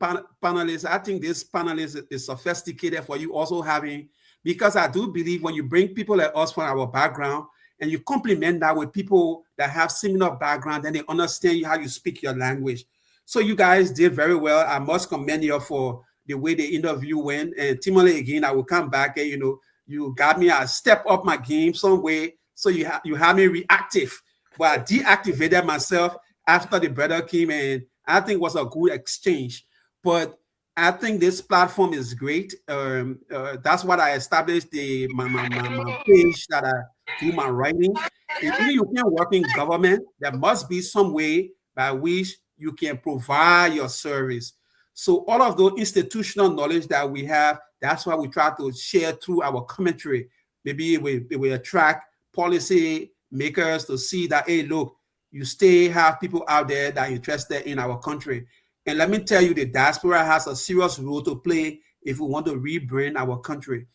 panelists. I think this panelist is sophisticated for you also having, because I do believe when you bring people like us from our background and you complement that with people that have similar background, then they understand how you speak your language. So you guys did very well. I must commend you for the way the interview went. And Tomalin, again, I will come back and you got me. I step up my game some way. So you have me reactive. But I deactivated myself after the brother came, and I think it was a good exchange. But I think this platform is great. That's what I established my page that I do my writing. And even you can work in government, there must be some way by which you can provide your service. So all of those institutional knowledge that we have, that's why we try to share through our commentary. Maybe we attract policy makers to see that, hey, look, you have people out there that are interested in our country. And let me tell you, the diaspora has a serious role to play if we want to rebrand our country.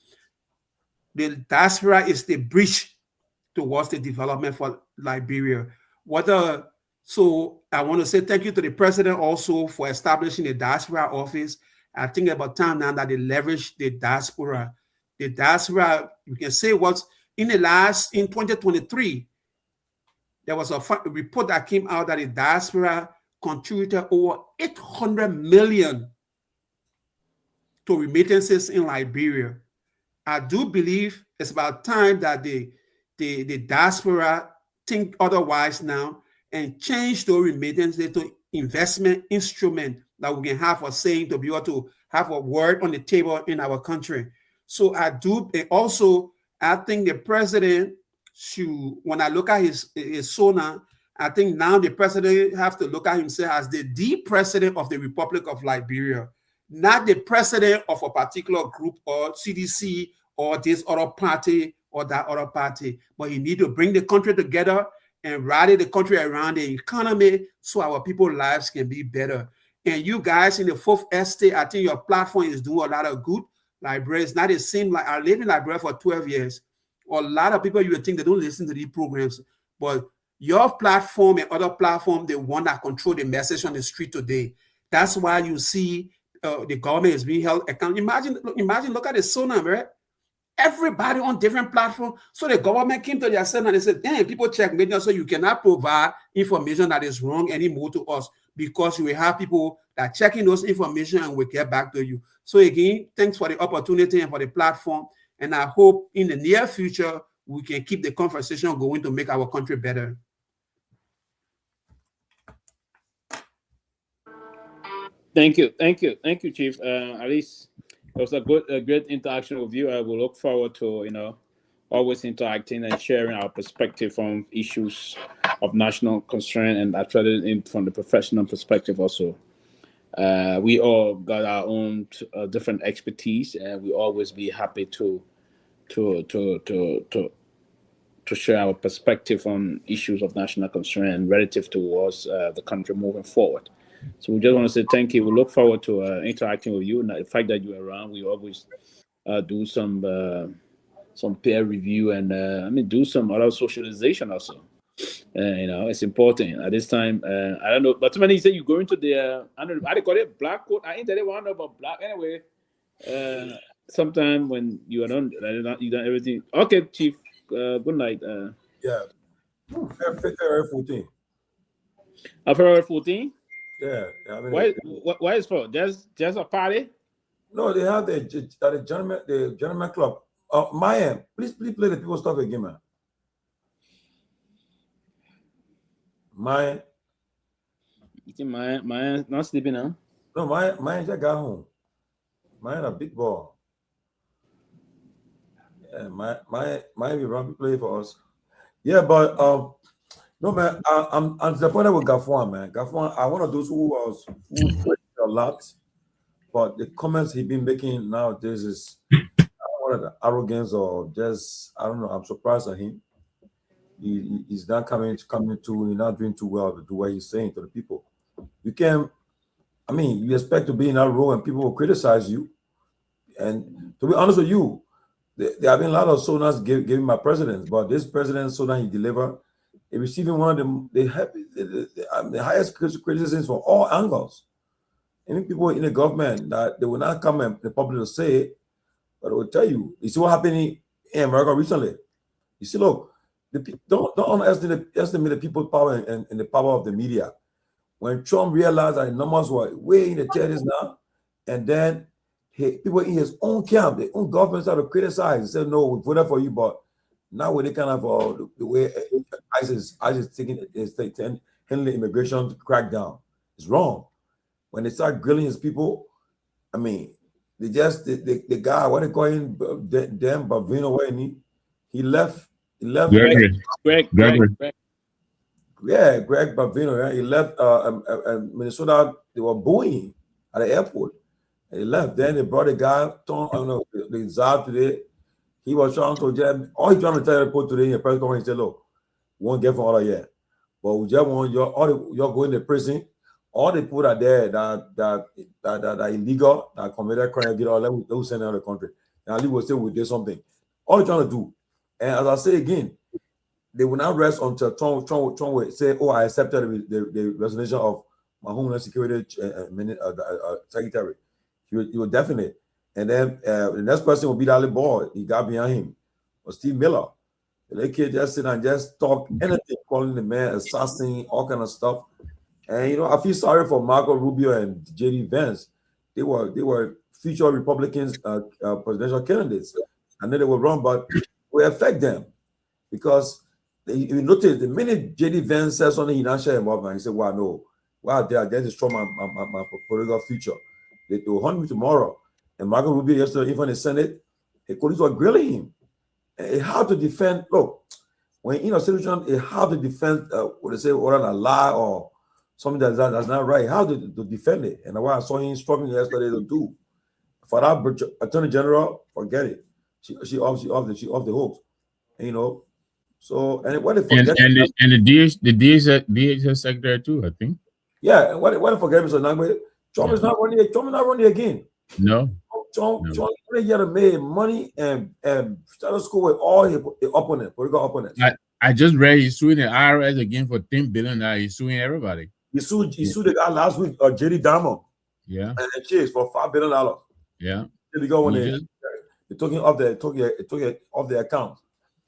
The diaspora is the bridge towards the development for Liberia. So I want to say thank you to the president also for establishing the diaspora office. I think about time now that they leverage the diaspora. The diaspora, you can say what's in 2023, there was a report that came out that the diaspora contributed over 800 million to remittances in Liberia. I do believe it's about time that the diaspora think otherwise now and change those remittances to investment instrument that we can have for saying to be able to have a word on the table in our country. So I do, and also I think the president should, when I look at his SONA, I think now the president have to look at himself as the president of the Republic of Liberia, not the president of a particular group or CDC or this other party or that other party. But he need to bring the country together and rally the country around the economy so our people's lives can be better. And you guys in the Fourth Estate, I think your platform is doing a lot of good. Liberia is not the same. Like I lived in Liberia for 12 years. A lot of people, you would think they don't listen to these programs, but your platform and other platform, the one that control the message on the street today. That's why you see the government is being held accountable. Imagine, look at the SONA, right? Everybody on different platforms. So the government came to their center and they said, damn, people check media, so you cannot provide information that is wrong anymore to us because you will have people that checking those information and will get back to you. So again, thanks for the opportunity and for the platform. And I hope in the near future, we can keep the conversation going to make our country better. Thank you, Chief. At least it was a great interaction with you. I will look forward to, always interacting and sharing our perspective on issues of national concern, and actually from the professional perspective also. We all got our own different expertise, and we always be happy to share our perspective on issues of national concern relative towards the country moving forward. So we just want to say thank you. We look forward to interacting with you. And the fact that you're around, we always do some peer review and do some other socialization also. You know, it's important at this time. I don't know, but somebody said you go into the I don't know how they call it, black coat. I ain't that they want to know about black anyway. Sometime when you are done, you done everything. Okay, Chief. Good night. Yeah. February 14. February 14. Yeah. I mean, why is for? Just a party? No, they have the gentleman club. Myean, please play the people stuff again, man. Myean. You think Myean not sleeping now? No, Myean just got home. Myean a big ball. Yeah, Myean be run play for us. Yeah, but no man, I'm disappointed with Garguah, man. Garguah, I'm one of those who played a lot, but the comments he's been making nowadays is one of the arrogance or just I don't know. I'm surprised at him. He's not coming to. He's not doing too well to do what he's saying to the people. You expect to be in that role and people will criticize you. And to be honest with you, there have been a lot of sonars giving my presidents, but this president sonar he delivered, he receiving one of the highest criticisms from all angles. Any people in the government that they will not come and the public will say it, but I will tell you. You see what happened in America recently. You see, look, don't underestimate the people's power and the power of the media. When Trump realized that the numbers were way in the 30s now, and then people in his own camp, their own government started to criticize and said, no, we voted for you, but now with the kind of the way ISIS handling immigration to crack down, it's wrong. When they start grilling his people, I mean, the guy, what they call him, Dan Bavino, he left. Greg. Yeah, Greg Bavino. Yeah, he left Minnesota. They were booing at the airport. And he left. Then they brought a guy, the czar today. He was trying to all he trying to tell the report today in the press conference. He said, look, we won't get from all of yet. But we just want you're going to prison. All the people that there that are illegal, that committed crime, get all that, they will send out of the country. And Ali will say we did something. All they're trying to do. And as I say again, they will not rest until Trump will say, oh, I accepted the resignation of my Homeland Security Secretary. He will definitely. And then the next person will be that little boy. He got behind him. Or Steve Miller. The kid just sit and just talk anything, calling the man assassin, all kind of stuff. And I feel sorry for Marco Rubio and J.D. Vance. They were future Republicans presidential candidates. And then they will run, but will affect them. Because you notice the minute J.D. Vance says something, he not share involvement. He said, wow, no. Wow, they're destroying my political future. They will hunt me tomorrow. And Marco Rubio yesterday, even in the Senate, the police were grilling him. And it had to defend, look, when in a situation, it had to defend what they say, or a lie or something that's not right. How to defend it? And what I saw him struggling yesterday to do. For that Attorney General, forget it. She off the hooks. So and what they forget and the DHS secretary too, I think. Yeah, and what they forget is Nagbe, Trump is not running. Trump is not running again. No. Trump had made money and started school with all his political opponents. I just read he's suing the IRS again for $10 billion. He's suing everybody. He sued the guy last week, J.D. Diamond. Yeah. And Chase for $5 billion. Yeah. Because when they took it off their account.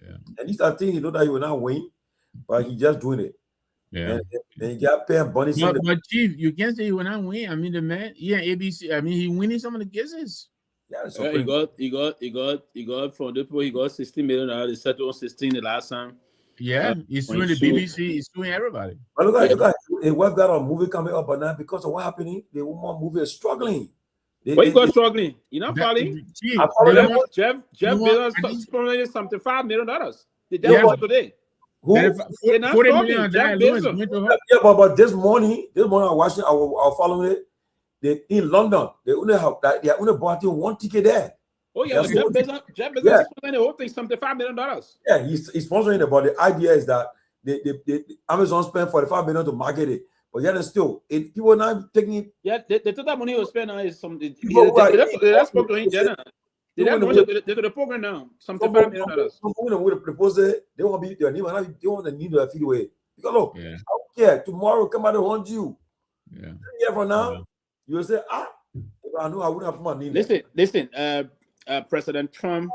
Yeah. And these are things he know that he will not win, but he just doing it. Yeah. And he got paid money. But Chief, you can't say he will not win. I mean, the man, ABC. I mean, he winning some of the cases. Yeah, he got from the people. He got $16 million. They settled on 16 the last time. Yeah, he's suing the BBC. He's suing everybody. But look at we've got a movie coming up, but now because of what happening, the one movie is struggling. Why you got struggling? You're not following? Jeff Bezos spending something $5 million. They did today. Who? They're not talking. Jeff Bezos. Yeah, but this morning I was watching. I was following it. They in London. They only bought one ticket there. Oh yeah, Jeff Bezos is sponsoring the whole thing, something $5 million. Yeah, he's sponsoring it, but the idea is that the Amazon spent $45 million to market it. But yet still, people are not taking it. Yeah, they took that money he was spending on is something. They spoke to him, Jenna. They did the program now. Something $5 million. With the proposal, they want to be. They want the need to feed away. Because look, Yeah. I don't care. Tomorrow, come out and hunt you. Yeah. 10 years from now, you'll say, if I knew, I wouldn't have put my name there. Listen. President Trump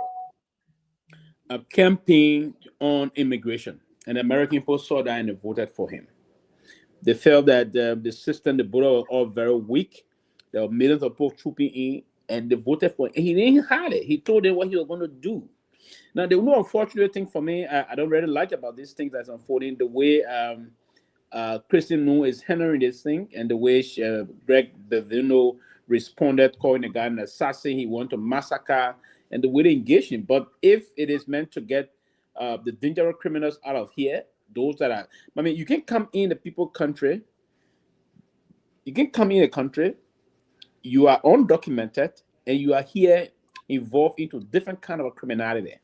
campaigned on immigration, and American people saw that and they voted for him. They felt that the system, the border, was all very weak. There were millions of people trooping in, and they voted for him. And he didn't hide it. He told them what he was going to do. Now, the one unfortunate thing for me, I don't really like about these things that's unfolding, the way Christian Noon is handling this thing, and the way Greg Bevino responded, calling the guy an assassin, he wanted to massacre, and the way they engage him. But if it is meant to get the dangerous criminals out of here, those that are, I mean, you can come in the people's country, you can come in a country, you are undocumented, and you are here involved into different kind of criminality.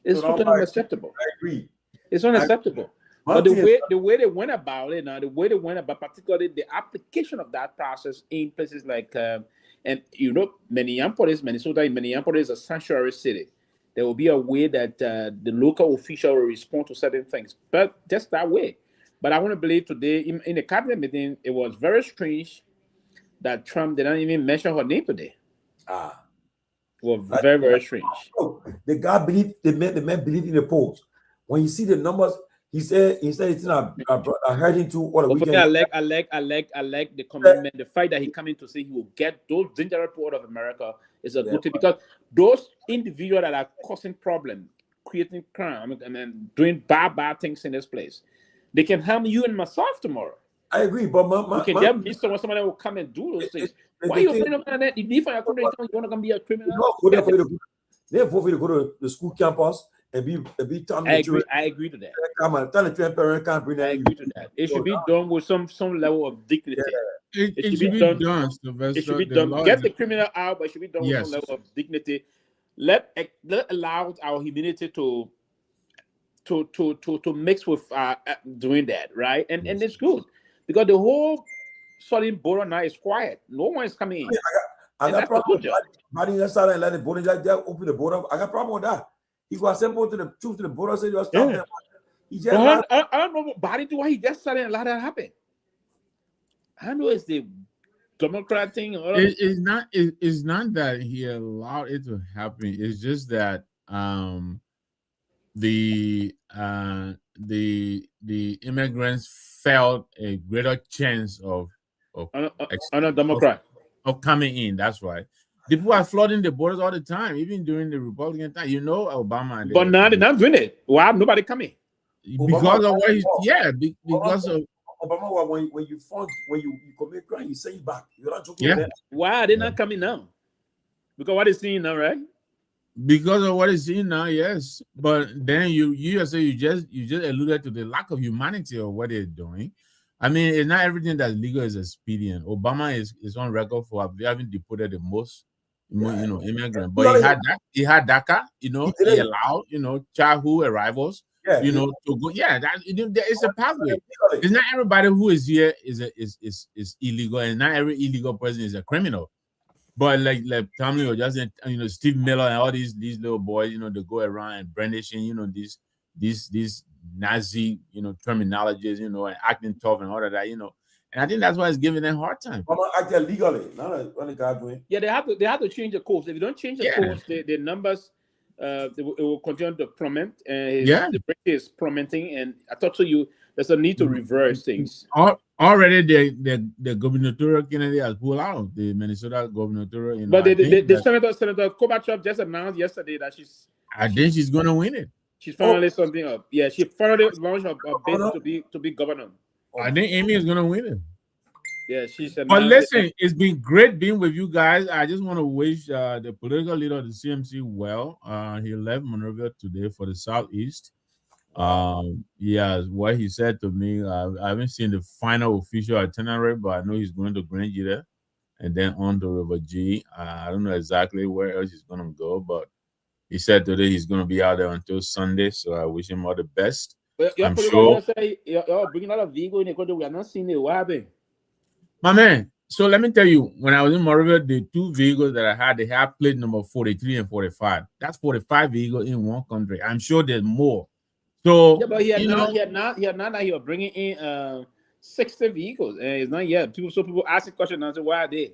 It's totally unacceptable. I agree. It's unacceptable. But the way they went about it now, the way they went about, particularly the application of that process in places like, and you know, Minneapolis, Minnesota, Minneapolis is a sanctuary city. There will be a way that the local official will respond to certain things, but just that way. But I want to believe today in the cabinet meeting, it was very strange that Trump did not even mention her name today. It was very, very strange. The guy believe the man believe in the polls. When you see the numbers, he said it's not heading to what a weekend. I like the commitment, the fact that he coming to say he will get those dangerous people out of America is a good thing, because those individuals that are causing problems, creating crime, and then doing bad things in this place, they can harm you and myself tomorrow. I agree, but you can just meet somebody will come and do those things. Why are you afraid of that? If you find you want to be a criminal, they vote for you to go to the school campus and be telling I agree to that. I agree to that. It should be done with some level of dignity. Yeah. It should be done. It should be done. Get the criminal out, but it should be done with some level of dignity. Let allow our humanity to mix with doing that, right? And it's good, because the whole southern border now is quiet. No one is coming in. I got problem with Biden inside and let the border like that, open the border. I got problem with that. He was sent to the truth to the border, said he was stopping them. He just I don't know what Biden do. Why he just started and let that happen? I know it's the Democrat thing. It's not that he allowed it to happen. It's just that the immigrants felt a greater chance of on a Democrat of coming in. That's right. The people are flooding the borders all the time, even during the Republican time. You know, Obama. But now they're not doing it. Why nobody coming? Because of what because of Obama. When you commit crime, you send you back. You're not joking. Yeah. Why are they not coming now? Because what is seeing now, right? Because of what is seen now, yes. But then you just alluded to the lack of humanity of what they're doing. I mean, it's not everything that's legal is expedient. Obama is on record for having deported the most, immigrants. But he had DACA, he allowed, childhood arrivals, to go. Yeah, that it's a pathway. It's not everybody who is here is illegal, and not every illegal person is a criminal. But like Tomalin or just Steve Miller and all these little boys, they go around and brandishing, these Nazi, terminologies, and acting tough and all of that, And I think that's why it's giving them a hard time. Act legally, not what the guy doing. Yeah, they have to change the course. If you don't change the course, the numbers it will continue to plummet, and the rate is plummeting. And I talked to you, there's a need to reverse things. Already, the gubernatorial candidate has pulled out, the Minnesota gubernatorial. But the Senator Kovachev just announced yesterday that I think she's going to win it. She's finally something up. Yeah, she finally launched a bid to be governor. I think Amy is going to win it. Yeah, she's. But listen, it's been great being with you guys. I just want to wish the political leader of the CMC well. He left Monrovia today for the Southeast. What he said to me, I haven't seen the final official itinerary, but I know he's going to Grand Gita and then on to River G. I don't know exactly where else he's going to go, but he said today he's going to be out there until Sunday, so I wish him all the best. I'm sure. You're bringing a lot of vehicle in the country. We are not seeing it. What happened? My man, so let me tell you, when I was in Monrovia, the two vehicles that I had, they had plate number 43 and 45. That's 45 vehicles in one country. I'm sure there's more. So yeah, but he had you not know, that he was bringing in 60 vehicles, and it's not yet. People asking questions and say, why are they?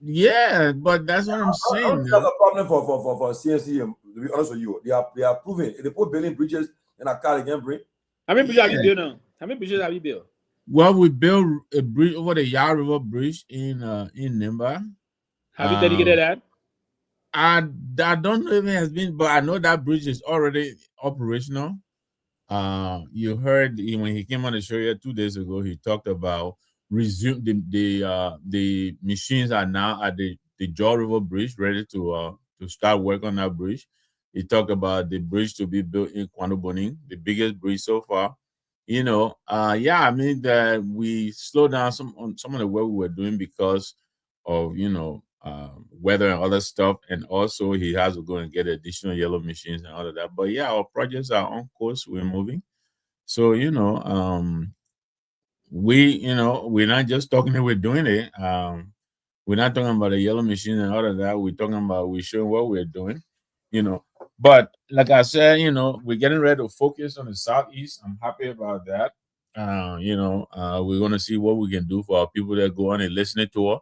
yeah, but that's what I'm I saying don't now. have a problem for CNC. To be honest with you, they are proving. They put building bridges in a car again, bring. How many bridges have you Yeah. built now? How many bridges have you built? Well, we built a bridge over the Yah River Bridge in Nimba. Have you dedicated that? I don't know if it has been, but I know that bridge is already operational. You heard when he came on the show here 2 days ago, he talked about resume the machines are now at the Jaw River Bridge, ready to start work on that bridge. He talked about the bridge to be built in Kwanoboning, the biggest bridge so far. You know, yeah, I mean that we slowed down some of the work we were doing because of weather and other stuff, and also he has to go and get additional yellow machines and all of that. But yeah, our projects are on course. We're moving. So we're not just talking it, we're doing it. We're not talking about the yellow machine and all of that. We're talking about we're showing what we're doing, But like I said, we're getting ready to focus on the southeast. I'm happy about that. We're gonna see what we can do for our people that go on a listening tour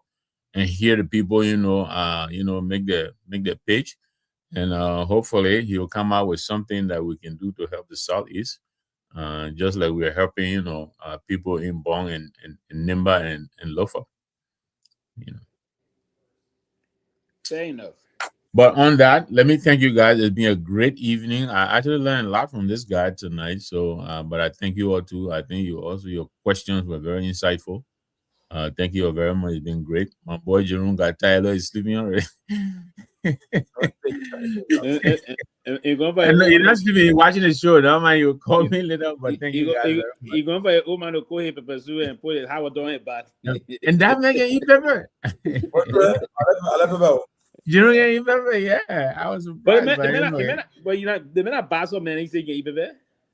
and hear the people, make their pitch. And hopefully he'll come out with something that we can do to help the southeast. Just like we're helping, people in Bong and Nimba and Lofa. Fair enough. But on that, let me thank you guys. It's been a great evening. I actually learned a lot from this guy tonight. So, but I thank you all too. I think your questions were very insightful. Thank you all very much. It's been great. My boy Jerome got tired. He's sleeping already. I know you're not sleeping. You're watching the show. Don't mind. You call me later. But thank you guys very much. You're going for an old man to call him pepper soup and put it how we're doing it back. And that make it eat pepper. I left about. Jerome can eat pepper. Yeah, I was surprised. But the man buy some man. He say can eat pepper.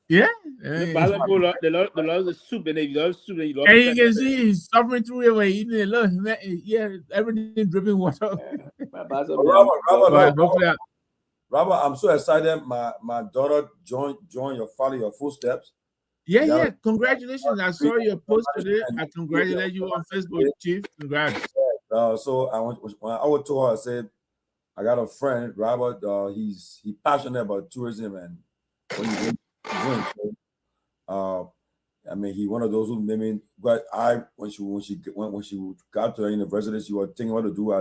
Yeah. The buy some people they love the soup and they love soup and you love. And you can see he's suffering through it when eating it. Look, yeah, everything dripping water. Robert, I'm so excited. My daughter joined your footsteps. Yeah. Congratulations. I saw your post today. I congratulate you on Facebook, Chief. Congrats. So when I would tell her, I said, I got a friend, Robert. He's passionate about tourism and when he's I mean, he one of those who maybe. But when she got to the university, she was thinking what to do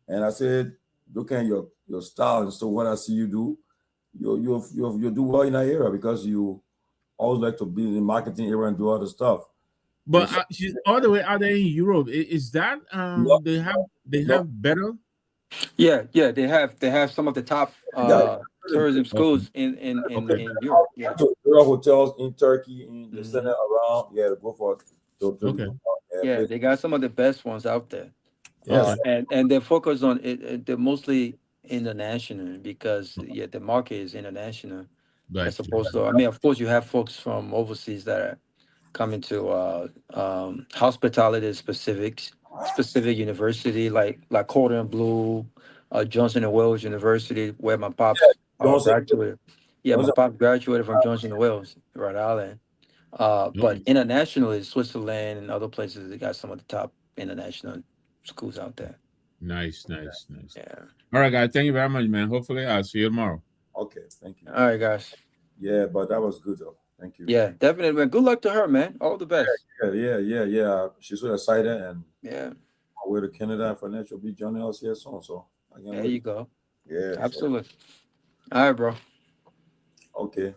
and I said, look at your style and so what I see you do, you do well in that area because you always like to be in the marketing area and do other stuff. But she's all the way out there in Europe. Is that they have better? Yeah, they have some of the top tourism schools in Europe. Yeah, hotels in Turkey, in the center around. Yeah, go for it. Yeah, they got some of the best ones out there. Yes. And they're focused on it. They're mostly international because the market is international. Right. As opposed to, I mean, of course, you have folks from overseas that are coming to hospitality specific university like Cordon Bleu, Johnson and Wales University, where my pops graduated. Yeah, my pop graduated from Johnson and Wales, Rhode Island. But internationally, Switzerland and other places, they got some of the top international schools out there. Nice. Yeah. All right, guys. Thank you very much, man. Hopefully, I'll see you tomorrow. Okay, thank you. All right, guys. Yeah, but that was good though. Thank you. Yeah, definitely, man. Good luck to her, man. All the best. Yeah. She's so excited and yeah. On way to Canada for next. She'll be joining us here soon. So there you go. Yeah, absolutely. So. All right, bro. Okay.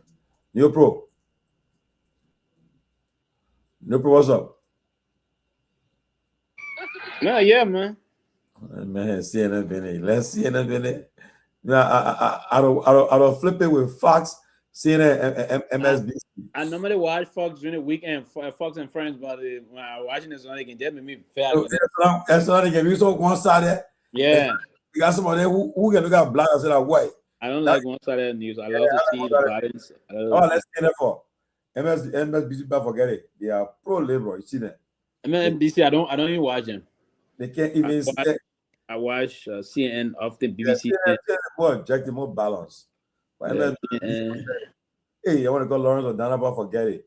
New Pro, what's up? Yeah, man. Man, CNN Benny. Let's CNN Benny. Now I don't flip it with Fox, CNN, and MSNBC. I normally watch Fox during the weekend, Fox and Friends, but when I'm watching this one again, that made me feel. That's not again. You saw one side there. Yeah. You got somebody who got black and said white. I don't like one side of the news. I love to see the violence. Let's see that for MSNBC, but forget it. They are pro-liberal. You see that? MSNBC, I don't even watch them. They can't even see it. I watch CNN often, BBC. CNN more objective, more balanced. Hey, I want to call Lawrence Odana, but forget it.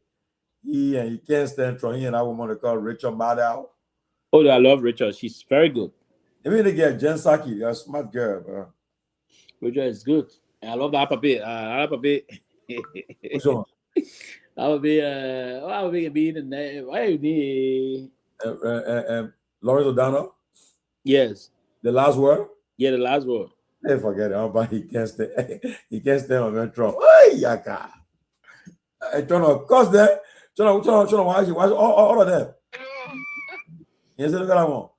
He can't stand Trump. He and I want to call Rachel Maddow. Oh, I love Rachel. She's very good. I mean, they get Jen Psaki. You're a smart girl, bro. Rachel is good. And I love the Alpha bit. Alpha bit. Which one? I'll be in the why you need Lawrence Odana? Yes. The last word? Yeah, the last word. Hey, forget it. But he can't stay. He can't stand on Trump. Hey, yaka. Trump, of course, there. Trump, watch all of them. He said, look at that one.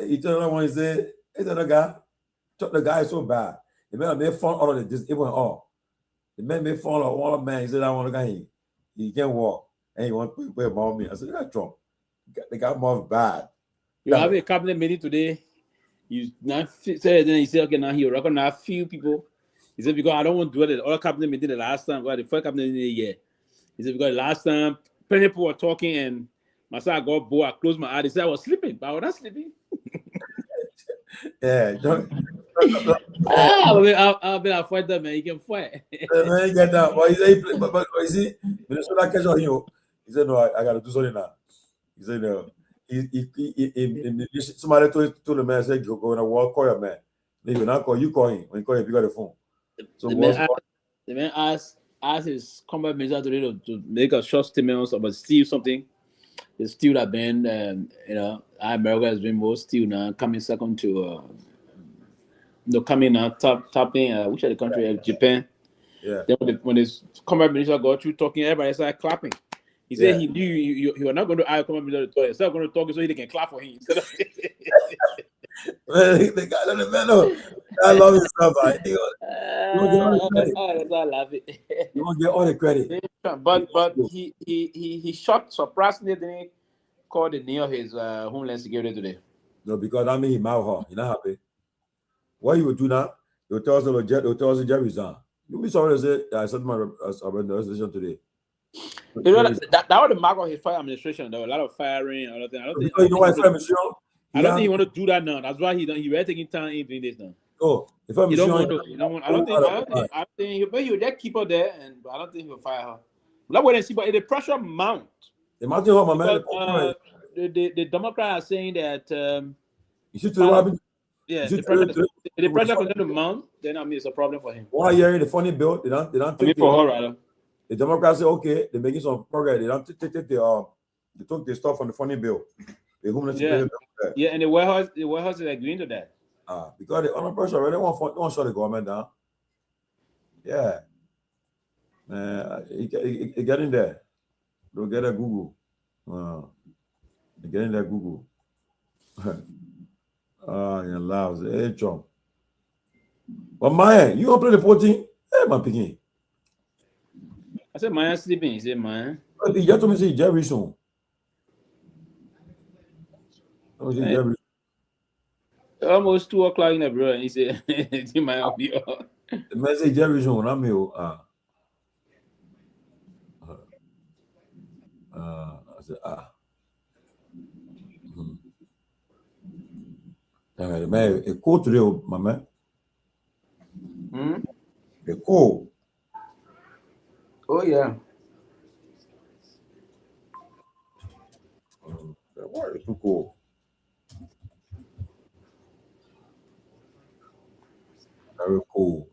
He told that one, he said, the guy is so bad. The man made fun of the disabled and all. The man made fun of all of man. He said, I want to guy. He can't walk. And he want to put about me. I said, look at Trump. They got more bad. You have a cabinet meeting today. You not said, then he said, okay, now he recognize a few people. He said, because I don't want to do it. All cabinet meeting the last time, well, the first cabinet meeting the year. He said, because last time, plenty people were talking and my son got bored. I closed my eyes. He said, I was sleeping, but I was not sleeping. Yeah. I'll be a fighter, man. You can fight. Man, get that. But he said, but you see, Minnesota catch on him. He said, no, I got to do something now. He said, no. Somebody told the man, said, go in a wall, call your man. Maybe not call you, call him. When you call him, you got the phone. So the man asked his combat minister today to make a short statement about steal something. The steel that been, America has been more steel now, coming second to, coming now, topping, which are the country, Japan. Yeah. Then when the combat minister got through talking, everybody started clapping. He said he knew you were not going to ask combat minister to talk. Instead of going to talk so they can clap for him. The guy, the man, I love his stuff. You won't get all the credit. But he shot surprisingly, didn't he call the name of his Homeland Security today? No, because I mean he mouth her. He's not happy. What you would do now? You'll tell us the Jerry's on. You'll be sorry to say I sent my resolution today. You know, that was the mark of his fire administration. There were a lot of firing. I don't think he want to do that now. That's why he really taking time in doing this now. Oh, if I'm I think he will just keep her there, and I don't think he will fire her. Let's wait and see. But if the pressure mount, the Democrats are saying that the pressure continue to mount, then I mean it's a problem for him. Why hearing the funny bill? They don't take the Democrats say okay, they're making some progress. They don't take they took the stuff on the funny bill. Yeah, and the White House is agreeing to that. Because the other person already want shut the government down. Yeah. He get in there. Don't get a Google. Get in there, Google. You're loud. Hey, Trump. But Myean, you gonna play the 14? Hey, my picking. I said Myean sleeping. He said Myean. You just told me to say Jerry soon. Almost 2 o'clock in the bro, and he said, "He might be up." The message Jerry soon. I'm here. I said, man, it's cold today, my man. It's cold. Oh yeah. Why it's too cold? Very cool.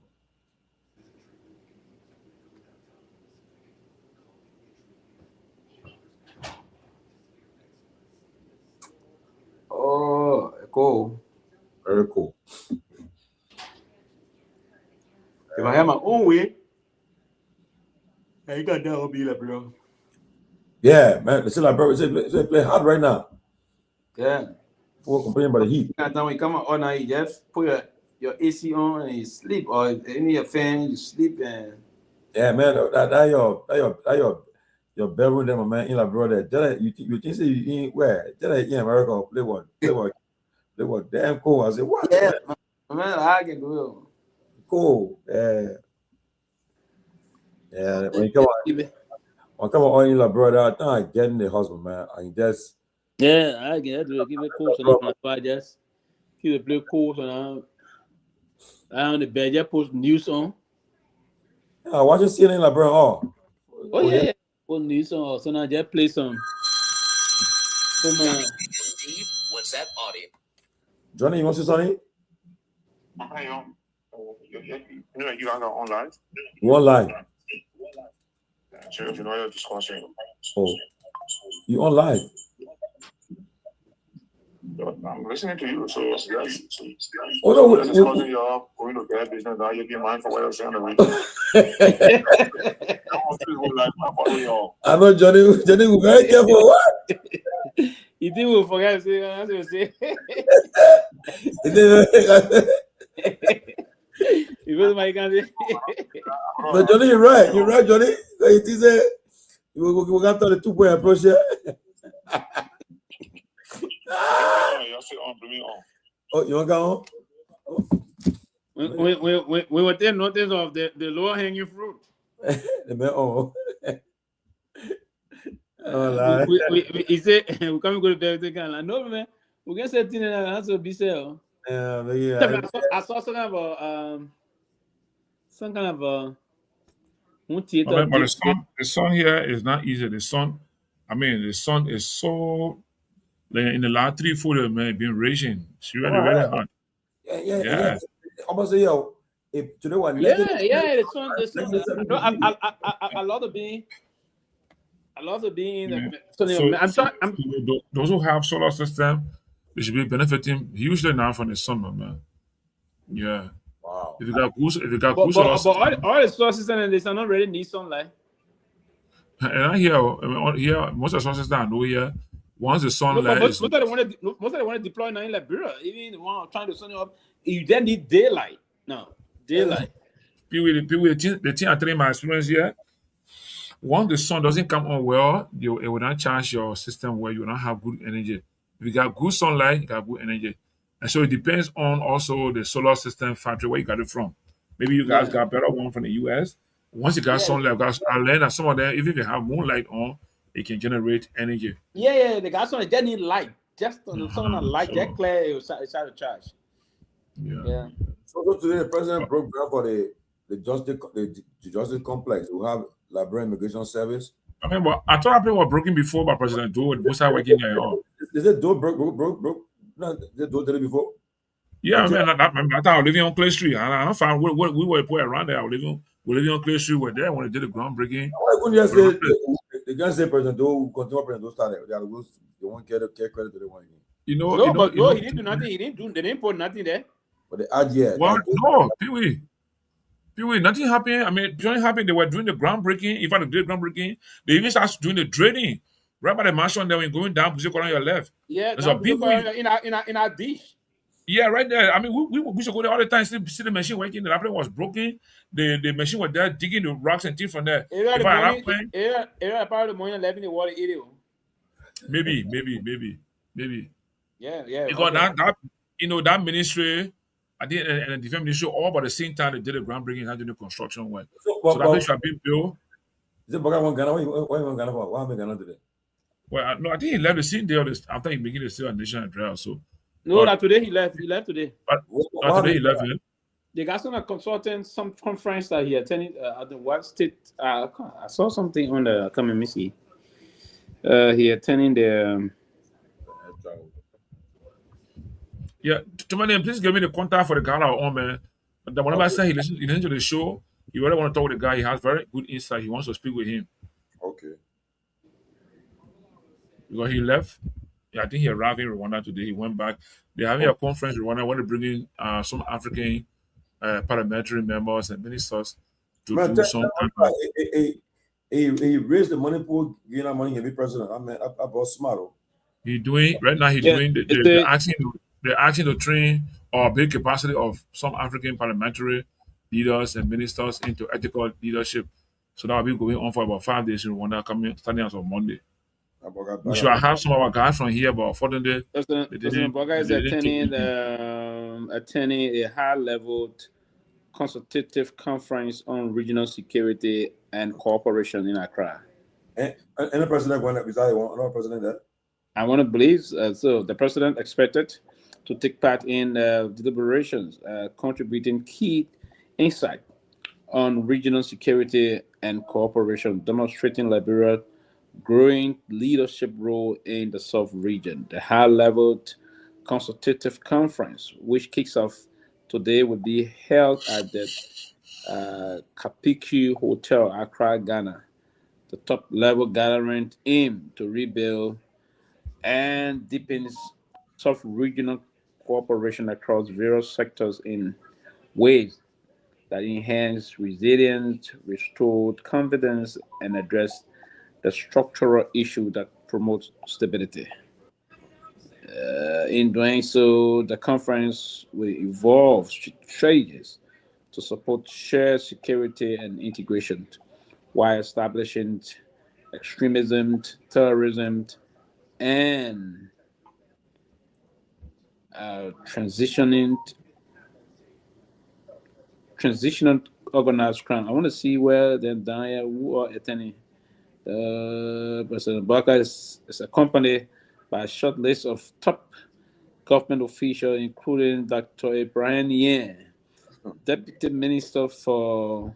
Oh, cool. Very cool. If I have my own way, you got that will be like, bro. Yeah, man. It's like, bro, they play hard right now. Yeah. People complaining about the heat. When you come out all night, you just put your AC on and you sleep, or any your fan, you sleep and. Yeah, man. That your bedroom, there, my man. In like, brother, you think say you in where? That in America play what? Damn cool. I said, what? Yeah, man, I can do it. Cool. Yeah. When you come on, in like, brother, I think I get in the hospital, man. I just. Yeah, I get it. Keep it cool. So I just keep it play cool. So I on the bed, just post news on. Yeah, watch CNN, like, bro. Oh, Oh yeah, yeah. Oh, new song. So now just play some. WhatsApp audio. Johnny, you want to say something? You are on live. You on live? Sure, you know your discussion. Oh, you on live? I'm listening to you, so yes. Oh no, you're going to get business. Now you be mindful what you're saying. I know Johnny will be very careful. What? You think we'll forget to say what you say? But Johnny, you're right. You're right, Johnny. It is a we got to the 2-point approach here. Oh, you want to go on? We were taking notice of the lower hanging fruit. He said, we can't go to bed again. No, man, we can say things that to be said. Yeah. I saw something about some kind of but the sun here is not easy. The sun is so like in the last 3-4 days, man, been raging. It's really hot. Yeah. Almost a year. Today one. The sun. No, I love to be. I love to be in the. Those who have solar system, they should be benefiting hugely now from the sun, man. Yeah. Wow. If you got good solar system, all the solar system and this are not really need sunlight. And I hear most of the solar system I know here. Once the sunlight most of them want to deploy now in Liberia. Even the one trying to sun it up, you then need daylight. No, daylight. The thing I tell you my experience here. Once the sun doesn't come on well, it will not charge your system where you will not have good energy. If you got good sunlight, you got good energy. And so it depends on also the solar system factory where you got it from. Maybe you guys got better one from the US. Once you got sunlight, I learned that some of them, even if they have moonlight on, it can generate energy. Yeah, they got something that need light. Just on something light, that clear, it's out of charge. Yeah. So today the president broke ground for the justice complex. We have Liberia Immigration Service. I mean, but I thought people were broken before by President Doe. Most are working there. Is it Doe broke? No, did Doe did it before? Yeah, I mean, I thought I was living on Clay Street. I found we were put around there. We're living on Clay Street. We're there when they did the groundbreaking. Why couldn't you say they can't say President Doe continue President Doe started? They won't get credit to the one again. He didn't do nothing. They didn't put nothing there. But they add What? No, Pewee, nothing happened. I mean, nothing happened. They were doing the groundbreaking. In fact, they did groundbreaking. They even started doing the dredging right by the mansion there when you're going down, on your left. Yeah, there's a big in our dish. Yeah, right there. I mean, we should go there all the time. See the machine working. The laptop was broken. The machine was there digging the rocks and things from there. Part of the morning, 11 the water area. Maybe. Yeah. Because that ministry, I think, and the defense ministry, all by the same time they did the groundbreaking and doing the construction work. So that place should have been built. Is it Boga one Ghana? Why you want Ghana for? What happened in Ghana today? Well, no, I think he left the scene there after he began to sell a nation address. So. No, today he left. He left today. But today he left. They got some consultant, some conference that he attended at the White State. I saw something on the. Come and see. He attending the. Yeah, Tomalin, please give me the contact for the guy on, man. But whenever I say he listens to the show, he really want to talk with the guy. He has very good insight. He wants to speak with him. Okay. Because he left. Yeah, I think he arrived in Rwanda today. He went back. They're having a conference in Rwanda. I want to bring in some African parliamentary members and ministers to do some. He raised the money pool, getting that money, he be president. I mean, about smart. He's doing right now. They're asking to train or build capacity of some African parliamentary leaders and ministers into ethical leadership. So that will be going on for about 5 days in Rwanda, starting as of Monday. We should have some of our guys from here, but unfortunately, President Boga is attending a high-level consultative conference on regional security and cooperation in Accra. And the president going up, is that another president there? I want to believe so. The president expected to take part in deliberations, contributing key insight on regional security and cooperation, demonstrating Liberia's growing leadership role in the South region. The high-level consultative conference, which kicks off today, will be held at the Kapiku Hotel, Accra, Ghana. The top-level gathering aims to rebuild and deepen South regional cooperation across various sectors in ways that enhance resilience, restore confidence, and address the structural issue that promotes stability. In doing so, the conference will evolve strategies to support shared security and integration while establishing extremism, terrorism, and transitioning organized crime. I want to see where the Dania who are attending. President Barker is accompanied by a short list of top government officials, including Dr. Myean, Deputy Minister for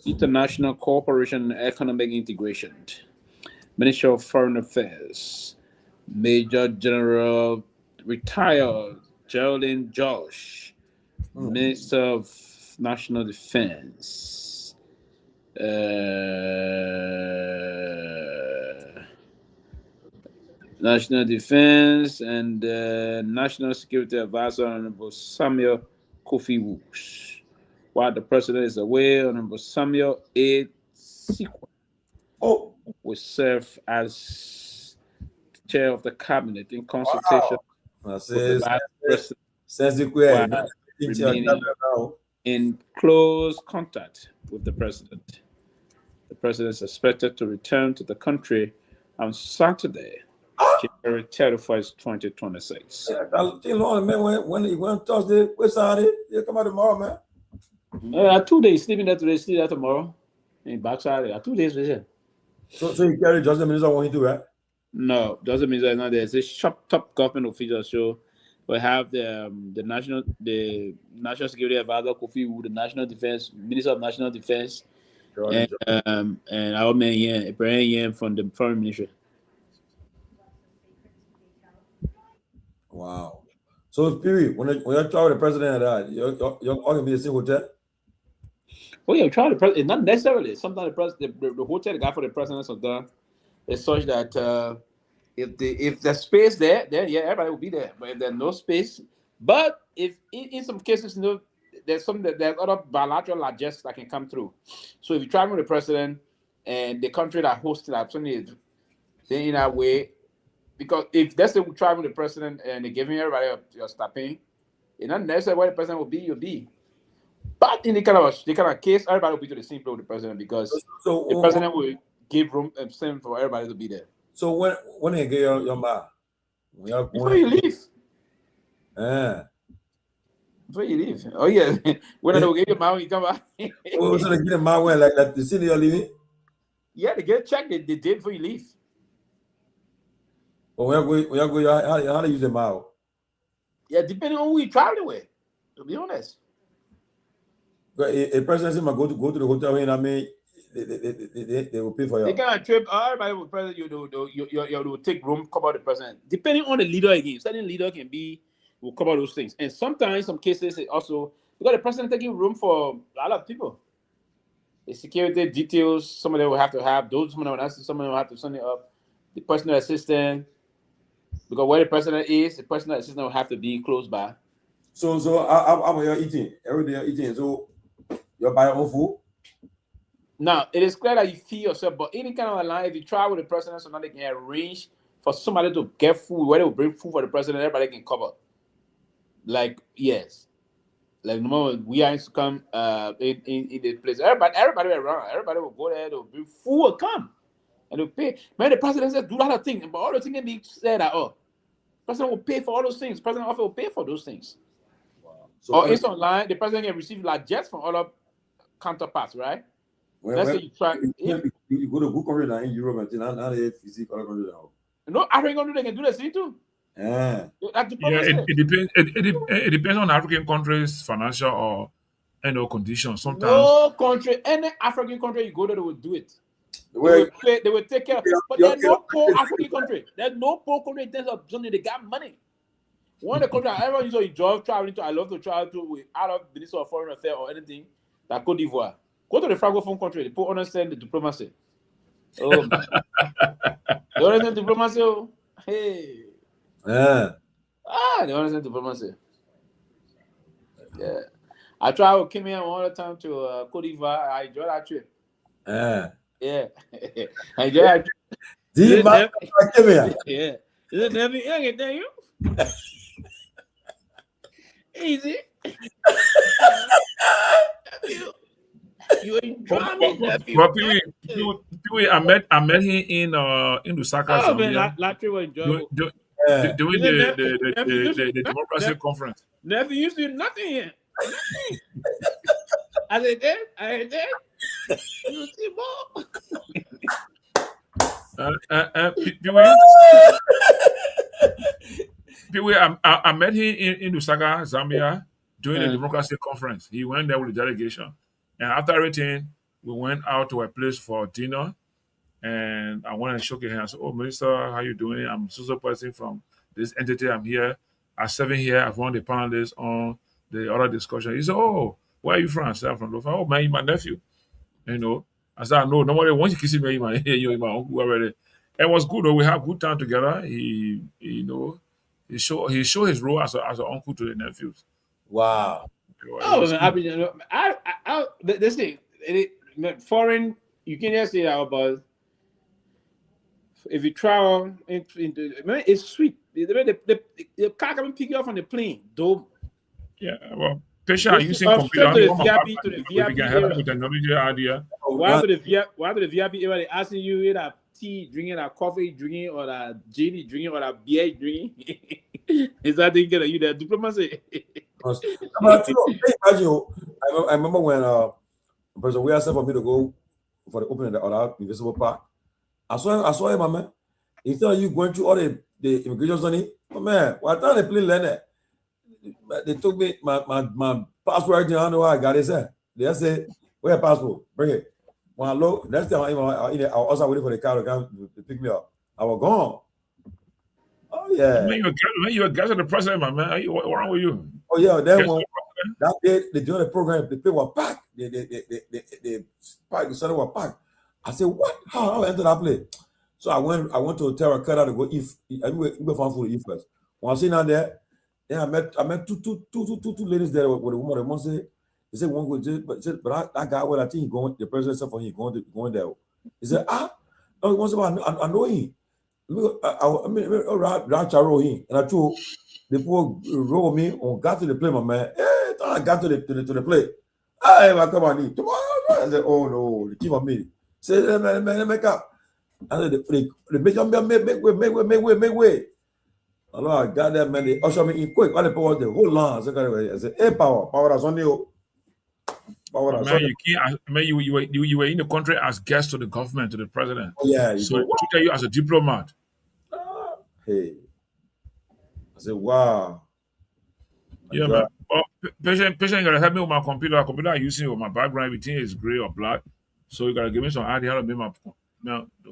International Cooperation and Economic Integration, Minister of Foreign Affairs, Major General retired Geraldine Josh, Minister of National Defense, and National Security Advisor, Honorable Samuel Kofi Woods. While the President is away, Honorable Samuel A. Sikwa will serve as Chair of the Cabinet in consultation with the Vice President, while remaining in close contact with the President. The President is expected to return to the country on Saturday, January 31st, 2026. When he went Thursday, where's Saturday? You come out tomorrow, man. 2 days, sleeping there today, sleep there tomorrow. In backside, 2 days visit. So you carry just the minister want you to, right? No, doesn't mean that not there. It's a top government official. So we have the national security advisor Kofi Wood, the national defense minister of national defense, and our man Myean from the foreign ministry. Wow. So Pewee, when you travel with the president and that, you're all gonna be the same hotel? Oh yeah, try the president. Not necessarily. Sometimes the hotel the guy for the president sometimes is such that if there's space there, then yeah, everybody will be there. But if there's no space, but if in some cases, there's other bilateral logistics that can come through. So if you travel with the president and the country that hosted opportunity, then in that way, because if that's the travel with the president and they're giving everybody your stopping, it's not necessarily where the president will be, you'll be. But in the kind of case, everybody will be to the same place with the president because the president will give room and same for everybody to be there. So when you get your ma? Before you leave. Before you leave. Oh yeah. When they get your ma when you come back. So they get a ma when like the city you're leaving? Yeah, they get checked. They did before you leave. But when you go, how do you use the ma? Yeah, depending on who you traveling with, to be honest. A president might go to the hotel and I mean they will pay for you. They kind of trip. Everybody will president you will take room, cover the president. Depending on the leader again. Certain leader will cover those things. And sometimes some cases it also because the president taking room for a lot of people. The security details, some of them will have to have those, some of them will have to send it up. The personal assistant, because where the president is, the personal assistant will have to be close by. So how you're eating? Every day you're eating, so you're buying your own food? Now, it is clear that you feed yourself, but any kind of line, if you travel with the president, so now they can arrange for somebody to get food, where they will bring food for the president, everybody can cover. Like, yes. Like, no matter we are to come in the place. Everybody around. Everybody will go there, they'll bring food will come. And they'll pay. Man, the president says do a lot of things, but all those things can be said that, the president will pay for all those things. The president often will pay for those things. Wow. So or it's online, the president can receive like jets from other counterparts, right? Let's say you try. You go to good country now in Europe and now they physical country now. No, African country they can do the same too. Yeah, it depends. It depends on African countries' financial or conditions. Sometimes no country, any African country you go there, they will do it. They will take care. But there's no poor African country. There's no poor country in terms of money. They got money. One of the countries I ever used to enjoy traveling to, I love to travel to out of Minister of Foreign Affairs or anything, like Cote d'Ivoire. Go to the Francophone country. They understand the diplomacy. Oh man. They understand diplomacy. Hey. Yeah. They understand diplomacy. Yeah. I travel, came here all the time to Cote d'Ivoire. I enjoy that trip. Yeah. I enjoy that trip. Yeah. Is it never young than you? Easy. You enjoy me, nephew. Pewee, I met him in Lusaka, Zambia. Man, that trip was enjoyable. Doing the democracy conference. Never used to do nothing here. I said that. You see more. Pewee, I met him in Lusaka, Zambia, during the democracy conference. He went there with the delegation. And after everything, we went out to a place for dinner. And I went and shook his hand. I said, "Oh, Minister, how you doing? I'm so person from this entity. I'm here. I'm serving here. I've won the panelists on the other discussion." He said, "Oh, where are you from?" I said, "I'm from Lofa." "Oh, man, you're my nephew." I said, "No, nobody wants to kiss me. You're my uncle already." It was good, though. We had a good time together. He showed his role as an uncle to the nephews. Wow. This thing, foreign, you can just say that about. If you travel, it's sweet. The car can pick you up on the plane. Dope. Yeah, well, patient using computer. To the VIP area. With technology idea. Why do the VIP area they asking you either tea drinking, or coffee drinking, or that genie drinking, or that beer drinking? Is that thing getting you that diplomacy? Imagine, I remember when President Weah said for me to go for the opening of the Invisible Park. I saw him, man. Instead of you going through all the immigration money, man, by the time they play learner, they took me my passport. I don't know how I got it. They just say, "Where your passport? Bring it." When I look, next time I was also waiting for the car to come to pick me up. I was gone. Oh yeah. When you were guest of the president, my man, what wrong with you? Oh yeah. Then when that day they do the program, the people were packed. The center were packed. I said, "What? How I entered that place?" So I went to Terracotta to go eat. I go find food to eat first. When I seen down there, I met two ladies there with a woman. The one said, he said one go, but that guy, well, I think he going. The president said for him going there. He said, no, he wants I know him. I mean, him, and I told the people roll me on got to the plane, my man. Hey, I got to the plane. Hey, I come on, tomorrow. I said, "Oh no, the team of me." Say, "Man, make up." I said, "Make way." Alors, I got that, man. They usher me in quick. All the power, the whole line. I said, "Hey, power that's on you." Man, you can't. Man, you were in the country as guest to the government, to the president. Oh, yeah. So to tell you as a diplomat. Hey. I said, "Wow." Yeah, man. Well, patient, you gotta help me with my computer. The computer I'm using with my background, everything is gray or black. So you gotta give me some idea how to make my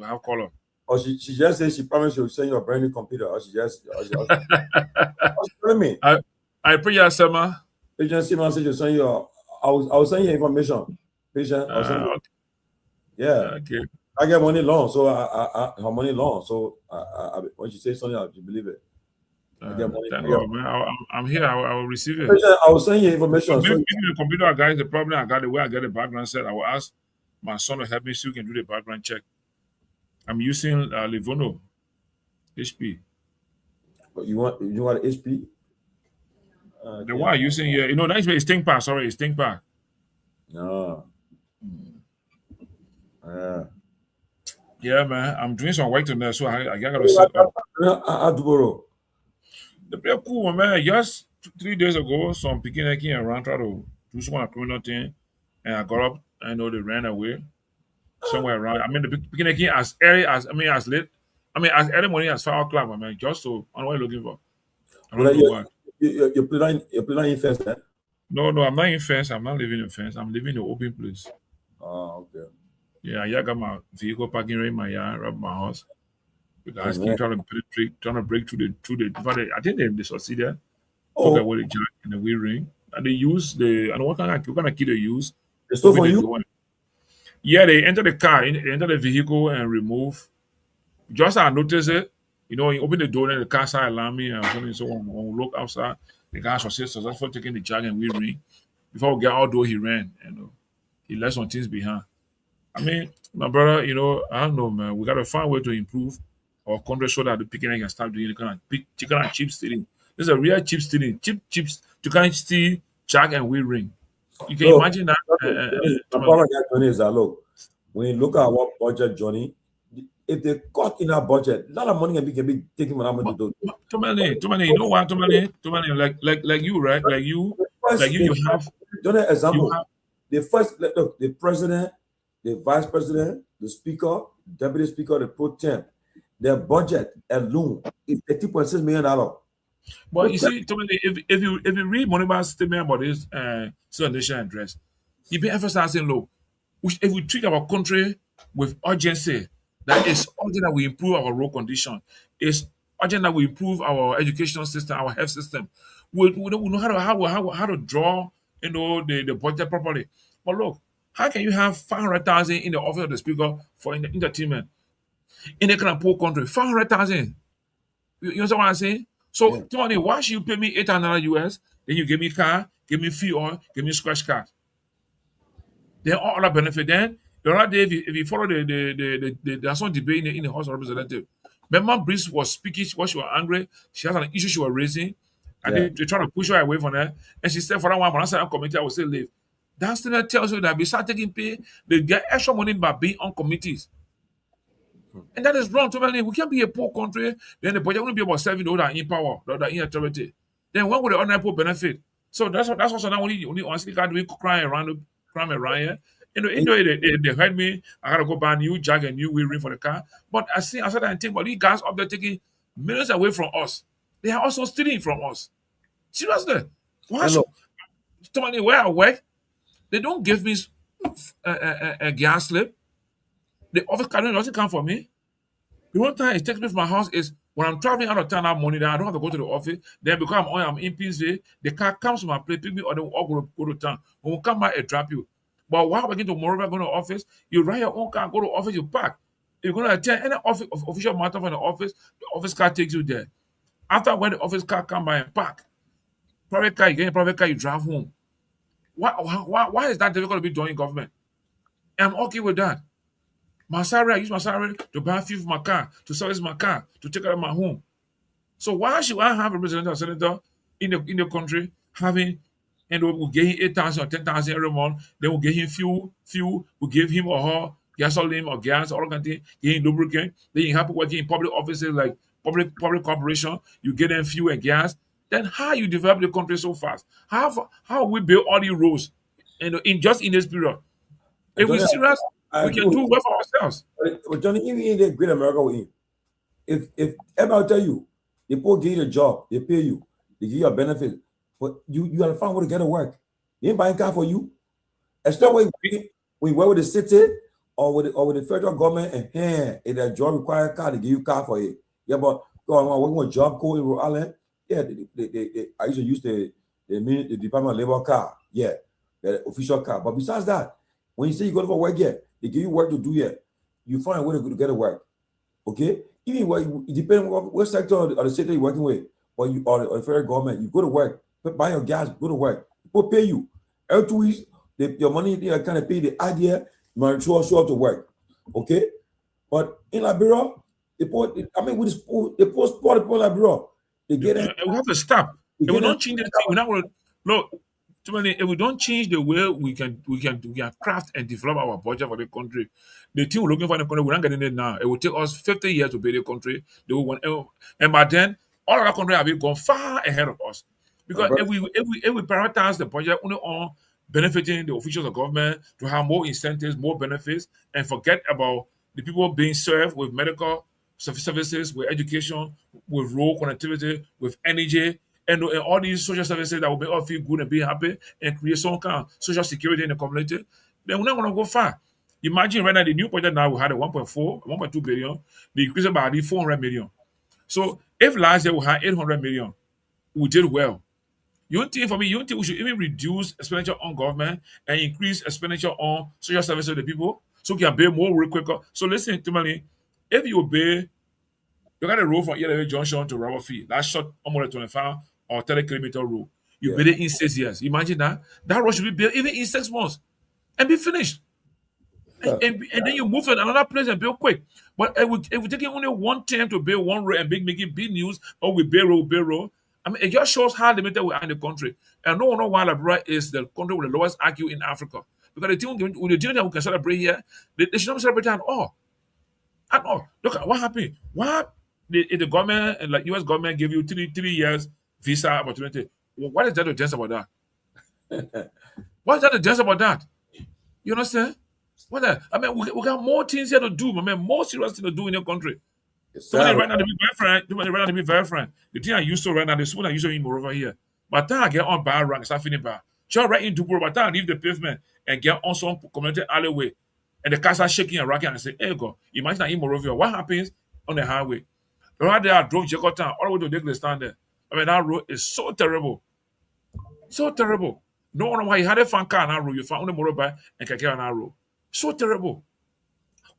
have color. Oh, she just said she promised she'll send you a brand new computer. Or she telling me. I pray you, Sema. Patient Simon said she'll send you. I will send you information. Patient. Okay. Yeah. Okay. I get money long, so I her money long. So I when she says something, I believe it. I get money. Thank God, man. I'm here. I will receive it. Patient, I will send you information. So maybe the computer I got is the problem. I got the way I get the background set. I will ask my son to help me so you can do the background check. I'm using Livono HP. You want HP? The one I'm using here, that's where it's ThinkPad. Sorry, it's ThinkPad. No. Yeah, man. I'm doing some work tonight, so I got to set up. The play cool, man. Just 3 days ago, some picking came around try to do some criminal thing, and I got up. I know they ran away somewhere around. I mean, the picking as early as as early morning as 5 o'clock, man. Just so I know what you're looking for. I don't know why. You play in first, eh? No, I'm not in fence. I'm not living in fence. I'm living in an open place. Oh, okay. Yeah, I got my vehicle parking right in my yard, right by my house. Because And keep then, trying to break through the. In fact, I think they succeeded. Took oh, away the jack and the wheel ring, and they use the. And what kind of key they use? they stole Open from the you? door. Yeah, they enter the car, they enter the vehicle and remove. Just I noticed it, you open the door and the car started alarming and something. So when we look outside, the guy was successful taking the jack and wheel ring. Before we get outdoor, he ran and he left some things behind. I mean, my brother, I don't know, man. We got to find a way to improve our country so that the picking can start doing the kind of chicken and chip stealing. This is a real chip stealing. Chips, you can steal jack and wheel ring. You can Look, imagine that. my problem with that, Johnny, is that look, when you look at our budget, Johnny, if they cut in our budget, a lot of money can be taken from that money to do. Too many. You know what? Too many. Like you, right? Like you, you have. Johnny, example. You have. Look, the president, the vice president, the speaker, deputy speaker, the pro temp, their budget alone is $30.6 million. But you see, if you read Moneybal's statement about this nation address, he been emphasizing, look, if we treat our country with urgency, that is urgent that we improve our road condition. It's urgent that we improve our educational system, our health system. We know how to draw the budget properly. But look, how can you have 500,000 in the office of the speaker for entertainment in a kind of poor country? 500,000. You understand what I'm saying? So, Tony, why should you pay me $800 US? Then you give me car, give me fuel, give me scratch card. Then all other benefit. Then the other day, if you follow there's some debate in the House of Representatives. Remember, Brice was speaking. She was angry. She has an issue she was raising, and they trying to push her away from her. And she said, "For that one, when I said I'm committee, I will still leave." That still tells you that we start taking pay, they get extra money by being on committees. And that is wrong. We can't be a poor country. Then the budget won't be about serving those that are in power, those that are in authority. Then when would the ordinary people benefit? So that's also now we honestly got to cry around here. They heard me. I gotta go buy a new jack and new wheel ring for the car. But I said and think, but these guys up there taking millions away from us. They are also stealing from us. Seriously. Why? Somebody where I work, they don't give me a gas slip. The office card doesn't come for me. The one time it takes me from my house is when I'm traveling out of town, I have money, then I don't have to go to the office. Then because I'm in PZ, the car comes to my place, pick me, or then we'll all go to town. When we come back, it drop you. But while we're going to Moreover, going to office, you ride your own car, go to office, you park. If you're going to attend any official matter from the office car takes you there. After when the office car come by and park, private car, you get a private car, you drive home. Why is that difficult to be done in government? And I'm okay with that. My salary, I use my salary to buy fuel for my car, to service my car, to take care of my home. So why should I have a representative or senator in the country having, and we'll give him 8,000 or 10,000 every month, then we'll give him fuel, we'll give him or her gasoline or gas, all kind of thing, give him lubricant, then you have to work in public offices like public corporation, you get them fuel and gas. Then how you develop the country so fast? How we build all these roads in just in this period? If we're serious, we can do well for ourselves. But Johnny, even in the great America we're in, if ever tell you, they put give you a job, they pay you, they give you a benefit, but you gotta find a way to get to work. They ain't buying car for you. Especially when you work with the city or with the federal government, and if that job require a car, they give you a car for it. Yeah, but I'm working with job code in Rhode Island. Yeah, I used to use the Department of Labor car. Yeah, the official car. But besides that, when you say you go for work, yeah, they give you work to do here. You find a way to get to work. Okay? Even it depends on what sector of the city you're working with, or the federal government, you go to work, buy your gas, go to work. People pay you. Every 2 weeks, your money they kind of pay the idea, you might show up to work. Okay? But in Liberia, they post sport people in Liberia. They get it. We have to stop. If we don't change the thing, we're not going to look. If we don't change the way we can craft and develop our budget for the country, the thing we're looking for in the country, we're not getting it now. It will take us 50 years to build the country. And by then, all other countries have gone far ahead of us. Because if we prioritize the budget only on benefiting the officials of government to have more incentives, more benefits, and forget about the people being served with medical services, with education, with road connectivity, with energy, and all these social services that will make us feel good and be happy and create some kind of social security in the community, then we're not going to go far. Imagine right now the new project now we had a 1.2 billion, they increased it by 400 million. So if last year we had 800 million, we did well. You don't think we should even reduce expenditure on government and increase expenditure on social services to the people so we can pay more real quicker? So listen to me, if you obey, you got a road from Yellow Junction to Rubber Field, that's short almost 25 or 30 kilometer road. You build it in 6 years. Imagine that. That road should be built even in 6 months and be finished. And then you move to another place and build quick. But if we take only one time to build one road and make it big news, or we build road, I mean, it just shows how limited we are in the country. And no one knows why Liberia is the country with the lowest IQ in Africa. Because the thing that we can celebrate here, they should not celebrate at all. At all. Look at what happened. What the government, like US government, gave you three years visa opportunity. What is that to dance about that? What is that to dance about that? You understand? I mean, we got more things here to do. I mean, more serious things to do in your country. Somebody right now to be very frank. The thing I used to right now, the school I used to in over here. But then I get on bad rank, start feeling bad. Just right into Dopoh, but then I leave the pavement and get on some community alleyway. And the cars are shaking and rocking and I say, hey, God, imagine that in Morovia, what happens on the highway? Right there, I drove Jakarta all the way to Douglas stand there. I mean, that road is so terrible. So terrible. No one know why you had a fan car on that road. You found on the motorbike and can get on that road. So terrible.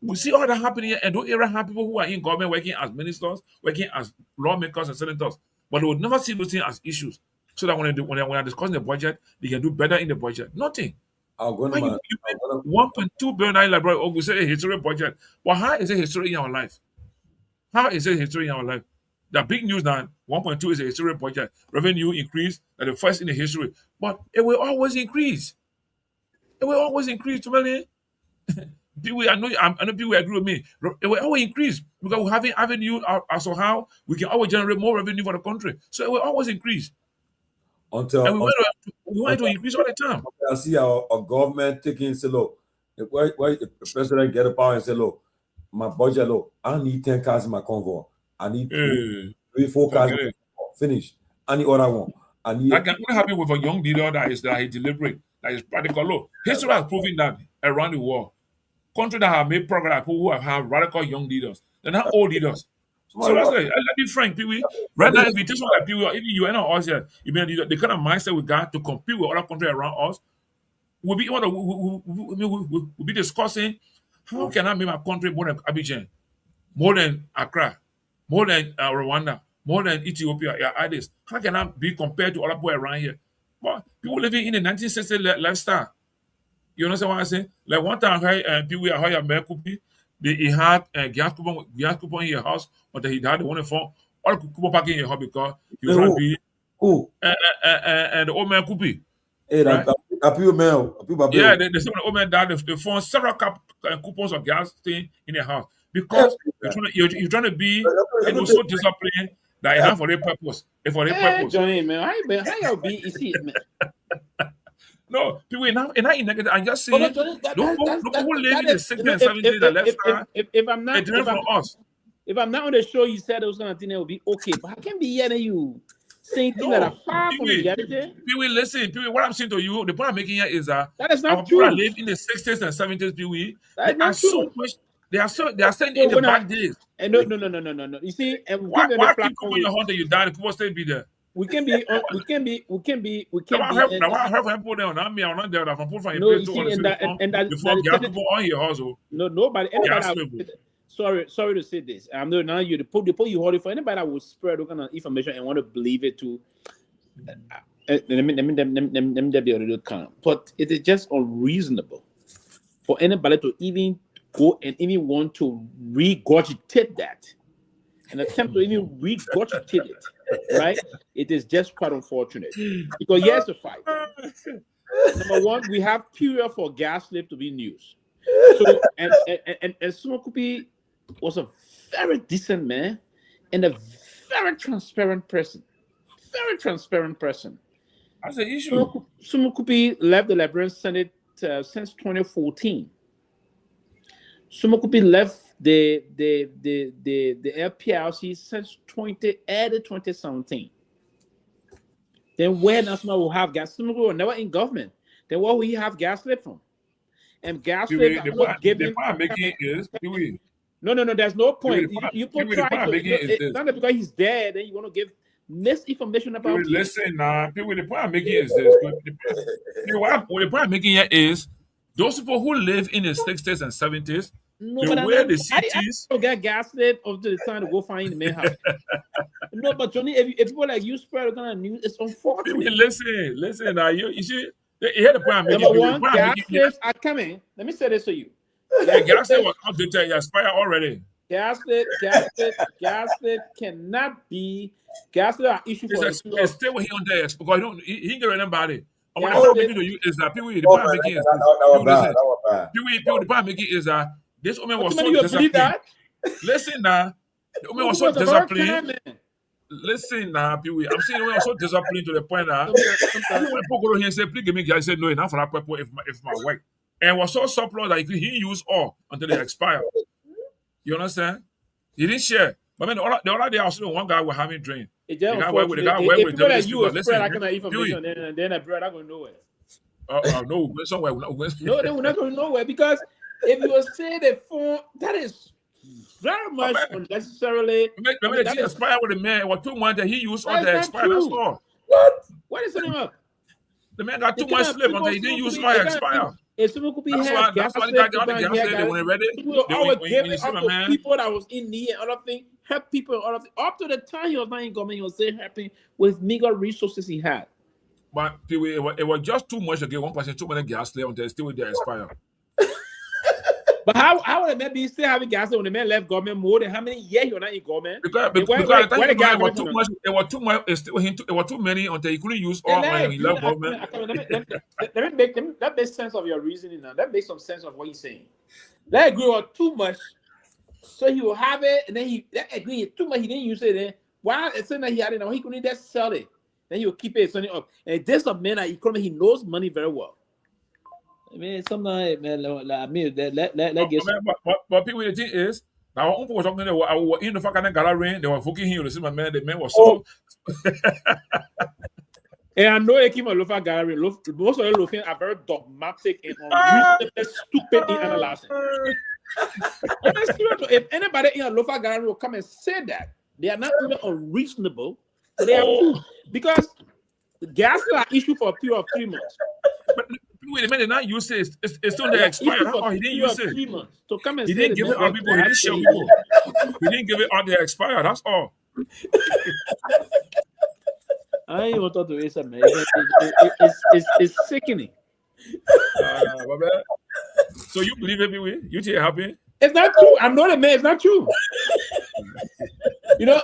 We see all that happening here, and those area have people who are in government working as ministers, working as lawmakers and senators, but they would never see those things as issues. So that when they're discussing the budget, they can do better in the budget. Nothing. I'll go to you 1.2 billion in Liberia, or we say a historic budget. But how is it history in our life? How is it history in our life? The big news now, 1.2 is a historic budget. Revenue increase, that the first in the history. But it will always increase. It will always increase, to me. I know people agree with me. It will always increase because we have an avenue as to how we can always generate more revenue for the country. So it will always increase. And we want it to increase all the time. I see our government taking, say, look, why the president get a power and say, look, my budget, look, I need 10 cars in my convoy. I need 3-4 cars. Finish. Any other one. That can only happen with a young leader that is deliberate, that is practical. Look, history has proven that around the world. Countries that have made progress, who have radical young leaders, they're not old leaders. So that's right. Let me frank, Pewee. Right now, if you take someone like Pewee, or even you and us here, you mean the kind of mindset we got to compete with other countries around us, we'll be discussing how can I make my country more than Abidjan, more than Accra, more than Rwanda, more than Ethiopia. Yeah, this. How can I be compared to other people around here? But people living in the 1960s lifestyle. You understand what I'm saying? Like one time, Pewee, I heard Myean, he had gas coupon in your house, but he had the one phone, all the coupon parking in your house because he was trying to be and the old man Kupi. Hey, right? Yeah, the old man died. They found several coupons of gas thing in the house because you're trying to be so disciplined that you have for their purpose. For their purpose. Johnny, man, how you be? You see, man. No, people now in negative. I'm just saying, look who live in the 60s and 70s that left if I'm not on the show, you said it was gonna think it would be okay, but I can't be hearing you saying things that are far from reality. Pewee, listen, Pewee, what I'm saying to you, the point I'm making here is that is not true. People that live in the 60s and 70s, Pewee, they are saying in the bad days. And no. You see, and why keep people the hunter you die? The people still be there. We can be. I heard people there on me. I'm not there. I'm put from your place before people on your house. No, nobody. Sorry to say this. I'm not now. You the point you hold it for anybody that will spread kind of information and want to believe it to. Let me be a little calm. But it is just unreasonable for anybody to even go and even want to regurgitate that, and attempt to even regurgitate it. Right? It is just quite unfortunate because here's the fact. Number one, we have period for gas slip to be news. So and Sumokupi was a very decent man and a very transparent person. Very transparent person. That's the issue. Sumokupi left the Liberian Senate since 2014. Sumokupi left the LPRC since early 2017. then where National will have gas? Some people were never in government. Then where will he have gas slip from? And gas slip The point I'm making is, Pewee. No, there's no point. You The point I'm making is it's this. not that because he's dead, then you want to give misinformation about him. Listen, Pewee, the point I'm making is this. The point I'm making here is those people who live in the 60s and 70s, the way the cities. I get gas slip up to the time to go find the main house. No, but Johnny, if people like you spread the kind of news, it's unfortunate. Listen, you see, here's the point I'm making. Number one, gas slips are coming. Let me say this to you. The gas slip was outdated, it expired already. Gas slip cannot be. Gas slip are issue for it's still with him on there because he didn't get anybody. And what I'm making to you is that Pewee, the point I'm making is the point I'm making is that this woman was so disciplined. Listen now, the woman was so disciplined. Listen now, Pewee. I'm saying the woman was so disciplined to the point that when people go here and say, please give me gas, I said no, enough for that people if my work. And was so surplus that he use all until they expire. You understand? He didn't share. But the other day I was seeing one guy was having drink. The guy went with spread that kind of information, and then I brought that going nowhere. No, somewhere. No, they will not go nowhere because if you say the phone, that is very much unnecessarily. Remember the expire with the man. It was 2 months that he used all the expire. That's all. What is it up? The man got 2 months slip until he didn't use all expire. If someone could be that's why they got the gas there when ready. People always give it up to people that was in need and other things, help people and other things. Up to the time he was not in government, he was still helping with meager resources he had. But it was just too much to give one person too many gas there until it's still with their expire. But how would a man be still having gas when the man left government more than how many years you're not in government? Because it was too much. It was too many until he couldn't use all when he left government. That makes sense of your reasoning now. That makes some sense of what he's saying. That agree was too much, so he will have it, and then he agree too much. He didn't use it. Then while it's saying that he had it now, he couldn't just sell it. Then he will keep it sending up. And this a man that he knows money very well. I mean, sometimes, man, I mean, let get. But people, the thing is, now when people were talking, they were in the fucking gallery, they were fucking him. The man was so. And I know they keep a loafer gallery. Most of the loafing are very dogmatic and stupid in analyzing. If anybody in a loafer gallery will come and say that, they are not even unreasonable. They are because the gas are issue for a period of 3 months. But the man did not use it. It's still there expired. He didn't use it. 3 months. So come and he didn't give it out people. He didn't show people. He didn't give it out there expired. That's all. I ain't want to talk to you, man. It's sickening. So you believe it, Pewee? You think happy? It's not true. I'm not a man. It's not true. You know,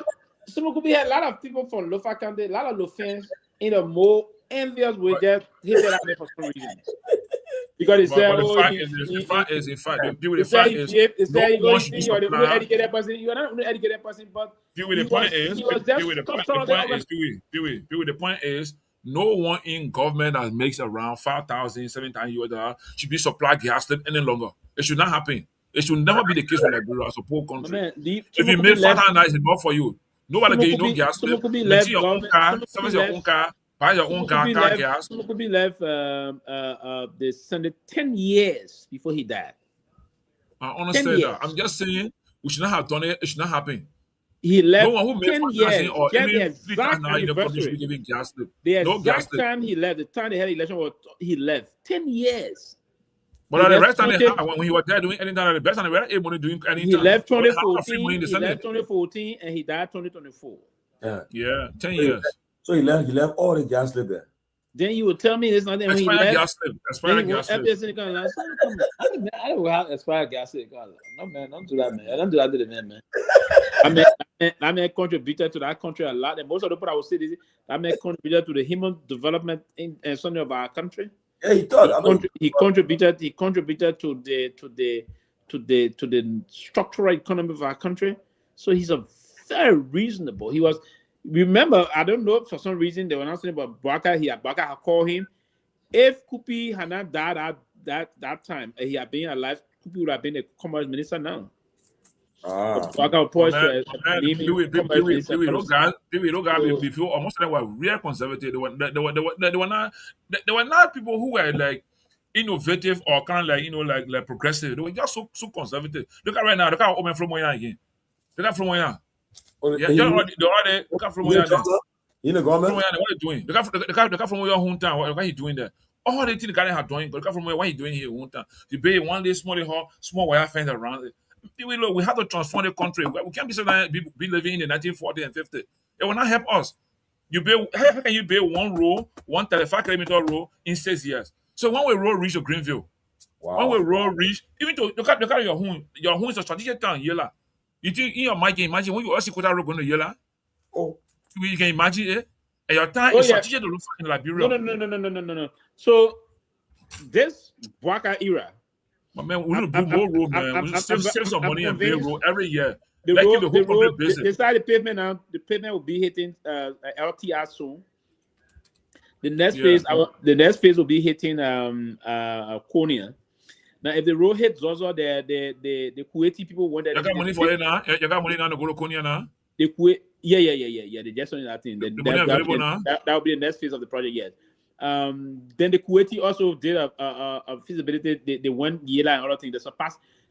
some could be a lot of people from Lofa County, a lot of Lofans in a more envious way just hit that out for some reason. Because it's there. The fact is, educated person. You are not an educated person, but the point is, no one in government that makes around $5,000, $7,000 should be supplied gas slip any longer. It should not happen. It should never be the case with Liberia as a poor country. If you make $5,000 is enough for you. Nobody give you no gas slip. Maintain your own car, service your own car, buy your own car gas. Someone could be left the Sunday 10 years before he died. I understand that. I'm just saying we should not have done it. It should not happen. He left no one who 10 years. Or the exact anniversary. Giving gas slip. The exact time he left, the time they had election was he left 10 years. But at the rest time when he was there doing anything, the best time they were able to do anything. He left 2014. He left 2014, and he died 2024. Yeah, 10 years. So he left all the gas slip there. Then you would tell me there's nothing when he left. Expired gas slip. I don't have expired gas slip. No man, don't do that, man. I don't do that to the man. I mean, contributed to that country a lot, and most of the people I would say this, I mean, contributed to the human development in some of our country. Yeah, he contributed to the structural economy of our country. So he's a very reasonable. He was. Remember, I don't know, for some reason they were not saying about Baka. Baka had called him. If Kupi had not died at that time, and he had been alive, Kupi would have been the commerce minister now. I got poised to Pewee don't got before almost they were real conservative. They were not people who were like innovative or kind of like like progressive. They were just so conservative. Look at right now. Look at Omen from Myean again. Look at from Myean. Yeah, look at from Myean. In the government, what are you doing? Look at from your hometown. What are you doing there? All the things the guy had doing. Look at from what are you doing here? Hometown. You build one day small wire fence around it. We have to transform the country. We can't be so that be living in the 1940 and 50. It will not help us. How can you build one road, 135-kilometer road in 6 years? So when we road reach to Greenville, when we road reach, even to look at your home is a strategic town, Yela. You think in your mind, imagine when you also Kota road going to Yela? Oh, you can imagine it. And your time is strategic to look in Liberia. No. So this Bwaka era. But man, we need to do more road, man. We save some money and build road every year. The road, they started the pavement now. The pavement will be hitting LTR soon. The next phase will be hitting Konya. Now, if the road hits Zozo, the Kuwaiti people want that. You got money for it now? You got money now to go to Konya now? The Kuwait, yeah. They just on that thing. The money available now? That will be the next phase of the project, yes. Then the Kuwaiti also did a feasibility. They went Yela and other things.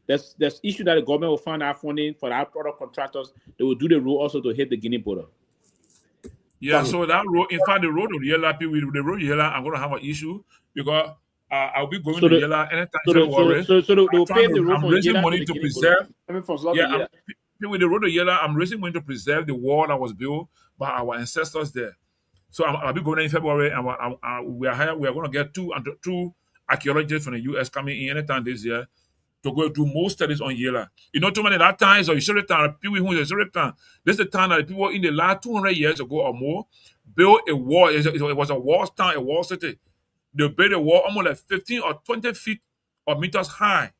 There's issue that the government will find out funding for our product contractors. They will do the road also to hit the Guinea border. Yeah, so that road, in fact, the road of Yela, the road Yela, I'm going to have an issue because I'll be going to Yela anytime. So they'll pay the road I'm from raising Yela money to preserve. With the road to Yela, I'm raising money to preserve the wall that was built by our ancestors there. So I'll be going there in February, and we are going to get two archaeologists from the U.S. coming in anytime this year to go do more studies on Yela. You know, too many that times, or you show the town, Pewee who is a town. This is the town that the people in the last 200 years ago or more built a wall. It was a wall town, a wall city. They built a wall almost like 15 or 20 feet or meters high.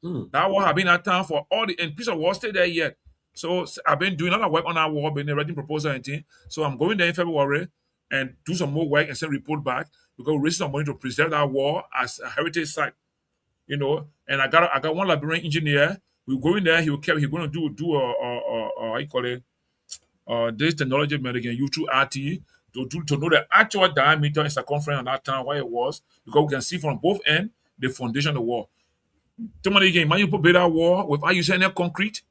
That wall have been that town for all and piece of wall stay there yet. So I've been doing a lot of work on that wall, been writing proposal and things. So I'm going there in February and do some more work and send report back because we raise some money to preserve that wall as a heritage site. You know, and I got one Liberian engineer. We go in there. He's going to do how you call it, this technology man again, U2RT to know the actual diameter and circumference on that town where it was because we can see from both ends the foundation of the wall. Somebody again, imagine you put that wall without using any concrete,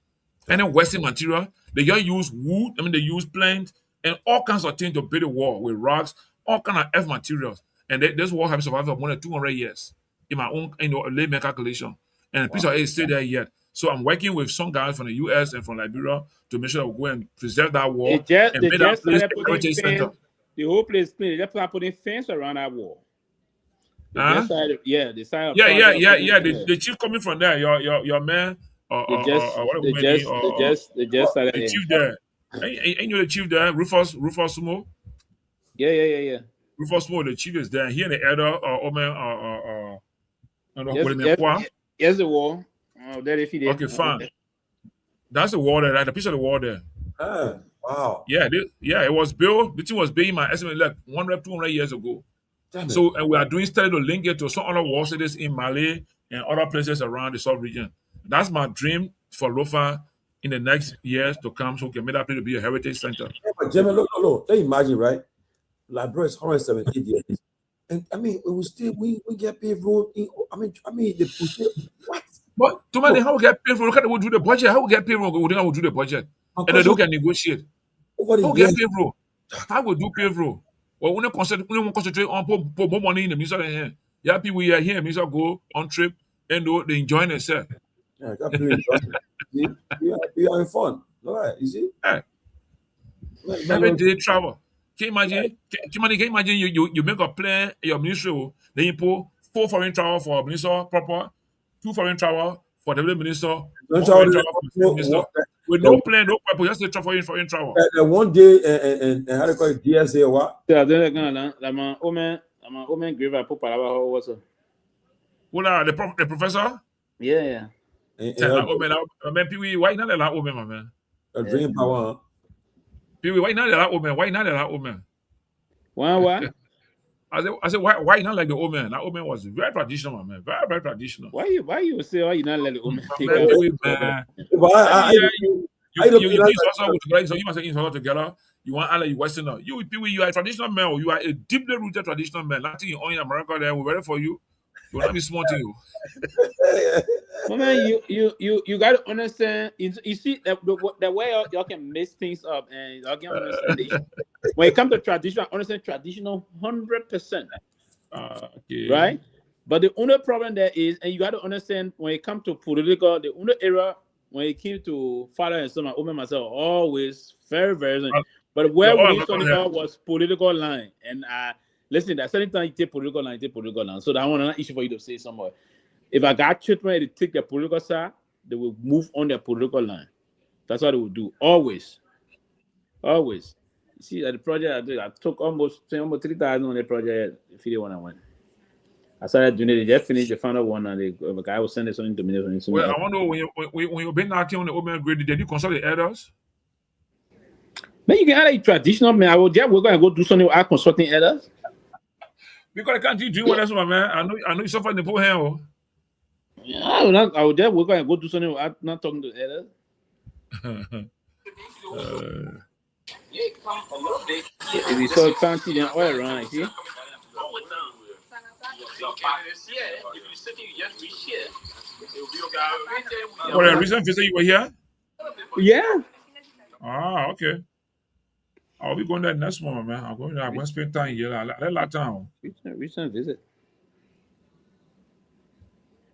any Western material. They just use wood. They use planks and all kinds of things to build a wall with rocks, all kinds of F materials. And this wall has survived for more than 200 years. In my own, layman calculation, and a piece of it is still there yet. So I'm working with some guys from the US and from Liberia to make sure that we go and preserve that wall and make that place a heritage center. The whole place, they just put a fence around that wall. The chief coming from there, your man, the chief there. Ain't you the chief there? Rufus Sumo? Yeah. Rufus Sumo, the chief is there. He and the elder, Yes, the wall. Okay, fine. That's the wall there, the piece of the wall there. Wow. Yeah, it was built. The thing was built in my estimate like 200 years ago. So, and we are doing study to link it to some other wall cities in Mali and other places around the South region. That's my dream for Lofa in the next years to come, so we can make that place to be a heritage center. Yeah, but Jimmy, look. Can you imagine, right? Liberia is 178 years. And we get paved road. They push it. What? But Tomalin, how we get paved road? Look at we do the budget. How we get paved road? We don't do the budget, and they don't can negotiate. How we get paved road? How we do paved road? Well, we don't concentrate on put more money in the music here. Yeah, people here music go on trip and they enjoy themselves. Yeah, you are having fun. All right, you see? Yeah. Every day travel. Can you imagine you make a plan, your ministry, then you put 4 foreign travel for minister proper, 2 foreign travel for the minister, 1 foreign travel for the minister. With no plan, no purpose, just a foreign travel. One day, and how do you call it, DSA or what? Yeah, then I'm a grave. I put what's up? Well, the professor? Yeah. Man, Pewee, why not that woman, my man? A dream power. Pewee, why not that woman? Why not that woman? What? I said, why you not like the old man? That old man was very traditional, man. Very, very traditional. Why you say why you not let the old man take Man, over? Pewee, man. But You this also with together, so you must say all together. You want Allah, you Westerner. You with Pewee, you are a traditional man. You are a deeply rooted traditional man. Nothing you own in America there. We're ready for you. You will not be smart to you. My man, you got to understand. You see the way y'all can mess things up, and y'all can understand the issue. When it comes to traditional, I understand traditional 100%. Okay. Right? But the only problem there is, and you got to understand, when it comes to political, the only era when it came to father and son, I open myself always very, very. But where we was political line, and listen, at certain time you take political line, So that one another issue for you to say somewhere. If I got children to take the political side, they will move on their political line. That's what they will do. Always. You see, at the project I took almost 3,000 on the project. If you want to win, I started doing it. They just finished the final one, and the guy will send it something to me. Well, I wonder when you've been out here on the old man grade, did you consult the elders? Man, you can add a traditional man. We're going to go do something with our consulting elders. Because I can't do what else, my man. I know you suffer in the poor hand. Yeah, we're going to go do something without not talking to elders. If you saw fancy, then all around, see? For a recent visit, you were here? Yeah. Ah, okay. I'll be going there next month, man. I'm going to spend time here. I like town. Recent visit.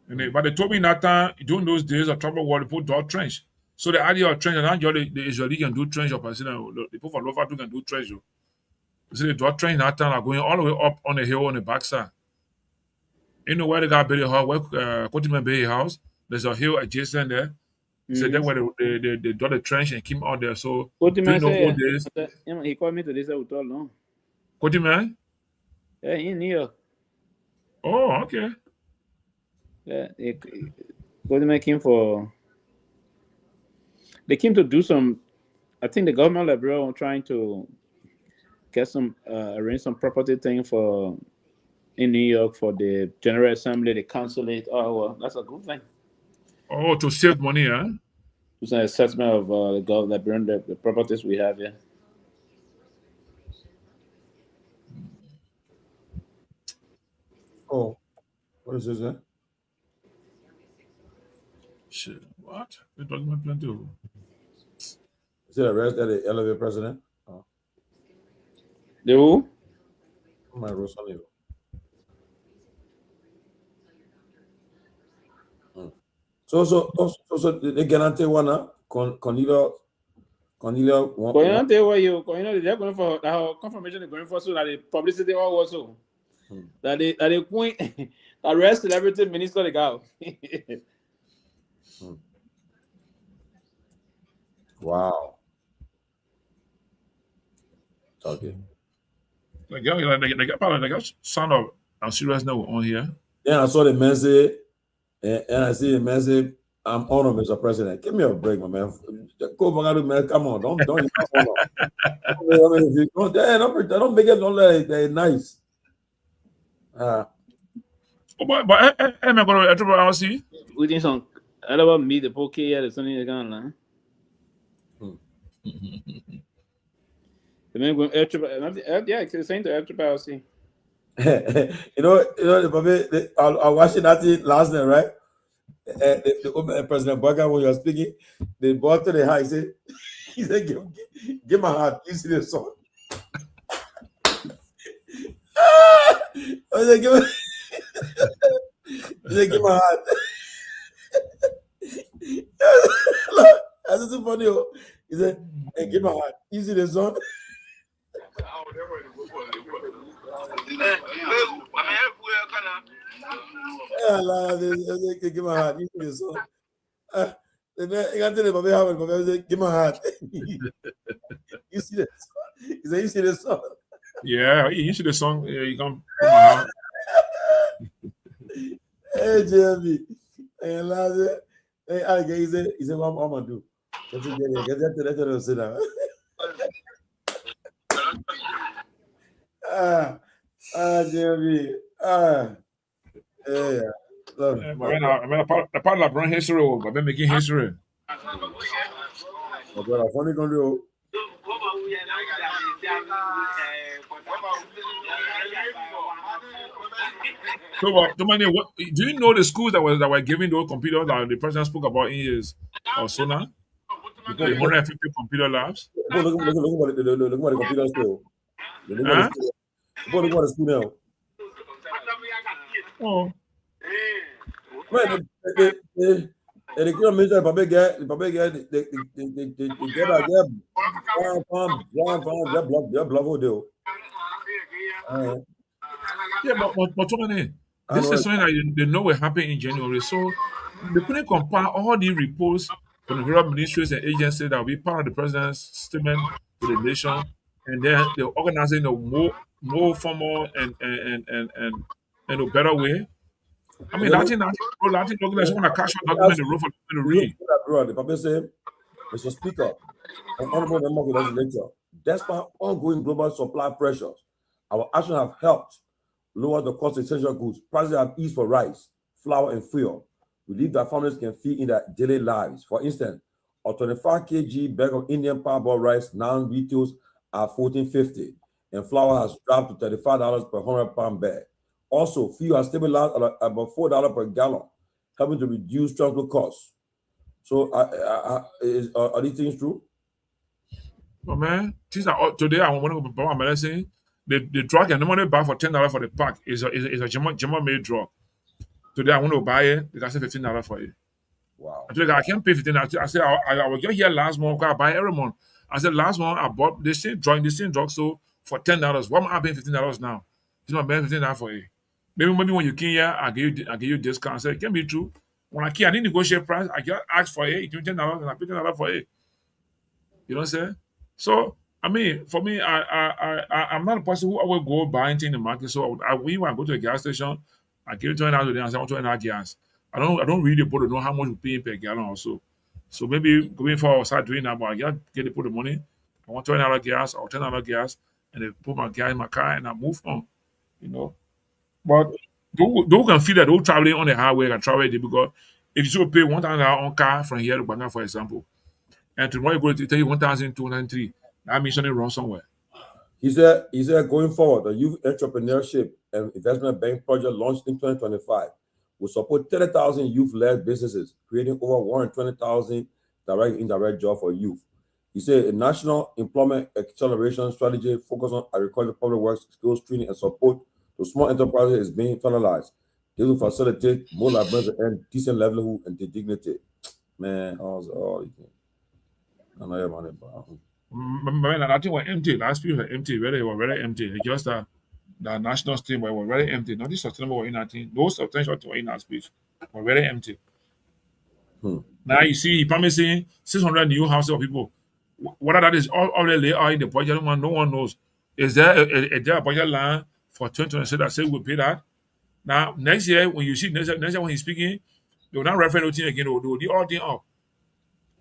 But they told me that time, during those days of trouble, war, they put dog trench. So the idea of trench, and not just the Israeli can do trench, or the people from Lofa can do trench. So the dog trench that time are going all the way up on the hill on the backside. You know where they got Billy Hall, where Kotiman Bay House, there's a hill adjacent there. So that's where they dug the trench and came out there. So during the old days, he called me today, so we no. Kotiman? Yeah, in New York. Oh, okay. Yeah, Kotiman came they came to do some. I think the government librarian was trying to get some arrange some property thing in New York for the General Assembly, the consulate. Oh, well, that's a good thing. Oh, to save money, huh? It's an assessment of the government librarian, the properties we have here. Oh, what is this, eh? Shit, what? They're talking about plenty of. Is it arrested the elevated president? Oh. The who? My Rosalie. So they guarantee one, Cornelia. They're going for the confirmation they're going for, so that the publicity all also. That they point arrest celebrity minister the guy. Wow. Okay. They got sound of serious now on here. Then I saw the message, and I see the message. I'm honored, Mr. President. Give me a break, my man. Go back, man. Come on, don't don't make it look like they're nice. But I'm going to RC. We think some about me the poke here, the sunny again. The man going yeah, it's saying to extra RC. I watched that last night, right? The President Baga, when you were speaking, they brought to the house. He said, give my heart. You see the song? I said, give my heart. That's so funny. He said, hey, give my heart. You see the song? Give my heart. You see the song? Give my heart. You see the song? He said, you see the song? Yeah, you see the song. Yeah, you come. Hey, JB. And last, hey, he said, what I'm gonna do? Get that to sit down. Jimmy. Yeah. Look. The part of LeBron history, I've been making history. Brother, funny gonna do. So, Tomalin, do you know the schools that were giving those computers that the president spoke about in his Sona? The 150 computer labs. Look at the computer still. Look at the school now. Oh. Man, they can't mention the public get they get their block deal. Yeah, but Tomalin, this is something that they know will happen in January. So they couldn't compare all the reports from the various ministries and agencies that will be part of the president's statement to the nation, and then they're organizing a more formal and a better way. I mean, Latin organization want to cash out document the role for them to read. The public say, Mr. Speaker, an honorable member of the legislature, despite ongoing global supply pressures, our actions have helped lower the cost of essential goods. Prices have eased for rice, flour, and fuel. Relief that families can feed in their daily lives. For instance, a 25 kg bag of Indian parboiled rice now retails at $14.50, and flour has dropped to $35 per 100-pound bag. Also, fuel has stabilized at about $4 per gallon, helping to reduce transport costs. So, are these things true? Oh man, today I want to buy my medicine. The drug I normally buy for $10 for the pack is a German made drug. Today I want to buy it. They can say $15 for it. Wow. I told you I can't pay $15. I said I was just here last month because I buy every month. I said last month I bought the same drug so for $10. Why am I paying $15 now? You know I'm paying $15 for it. Maybe when you came here, I give you discount. I said it can't be true. When I came, I didn't negotiate price. I just asked for it. It was $10 and I paid $10 for it. You know what I'm saying? So I mean, for me, I'm not a person who always go buy anything in the market. So when I go to the gas station, I give $20 to them and say I want $20 gas. I don't read the board to know how much you pay per gallon also. So maybe going forward, I'll start doing that. But I just get to put the money. I want $20 gas or $10 gas, and they put my gas in my car and I move on. You know. But those can feel that those traveling on the highway can travel there because if you should pay $1,000 on car from here to Garguah, for example, and tomorrow you go to tell you 1,203, that means something wrong somewhere. He said going forward, the Youth Entrepreneurship and Investment Bank project launched in 2025 will support 30,000 youth-led businesses, creating over 120,000 direct and indirect jobs for youth. He said a national employment acceleration strategy focused on agriculture, public works, skills training, and support to small enterprises is being finalized. This will facilitate more Liberians to earn decent livelihood and dignity. Man, I think we're empty. Last week were empty. They were very empty. It's just the national stream were very empty. Not this sustainable were in that thing. Those substantial were in that speech were very empty. Now you see, he promising 600 new houses for people. Whether that is already laid out in the budget, no one knows. Is there a budget line for 2026 that say we'll pay that? Now next year, when you see next year when he's speaking, they will not refer anything again. They will do all thing up.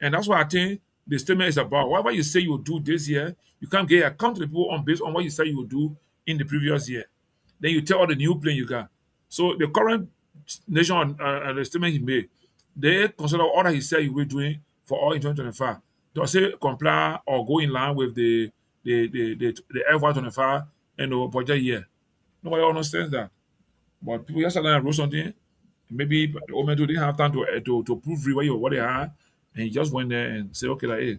And that's what I think the statement is about. Whatever you say you will do this year, you can't get account to the people on based on what you say you will do in the previous year. Then you tell all the new plan you got. So the current nation the statement he made, they consider all that he said he will be doing for all in 2025. Does it comply or go in line with the FY25 and the budget year? Nobody understands that. But people yesterday wrote something. Maybe the old man didn't have time to proofread what they had. And he just went there and said, okay, like, hey.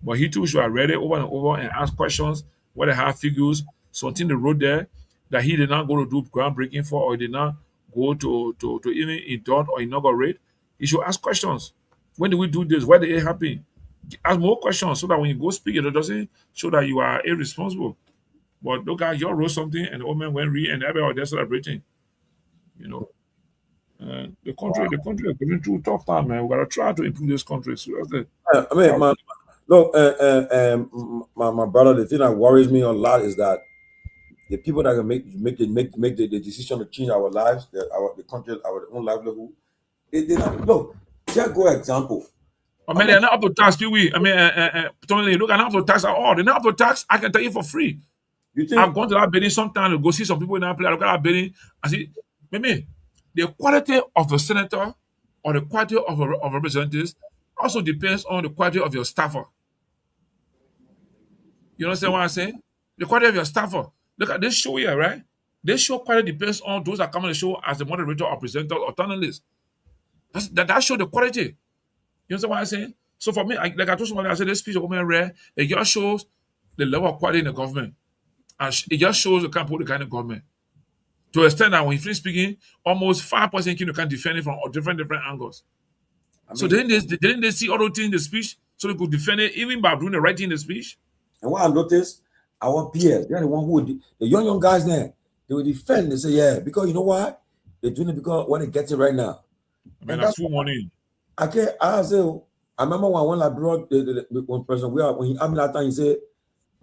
But he too should have read it over and over and ask questions, what they have figures, something they wrote there that he did not go to do groundbreaking for or he did not go to even indulge or inaugurate. He should ask questions. When did we do this? Why did it happen? Ask more questions so that when you go speak, it doesn't show that you are irresponsible. But look at you wrote something and the old man went read and everybody there celebrating. You know. The country is going through a tough time, man. We gotta try to improve this country. Seriously. I mean, my brother, the thing that worries me a lot is that the people that can make the decision to change our lives, the country, our own livelihood, they not look. Just go example. I mean, they're not up to tax, Pewee. I mean, Tomalin, look, they're not up to tax at all. They're not up to tax. I can tell you for free. I've gone to that building sometimes to go see some people in that place. I look at that building and see, maybe the quality of a senator or the quality of representatives also depends on the quality of your staffer. You understand what I'm saying? The quality of your staffer. Look at this show here, right? This show quality depends on those that come on the show as the moderator or presenter or panelist. That show the quality. You understand what I'm saying? So for me, like I told somebody, I said this speech of women rare, it just shows the level of quality in the government. And it just shows the kind of government. To the extent that when you finish speaking, almost 5% can defend it from different angles. So didn't they see all those things in the speech so they could defend it even by doing the right thing in the speech? And what I noticed, our peers, they're the one who would, the young guys there, they will defend. They say, yeah, because you know why? They're doing it because when they get it right now. Man, that's full money. I remember when I brought one person, when he asked me that time, he said,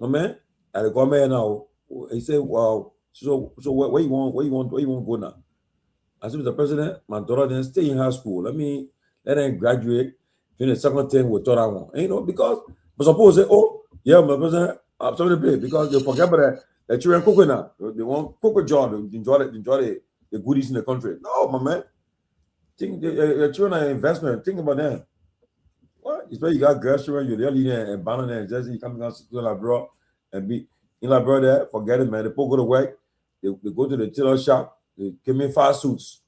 no man, at the government now, he said, wow, so where you want to go now? I said, Mr. President, my daughter then stay in high school. Let them graduate, finish second term with third one. And, you know, because but suppose say, oh, yeah, my president, I'm sorry to play because they forget about the children cooking now. They want cook a job, they enjoy the goodies in the country. No, my man. Think the children are investment. Think about them. What? Especially you got girls children, you're there and banning and just you coming out to abroad and be in abroad there, forget it, man. They go to work, they go to the tailor shop, they give me 5 suits.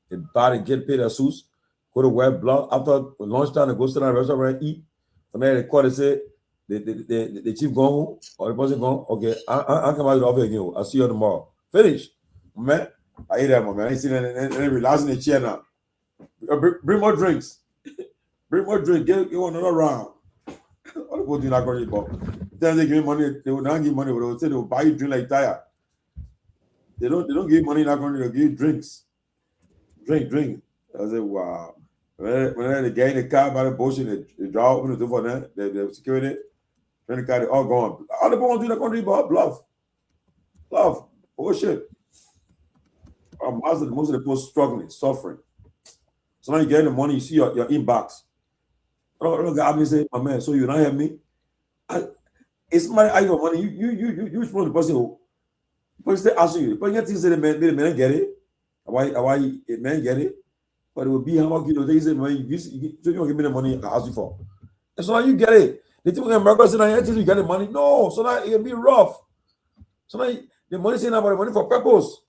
They buy and get paid their suits, go to work, block after lunchtime, they go sit down at the restaurant and eat. From there they call, they say the chief gone home or the person gone. Okay, I come out of the office again. I'll see you tomorrow. Finish. Man, I hate that, man. I ain't sitting and relax in the chair now. Bring more drinks. Bring more drink. Get another round. All the people do not going to then they give me money. They will not give money. They will say they will buy you drink like tire. They don't give money. Not going to give you drinks. Drink. I say wow. When they get in the car by the bullshit, they draw open the door for them. The security. When the car, they all gone. All the people do not going to bluff. Bullshit. Most of the people struggling, suffering. So now you get the money, you see your inbox. Look at me say, my man, so you not help me? It's money, I got money. You respond to the person who they ask you. But you think say the man get it. Why the man get it? But it will be how much they say, man, you don't give me the money I ask you for. And so now you get it. They think America say now you get the money. No, so now it'll be rough. So now the money saying about the money for purpose.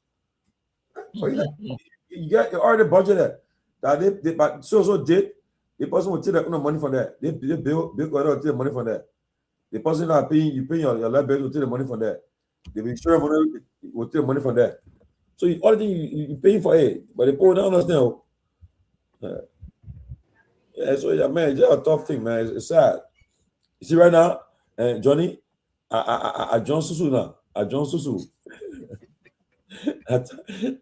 So you get already budgeted. That they but so did the person will take the money for that. They bill will take the money for that. The person that paying your life bill will take the money for that. The insurance money will take the money for that. So all the thing you paying for it, but the people don't understand. Yeah, so yeah, man, it's just a tough thing, man. It's sad. You see right now, Johnny, I John Susu now. I John Susu.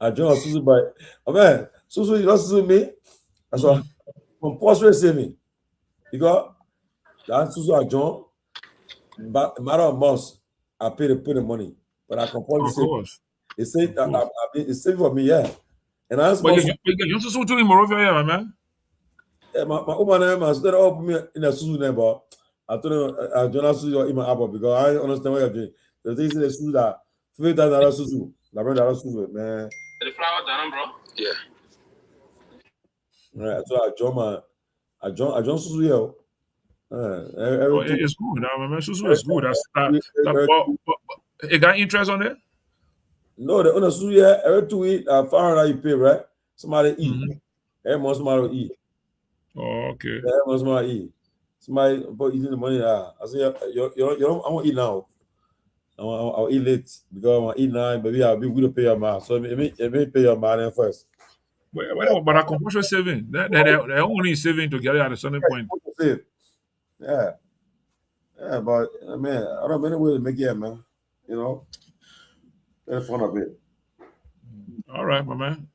I John Susu by man. Susu, you don't Susu me. That's why compulsory saving. Because that Susu I John, but matter of months, I pay the money. But I compulsory saving. They say it's saving for me, yeah. And I asked but you Susu too in Morovia, yeah, man. Yeah, my woman has started up me in a Susu name, but I told her I don't Susu in my apple because I understand what you're doing. They say the Susu that $50,000 Susu. $100 Susu, man. The flower down, bro? Yeah. Right, so I join Susu here. It's good. I mean, Susu is good. It got interest on it? No, the owner Susu here, every 2 weeks, $500 you pay, right? Somebody eat. Every month somebody will eat. Oh, okay. Every month somebody eat. Somebody put eating the money. I say, you don't, I won't eat now. I'll eat late because I want to eat now. Maybe I'll be good to pay your man. So it may pay your man first. But a compulsory saving, they only saving to get it at a certain point. Yeah, but I mean, I don't know any way to make it, man. You know, that's fun of it. All right, my man.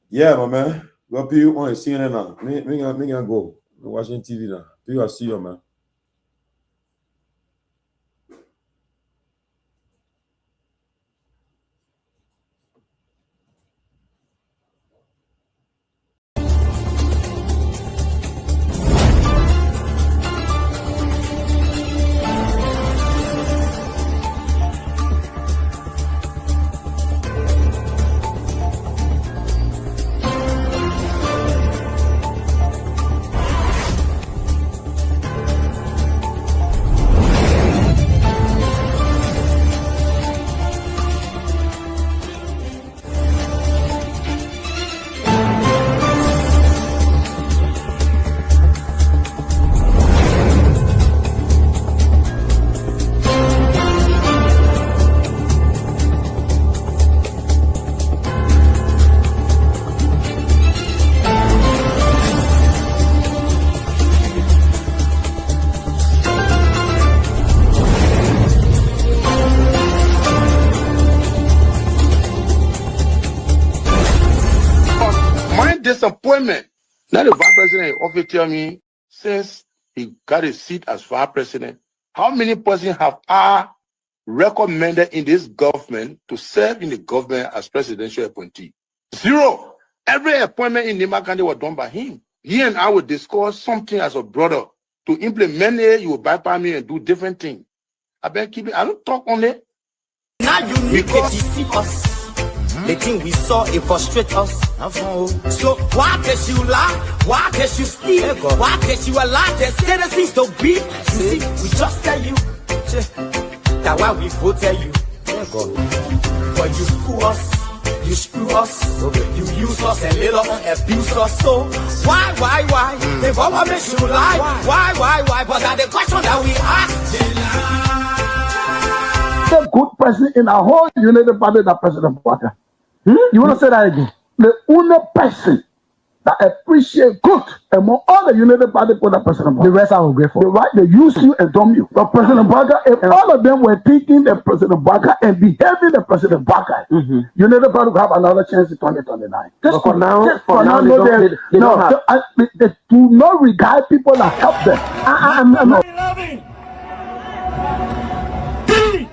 Yeah, my man. Well, people want to see CNN now. Me gonna go. I'm watching TV now. People see you, man. disappointment. Now the vice president often tell me, since he got a seat as vice president, how many persons have I recommended in this government to serve in the government as presidential appointee? 0. Every appointment in Nima County was done by him. He and I would discuss something as a brother. To implement it, you will bypass me and do different things. I better keep it. I don't talk only. Now you need to deceive us. The thing we saw, it frustrate us. So why can't you lie? Why can't you steal? Why can't you allow the citizens to be? You see, we just tell you. That's why we voted you. But you fool us. You screw us, you use us and later on abuse us. So why? The government should lie. Why? But that's the question that we ask. The good person in our whole United Party, that President Baka. You want to say that again? The only person that appreciate good among all the United Party for that President Baka. The rest are ungrateful. The right, they use you and dumb you. But President Baka, if all of them were taking the President Baka and behaving the President Baka, United Party will have another chance in 2029. Just for now, they do not regard people that help them. I'm not. 3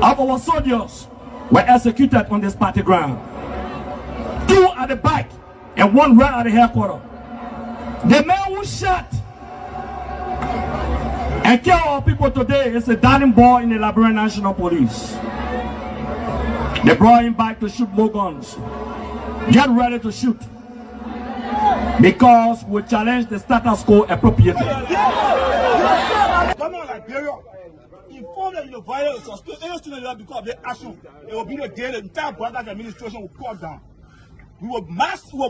of our soldiers were executed on this party ground. 2 at the back and 1 right at the headquarters. The man who shot and killed our people today is a darling boy in the Liberia National Police. They brought him back to shoot more guns. Get ready to shoot. Because we challenge the status quo appropriately. Come on, Liberia. Inform them the violence or any student because of their action. It will be the day the entire Garguah administration will cut down. We will massively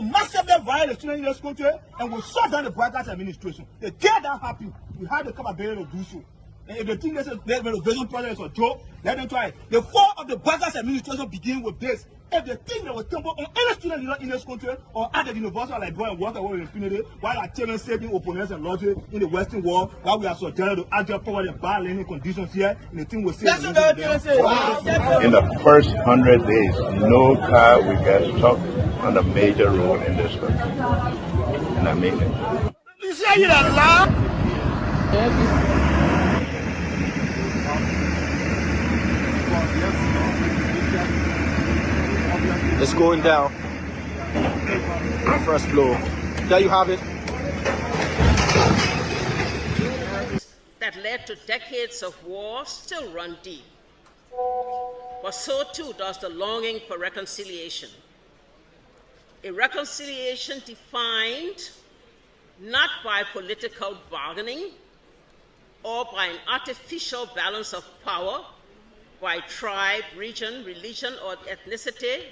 violate the students in this country and we'll shut down the Garguah administration. The day that happens, we have the capability to do so. And if they think this is the renovation project is a joke, let them try it. The fall of the Garguah administration begins with this. If they think they will temper on any student in this country or at the university of Liberia and walk away with impunity, while our children saving opponents and logic in the Western world, while we are subjected to agile power and bad learning conditions here, and the thing will say. In the first 100 days, no car will get stuck on a major road in this country. And I mean it. You say you're alive? It's going down. First floor. There you have it. That led to decades of war still run deep. But so too does the longing for reconciliation. A reconciliation defined not by political bargaining or by an artificial balance of power by tribe, region, religion, or ethnicity,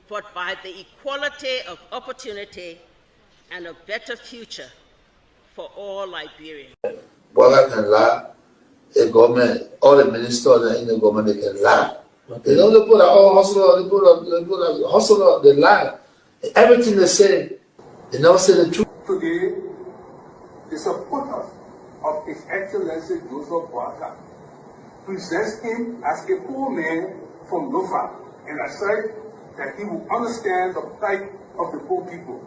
but by the equality of opportunity and a better future for all Liberians. Garguah can lie, the government, all the ministers in the government, they can lie. They don't put a hustle, they put a hustle, they lie. Everything they say, they never say the truth. Today, the supporters of His Excellency Joseph Garguah presents him as a poor man from Lofa and assert that he will understand the plight of the poor people.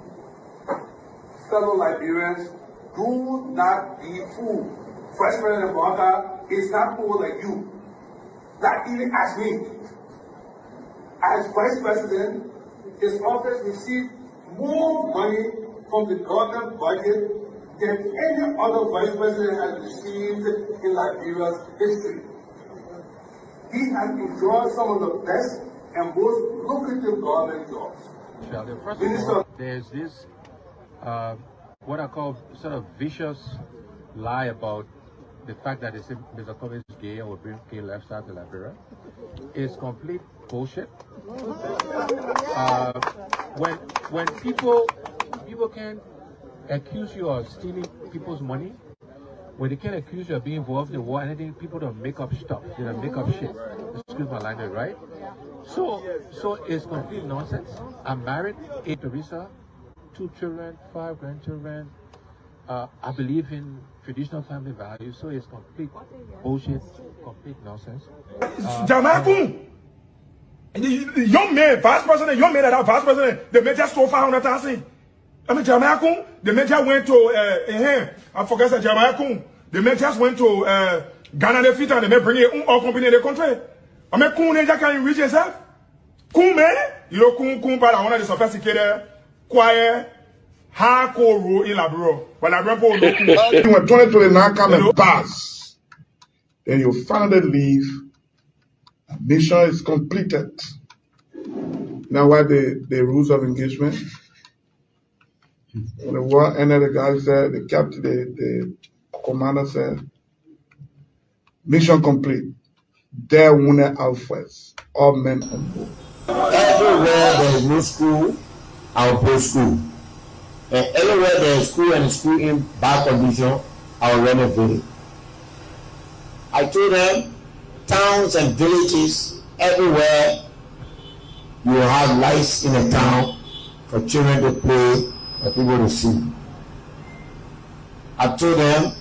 Fellow Liberians, do not be fooled. Vice President Garguah is not poor like you, not even as me. As Vice President, his office received more money from the government budget than any other Vice President has received in Liberia's history. He has enjoyed some of the best and most lucrative government jobs. First of all, there's this, what I call sort of vicious lie about the fact that Mr. Kobe is gay or bring gay lifestyle to Liberia. It's complete bullshit. When people can accuse you of stealing people's money, when they can accuse you of being involved in the war, anything, people don't make up stuff. They don't make up shit. Excuse my language, right? So it's complete nonsense. I'm married, 8 Teresa, 2 children, 5 grandchildren. I believe in traditional family values, so it's complete bullshit, complete nonsense. Young man, vice president, young man that vice president, the major stole 500,000. I mean, Jamaica, the major went to, I forget that Jamaica, the majors went to Ghana, the fit, and they may bring it all company in the country. I mean, Kun, they can't reach yourself. Kun, man, you know, Kun, but I want to sophisticated, quiet, hardcore rule in Labro. But Labro, when 2029 come and pass, then you finally leave. Mission is completed. Now, what the rules of engagement? When the war ended, the guy said, the captain, the commander said, mission complete. There wounded Alphas, all men on board. Everywhere there is no school, I will put school. And everywhere there is school and school in bad condition, I will renovate it. I told them, towns and villages, everywhere you will have lights in a town for children to play, for people to see. I told them,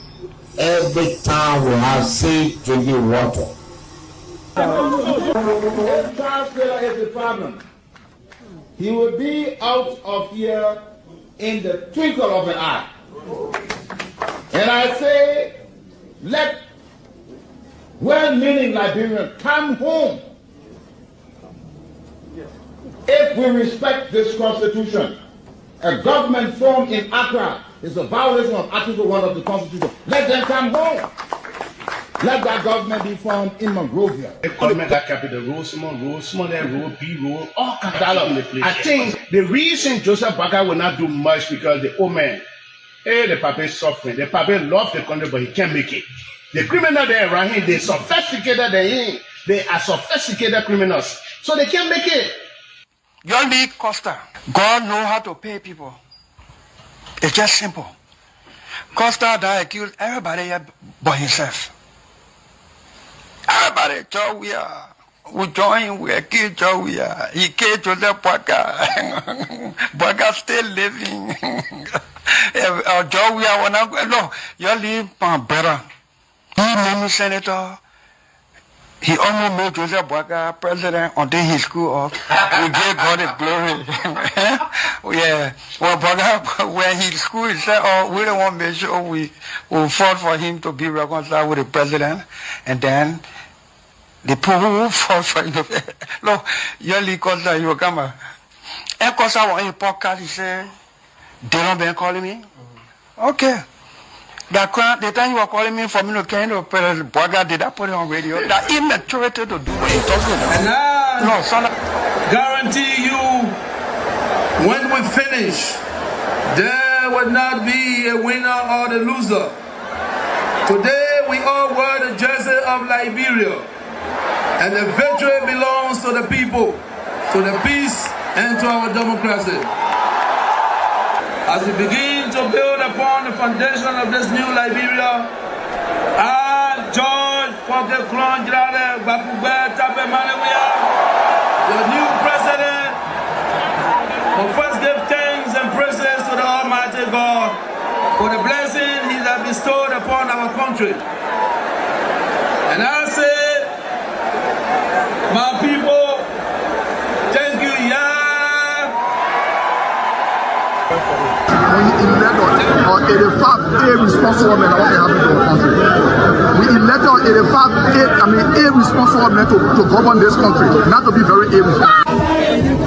every town will have safe drinking water. If Charles Taylor is the problem, he will be out of here in the twinkle of an eye. And I say, let well-meaning Liberians come home. If we respect this constitution, a government formed in Accra is a violation of Article 1 of the Constitution. Let them come home. Let that government be formed in Monrovia. The government that capital rule, small, that rule, B rule, all kind of I think the reason Joseph Boakai will not do much because the old man, the papa is suffering. The papa loves the country, but he can't make it. The criminal there around him, they're sophisticated than him. They are sophisticated criminals, so they can't make it. Your league Costa, God know how to pay people. It's just simple. Costa that accused everybody here but himself. Everybody, we join, we kill Joe, he killed Joseph Boakai. Boakai still living. Joe, when I no, you leave my brother. He made me senator. He almost made Joseph Boakai president until he screwed up. We gave God the glory. Yeah. Well, Boakai, when he screwed, he said, oh, we don't want to make sure we fought for him to be reconciled with the president. And then the people who fought for him. Look, yearly Costa, you come. And Costa on a podcast, he said, they don't been calling me. Okay. The time you were calling me for me to carry the president, Boakai, did I put it on radio? That immaturity to do what he talking about. And I no, son, guarantee you, when we finish, there will not be a winner or the loser. Today, we all wear the jersey of Liberia, and the victory belongs to the people, to the peace, and to our democracy. As we begin to build upon the foundation of this new Liberia, I, George Seleke Kromah, the new president, will first give thanks and praises to the Almighty God for the blessing He has bestowed upon our country. And I say, my people, thank you, We elect on 85 irresponsible men that want to happen to our country. We elect on 85 irresponsible men to govern this country, not to be very irresponsible.